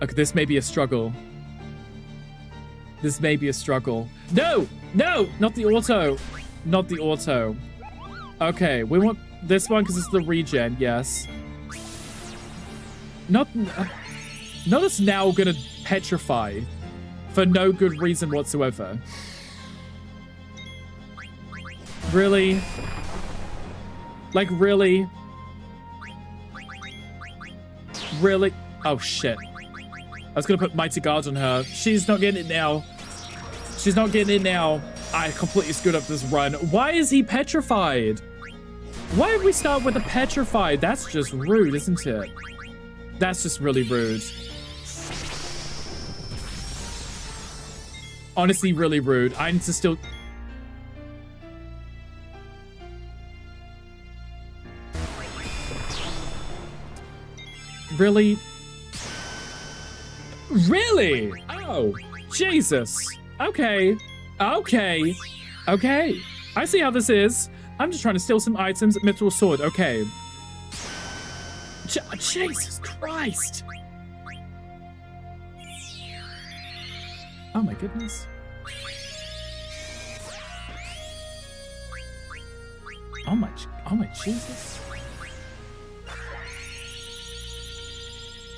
Speaker 4: Okay, this may be a struggle. This may be a struggle. No! No! Not the auto! Not the auto. Okay, we want this one because it's the regen, yes. Not us now gonna petrify for no good reason whatsoever. Really? Like, really? Really? Oh, shit. I was gonna put Mighty Guard on her. She's not getting it now. She's not getting it now. I completely screwed up this run. Why is he petrified? Why did we start with a petrified? That's just rude, isn't it? That's just really rude. Honestly, really rude. I need to still... Really? Really? Oh, Jesus. Okay. Okay. Okay. I see how this is. I'm just trying to steal some items. Mithril sword. Okay. Jesus Christ. Oh my goodness. Oh my Jesus.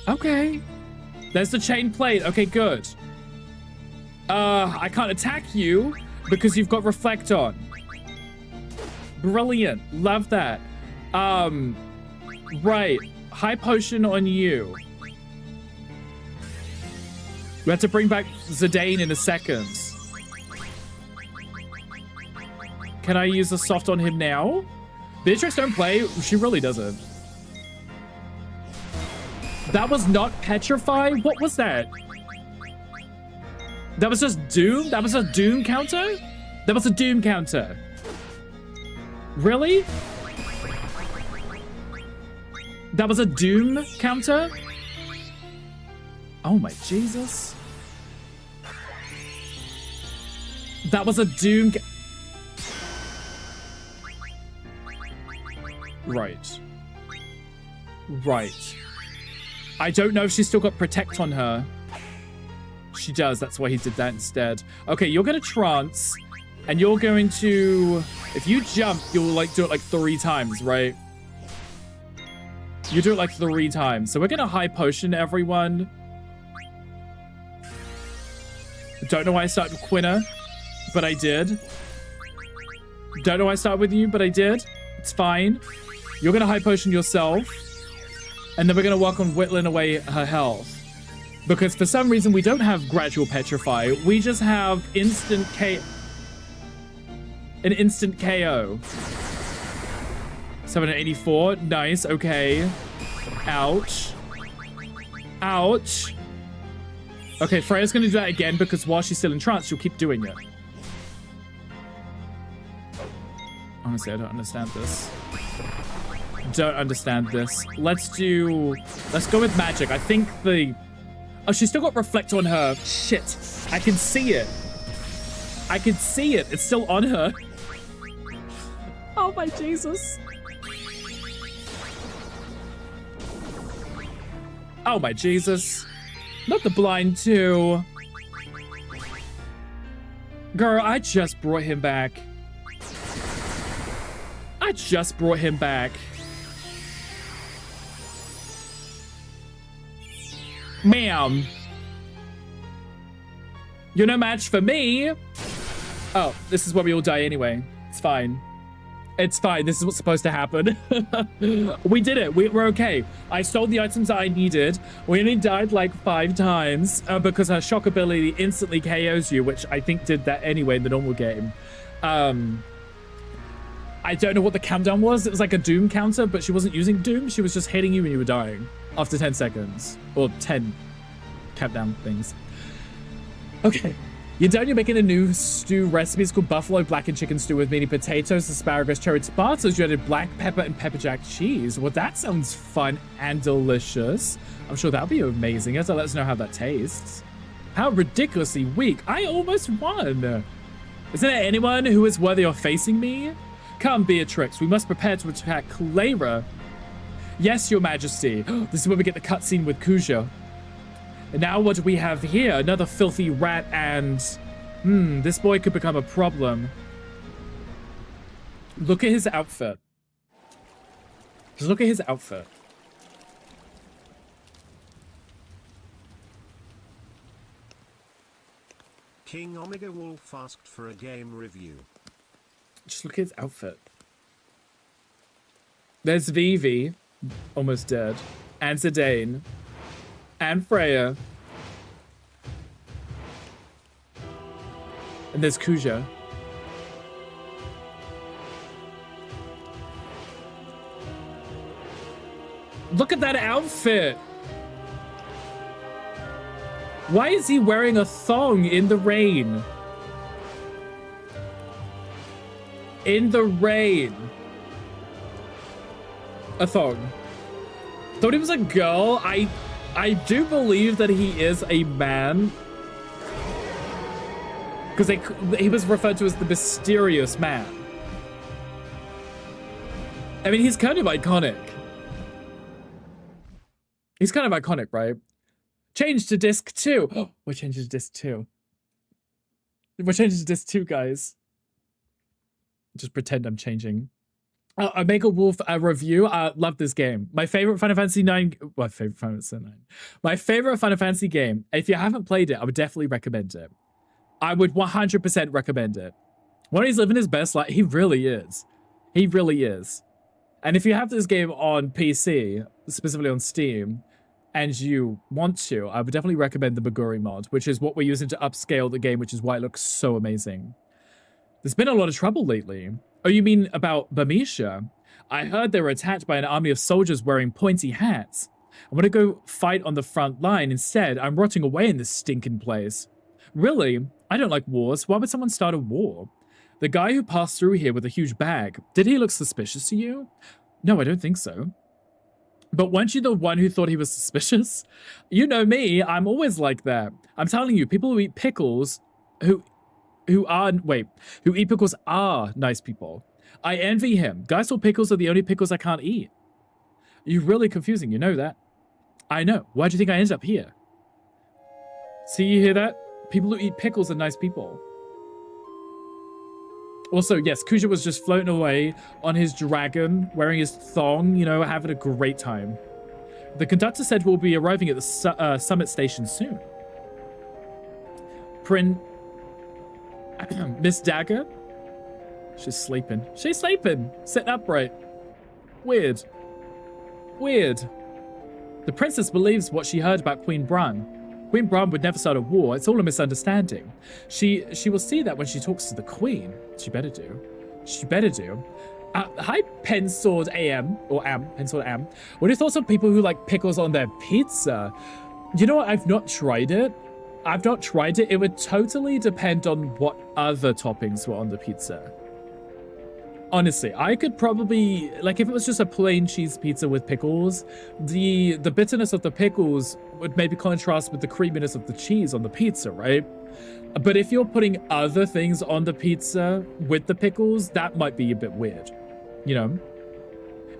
Speaker 4: Okay. There's the chain plate. Okay, good. I can't attack you because you've got reflect on. Brilliant. Love that. Right. High potion on you. We have to bring back Zidane in a second. Can I use a soft on him now? Beatrix don't play. She really doesn't. That was not petrify? What was that? That was just doom? That was a doom counter? That was a doom counter. Really? That was a doom counter? Oh my Jesus. That was a doom. Right. Right. I don't know if she's still got protect on her. She does. That's why he did that instead. Okay, you're going to trance. And you're going to... If you jump, you'll like do it like 3 times, right? You do it like 3 times. So we're going to high potion everyone. Don't know why I started with Quina, but I did. Don't know why I started with you, but I did. It's fine. You're going to high potion yourself. And then we're going to work on whittling away her health. Because for some reason, we don't have gradual petrify. We just have instant K... An instant KO. 784. Nice. Okay. Ouch. Ouch. Okay, Freya's going to do that again because while she's still in trance, she'll keep doing it. Honestly, I don't understand this. Don't understand this. Let's go with magic. I think the... Oh, she's still got reflect on her. Shit. I can see it. I can see it. It's still on her. Oh my Jesus. Oh my Jesus. Not the blind too. Girl, I just brought him back. I just brought him back. Ma'am. You're no match for me. Oh, this is where we all die anyway. It's fine. It's fine. This is what's supposed to happen. We did it. We're okay. I stole the items that I needed. We only died like 5 times because her shock ability instantly KOs you, which I think did that anyway in the normal game. I don't know what the countdown was. It was like a doom counter, but she wasn't using doom. She was just hitting you when you were dying after 10 seconds or 10 countdown things. Okay. You're done. You're making a new stew recipe. It's called buffalo blackened chicken stew with mini potatoes, asparagus, cherry tomatoes. You added black pepper and pepper jack cheese. Well, that sounds fun and delicious. I'm sure that'll be amazing. You have to let us know how that tastes. How ridiculously weak. I almost won. Isn't there anyone who is worthy of facing me? Come, Beatrix. We must prepare to attack Clara. Yes, your majesty. This is where we get the cutscene with Kuja. And now what do we have here? Another filthy rat and... this boy could become a problem. Look at his outfit. Just look at his outfit.
Speaker 6: King Omega Wolf asked for a game review.
Speaker 4: Just look at his outfit. There's Vivi, almost dead, and Zidane, and Freya. And there's Kuja. Look at that outfit! Why is he wearing a thong in the rain? In the rain. A thong. Thought he was a girl. I do believe that he is a man. Because he was referred to as the mysterious man. I mean, he's kind of iconic. He's kind of iconic, right? Change to disc 2. Oh, we're changing to disc 2. We're changing to disc 2, guys. Just pretend I'm changing. I make a wolf review. Love this game. My favorite Final Fantasy 9. Well, favorite Final Fantasy 9. My favorite Final Fantasy game. If you haven't played it, I would definitely recommend it. I would 100% recommend it. When he's living his best life, he really is. He really is. And if you have this game on PC, specifically on Steam, and you want to, I would definitely recommend the Moguri mod, which is what we're using to upscale the game, which is why it looks so amazing. There's been a lot of trouble lately. Oh, you mean about Burmecia? I heard they were attacked by an army of soldiers wearing pointy hats. I want to go fight on the front line. Instead, I'm rotting away in this stinking place. Really? I don't like wars. Why would someone start a war? The guy who passed through here with a huge bag, did he look suspicious to you? No, I don't think so. But weren't you the one who thought he was suspicious? You know me, I'm always like that. I'm telling you, people who eat pickles, who eat pickles are nice people. I envy him. Guys thought pickles are the only pickles I can't eat. You're really confusing, you know that. I know. Why do you think I ended up here? See, you hear that? People who eat pickles are nice people. Also, yes, Kuja was just floating away on his dragon, wearing his thong, you know, having a great time. The conductor said we'll be arriving at the summit station soon. Miss Dagger? She's sleeping. She's sleeping! Sit upright. Weird. Weird. The princess believes what she heard about Queen Bran. Queen Bran would never start a war. It's all a misunderstanding. She will see that when she talks to the queen. She better do. She better do. Hi, Pensword AM, or Am, Pensword Am. What are your thoughts on people who like pickles on their pizza? You know what? I've not tried it. I've not tried it. It would totally depend on what other toppings were on the pizza. Honestly, I could probably, like, if it was just a plain cheese pizza with pickles, the bitterness of the pickles would maybe contrast with the creaminess of the cheese on the pizza, right? But if you're putting other things on the pizza with the pickles, that might be a bit weird, you know?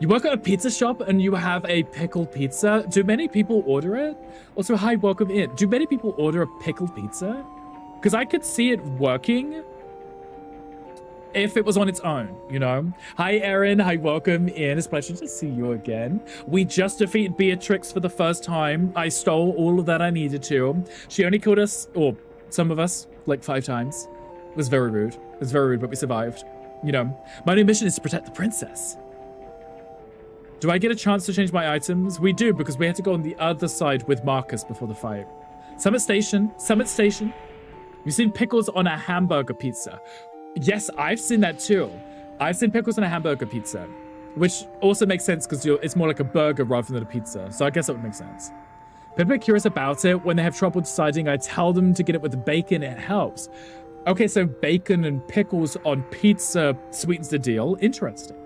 Speaker 4: You work at a pizza shop and you have a pickled pizza. Do many people order it? Also, hi, welcome in. Do many people order a pickled pizza? Because I could see it working if it was on its own, you know? Hi, Erin. Hi, welcome in. It's a pleasure to see you again. We just defeated Beatrix for the first time. I stole all of that I needed to. She only killed us, or some of us, like 5 times. It was very rude. It was very rude, but we survived. You know, my new mission is to protect the princess. Do I get a chance to change my items? We do, because we had to go on the other side with Marcus before the fight. Summit Station. Summit Station. You've seen pickles on a hamburger pizza. Yes, I've seen that too. I've seen pickles on a hamburger pizza, which also makes sense because it's more like a burger rather than a pizza. So I guess that would make sense. People are curious about it. When they have trouble deciding, I tell them to get it with the bacon. It helps. Okay, so bacon and pickles on pizza sweetens the deal. Interesting.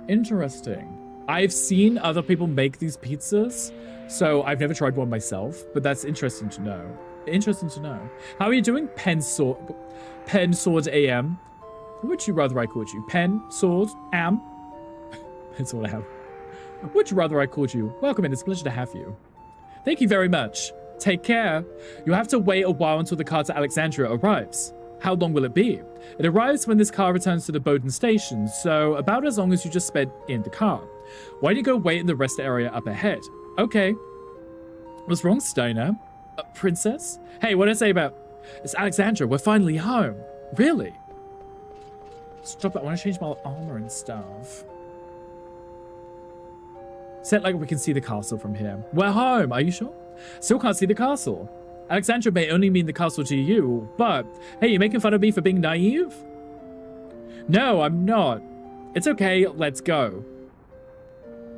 Speaker 4: Interesting. I've seen other people make these pizzas, so I've never tried one myself, but that's interesting to know. Interesting to know. How are you doing, Pensword AM? What would you rather I called you? Pensword Am? Pensword Am. What would you rather I called you? Welcome in, it's a pleasure to have you. Thank you very much. Take care. You'll have to wait a while until the car to Alexandria arrives. How long will it be? It arrives when this car returns to the Bowden station, so about as long as you just spent in the car. Why don't you go wait in the rest area up ahead? Okay. What's wrong, Steiner? Princess? Hey, what did I say about... It's Alexandra, we're finally home. Really? Stop it, I want to change my armor and stuff. Said like we can see the castle from here. We're home, are you sure? Still can't see the castle. Alexandra may only mean the castle to you, but... Hey, you making fun of me for being naive? No, I'm not. It's okay, let's go.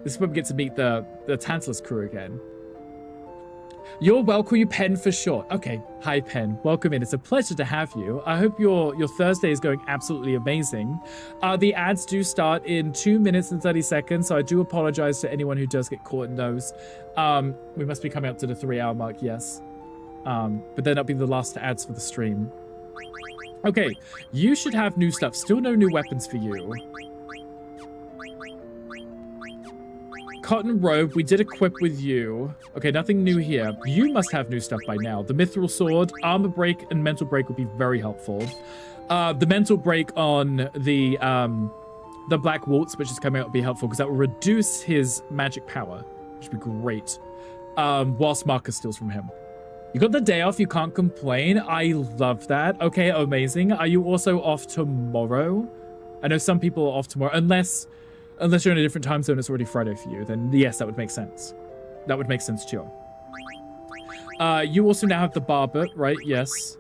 Speaker 4: This is when we get to meet the Tantalus crew again. You're welcome, you Pen for short. Okay, hi Pen, welcome in. It's a pleasure to have you. I hope your Thursday is going absolutely amazing. The ads do start in 2 minutes and 30 seconds, so I do apologize to anyone who does get caught in those. We must be coming up to the 3-hour mark, yes. But then that'll be the last ads for the stream. Okay, you should have new stuff. Still no new weapons for you. Cotton robe, we did equip with you. Okay, nothing new here. You must have new stuff by now. The mithril sword, armor break, and mental break would be very helpful. The mental break on the black waltz, which is coming out, would be helpful because that will reduce his magic power, which would be great. Whilst Marcus steals from him. You got the day off, you can't complain. I love that. Okay, amazing. Are you also off tomorrow? I know some people are off tomorrow, unless you're in a different time zone, it's already Friday for you, then yes, that would make sense. That would make sense too. You also now have the barbet, right? Yes.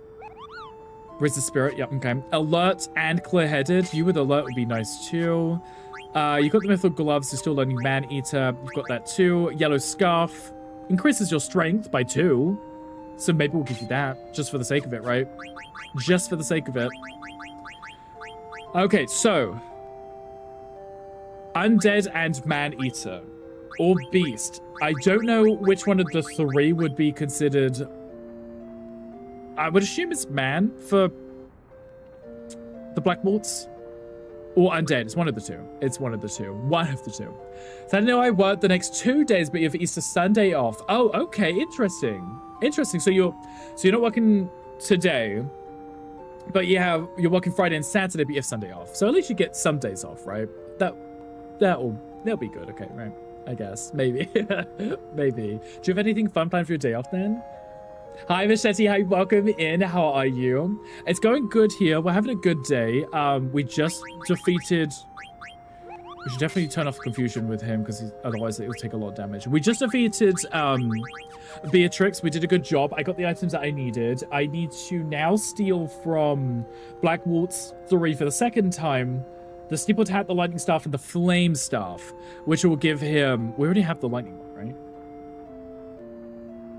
Speaker 4: Where's the spirit? Yep, okay. Alert and clear-headed. You with alert would be nice too. You got the Mythical Gloves, you're still learning Man-Eater. You've got that too. Yellow Scarf increases your strength by 2. So maybe we'll give you that, just for the sake of it, right? Just for the sake of it. Okay, so... Undead and Man-Eater. Or Beast. I don't know which one of the 3 would be considered... I would assume it's Man for... the Black Waltz. Or Undead. It's one of the 2. It's one of the 2. One of the 2. So I know I work the next 2 days, but you have Easter Sunday off. Oh, okay. Interesting. Interesting. So you're not working today, but you're working Friday and Saturday, but you have Sunday off. So at least you get some days off, right? That'll be good. Okay, right. I guess. Maybe. Maybe. Do you have anything fun planned for your day off then? Hi, Machete. Hi, welcome in. How are you? It's going good here. We're having a good day. We just defeated... We should definitely turn off confusion with him, because otherwise it will take a lot of damage. We just defeated Beatrix. We did a good job. I got the items that I needed. I need to now steal from Black Waltz 3 for the second time the Steeple Hat, the Lightning Staff, and the Flame Staff, which will give him... We already have the Lightning one, right?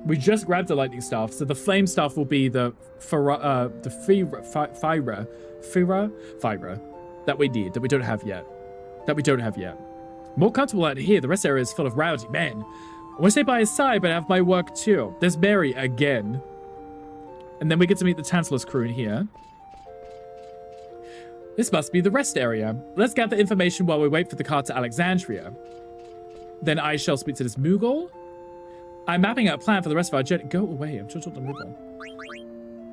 Speaker 4: We just grabbed the Lightning Staff, so the Flame Staff will be the Fira that we need, that we don't have yet. More comfortable out here. The rest area is full of rowdy men. I want to stay by his side, but I have my work too. There's Mary again. And then we get to meet the Tantalus crew in here. This must be the rest area. Let's gather information while we wait for the car to Alexandria. Then I shall speak to this Moogle. I'm mapping out a plan for the rest of our journey. Go away. I'm trying to talk to Moogle.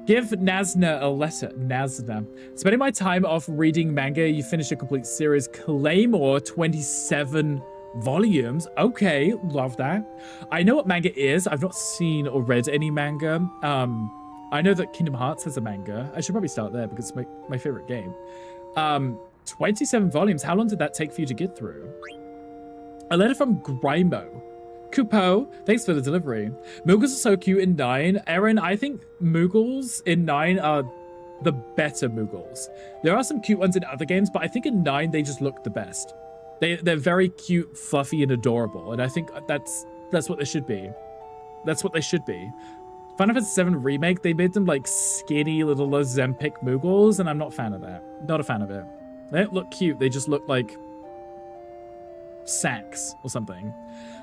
Speaker 4: Give Nazna a letter. Nazna. Spending my time off reading manga, you finish a complete series. Claymore, 27 volumes. Okay, love that. I know what manga is. I've not seen or read any manga. I know that Kingdom Hearts has a manga. I should probably start there because it's my favorite game. 27 volumes. How long did that take for you to get through? A letter from Grimo. Kupo, thanks for the delivery. Moogles are so cute in 9. Aaron, I think Moogles in 9 are the better Moogles. There are some cute ones in other games, but I think in 9 they just look the best. They're very cute, fluffy, and adorable, and I think that's what they should be. That's what they should be. Final Fantasy VII Remake, they made them like skinny little Ozempic Moogles, and I'm not a fan of that. Not a fan of it. They don't look cute, they just look like sacks or something.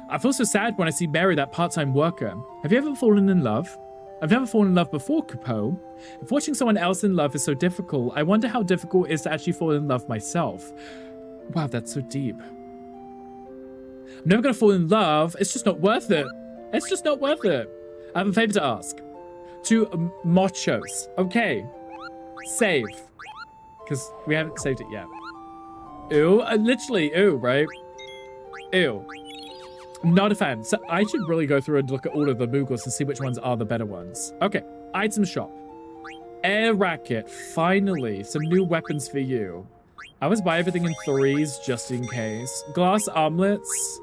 Speaker 4: I feel so sad when I see Mary, that part-time worker. Have you ever fallen in love? I've never fallen in love before, Kupo. If watching someone else in love is so difficult, I wonder how difficult it is to actually fall in love myself. Wow, that's so deep. I'm never gonna fall in love. It's just not worth it. It's just not worth it. I have a favor to ask. To Mochos. Okay. Save. Because we haven't saved it yet. Ew. Literally, ew, right? Ew. Not a fan. So I should really go through and look at all of the Moogles and see which ones are the better ones. Okay. Item shop. Air racket. Finally. Some new weapons for you. I always buy everything in 3s just in case. Glass armlets.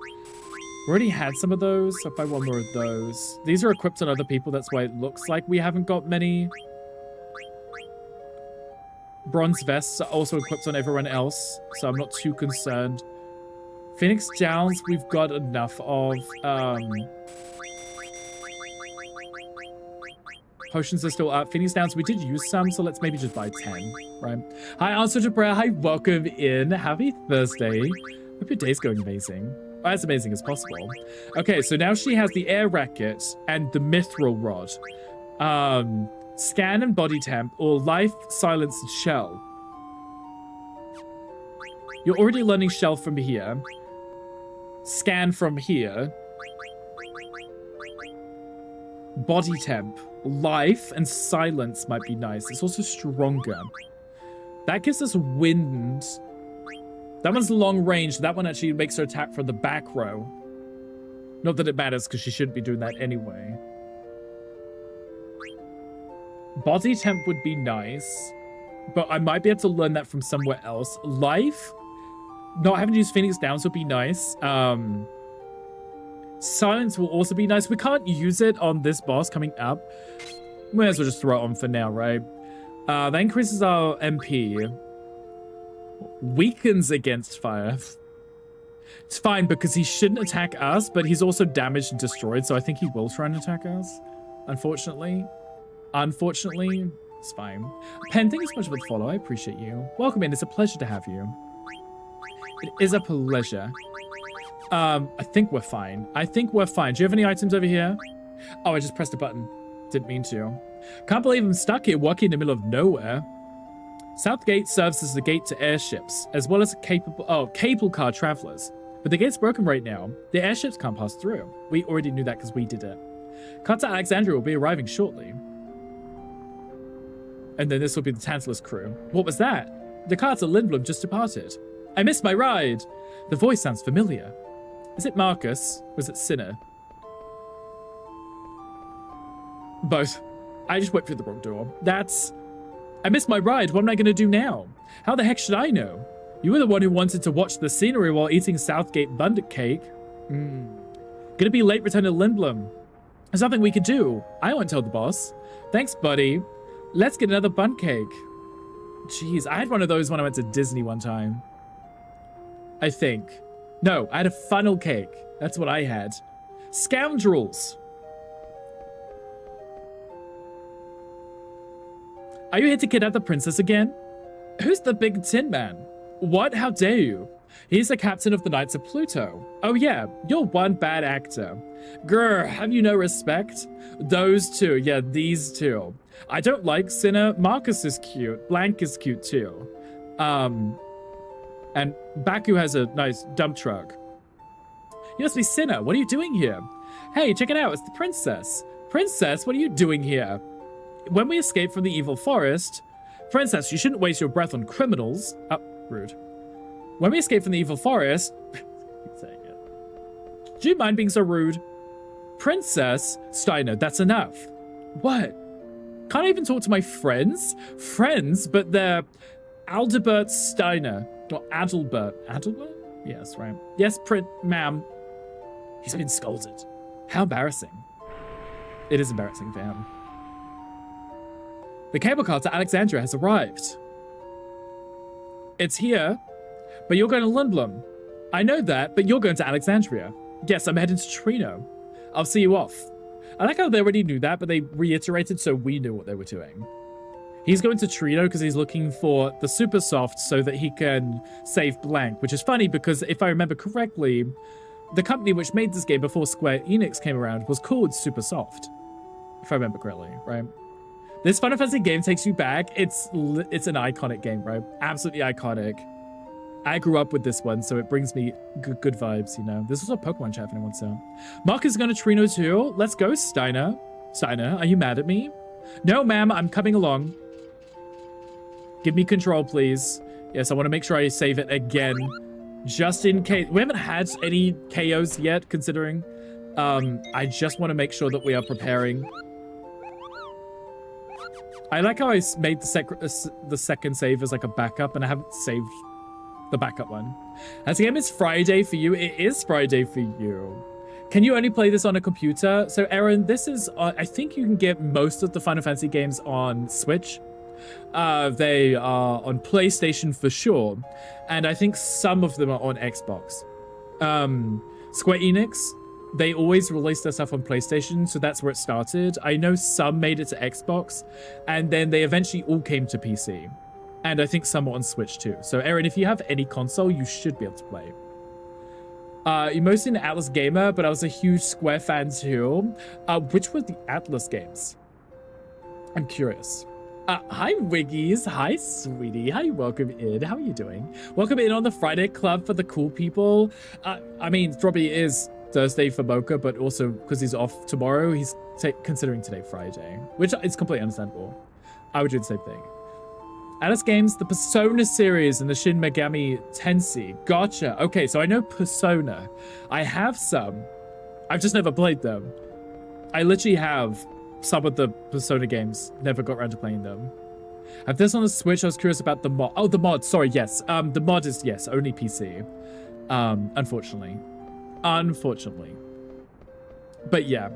Speaker 4: We already had some of those, so I'll buy one more of those. These are equipped on other people, that's why it looks like we haven't got many. Bronze vests are also equipped on everyone else, so I'm not too concerned. Phoenix Downs, we've got enough of. Potions are still up. Phoenix Downs, we did use some, so let's maybe just buy 10, right? Hi, Answer to Prayer. Hi, welcome in. Happy Thursday. Hope your day's going amazing. As amazing as possible. Okay, so now she has the air racket and the mithril rod. Scan and body temp, or life, silence, and shell. You're already learning shell from here. Scan from here. Body temp, life, and silence might be nice. It's also stronger. That gives us wind. That one's long range. That one actually makes her attack from the back row. Not that it matters, because she shouldn't be doing that anyway. Body temp would be nice, but I might be able to learn that from somewhere else. Life, not having to use Phoenix Downs would be nice. Silence will also be nice. We can't use it on this boss coming up. May as well just throw it on for now, right? That increases our MP. Weakens against fire. It's fine because he shouldn't attack us, but he's also damaged and destroyed, so I think he will try and attack us. Unfortunately. Unfortunately, it's fine. Pen, thank you so much for the follow. I appreciate you. Welcome in. It's a pleasure to have you. It is a pleasure. I think we're fine. I think we're fine. Do you have any items over here? Oh, I just pressed a button. Didn't mean to. Can't believe I'm stuck here walking in the middle of nowhere. South Gate serves as the gate to airships, as well as cable car travelers. But the gate's broken right now. The airships can't pass through. We already knew that because we did it. Cut to Alexandria will be arriving shortly. And then this will be the Tantalus crew. What was that? The cart at Lindblom just departed. I missed my ride. The voice sounds familiar. Is it Marcus? Or is it Sinner? Both. I just went through the wrong door. I missed my ride. What am I going to do now? How the heck should I know? You were the one who wanted to watch the scenery while eating Southgate Bundt cake. Gonna be late return to Lindblom. There's nothing we could do. I won't tell the boss. Thanks, buddy. Let's get another Bundt cake. Jeez, I had one of those when I went to Disney one time. I think. No, I had a funnel cake. That's what I had. Scoundrels. Are you here to kidnap the princess again? Who's the big tin man? What? How dare you? He's the captain of the Knights of Pluto. Oh yeah, you're one bad actor. Grr, have you no respect? Those two, yeah, these two. I don't like Sinner. Marcus is cute. Blank is cute too. And Baku has a nice dump truck. You must be Sinner. What are you doing here? Hey, check it out. It's the princess. Princess, what are you doing here? When we escaped from the evil forest... Princess, you shouldn't waste your breath on criminals. Oh, rude. When we escaped from the evil forest... keep saying it. Do you mind being so rude? Princess? Steiner, that's enough. What? Can't I even talk to my friends? Friends? But they're... Aldebert Steiner. Or Adelbert. Adelbert? Yes, right. Yes, ma'am. He's been scolded. How embarrassing. It is embarrassing for him. The cable car to Alexandria has arrived. It's here, but you're going to Lindblom. I know that, but you're going to Alexandria. Yes, I'm heading to Trino. I'll see you off. I like how they already knew that, but they reiterated so we knew what they were doing. He's going to Trino because he's looking for the Super Soft so that he can save Blank, which is funny because if I remember correctly, the company which made this game before Square Enix came around was called Super Soft. If I remember correctly, right? This Final Fantasy game takes you back. It's an iconic game, right? Absolutely iconic. I grew up with this one, so it brings me good vibes, you know? This was a Pokemon chat if anyone wants to. Mark is going to Trino too. Let's go, Steiner. Steiner, are you mad at me? No, ma'am, I'm coming along. Give me control, please. Yes, I want to make sure I save it again. Just in case. We haven't had any KOs yet, considering. I just want to make sure that we are preparing. I like how I made the second save as like a backup, and I haven't saved the backup one. As the game is Friday for you, it is Friday for you. Can you only play this on a computer? So, Aaron, this is... I think you can get most of the Final Fantasy games on Switch. They are on PlayStation for sure. And I think some of them are on Xbox. Square Enix, they always release their stuff on PlayStation, so that's where it started. I know some made it to Xbox, and then they eventually all came to PC. And I think some are on Switch too. So, Aaron, if you have any console, you should be able to play. You're mostly an Atlas gamer, but I was a huge Square fan too. Which were the Atlas games? I'm curious. Hi, Wiggies. Hi, sweetie. Hi, welcome in. How are you doing? Welcome in on the Friday Club for the cool people. I mean, probably is Thursday for Mocha, but also because he's off tomorrow, he's considering today Friday, which is completely understandable. I would do the same thing. Atlas Games, the Persona series, and the Shin Megami Tensei. Gotcha. Okay, so I know Persona. I have some. I've just never played them. I literally have some of the Persona games. Never got around to playing them. I have this on the Switch. I was curious about the mod. Oh, the mod. Sorry, yes. The mod is, yes, only PC. Unfortunately. Unfortunately. But yeah.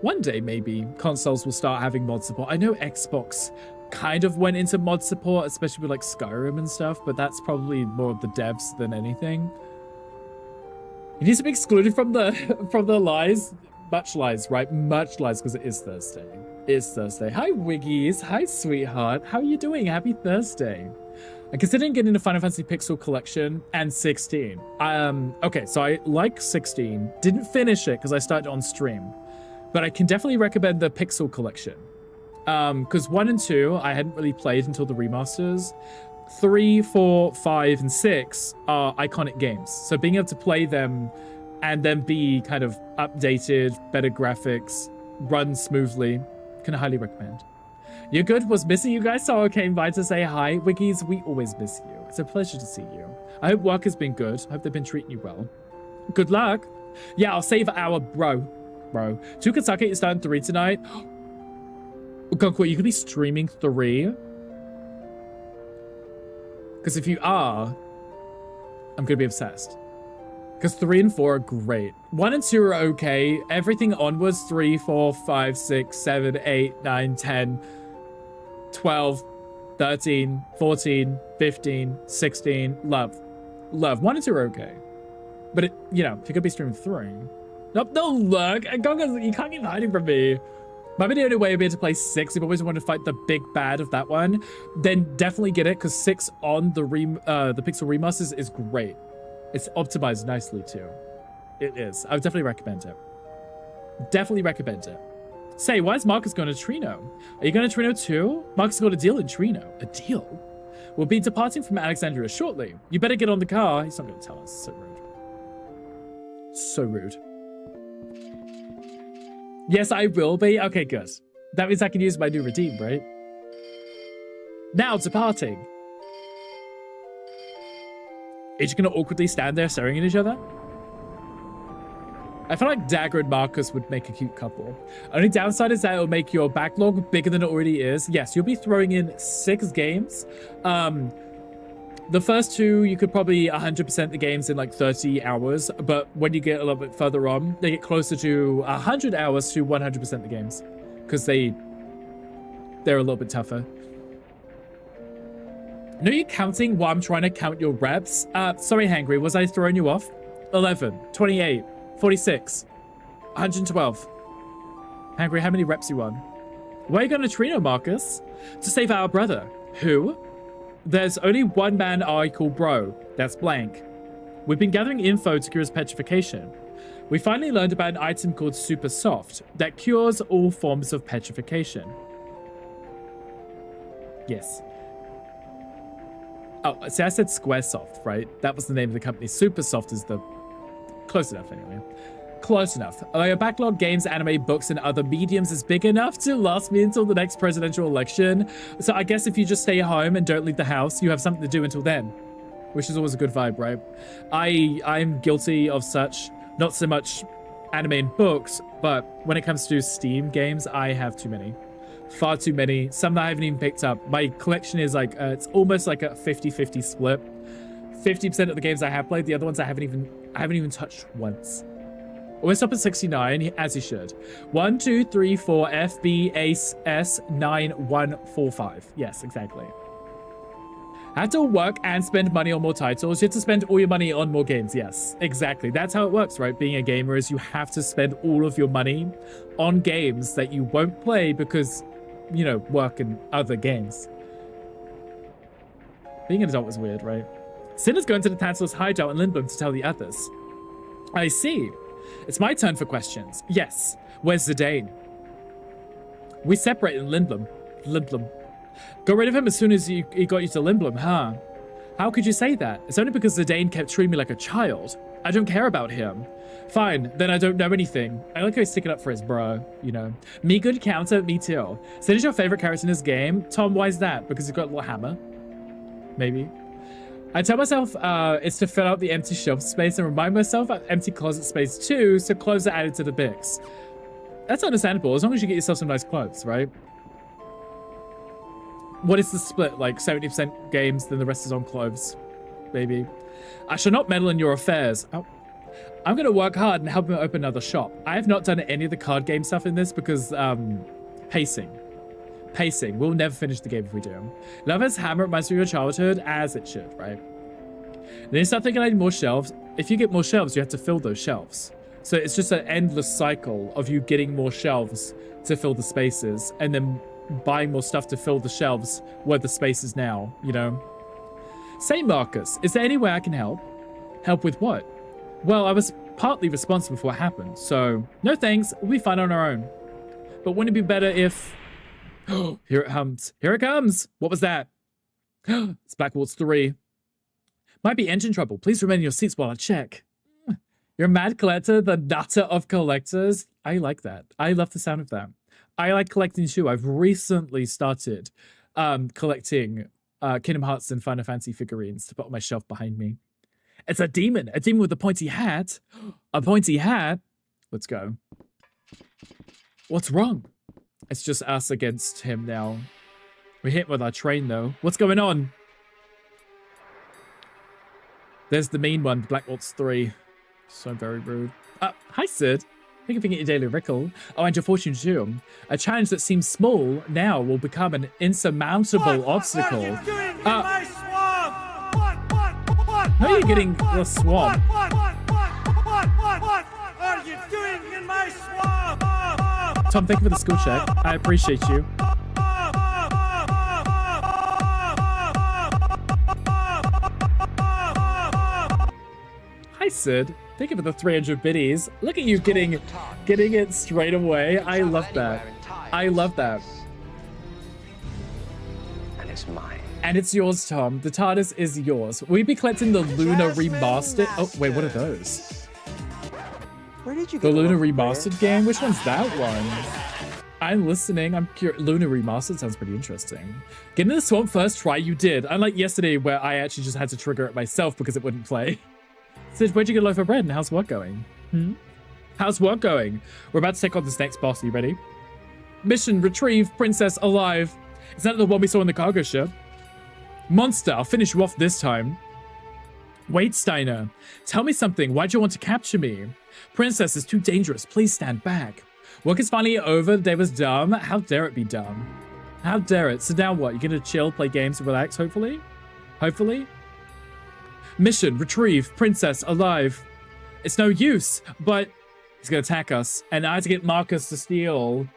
Speaker 4: One day, maybe, consoles will start having mod support. I know Xbox kind of went into mod support, especially with like Skyrim and stuff, but that's probably more of the devs than anything. He needs to be excluded from the lies. Much lies, right? Much lies, because it is Thursday. It is Thursday. Hi, Wiggies. Hi, sweetheart. How are you doing? Happy Thursday. I'm considering getting the Final Fantasy Pixel Collection and 16. Okay, so I like 16. Didn't finish it because I started on stream. But I can definitely recommend the Pixel Collection. Because 1 and 2, I hadn't really played until the remasters. 3, 4, 5, and 6 are iconic games. So being able to play them and then be kind of updated, better graphics, run smoothly, can highly recommend. You're good? Was missing you guys, so I came by to say hi. Wiggies, we always miss you. It's a pleasure to see you. I hope work has been good. I hope they've been treating you well. Good luck. Yeah, I'll save our bro. 2 Kentucky is starting 3 tonight. Gunko, you could be streaming 3? Because if you are, I'm going to be obsessed. Because 3 and 4 are great. 1 and 2 are okay. Everything onwards, 3, 4, 5, 6, 7, 8, 9, 10, 12, 13, 14, 15, 16. Love. 1 and 2 are okay. But, if you're going to be streaming 3. Nope, no, look. You can't keep hiding from me. Might be the only way I'd be able to play 6 if you always want to fight the big bad of that one. Then definitely get it, because 6 on the Pixel Remasters is great. It's optimized nicely too. It is. I would definitely recommend it. Definitely recommend it. Say, why is Marcus going to Trino? Are you going to Trino too? Marcus got a deal in Trino. A deal? We'll be departing from Alexandria shortly. You better get on the car. He's not going to tell us. So rude. So rude. Yes, I will be. Okay, good. That means I can use my new redeem, right? Now departing. Are you just going to awkwardly stand there staring at each other? I feel like Dagger and Marcus would make a cute couple. Only downside is that it'll make your backlog bigger than it already is. Yes, you'll be throwing in 6 games. The first 2, you could probably 100% the games in like 30 hours. But when you get a little bit further on, they get closer to 100 hours to 100% the games. Because they're a little bit tougher. No, you're counting while I'm trying to count your reps. Sorry, Hangry, was I throwing you off? 11, 28, 46, 112. Hangry, how many reps you on? Where are you going to Trino, Marcus? To save our brother. Who? There's only one man I call bro. That's blank. We've been gathering info to cure his petrification. We finally learned about an item called Super Soft that cures all forms of petrification. Yes. Oh, see, I said Squaresoft, right? That was the name of the company. Supersoft is the... Close enough, anyway. Close enough. Your backlog, games, anime, books, and other mediums is big enough to last me until the next presidential election. So I guess if you just stay home and don't leave the house, you have something to do until then. Which is always a good vibe, right? I'm guilty of such. Not so much anime and books, but when it comes to Steam games, I have too many. Far too many. Some that I haven't even picked up. My collection is like, it's almost like a 50-50 split. 50% of the games I have played, the other ones I haven't even touched once. Always up at 69, as you should. 1, 2, 3, 4, F, B, A, S, 9, 1, 4, 5. Yes, exactly. Have to work and spend money on more titles. You have to spend all your money on more games. Yes, exactly. That's how it works, right? Being a gamer is you have to spend all of your money on games that you won't play because, you know, work and other games. Being an adult was weird, right? Sinner's going to the Tantalus hideout in Lindblom to tell the others. I see. It's my turn for questions. Yes. Where's Zidane? We separate in Lindblom. Got rid of him as soon as he got you to Lindblom, huh? How could you say that? It's only because Zidane kept treating me like a child. I don't care about him. Fine, then I don't know anything. I like how he's sticking up for his bro, you know. Me good counter, me too. Sid is your favorite character in this game. Tom, why is that? Because he's got a little hammer? Maybe. I tell myself it's to fill out the empty shelf space and remind myself of empty closet space too, so clothes are added to the Bix. That's understandable, as long as you get yourself some nice clothes, right? What is the split? Like 70% games, then the rest is on clothes. Maybe. I shall not meddle in your affairs. Oh. I'm going to work hard and help him open another shop. I have not done any of the card game stuff in this because, pacing. Pacing. We'll never finish the game if we do. Lover's Hammer reminds me of your childhood, as it should, right? Then you start thinking I need more shelves. If you get more shelves, you have to fill those shelves. So it's just an endless cycle of you getting more shelves to fill the spaces and then buying more stuff to fill the shelves where the space is now, you know? Say, Marcus, is there any way I can help? Help with what? Well, I was partly responsible for what happened, so no thanks, we'll be fine on our own. But wouldn't it be better if... Here it comes. Here it comes! What was that? It's Black Waltz 3. Might be engine trouble. Please remain in your seats while I check. You're a mad collector, the nutter of collectors. I like that. I love the sound of that. I like collecting too. I've recently started collecting Kingdom Hearts and Final Fantasy figurines to put on my shelf behind me. It's a demon with a pointy hat. A pointy hat. Let's go. What's wrong? It's just us against him now. We hit with our train though. What's going on? There's the mean one, Black Waltz 3. So very rude. Hi Sid. Thank you for getting your daily rickle. Oh, and your fortune too. A challenge that seems small now will become an insurmountable obstacle.
Speaker 7: What are you doing in my swamp?
Speaker 4: How are you getting the swamp?
Speaker 7: What are you doing in my swamp?
Speaker 4: Tom, thank you for the school check. I appreciate you. Hi Sid. Thank you for the 300 biddies. Look at you getting it straight away. I love that. I love that.
Speaker 8: And it's mine.
Speaker 4: And it's yours, Tom. The TARDIS is yours. We'll be collecting the Luna Remastered. Oh, wait, what are those?
Speaker 8: Where did you
Speaker 4: The
Speaker 8: get
Speaker 4: Luna
Speaker 8: over there?
Speaker 4: Remastered game? Which one's that one? I'm listening. I'm curious. Luna Remastered sounds pretty interesting. Get into the swamp first try. You did. Unlike yesterday where I actually just had to trigger it myself because it wouldn't play. Sid, where'd you get a loaf of bread and how's work going? How's work going? We're about to take on this next boss. Are you ready? Mission, retrieve princess alive. Is that the one we saw in the cargo ship? Monster, I'll finish you off this time. Wait, Steiner. Tell me something. Why'd you want to capture me? Princess is too dangerous. Please stand back. Work is finally over. The day was dumb. How dare it be dumb? How dare it? So now what? You're gonna chill, play games, and relax, hopefully? Hopefully? Mission, retrieve princess alive. It's no use, but he's gonna attack us, and I have to get Marcus to steal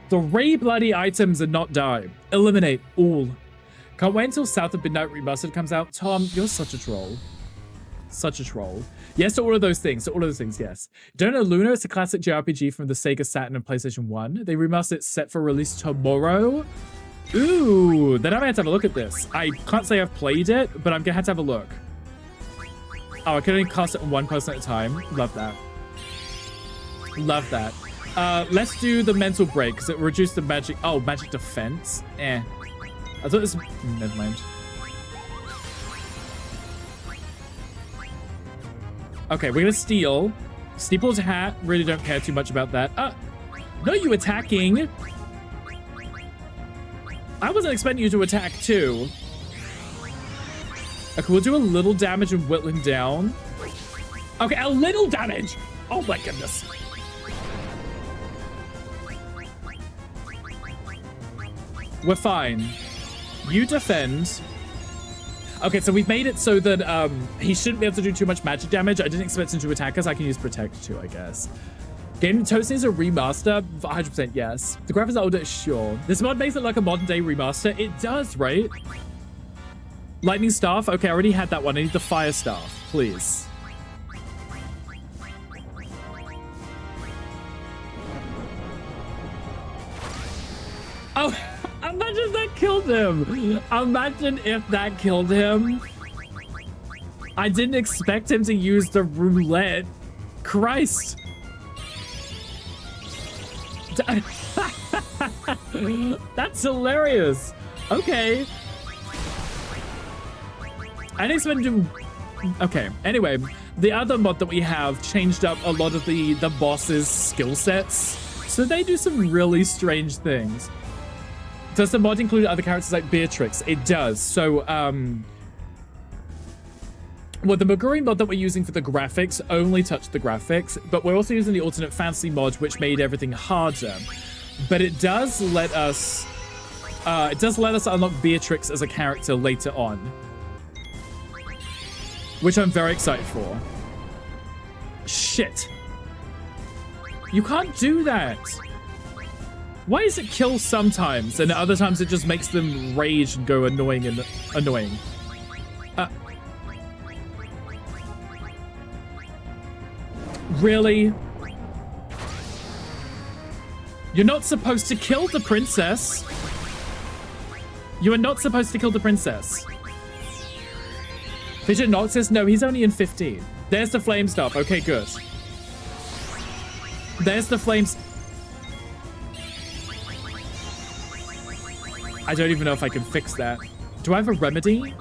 Speaker 4: 3 bloody items and not die. Eliminate all. Can't wait until South of Midnight Remastered comes out. Tom, you're such a troll. Such a troll. Yes to all of those things. To all of those things, yes. Don't know Luna? It's a classic JRPG from the Sega Saturn and PlayStation 1. They remastered it set for release tomorrow. Ooh, then I might have to have a look at this. I can't say I've played it, but I'm gonna have to have a look. Oh, I can only cast it on one person at a time. Love that. Love that. Let's do the mental break because it reduced the magic. Oh, magic defense. I thought this. Never mind. Okay, we're gonna steal. Steeple's hat. Really don't care too much about that. No, you attacking. I wasn't expecting you to attack too. Okay, we'll do a little damage and whittle him down. Okay, a little damage. Oh my goodness. We're fine. You defend. Okay, so we've made it so that he shouldn't be able to do too much magic damage. I didn't expect him to attack us. I can use Protect too, I guess. Game Toast needs a remaster? 100% yes. The graphics are older, sure. This mod makes it like a modern day remaster. It does, right? Lightning Staff? Okay, I already had that one. I need the Fire Staff, please. Oh, imagine if that killed him. Imagine if that killed him. I didn't expect him to use the roulette. Christ. That's hilarious. Okay. I didn't expect him to... Okay, anyway. The other mod that we have changed up a lot of the boss's skill sets. So they do some really strange things. Does the mod include other characters like Beatrix? It does. So, well, the Moguri mod that we're using for the graphics only touched the graphics, but we're also using the alternate fantasy mod, which made everything harder. But it does let us It does let us unlock Beatrix as a character later on, which I'm very excited for. Shit. You can't do that. Why does it kill sometimes and other times it just makes them rage and go annoying and annoying? Really? You're not supposed to kill the princess. You are not supposed to kill the princess. Fidget Noctis? No, he's only in 15. There's the flame stuff. Okay, good. There's the flames. I don't even know if I can fix that. Do I have a remedy?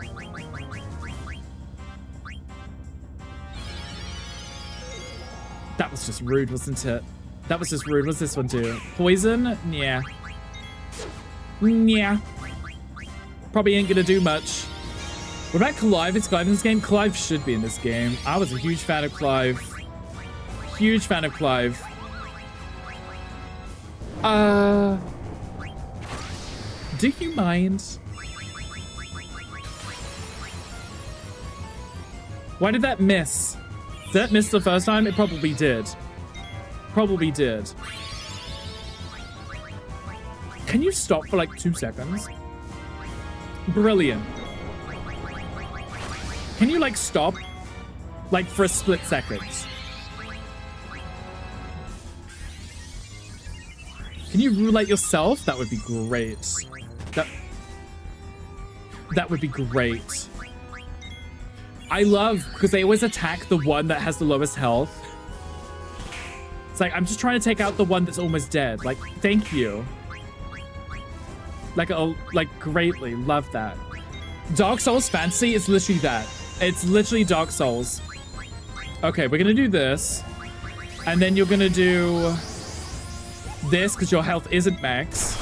Speaker 4: That was just rude, wasn't it? That was just rude. What's this one do? Poison? Yeah. Yeah. Probably ain't gonna do much. What about Clive? Is Clive in this game? Clive should be in this game. I was a huge fan of Clive. Huge fan of Clive. Do you mind? Why did that miss? Did that miss the first time? It probably did. Probably did. Can you stop for like 2 seconds? Brilliant. Can you like stop? Like for a split second. Can you roulette yourself? That would be great. That would be great. I love, because they always attack the one that has the lowest health. It's like, I'm just trying to take out the one that's almost dead. Like, thank you. Like, greatly. Love that. Dark Souls Fantasy is literally that. It's literally Dark Souls. Okay, we're gonna do this. And then you're gonna do this, because your health isn't max.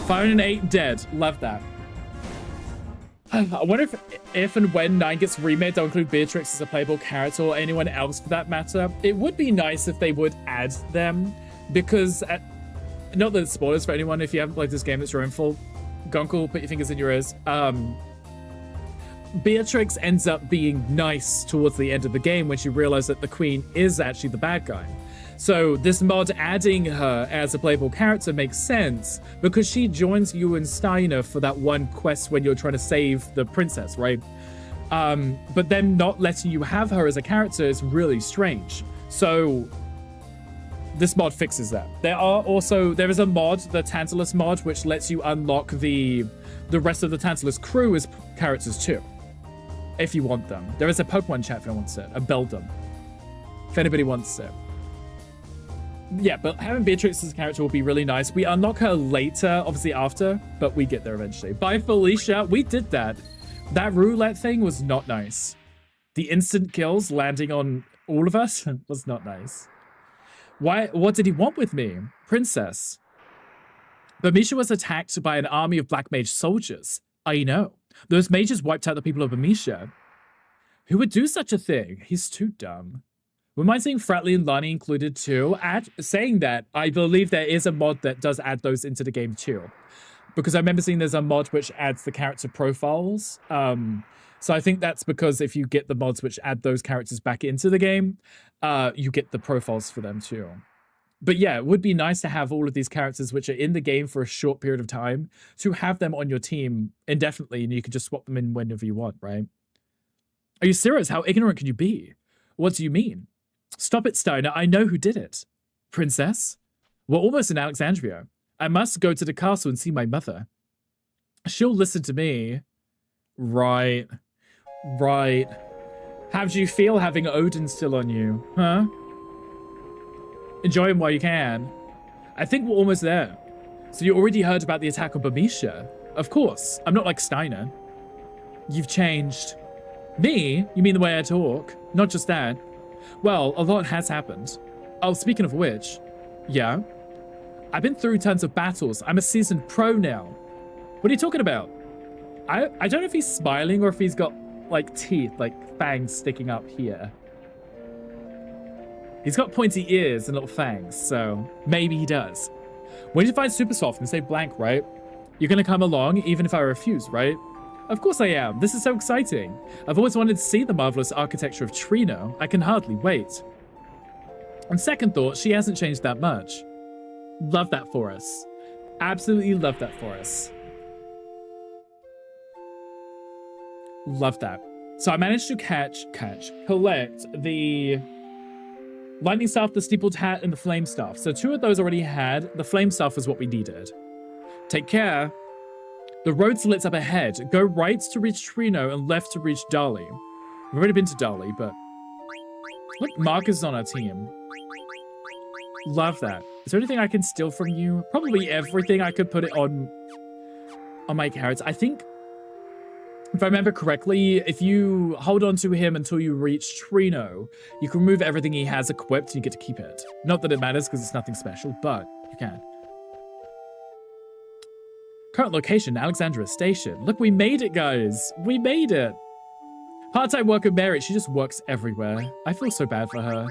Speaker 4: 508 dead. Love that. I wonder if and when 9 gets remade, they'll include Beatrix as a playable character or anyone else for that matter. It would be nice if they would add them, because, not that it's spoilers for anyone if you haven't played this game, it's your own fault. Gunkel, put your fingers in your ears. Beatrix ends up being nice towards the end of the game when she realizes that the queen is actually the bad guy. So this mod adding her as a playable character makes sense because she joins you and Steiner for that one quest when you're trying to save the princess, right? But then not letting you have her as a character is really strange. So this mod fixes that. There is a mod, the Tantalus mod, which lets you unlock the rest of the Tantalus crew as characters too, if you want them. There is a Pokemon chat if anyone wants it, a Beldum, if anybody wants it. Yeah, but having Beatrix as a character will be really nice. We unlock her later, obviously after, but we get there eventually. Bye, Felicia. We did that. That roulette thing was not nice. The instant kills landing on all of us was not nice. Why? What did he want with me? Princess. Burmecia was attacked by an army of black mage soldiers. I know. Those mages wiped out the people of Burmecia. Who would do such a thing? He's too dumb. Am I saying Fratley and Lani included too? Saying that, I believe there is a mod that does add those into the game too. Because I remember seeing there's a mod which adds the character profiles. So I think that's because if you get the mods which add those characters back into the game, you get the profiles for them too. But yeah, it would be nice to have all of these characters which are in the game for a short period of time to have them on your team indefinitely and you can just swap them in whenever you want, right? Are you serious? How ignorant can you be? What do you mean? Stop it, Steiner. I know who did it. Princess? We're almost in Alexandria. I must go to the castle and see my mother. She'll listen to me. Right. Right. How do you feel having Odin still on you? Huh? Enjoy him while you can. I think we're almost there. So you already heard about the attack on Burmecia? Of course. I'm not like Steiner. You've changed. Me? You mean the way I talk? Not just that. Well, a lot has happened. Oh, speaking of which, yeah? I've been through tons of battles. I'm a seasoned pro now. What are you talking about? I don't know if he's smiling or if he's got, like, teeth, like fangs sticking up here. He's got pointy ears and little fangs, so maybe he does. When did you find Super Soft and say blank, right? You're gonna come along even if I refuse, right? Of course I am. This is so exciting. I've always wanted to see the marvelous architecture of Trino. I can hardly wait. On second thought, she hasn't changed that much. Love that for us. Absolutely love that for us. Love that. So I managed to collect the lightning staff, the steepled hat, and the flame staff. So 2 of those already had. The flame staff was what we needed. Take care. The road's lit up ahead. Go right to reach Trino and left to reach Dali. We've already been to Dali, but look, Mark is on our team. Love that. Is there anything I can steal from you? Probably everything. I could put it on my carrots. I think, if I remember correctly, if you hold on to him until you reach Trino, you can remove everything he has equipped and you get to keep it. Not that it matters because it's nothing special, but you can. Current location, Alexandria Station. Look, we made it, guys. We made it. Part-time worker Mary, she just works everywhere. I feel so bad for her.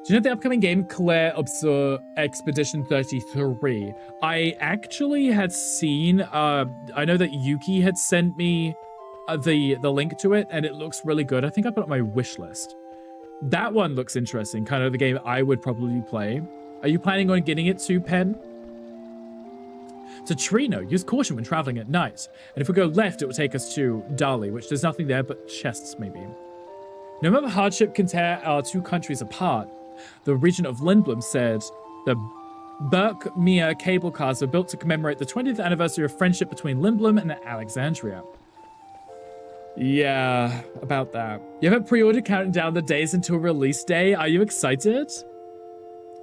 Speaker 4: Do you know the upcoming game, Claire Obscure Expedition 33? I actually had seen, I know that Yuki had sent me the link to it, and it looks really good. I think I put it on my wish list. That one looks interesting, kind of the game I would probably play. Are you planning on getting it to Pen? To Trino, use caution when traveling at night. And if we go left, it will take us to Dali, which there's nothing there but chests, maybe. No matter hardship can tear our 2 countries apart, the region of Lindblom said the Burmecia cable cars were built to commemorate the 20th anniversary of friendship between Lindblom and Alexandria. Yeah, about that. You haven't pre-ordered counting down the days until release day? Are you excited?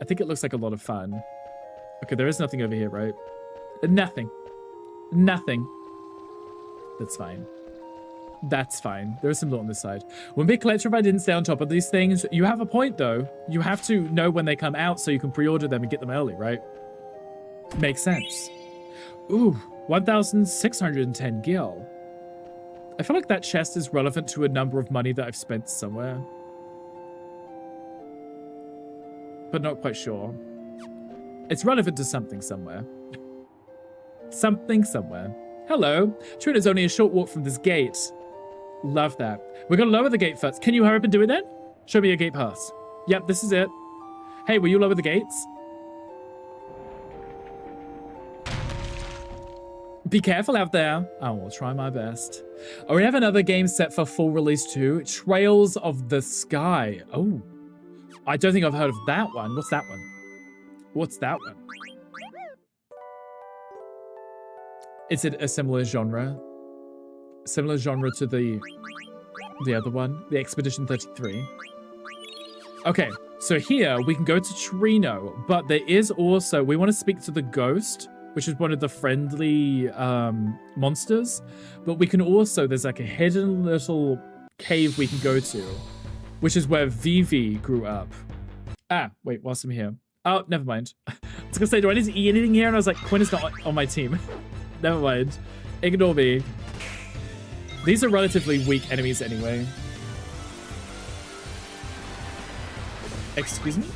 Speaker 4: I think it looks like a lot of fun. Okay, there is nothing over here, right? Nothing. Nothing. That's fine. That's fine. There is some loot on this side. Wouldn't be a collector if I didn't stay on top of these things. You have a point, though. You have to know when they come out so you can pre-order them and get them early, right? Makes sense. Ooh, 1,610 gil. I feel like that chest is relevant to a number of money that I've spent somewhere. But not quite sure. It's relevant to something somewhere. Something somewhere. Hello. Trina's only a short walk from this gate. Love that. We're gonna lower the gate first. Can you hurry up and do it then? Show me your gate pass. Yep, this is it. Hey, will you lower the gates? Be careful out there. I will try my best. Oh, we have another game set for full release too. Trails of the Sky. Oh, I don't think I've heard of that one. What's that one? What's that one? Is it a similar genre? Similar genre to the other one, the Expedition 33. Okay, so here we can go to Trino, but there is also, we want to speak to the ghost, which is one of the friendly monsters, but we can also, there's like a hidden little cave we can go to, which is where Vivi grew up. Ah, wait, whilst I'm here. Oh, never mind. I was gonna say, do I need to eat anything here? And I was like, Quinn is not on my team. Never mind. Ignore me. These are relatively weak enemies anyway. Excuse me?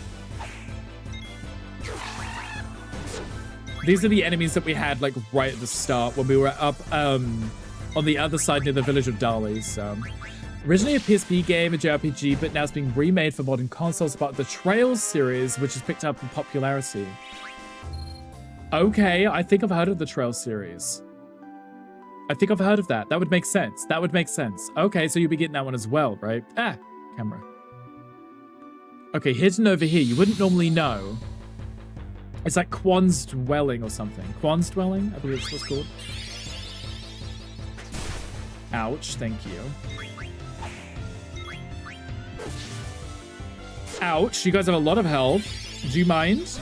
Speaker 4: These are the enemies that we had like right at the start when we were up on the other side near the village of Dali. So originally a PSP game, a JRPG, but now it's being remade for modern consoles, part of the Trails series, which has picked up in popularity. Okay, I think I've heard of the Trails series. I think I've heard of that. That would make sense. That would make sense. Okay, so you'll be getting that one as well, right? Ah, camera. Okay, hidden over here. You wouldn't normally know. It's like Quan's Dwelling or something. Quan's Dwelling? I believe it's what's called. Ouch, thank you. Ouch, you guys have a lot of health. Do you mind?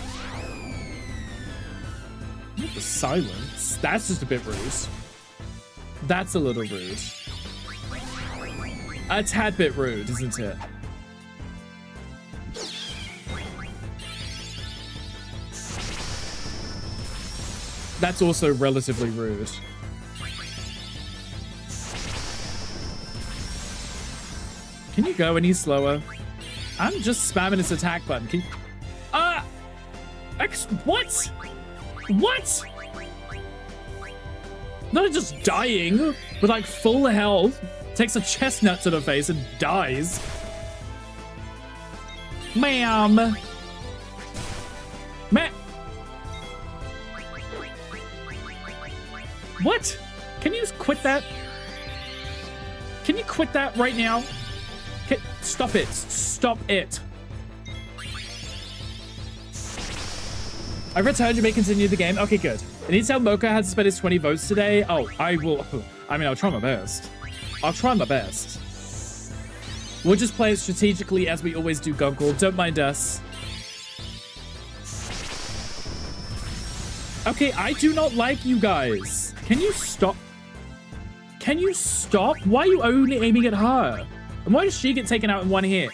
Speaker 4: Not the silence. That's just a bit rude. That's a little rude. A tad bit rude, isn't it? That's also relatively rude. Can you go any slower? I'm just spamming this attack button. Can you... What? What? Not just dying with like full health. Takes a chestnut to the face and dies. Ma'am. What? Can you quit that? Can you quit that right now? Stop it. Stop it. I've returned. You may continue the game. Okay, good. I need to tell Mocha how to spend his 20 votes today. Oh, I will. I mean, I'll try my best. I'll try my best. We'll just play it strategically as we always do, Gunkle. Don't mind us. Okay, I do not like you guys. Can you stop? Can you stop? Why are you only aiming at her? And why does she get taken out in one hit?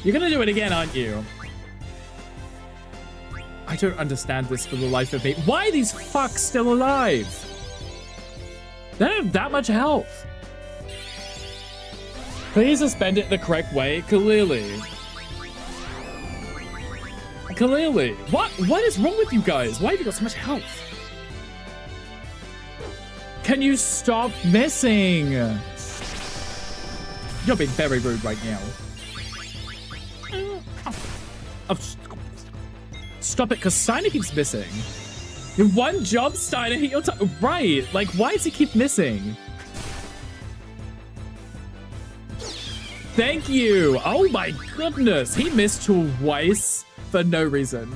Speaker 4: You're gonna do it again, aren't you? I don't understand this for the life of me. Why are these fucks still alive? They don't have that much health. Please suspend it the correct way. Clearly. Clearly. What is wrong with you guys? Why have you got so much health? Can you stop missing? You're being very rude right now. Oh, stop it, because Steiner keeps missing. One job, Steiner. Right. Like, why does he keep missing? Thank you. Oh my goodness. He missed twice for no reason.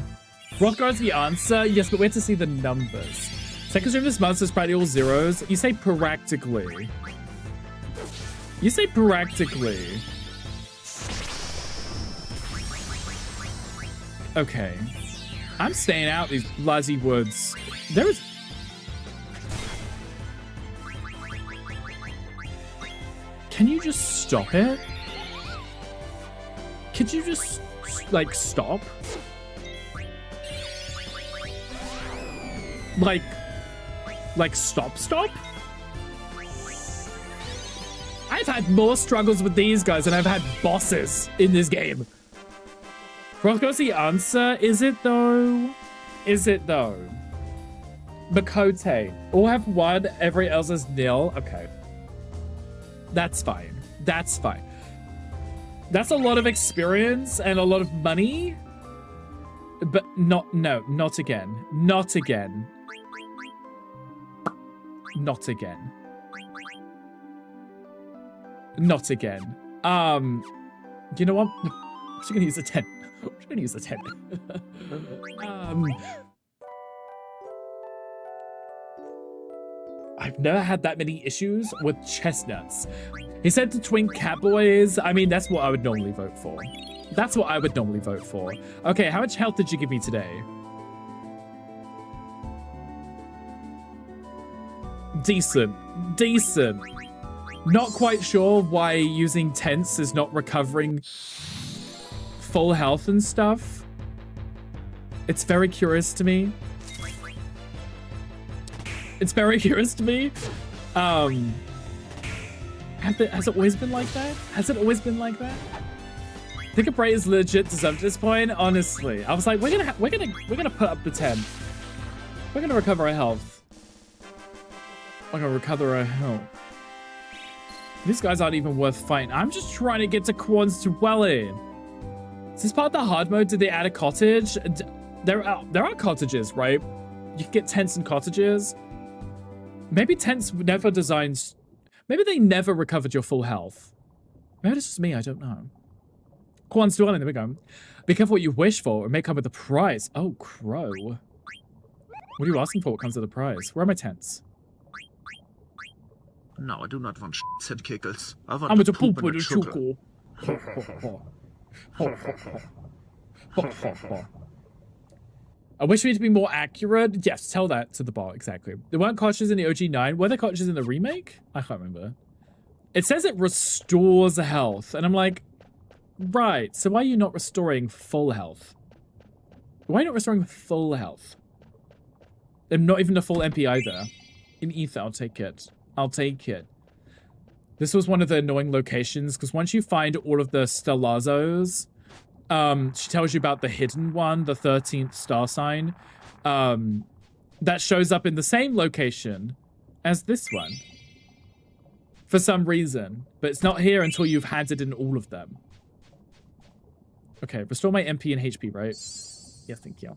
Speaker 4: Rothgar's the answer. Yes, but we have to see the numbers. Second stream this month is practically all zeros. You say practically. You say practically. Okay. I'm staying out these lazy woods. There is... Can you just stop it? Could you just, like, stop? Like, stop? I've had more struggles with these guys than I've had bosses in this game. Rothgo's the answer. Is it though? Is it though? Bakote. All have one, every else is nil. Okay. That's fine. That's fine. That's a lot of experience and a lot of money. But not again. Not again. Not again. Not again. You know what? I'm just gonna use a 10. I'm just gonna use a 10. I've never had that many issues with chestnuts. He said to twin catboys. I mean, that's what I would normally vote for. That's what I would normally vote for. Okay, how much health did you give me today? Decent. Decent. Not quite sure why using tents is not recovering full health and stuff. It's very curious to me. It's very curious to me. Has it always been like that? Has it always been like that? I think a Bray is legit to some at this point. Honestly, I was like, we're gonna put up the 10. We're gonna recover our health. We're gonna recover our health. These guys aren't even worth fighting. I'm just trying to get to Quan's dwelling. Is this part of the hard mode? Did they add a cottage? There are cottages, right? You can get tents and cottages. Maybe tents never designed... Maybe they never recovered your full health. Maybe it's just me, I don't know. Quan's dwelling, there we go. Be careful what you wish for. It may come with a prize. Oh, crow. What are you asking for? What comes with a prize? Where are my tents?
Speaker 6: No, I do not want said kickles. I want to poop in the sugar.
Speaker 4: I wish we had to be more accurate. Yes, tell that to the bot, exactly. There weren't cottages in the OG 9. Were there cottages in the remake? I can't remember. It says it restores health, and I'm like, right, so why are you not restoring full health? Why are you not restoring full health? And not even a full MP either. In ether, I'll take it. I'll take it. This was one of the annoying locations, because once you find all of the Stellazzos, she tells you about the hidden one, the 13th star sign, that shows up in the same location as this one. For some reason. But it's not here until you've handed in all of them. Okay, restore my MP and HP, right? Yes, thank you.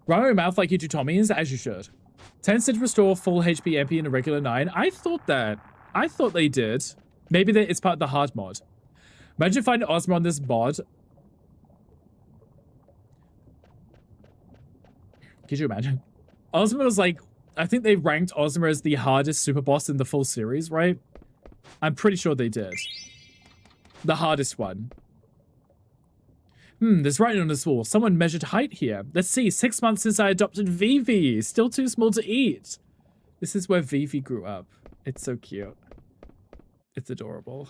Speaker 4: Run your mouth like you do Tommy's, as you should. 10 to restore full HP, MP, and a regular 9. I thought they did. Maybe it's part of the hard mod. Imagine finding Ozma on this mod. Could you imagine? Ozma was like, I think they ranked Ozma as the hardest super boss in the full series, right? I'm pretty sure they did. The hardest one. There's writing on this wall. Someone measured height here. Let's see. 6 months since I adopted Vivi. Still too small to eat. This is where Vivi grew up. It's so cute. It's adorable.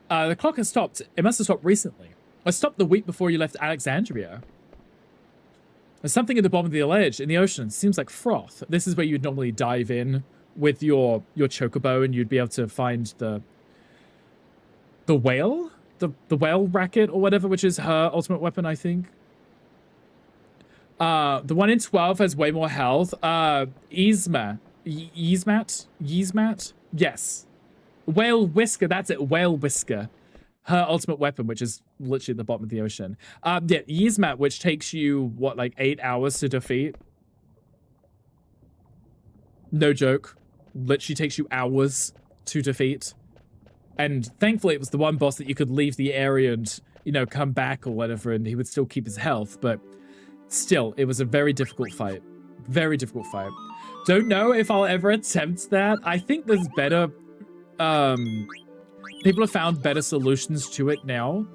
Speaker 4: The clock has stopped. It must have stopped recently. I stopped the week before you left Alexandria. There's something at the bottom of the ledge in the ocean. It seems like froth. This is where you'd normally dive in with your chocobo and you'd be able to find the whale? The whale racket or whatever, which is her ultimate weapon, I think. The one in 12 has way more health. Yzmat? Yes. Whale Whisker, that's it. Whale Whisker. Her ultimate weapon, which is literally at the bottom of the ocean. Yeah, Yzmat, which takes you, what, like 8 hours to defeat? No joke. Literally takes you hours to defeat. And thankfully it was the one boss that you could leave the area and, you know, come back or whatever, and he would still keep his health. But still, it was a very difficult fight. Very difficult fight. Don't know if I'll ever attempt that. I think there's better... people have found better solutions to it now.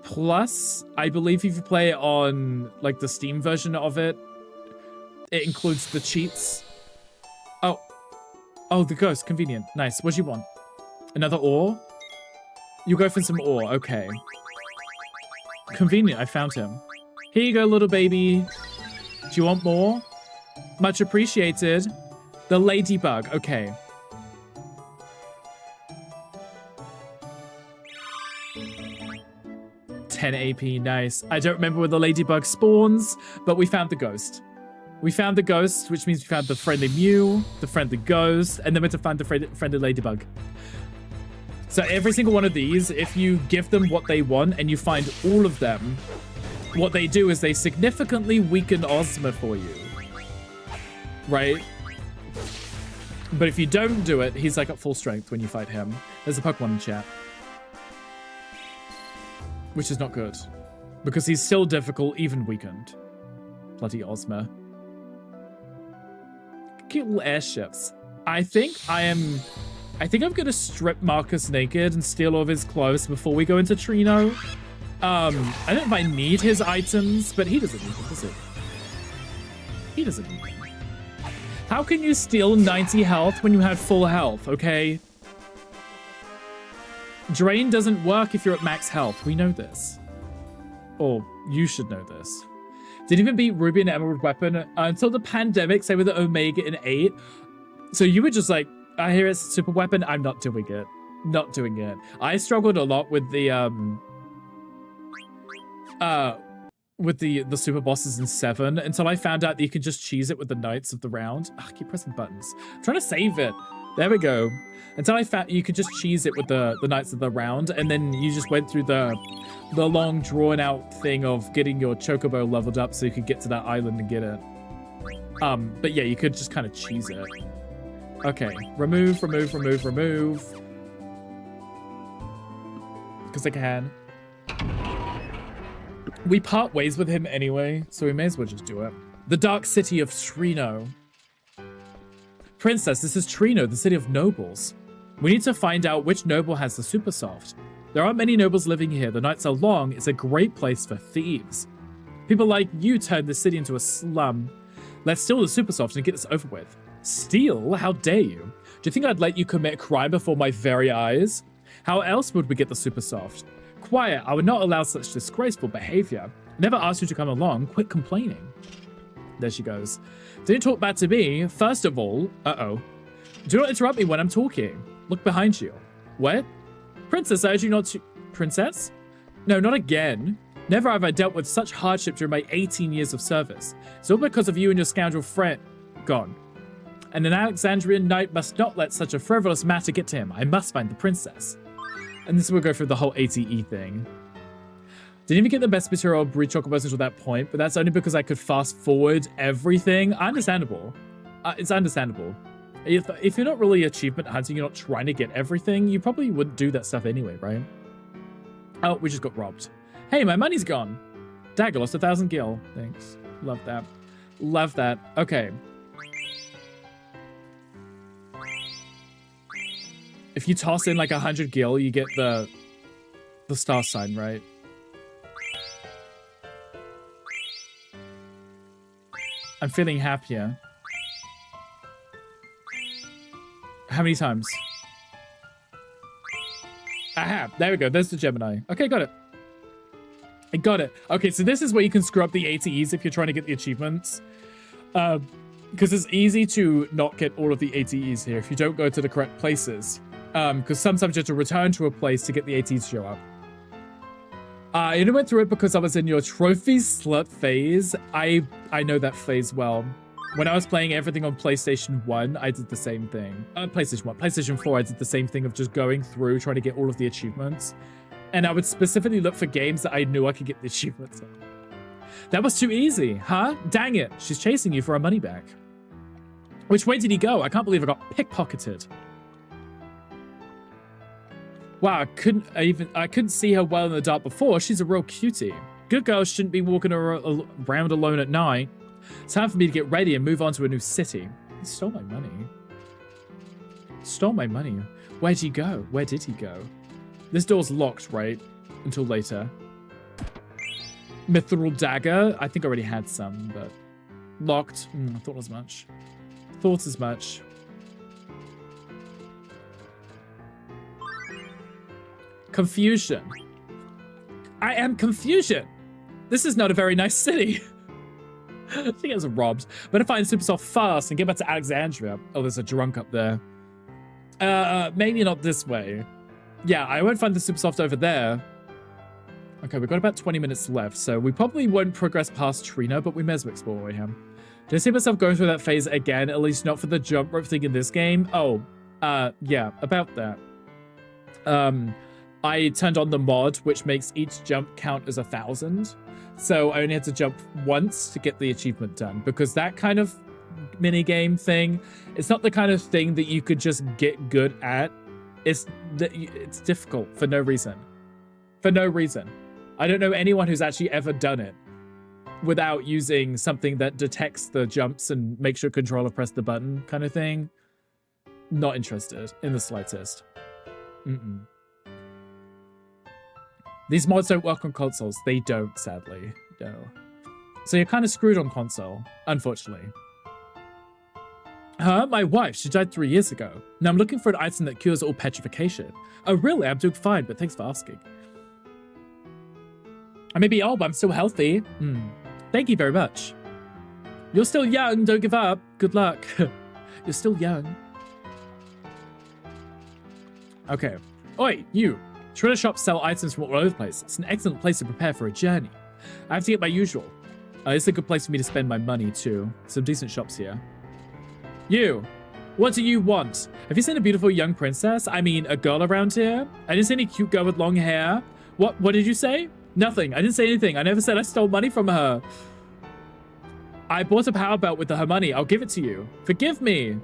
Speaker 4: Plus, I believe if you play it on, like, the Steam version of it, it includes the cheats. Oh, the ghost. Convenient. Nice. What do you want? Another ore? You go for some ore. Okay. Convenient. I found him. Here you go, little baby. Do you want more? Much appreciated. The ladybug. Okay. AP, nice. I don't remember where the ladybug spawns, but we found the ghost. We found the ghost, which means we found the friendly Mew, the friendly ghost, and then we have to find the friendly ladybug. So every single one of these, if you give them what they want and you find all of them, what they do is they significantly weaken Ozma for you. Right? But if you don't do it, he's like at full strength when you fight him. There's a Pokemon in chat. Which is not good. Because he's still difficult, even weakened. Bloody Ozma. Cute little airships. I think I'm gonna strip Marcus naked and steal all of his clothes before we go into Trino. I don't know if I need his items, but he doesn't need them, does he? He doesn't need them. How can you steal 90 health when you have full health, okay? Drain doesn't work if you're at max health. We know this. Or you should know this. Didn't even beat Ruby and Emerald Weapon until the pandemic, say with the Omega in 8. So you were just like, I hear it's a super weapon. I'm not doing it. Not doing it. I struggled a lot with the super bosses in 7 until I found out that you can just cheese it with the Knights of the Round. I keep pressing buttons. I'm trying to save it. There we go. Until I found you could just cheese it with the Knights of the Round, and then you just went through the long drawn out thing of getting your Chocobo leveled up so you could get to that island and get it. But yeah, you could just kind of cheese it. Okay, remove. Because I can. We part ways with him anyway, so we may as well just do it. The Dark City of Trino. Princess, this is Trino, the city of nobles. We need to find out which noble has the super soft. There aren't many nobles living here. The nights are long. It's a great place for thieves. People like you turned the city into a slum. Let's steal the super soft and get this over with. Steal? How dare you? Do you think I'd let you commit a crime before my very eyes? How else would we get the super soft? Quiet, I would not allow such disgraceful behavior. Never asked you to come along. Quit complaining. There she goes. Didn't talk bad to me. First of all, Do not interrupt me when I'm talking. Look behind you. What? Princess, I urge you not to... Princess? No, not again. Never have I dealt with such hardship during my 18 years of service. It's all because of you and your scoundrel friend. Gone. And an Alexandrian knight must not let such a frivolous matter get to him. I must find the princess. And this will go through the whole ATE thing. Didn't even get the best material of Breed Chocobos until that point, but that's only because I could fast forward everything. Understandable. It's understandable. If you're not really achievement hunting, you're not trying to get everything, you probably wouldn't do that stuff anyway, right? Oh, we just got robbed. Hey, my money's gone. Dagger lost 1,000 gil. Thanks. Love that. Love that. Okay. If you toss in like 100 gil, you get the star sign, right? I'm feeling happier. How many times? Aha, there we go. There's the Gemini. Okay, got it. I got it. Okay, so this is where you can screw up the ATEs if you're trying to get the achievements. Because it's easy to not get all of the ATEs here if you don't go to the correct places. Because sometimes you have to return to a place to get the ATEs to show up. I only went through it because I was in your trophy slut phase. I know that phase well. When I was playing everything on PlayStation 1, I did the same thing. PlayStation 1. PlayStation 4, I did the same thing of just going through, trying to get all of the achievements. And I would specifically look for games that I knew I could get the achievements on. That was too easy, huh? Dang it. She's chasing you for our money back. Which way did he go? I can't believe I got pickpocketed. Wow, I couldn't see her well in the dark before. She's a real cutie. Good girls shouldn't be walking around alone at night. It's time for me to get ready and move on to a new city. He stole my money. Stole my money. Where'd he go? Where did he go? This door's locked, right? Until later. Mithril dagger. I think I already had some, but locked. I thought as much. Thought as much. Confusion. I am confusion. This is not a very nice city. She gets robbed. Better find Supersoft fast and get back to Alexandria. Oh, there's a drunk up there. Maybe not this way. Yeah, I won't find the Supersoft over there. Okay, we've got about 20 minutes left, so we probably won't progress past Trina, but we may as well explore where I am. Did I see myself going through that phase again, at least not for the jump rope thing in this game? Oh, yeah, about that. I turned on the mod, which makes each jump count as 1,000. So I only had to jump once to get the achievement done, because that kind of minigame thing, it's not the kind of thing that you could just get good at. It's difficult for no reason. For no reason. I don't know anyone who's actually ever done it without using something that detects the jumps and makes your controller press the button kind of thing. Not interested in the slightest. These mods don't work on consoles. They don't, sadly. No. So you're kind of screwed on console, unfortunately. My wife, she died 3 years ago. Now I'm looking for an item that cures all petrification. Oh, really? I'm doing fine, but thanks for asking. I may be old, but I'm still healthy. Thank you very much. You're still young, don't give up. Good luck. You're still young. Okay. Oi, you. Treasure shops sell items from all over the place. It's an excellent place to prepare for a journey. I have to get my usual. It's a good place for me to spend my money, too. Some decent shops here. You. What do you want? Have you seen a beautiful young princess? I mean, a girl around here? I didn't see any cute girl with long hair. What did you say? Nothing. I didn't say anything. I never said I stole money from her. I bought a power belt with her money. I'll give it to you. Forgive me.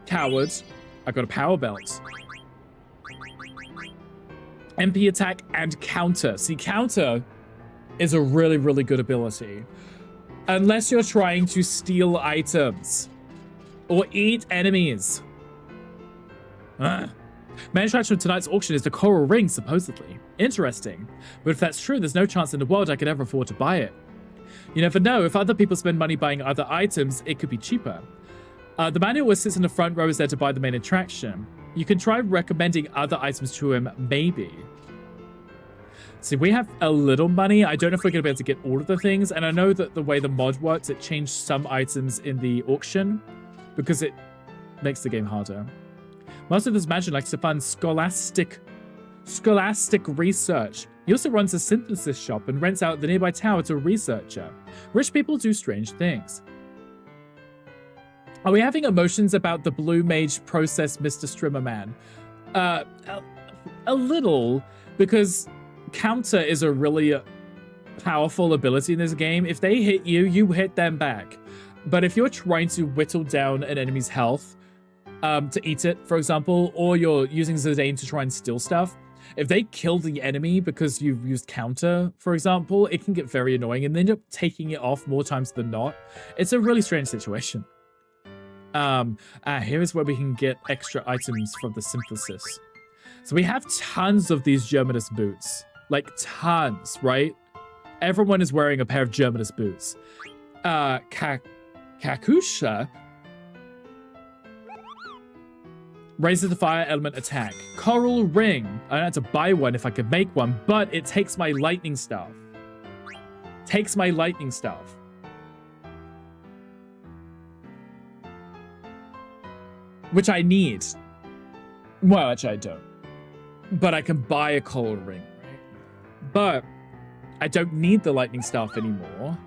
Speaker 4: Coward. I got a power belt. MP attack and counter. See, counter is a really, really good ability. Unless you're trying to steal items. Or eat enemies. Main attraction of tonight's auction is the coral ring, supposedly. Interesting. But if that's true, there's no chance in the world I could ever afford to buy it. You never know. If other people spend money buying other items, it could be cheaper. The man who always sits in the front row is there to buy the main attraction. You can try recommending other items to him, maybe. See, we have a little money. I don't know if we're going to be able to get all of the things. And I know that the way the mod works, it changed some items in the auction because it makes the game harder. Most of this magic likes to fund scholastic research. He also runs a synthesis shop and rents out the nearby tower to a researcher. Rich people do strange things. Are we having emotions about the blue mage process, Mr. Strimmer Man? A little, because counter is a really powerful ability in this game. If they hit you, you hit them back. But if you're trying to whittle down an enemy's health to eat it, for example, or you're using Zidane to try and steal stuff, if they kill the enemy because you've used counter, for example, it can get very annoying and they end up taking it off more times than not. It's a really strange situation. Here is where we can get extra items from the synthesis. So we have tons of these Germanus boots. Like tons, right? Everyone is wearing a pair of Germanus boots. Kakusha raises the fire element attack. Coral ring. I don't have to buy one if I could make one, but it takes my lightning staff. Takes my lightning staff. Which I need. Well, actually I don't. But I can buy a coral ring, right? But I don't need the lightning staff anymore.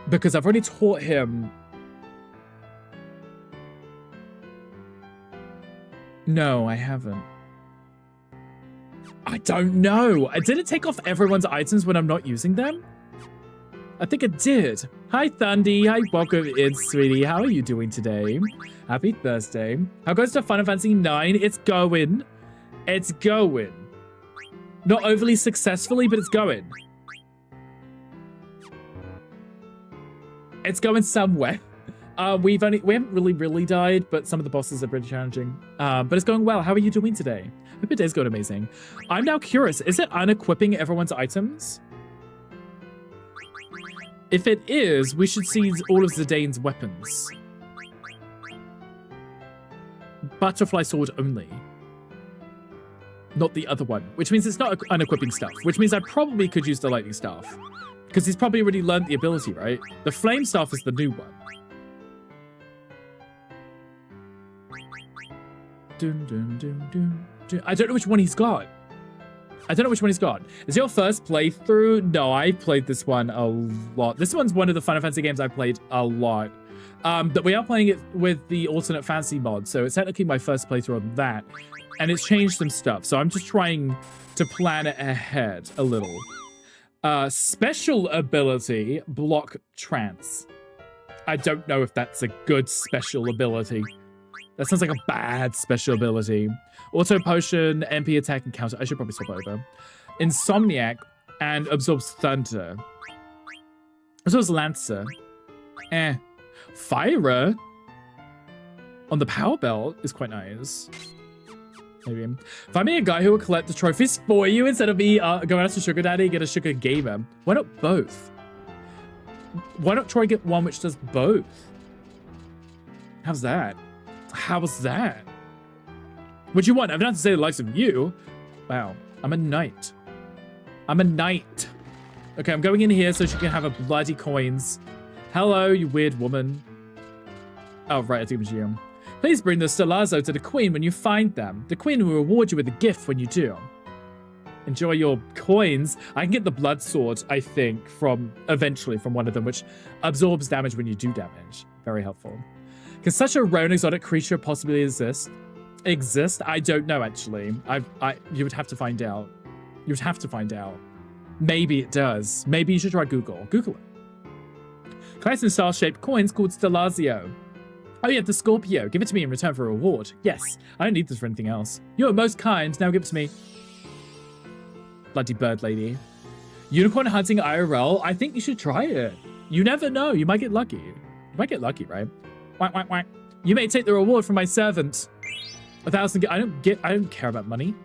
Speaker 4: Because I've already taught him. No, I haven't. I don't know. Did it take off everyone's items when I'm not using them? I think it did. Hi, Thundy. Hi, welcome in, sweetie. How are you doing today? Happy Thursday. How goes to Final Fantasy 9? It's going. It's going. Not overly successfully, but it's going. It's going somewhere. We haven't really died, but some of the bosses are pretty challenging. But it's going well. How are you doing today? Hope your day's going amazing. I'm now curious, is it unequipping everyone's items? If it is, we should see all of Zidane's weapons. Butterfly sword only. Not the other one, which means it's not unequipping stuff, which means I probably could use the lightning staff. Because he's probably already learned the ability, right? The flame staff is the new one. Dun, dun, dun, dun, dun. I don't know which one he's got. I don't know which one he's got. Is it your first playthrough? No, I played this one a lot. This one's one of the Final Fantasy games I played a lot. But we are playing it with the alternate fantasy mod, so it's technically my first playthrough on that. And it's changed some stuff, so I'm just trying to plan it ahead a little. Special ability, block trance. I don't know if that's a good special ability. That sounds like a bad special ability. Auto potion, MP attack and counter. I should probably swap over. Insomniac and absorbs thunder. Absorbs lancer. Fire on the power belt is quite nice. Maybe. Find me a guy who will collect the trophies for you instead of me going out to Sugar Daddy and get a Sugar Gamer. Why not both? Why not try and get one which does both? How's that? How's that? What do you want? I've not to say the likes of you. Wow. I'm a knight. I'm a knight. Okay, I'm going in here so she can have a bloody coins. Hello, you weird woman. Oh, right, I think it was you. Please bring the Stellazo to the Queen when you find them. The Queen will reward you with a gift when you do. Enjoy your coins. I can get the blood sword, I think, eventually from one of them, which absorbs damage when you do damage. Very helpful. Can such a rare and exotic creature possibly exist? I don't know, actually. You would have to find out. You would have to find out. Maybe it does. Maybe you should try Google. Google it. Collecting star-shaped coins called Stellazio. Oh, yeah, the Scorpio. Give it to me in return for a reward. Yes, I don't need this for anything else. You're most kind. Now give it to me. Bloody bird lady. Unicorn hunting IRL. I think you should try it. You never know. You might get lucky. You might get lucky, right? Whack, whack, whack. You may take the reward from my servant. 1,000. I don't care about money.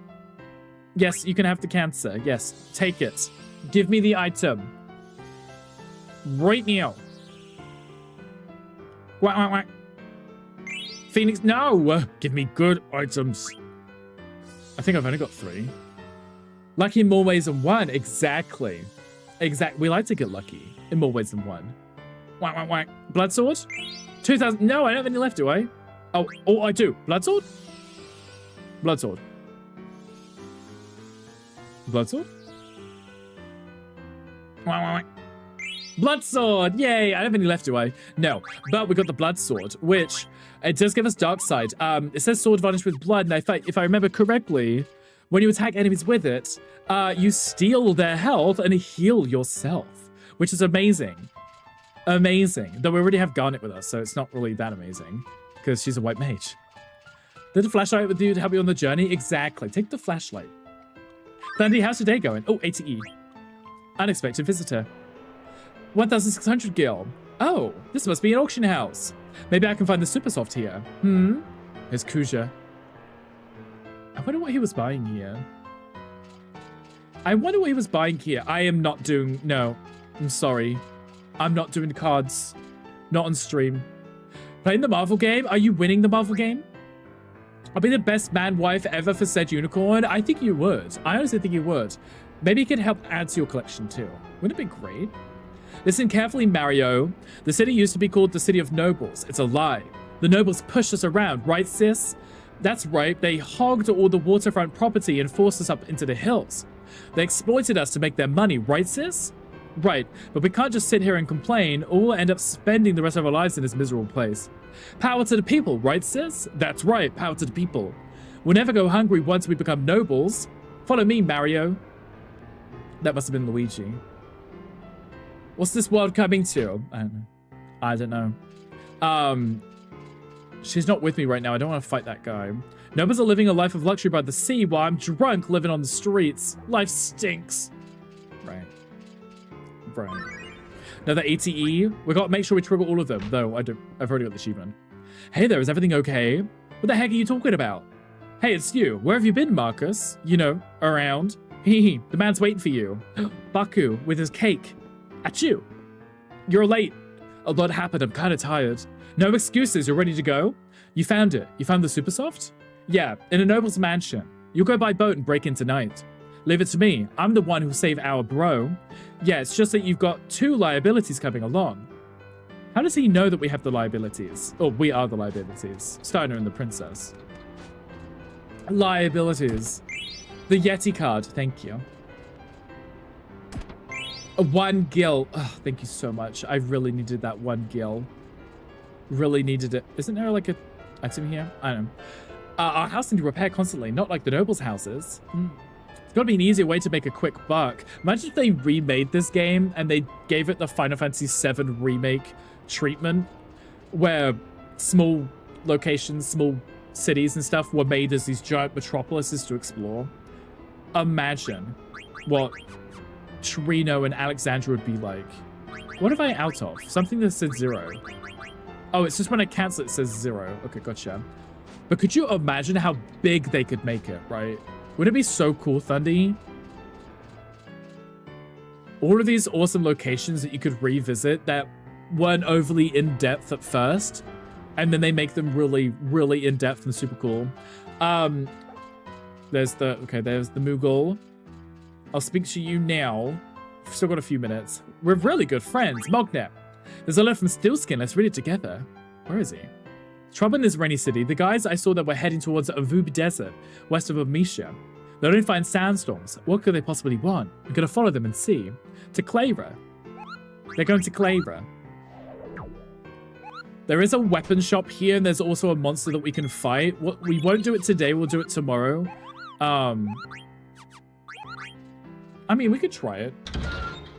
Speaker 4: Yes, you can have the cancer. Yes, take it. Give me the item. Right now. Whack, whack, whack. Phoenix, no! Give me good items. I think I've only got 3. Lucky in more ways than one. Exactly. Exactly. We like to get lucky in more ways than one. Whack, whack, whack. Blood sword? 2,000. No, I don't have any left, do I? Oh, I do. Blood sword? Blood sword. Blood sword? Whack, whack, whack. Blood sword! Yay! I don't have any left, do I? No. But we got the blood sword, which it does give us dark side. It says sword varnished with blood, and if I remember correctly, when you attack enemies with it, you steal their health and heal yourself, which is amazing. Amazing. Though we already have Garnet with us, so it's not really that amazing, because she's a white mage. Did the flashlight with you to help you on the journey? Exactly. Take the flashlight. Thundy, how's your day going? Oh, ATE. Unexpected visitor. 1,600 gil. Oh, this must be an auction house. Maybe I can find the super soft here. Here's Kuja. I wonder what he was buying here. I am not doing... No, I'm sorry. I'm not doing cards. Not on stream. Playing the Marvel game? Are you winning the Marvel game? I'll be the best man-wife ever for said unicorn. I think you would. I honestly think you would. Maybe you could help add to your collection too. Wouldn't it be great? Listen carefully, Mario. The city used to be called the City of Nobles. It's a lie. The nobles pushed us around, right, sis? That's right. They hogged all the waterfront property and forced us up into the hills. They exploited us to make their money, right, sis? Right, but we can't just sit here and complain, or we'll end up spending the rest of our lives in this miserable place. Power to the people, right, sis? That's right, power to the people. We'll never go hungry once we become nobles. Follow me, Mario. That must have been Luigi. What's this world coming to? I don't know. She's not with me right now. I don't want to fight that guy. Nobles are living a life of luxury by the sea while I'm drunk living on the streets. Life stinks. Right. Another ATE. We got to make sure we trigger all of them, though I've already got the achievement. Hey there, is everything okay? What the heck are you talking about? Hey, it's you. Where have you been, Marcus? You know, around. Hehe, the man's waiting for you. Baku with his cake. At you. You're late. A lot happened. I'm kind of tired. No excuses. You're ready to go? You found it. You found the super soft? Yeah, in a noble's mansion. You'll go by boat and break in tonight. Leave it to me. I'm the one who'll save our bro. Yeah, it's just that you've got 2 liabilities coming along. How does he know that we have the liabilities? Oh, we are the liabilities. Steiner and the princess. Liabilities. The Yeti card. Thank you. 1 gil. Oh, thank you so much. I really needed that 1 gil. Really needed it. Isn't there like a item here? I don't know. Our house needs repair constantly, not like the nobles' houses. It's got to be an easier way to make a quick buck. Imagine if they remade this game and they gave it the Final Fantasy VII remake treatment, where small locations, small cities and stuff were made as these giant metropolises to explore. Imagine what Trino and Alexandria would be like. What am I out of? Something that says 0. Oh, it's just when I cancel it says 0. Okay, gotcha. But could you imagine how big they could make it, right? Would it be so cool, Thundy? All of these awesome locations that you could revisit that weren't overly in-depth at first, and then they make them really, really in-depth and super cool. There's the Moogle. I'll speak to you now. We've still got a few minutes. We're really good friends. Mognep. There's a letter from Steelskin. Let's read it together. Where is he? Trouble in this rainy city. The guys I saw that were heading towards Avub Desert, west of Burmecia. They don't find sandstorms. What could they possibly want? I'm going to follow them and see. To Clara. They're going to Clara. There is a weapon shop here, and there's also a monster that we can fight. We won't do it today. We'll do it tomorrow. I mean, we could try it.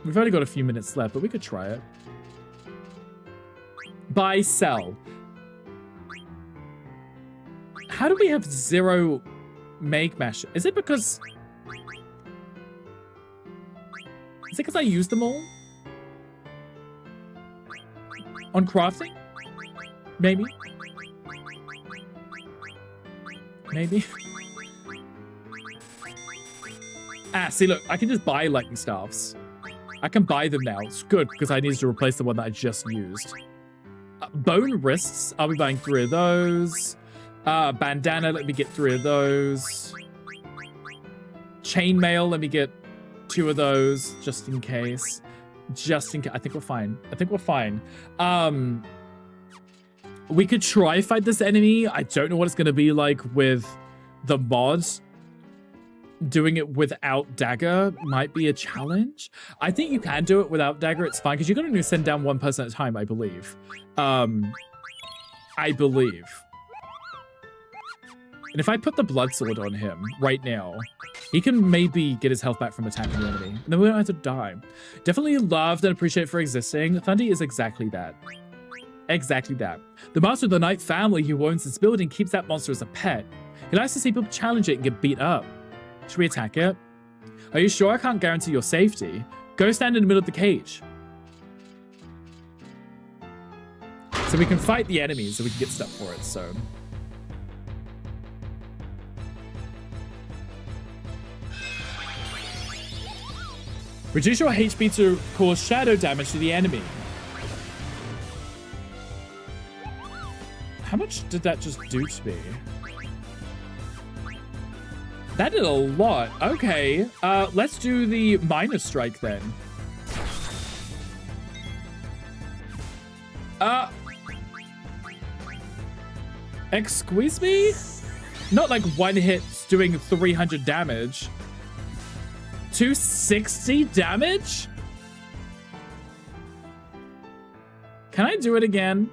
Speaker 4: We've only got a few minutes left, but we could try it. Buy, sell. How do we have 0 make mash? Is it because I used them all? On crafting? Maybe. Maybe. See, look, I can just buy lightning staffs. I can buy them now. It's good, because I needed to replace the one that I just used. Bone wrists. I'll be buying 3 of those. Bandana, let me get 3 of those. Chainmail, let me get 2 of those, just in case. Just in case. I think we're fine. I think we're fine. We could try fight this enemy. I don't know what it's going to be like with the mods. Doing it without dagger might be a challenge. I think you can do it without dagger. It's fine because you're going to send down 1 person at a time, I believe. I believe. And if I put the blood sword on him right now, he can maybe get his health back from attacking the enemy. And then we don't have to die. Definitely loved and appreciate for existing. Thundy is exactly that. Exactly that. The Master of the Night family who owns this building keeps that monster as a pet. He likes to see people challenge it and get beat up. Should we attack it? Are you sure? I can't guarantee your safety. Go stand in the middle of the cage. So we can fight the enemies so we can get stuff for it, so. Reduce your HP to cause shadow damage to the enemy. How much did that just do to me? That did a lot. Okay, let's do the minor strike then. Excuse me? Not like 1 hit doing 300 damage. 260 damage? Can I do it again?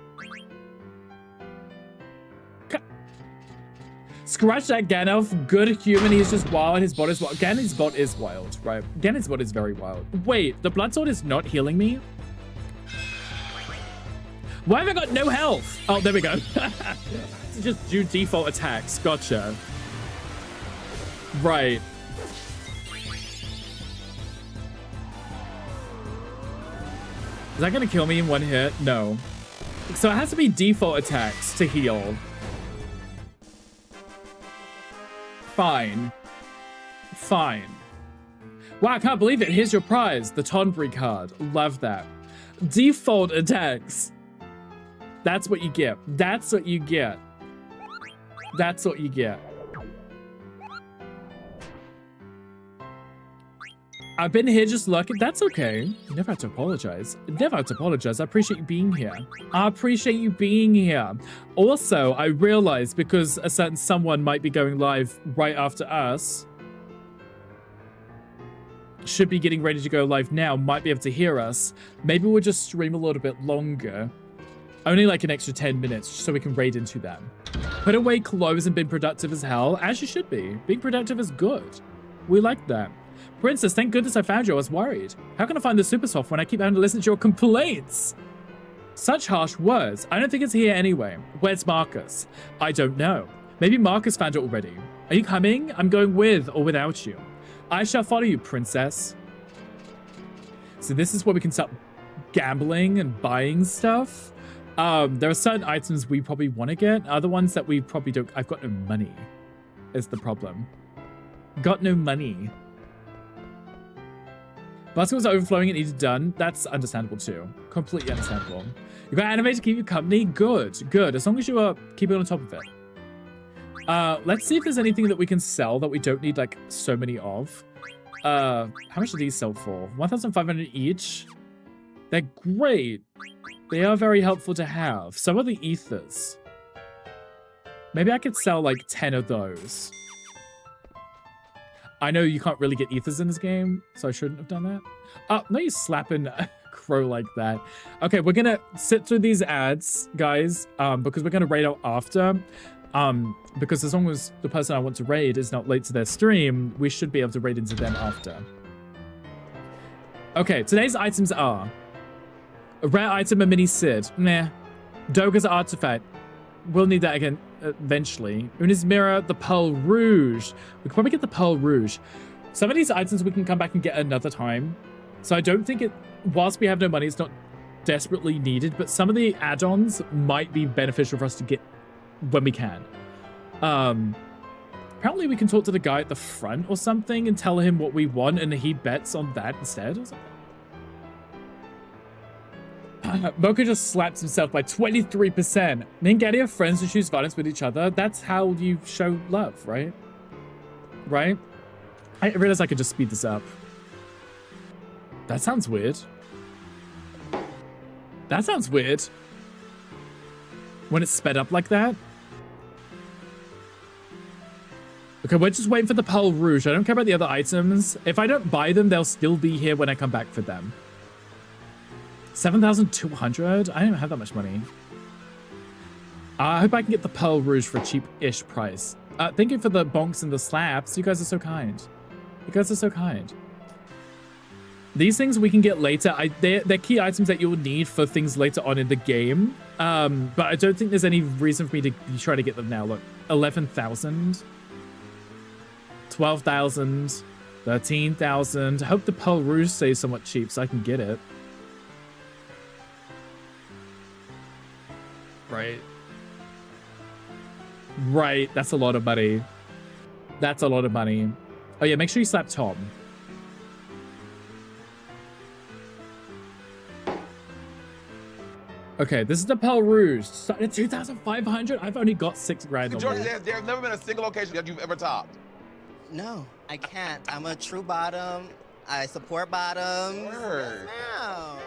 Speaker 4: Scratch that Ganelf, good human, he's just wild, his bot is wild. Ganon's bot is wild, right? Ganon's bot is very wild. Wait, the blood sword is not healing me? Why have I got no health? Oh, there we go. Just do default attacks, gotcha. Right. Is that gonna kill me in 1 hit? No. So it has to be default attacks to heal. Fine. Fine. Wow, I can't believe it. Here's your prize. The Tonbri card. Love that. Default attacks. That's what you get. That's what you get. That's what you get. I've been here just lurking. That's okay. You never have to apologize. Never have to apologize. I appreciate you being here. I appreciate you being here. Also, I realized because a certain someone might be going live right after us, should be getting ready to go live now, might be able to hear us. Maybe we'll just stream a little bit longer. Only like an extra 10 minutes so we can raid into them. Put away clothes and been productive as hell, as you should be. Being productive is good. We like that. Princess, thank goodness I found you. I was worried. How can I find the super soft when I keep having to listen to your complaints? Such harsh words. I don't think it's here anyway. Where's Marcus? I don't know. Maybe Marcus found it already. Are you coming? I'm going with or without you. I shall follow you, princess. So this is where we can start gambling and buying stuff. There are certain items we probably want to get. Other ones that we probably don't. I've got no money is the problem. Got no money. Basketball's overflowing and needed done. That's understandable too. Completely understandable. You got anime to keep you company? Good, good. As long as you are keeping on top of it. Let's see if there's anything that we can sell that we don't need like so many of. How much do these sell for? 1,500 each. They're great. They are very helpful to have. So are the ethers. Maybe I could sell like 10 of those. I know you can't really get ethers in this game, so I shouldn't have done that. Oh, no, you slapping a crow like that. Okay, we're gonna sit through these ads, guys, because we're gonna raid out after. Because as long as the person I want to raid is not late to their stream, we should be able to raid into them after. Okay, today's items are a rare item, a mini Sid. Nah. Doga's artifact. We'll need that again eventually. Una's mirror, the Pearl Rouge. We could probably get the Pearl Rouge. Some of these items we can come back and get another time. So I don't think it, whilst we have no money, it's not desperately needed, but some of the add-ons might be beneficial for us to get when we can. Apparently we can talk to the guy at the front or something and tell him what we want and he bets on that instead or something. Mocha just slaps himself by 23%. Me and Gaddy are friends who choose violence with each other. That's how you show love, right? Right? I realized I could just speed this up. That sounds weird. That sounds weird. When it's sped up like that. Okay, we're just waiting for the Pearl Rouge. I don't care about the other items. If I don't buy them, they'll still be here when I come back for them. 7,200? I don't have that much money. I hope I can get the Pearl Rouge for a cheap-ish price. Thank you for the bonks and the slaps. You guys are so kind. You guys are so kind. These things we can get later. They're key items that you'll need for things later on in the game. But I don't think there's any reason for me to try to get them now. Look, 11,000. 12,000. 13,000. I hope the Pearl Rouge stays somewhat cheap so I can get it. Right. Right, that's a lot of money. That's a lot of money. Oh yeah, make sure you slap Tom. Okay, this is the Pearl Rouge. Starting at 2,500? I've only got 6 grand on
Speaker 2: George,
Speaker 4: this.
Speaker 2: there's never been a single occasion that you've ever topped.
Speaker 3: No, I can't. I'm a true bottom. I support bottoms.
Speaker 2: Word.
Speaker 3: No.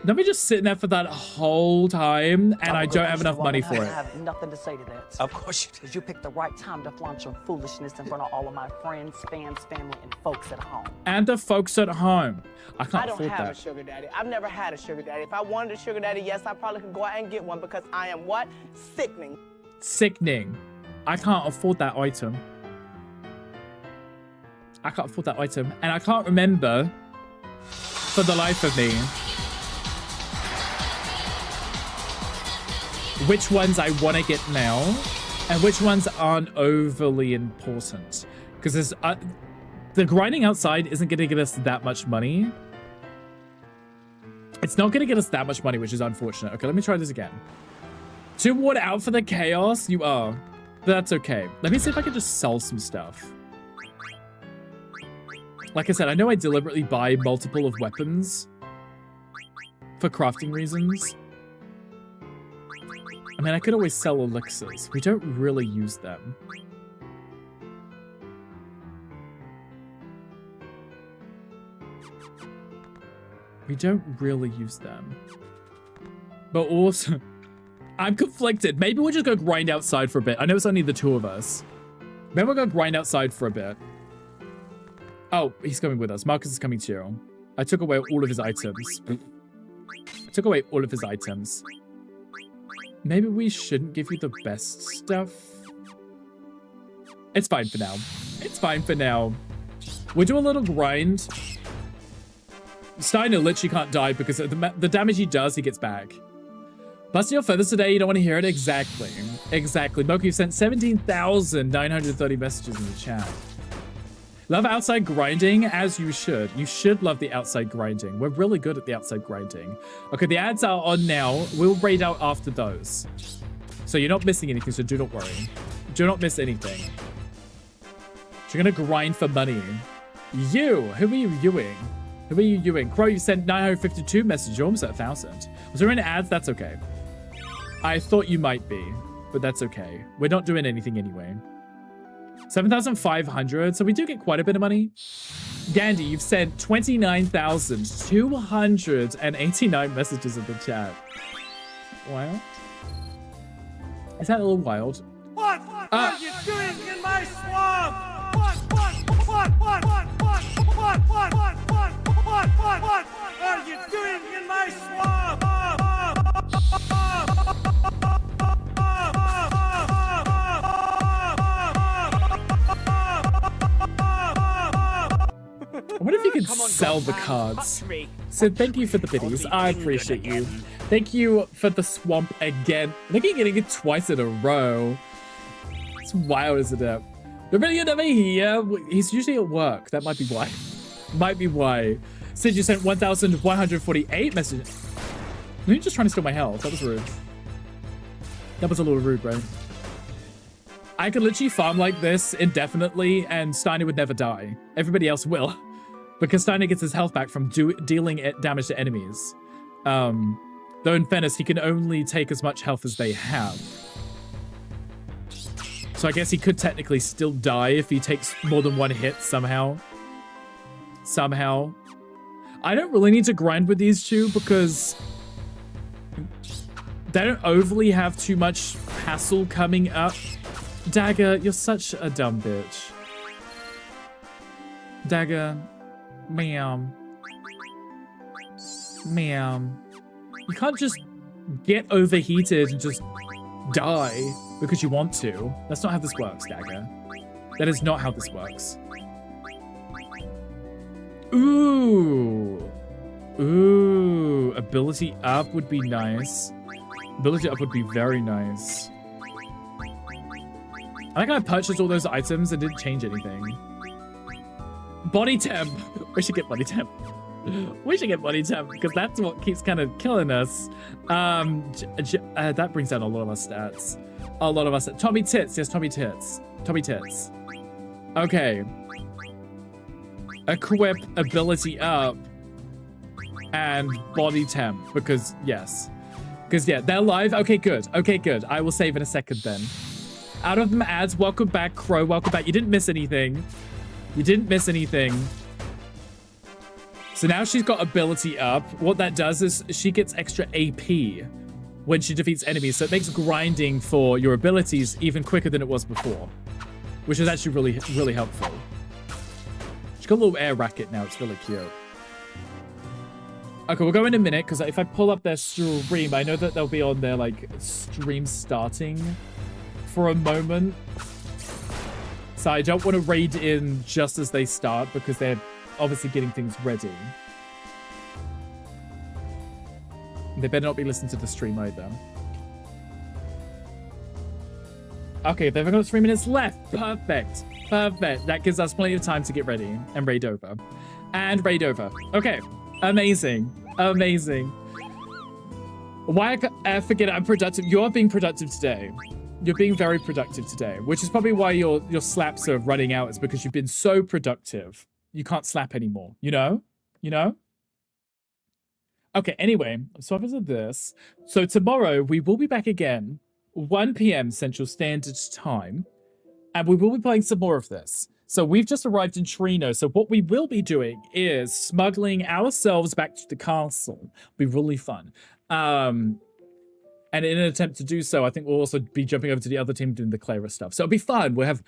Speaker 4: Let me just sit there for that whole time, and I don't have enough money for
Speaker 8: I
Speaker 4: it.
Speaker 8: have nothing to say to that.
Speaker 9: Of course you do.
Speaker 8: Because you picked the right time to flaunt your foolishness in front of all of my friends, fans, family, and folks at home.
Speaker 4: And the folks at home. I
Speaker 1: I
Speaker 4: can't
Speaker 1: don't
Speaker 4: afford
Speaker 1: have a
Speaker 4: that.
Speaker 1: sugar daddy. I've never had a sugar daddy. If I wanted a sugar daddy, yes, I probably could go out and get one because I am what? Sickening.
Speaker 4: Sickening. I can't afford that item. I can't afford that item. And I can't remember, for the life of me, which ones I want to get now and which ones aren't overly important. Because there's the grinding outside isn't going to get us that much money. It's not going to get us that much money, which is unfortunate. Okay, let me try this again. 2 water out for the chaos? You are. But that's okay. Let me see if I can just sell some stuff. Like I said, I know I deliberately buy multiple of weapons for crafting reasons. I mean, I could always sell elixirs. We don't really use them. We don't really use them. But also, I'm conflicted. Maybe we'll just go grind outside for a bit. I know it's only the 2 of us. Maybe we'll go grind outside for a bit. Oh, he's coming with us. Marcus is coming too. I took away all of his items. I took away all of his items. Maybe we shouldn't give you the best stuff. It's fine for now. It's fine for now. We'll do a little grind. Steiner literally can't die because the damage he does, he gets back. Busting your feathers today, you don't want to hear it? Exactly. Exactly. Moku, you've sent 17,930 messages in the chat. Love outside grinding, as you should. You should love the outside grinding. We're really good at the outside grinding. Okay, the ads are on now. We'll raid out after those. So you're not missing anything, so do not worry. Do not miss anything. You're gonna grind for money. You! Who are you viewing? Who are you viewing? Crow, you sent 952 messages. You're almost at 1,000. Was there any ads? That's okay. I thought you might be, but that's okay. We're not doing anything anyway. 7,500, so we do get quite a bit of money. Gandhi, you've sent 29,289 messages in the chat. Wild? Is that a little wild?
Speaker 7: What are you doing in my swamp? What are you doing in my swamp?
Speaker 4: I wonder if you could sell the cards. So thank you for the biddies. I appreciate you. Thank you for the swamp again. Look at getting it twice in a row. It's wild, isn't it? The video never here. He's usually at work. That might be why. Might be why. Sid, you sent 1,148 messages. You're just trying to steal my health. That was rude. That was a little rude, bro. I could literally farm like this indefinitely and Steiner would never die. Everybody else will. Because Steiner gets his health back from dealing damage to enemies. Though in fairness, he can only take as much health as they have. So I guess he could technically still die if he takes more than one hit somehow. Somehow. I don't really need to grind with these two because they don't overly have too much hassle coming up. Dagger, you're such a dumb bitch. Dagger, ma'am. Ma'am. You can't just get overheated and just die because you want to. That's not how this works, Dagger. That is not how this works. Ooh. Ooh. Ability up would be nice. Ability up would be very nice. I like how I purchased all those items and didn't change anything. Body temp. We should get body temp. We should get body temp because that's what keeps kind of killing us. That brings down a lot of our stats. A lot of us. Tommy tits. Yes, Tommy tits. Tommy tits. Okay. Equip ability up and body temp because yes. Because yeah, they're live. Okay, good. Okay, good. I will save in a second then. Out of them ads. Welcome back, Crow. Welcome back. You didn't miss anything. You didn't miss anything. So now she's got ability up. What that does is she gets extra AP when she defeats enemies. So it makes grinding for your abilities even quicker than it was before, which is actually really, really helpful. She's got a little air racket now. It's really cute. Okay, we'll go in a minute because if I pull up their stream, I know that they'll be on their like stream starting for a moment. So I don't want to raid in just as they start because they're obviously getting things ready. They better not be listening to the stream either. Okay, they've got 3 minutes left. Perfect. Perfect. That gives us plenty of time to get ready and raid over. And raid over. Okay. Amazing. Amazing. Why I forget I'm productive? You're being productive today. You're being very productive today, which is probably why your slaps are running out. Is because you've been so productive. You can't slap anymore. You know? You know? Okay, anyway, so after this, so tomorrow we will be back again, 1 p.m. Central Standard Time, and we will be playing some more of this. So we've just arrived in Trino, so what we will be doing is smuggling ourselves back to the castle. It'll be really fun. And in an attempt to do so, I think we'll also be jumping over to the other team doing the Clara stuff. So it'll be fun. We'll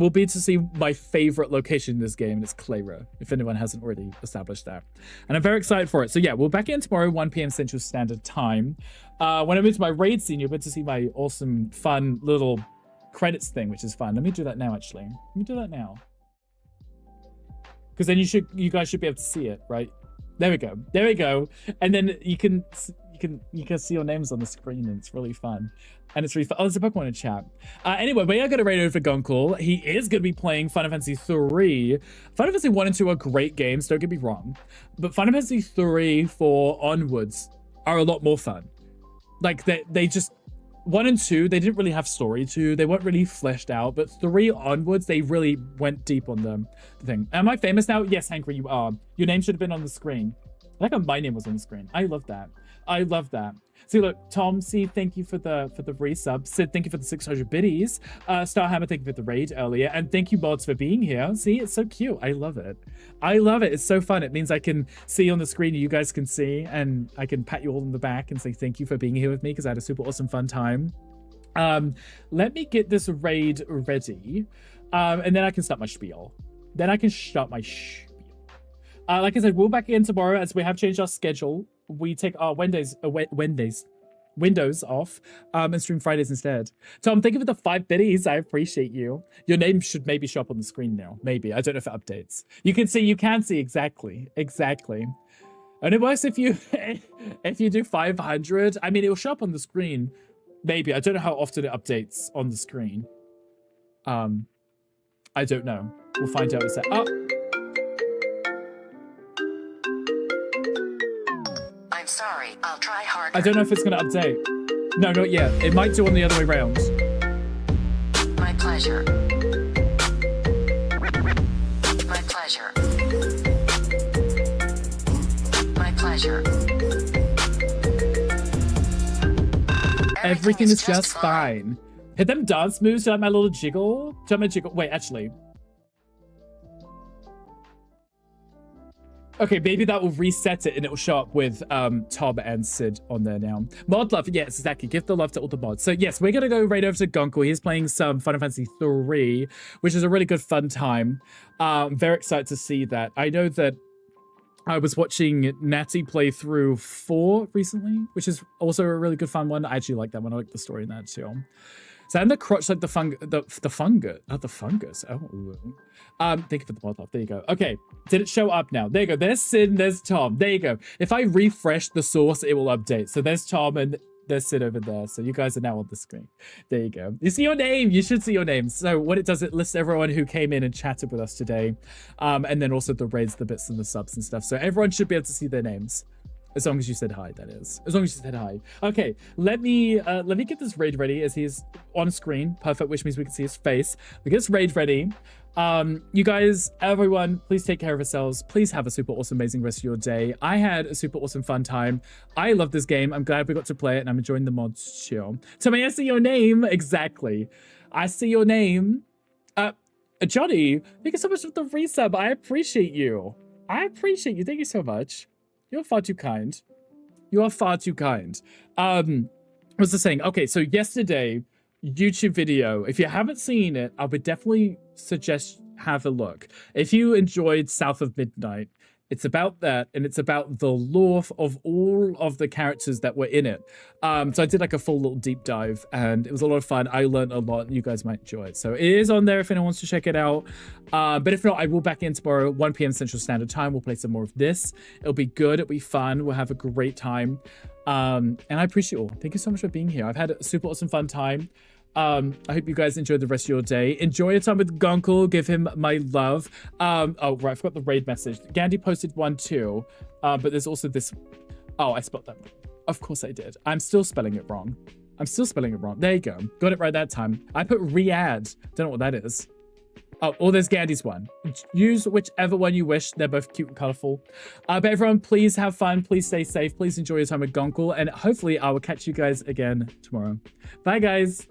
Speaker 4: be able to see my favorite location in this game, and it's Clara, if anyone hasn't already established that. And I'm very excited for it. So yeah, we'll back in tomorrow, 1 p.m. Central Standard Time. When I move to my raid scene, you'll be able to see my awesome, fun little credits thing, which is fun. Let me do that now, actually. Let me do that now. Because then you guys should be able to see it, right? There we go. There we go. And then you can see your names on the screen, and it's really fun. And it's really fun. Oh, there's a Pokemon in chat. Anyway, we are going to raid over Gunkel. He is going to be playing Final Fantasy 3. Final Fantasy 1 and 2 are great games, don't get me wrong. But Final Fantasy 3, 4 onwards are a lot more fun. Like, they just... 1 and 2, they didn't really have story to. They weren't really fleshed out. But 3 onwards, they really went deep on the thing. Am I famous now? Yes, Hankry, you are. Your name should have been on the screen. I like how my name was on the screen. I love that. I love that. See, look, Tom C, thank you for the resub. Sid, thank you for the 600 biddies. Starhammer, thank you for the raid earlier. And thank you, mods, for being here. See, it's so cute. I love it. I love it. It's so fun. It means I can see on the screen, you guys can see, and I can pat you all on the back and say thank you for being here with me because I had a super awesome fun time. Let me get this raid ready. And then I can start my spiel. Like I said, we'll back in tomorrow as we have changed our schedule. We take our Windows off and stream Fridays instead. Tom, thank you for the 5 biddies. I appreciate you. Your name should maybe show up on the screen now. Maybe. I don't know if it updates. You can see exactly. And it works if you do 500. I mean, it will show up on the screen. Maybe. I don't know how often it updates on the screen. I don't know. We'll find out.
Speaker 9: I'm sorry, I'll try harder.
Speaker 4: I don't know if it's going to update. No, not yet. It might do on the other way around.
Speaker 9: My pleasure. My pleasure. My pleasure.
Speaker 4: Everything is just fine. Hit them dance moves. Do I have my little jiggle? Do I have my jiggle? Wait, actually. Okay, maybe that will reset it and it will show up with Tom and Sid on there now. Mod love, yes, exactly. Give the love to all the mods. So yes, we're gonna go right over to Gunkel. He's playing some Final Fantasy 3, which is a really good fun time. Very excited to see that. I know that I was watching Natty play through 4 recently, which is also a really good fun one. I actually like that one. I like the story in that too. So and the crotch like the fungus. Oh, the fungus. Oh. Thank you for the mod love. There you go. Okay. Did it show up now? There you go. There's Sid and there's Tom. There you go. If I refresh the source, it will update. So there's Tom and there's Sid over there. So you guys are now on the screen. There you go. You see your name. You should see your name. So what it does, it lists everyone who came in and chatted with us today. And then also the raids, the bits and the subs and stuff. So everyone should be able to see their names. As long as you said hi, that is. As long as you said hi. Okay, let me get this raid ready as he's on screen. Perfect, which means we can see his face. We get this raid ready. You guys, everyone, please take care of yourselves. Please have a super awesome, amazing rest of your day. I had a super awesome fun time. I love this game. I'm glad we got to play it and I'm enjoying the mods too. Tommy, I see your name. Exactly. I see your name. Johnny, thank you so much for the resub. I appreciate you. I appreciate you. Thank you so much. You're far too kind. You are far too kind. What was I saying? Okay, so yesterday, YouTube video. If you haven't seen it, I would definitely suggest have a look. If you enjoyed South of Midnight, it's about that, and it's about the lore of all of the characters that were in it. So I did like a full little deep dive, and it was a lot of fun. I learned a lot, and you guys might enjoy it. So it is on there if anyone wants to check it out. But if not, I will back in tomorrow, 1 p.m. Central Standard Time. We'll play some more of this. It'll be good. It'll be fun. We'll have a great time. And I appreciate you all. Thank you so much for being here. I've had a super awesome fun time. I hope you guys enjoy the rest of your day. Enjoy your time with Gunkel. Give him my love. Oh, right. I forgot the raid message. Gandhi posted one too. But there's also this. Oh, I spelled that wrong. Of course I did. I'm still spelling it wrong. There you go. Got it right that time. I put Riyadh. Don't know what that is. Oh, there's Gandhi's one. Use whichever one you wish. They're both cute and colorful. But everyone, please have fun. Please stay safe. Please enjoy your time with Gunkel. And hopefully I will catch you guys again tomorrow. Bye, guys.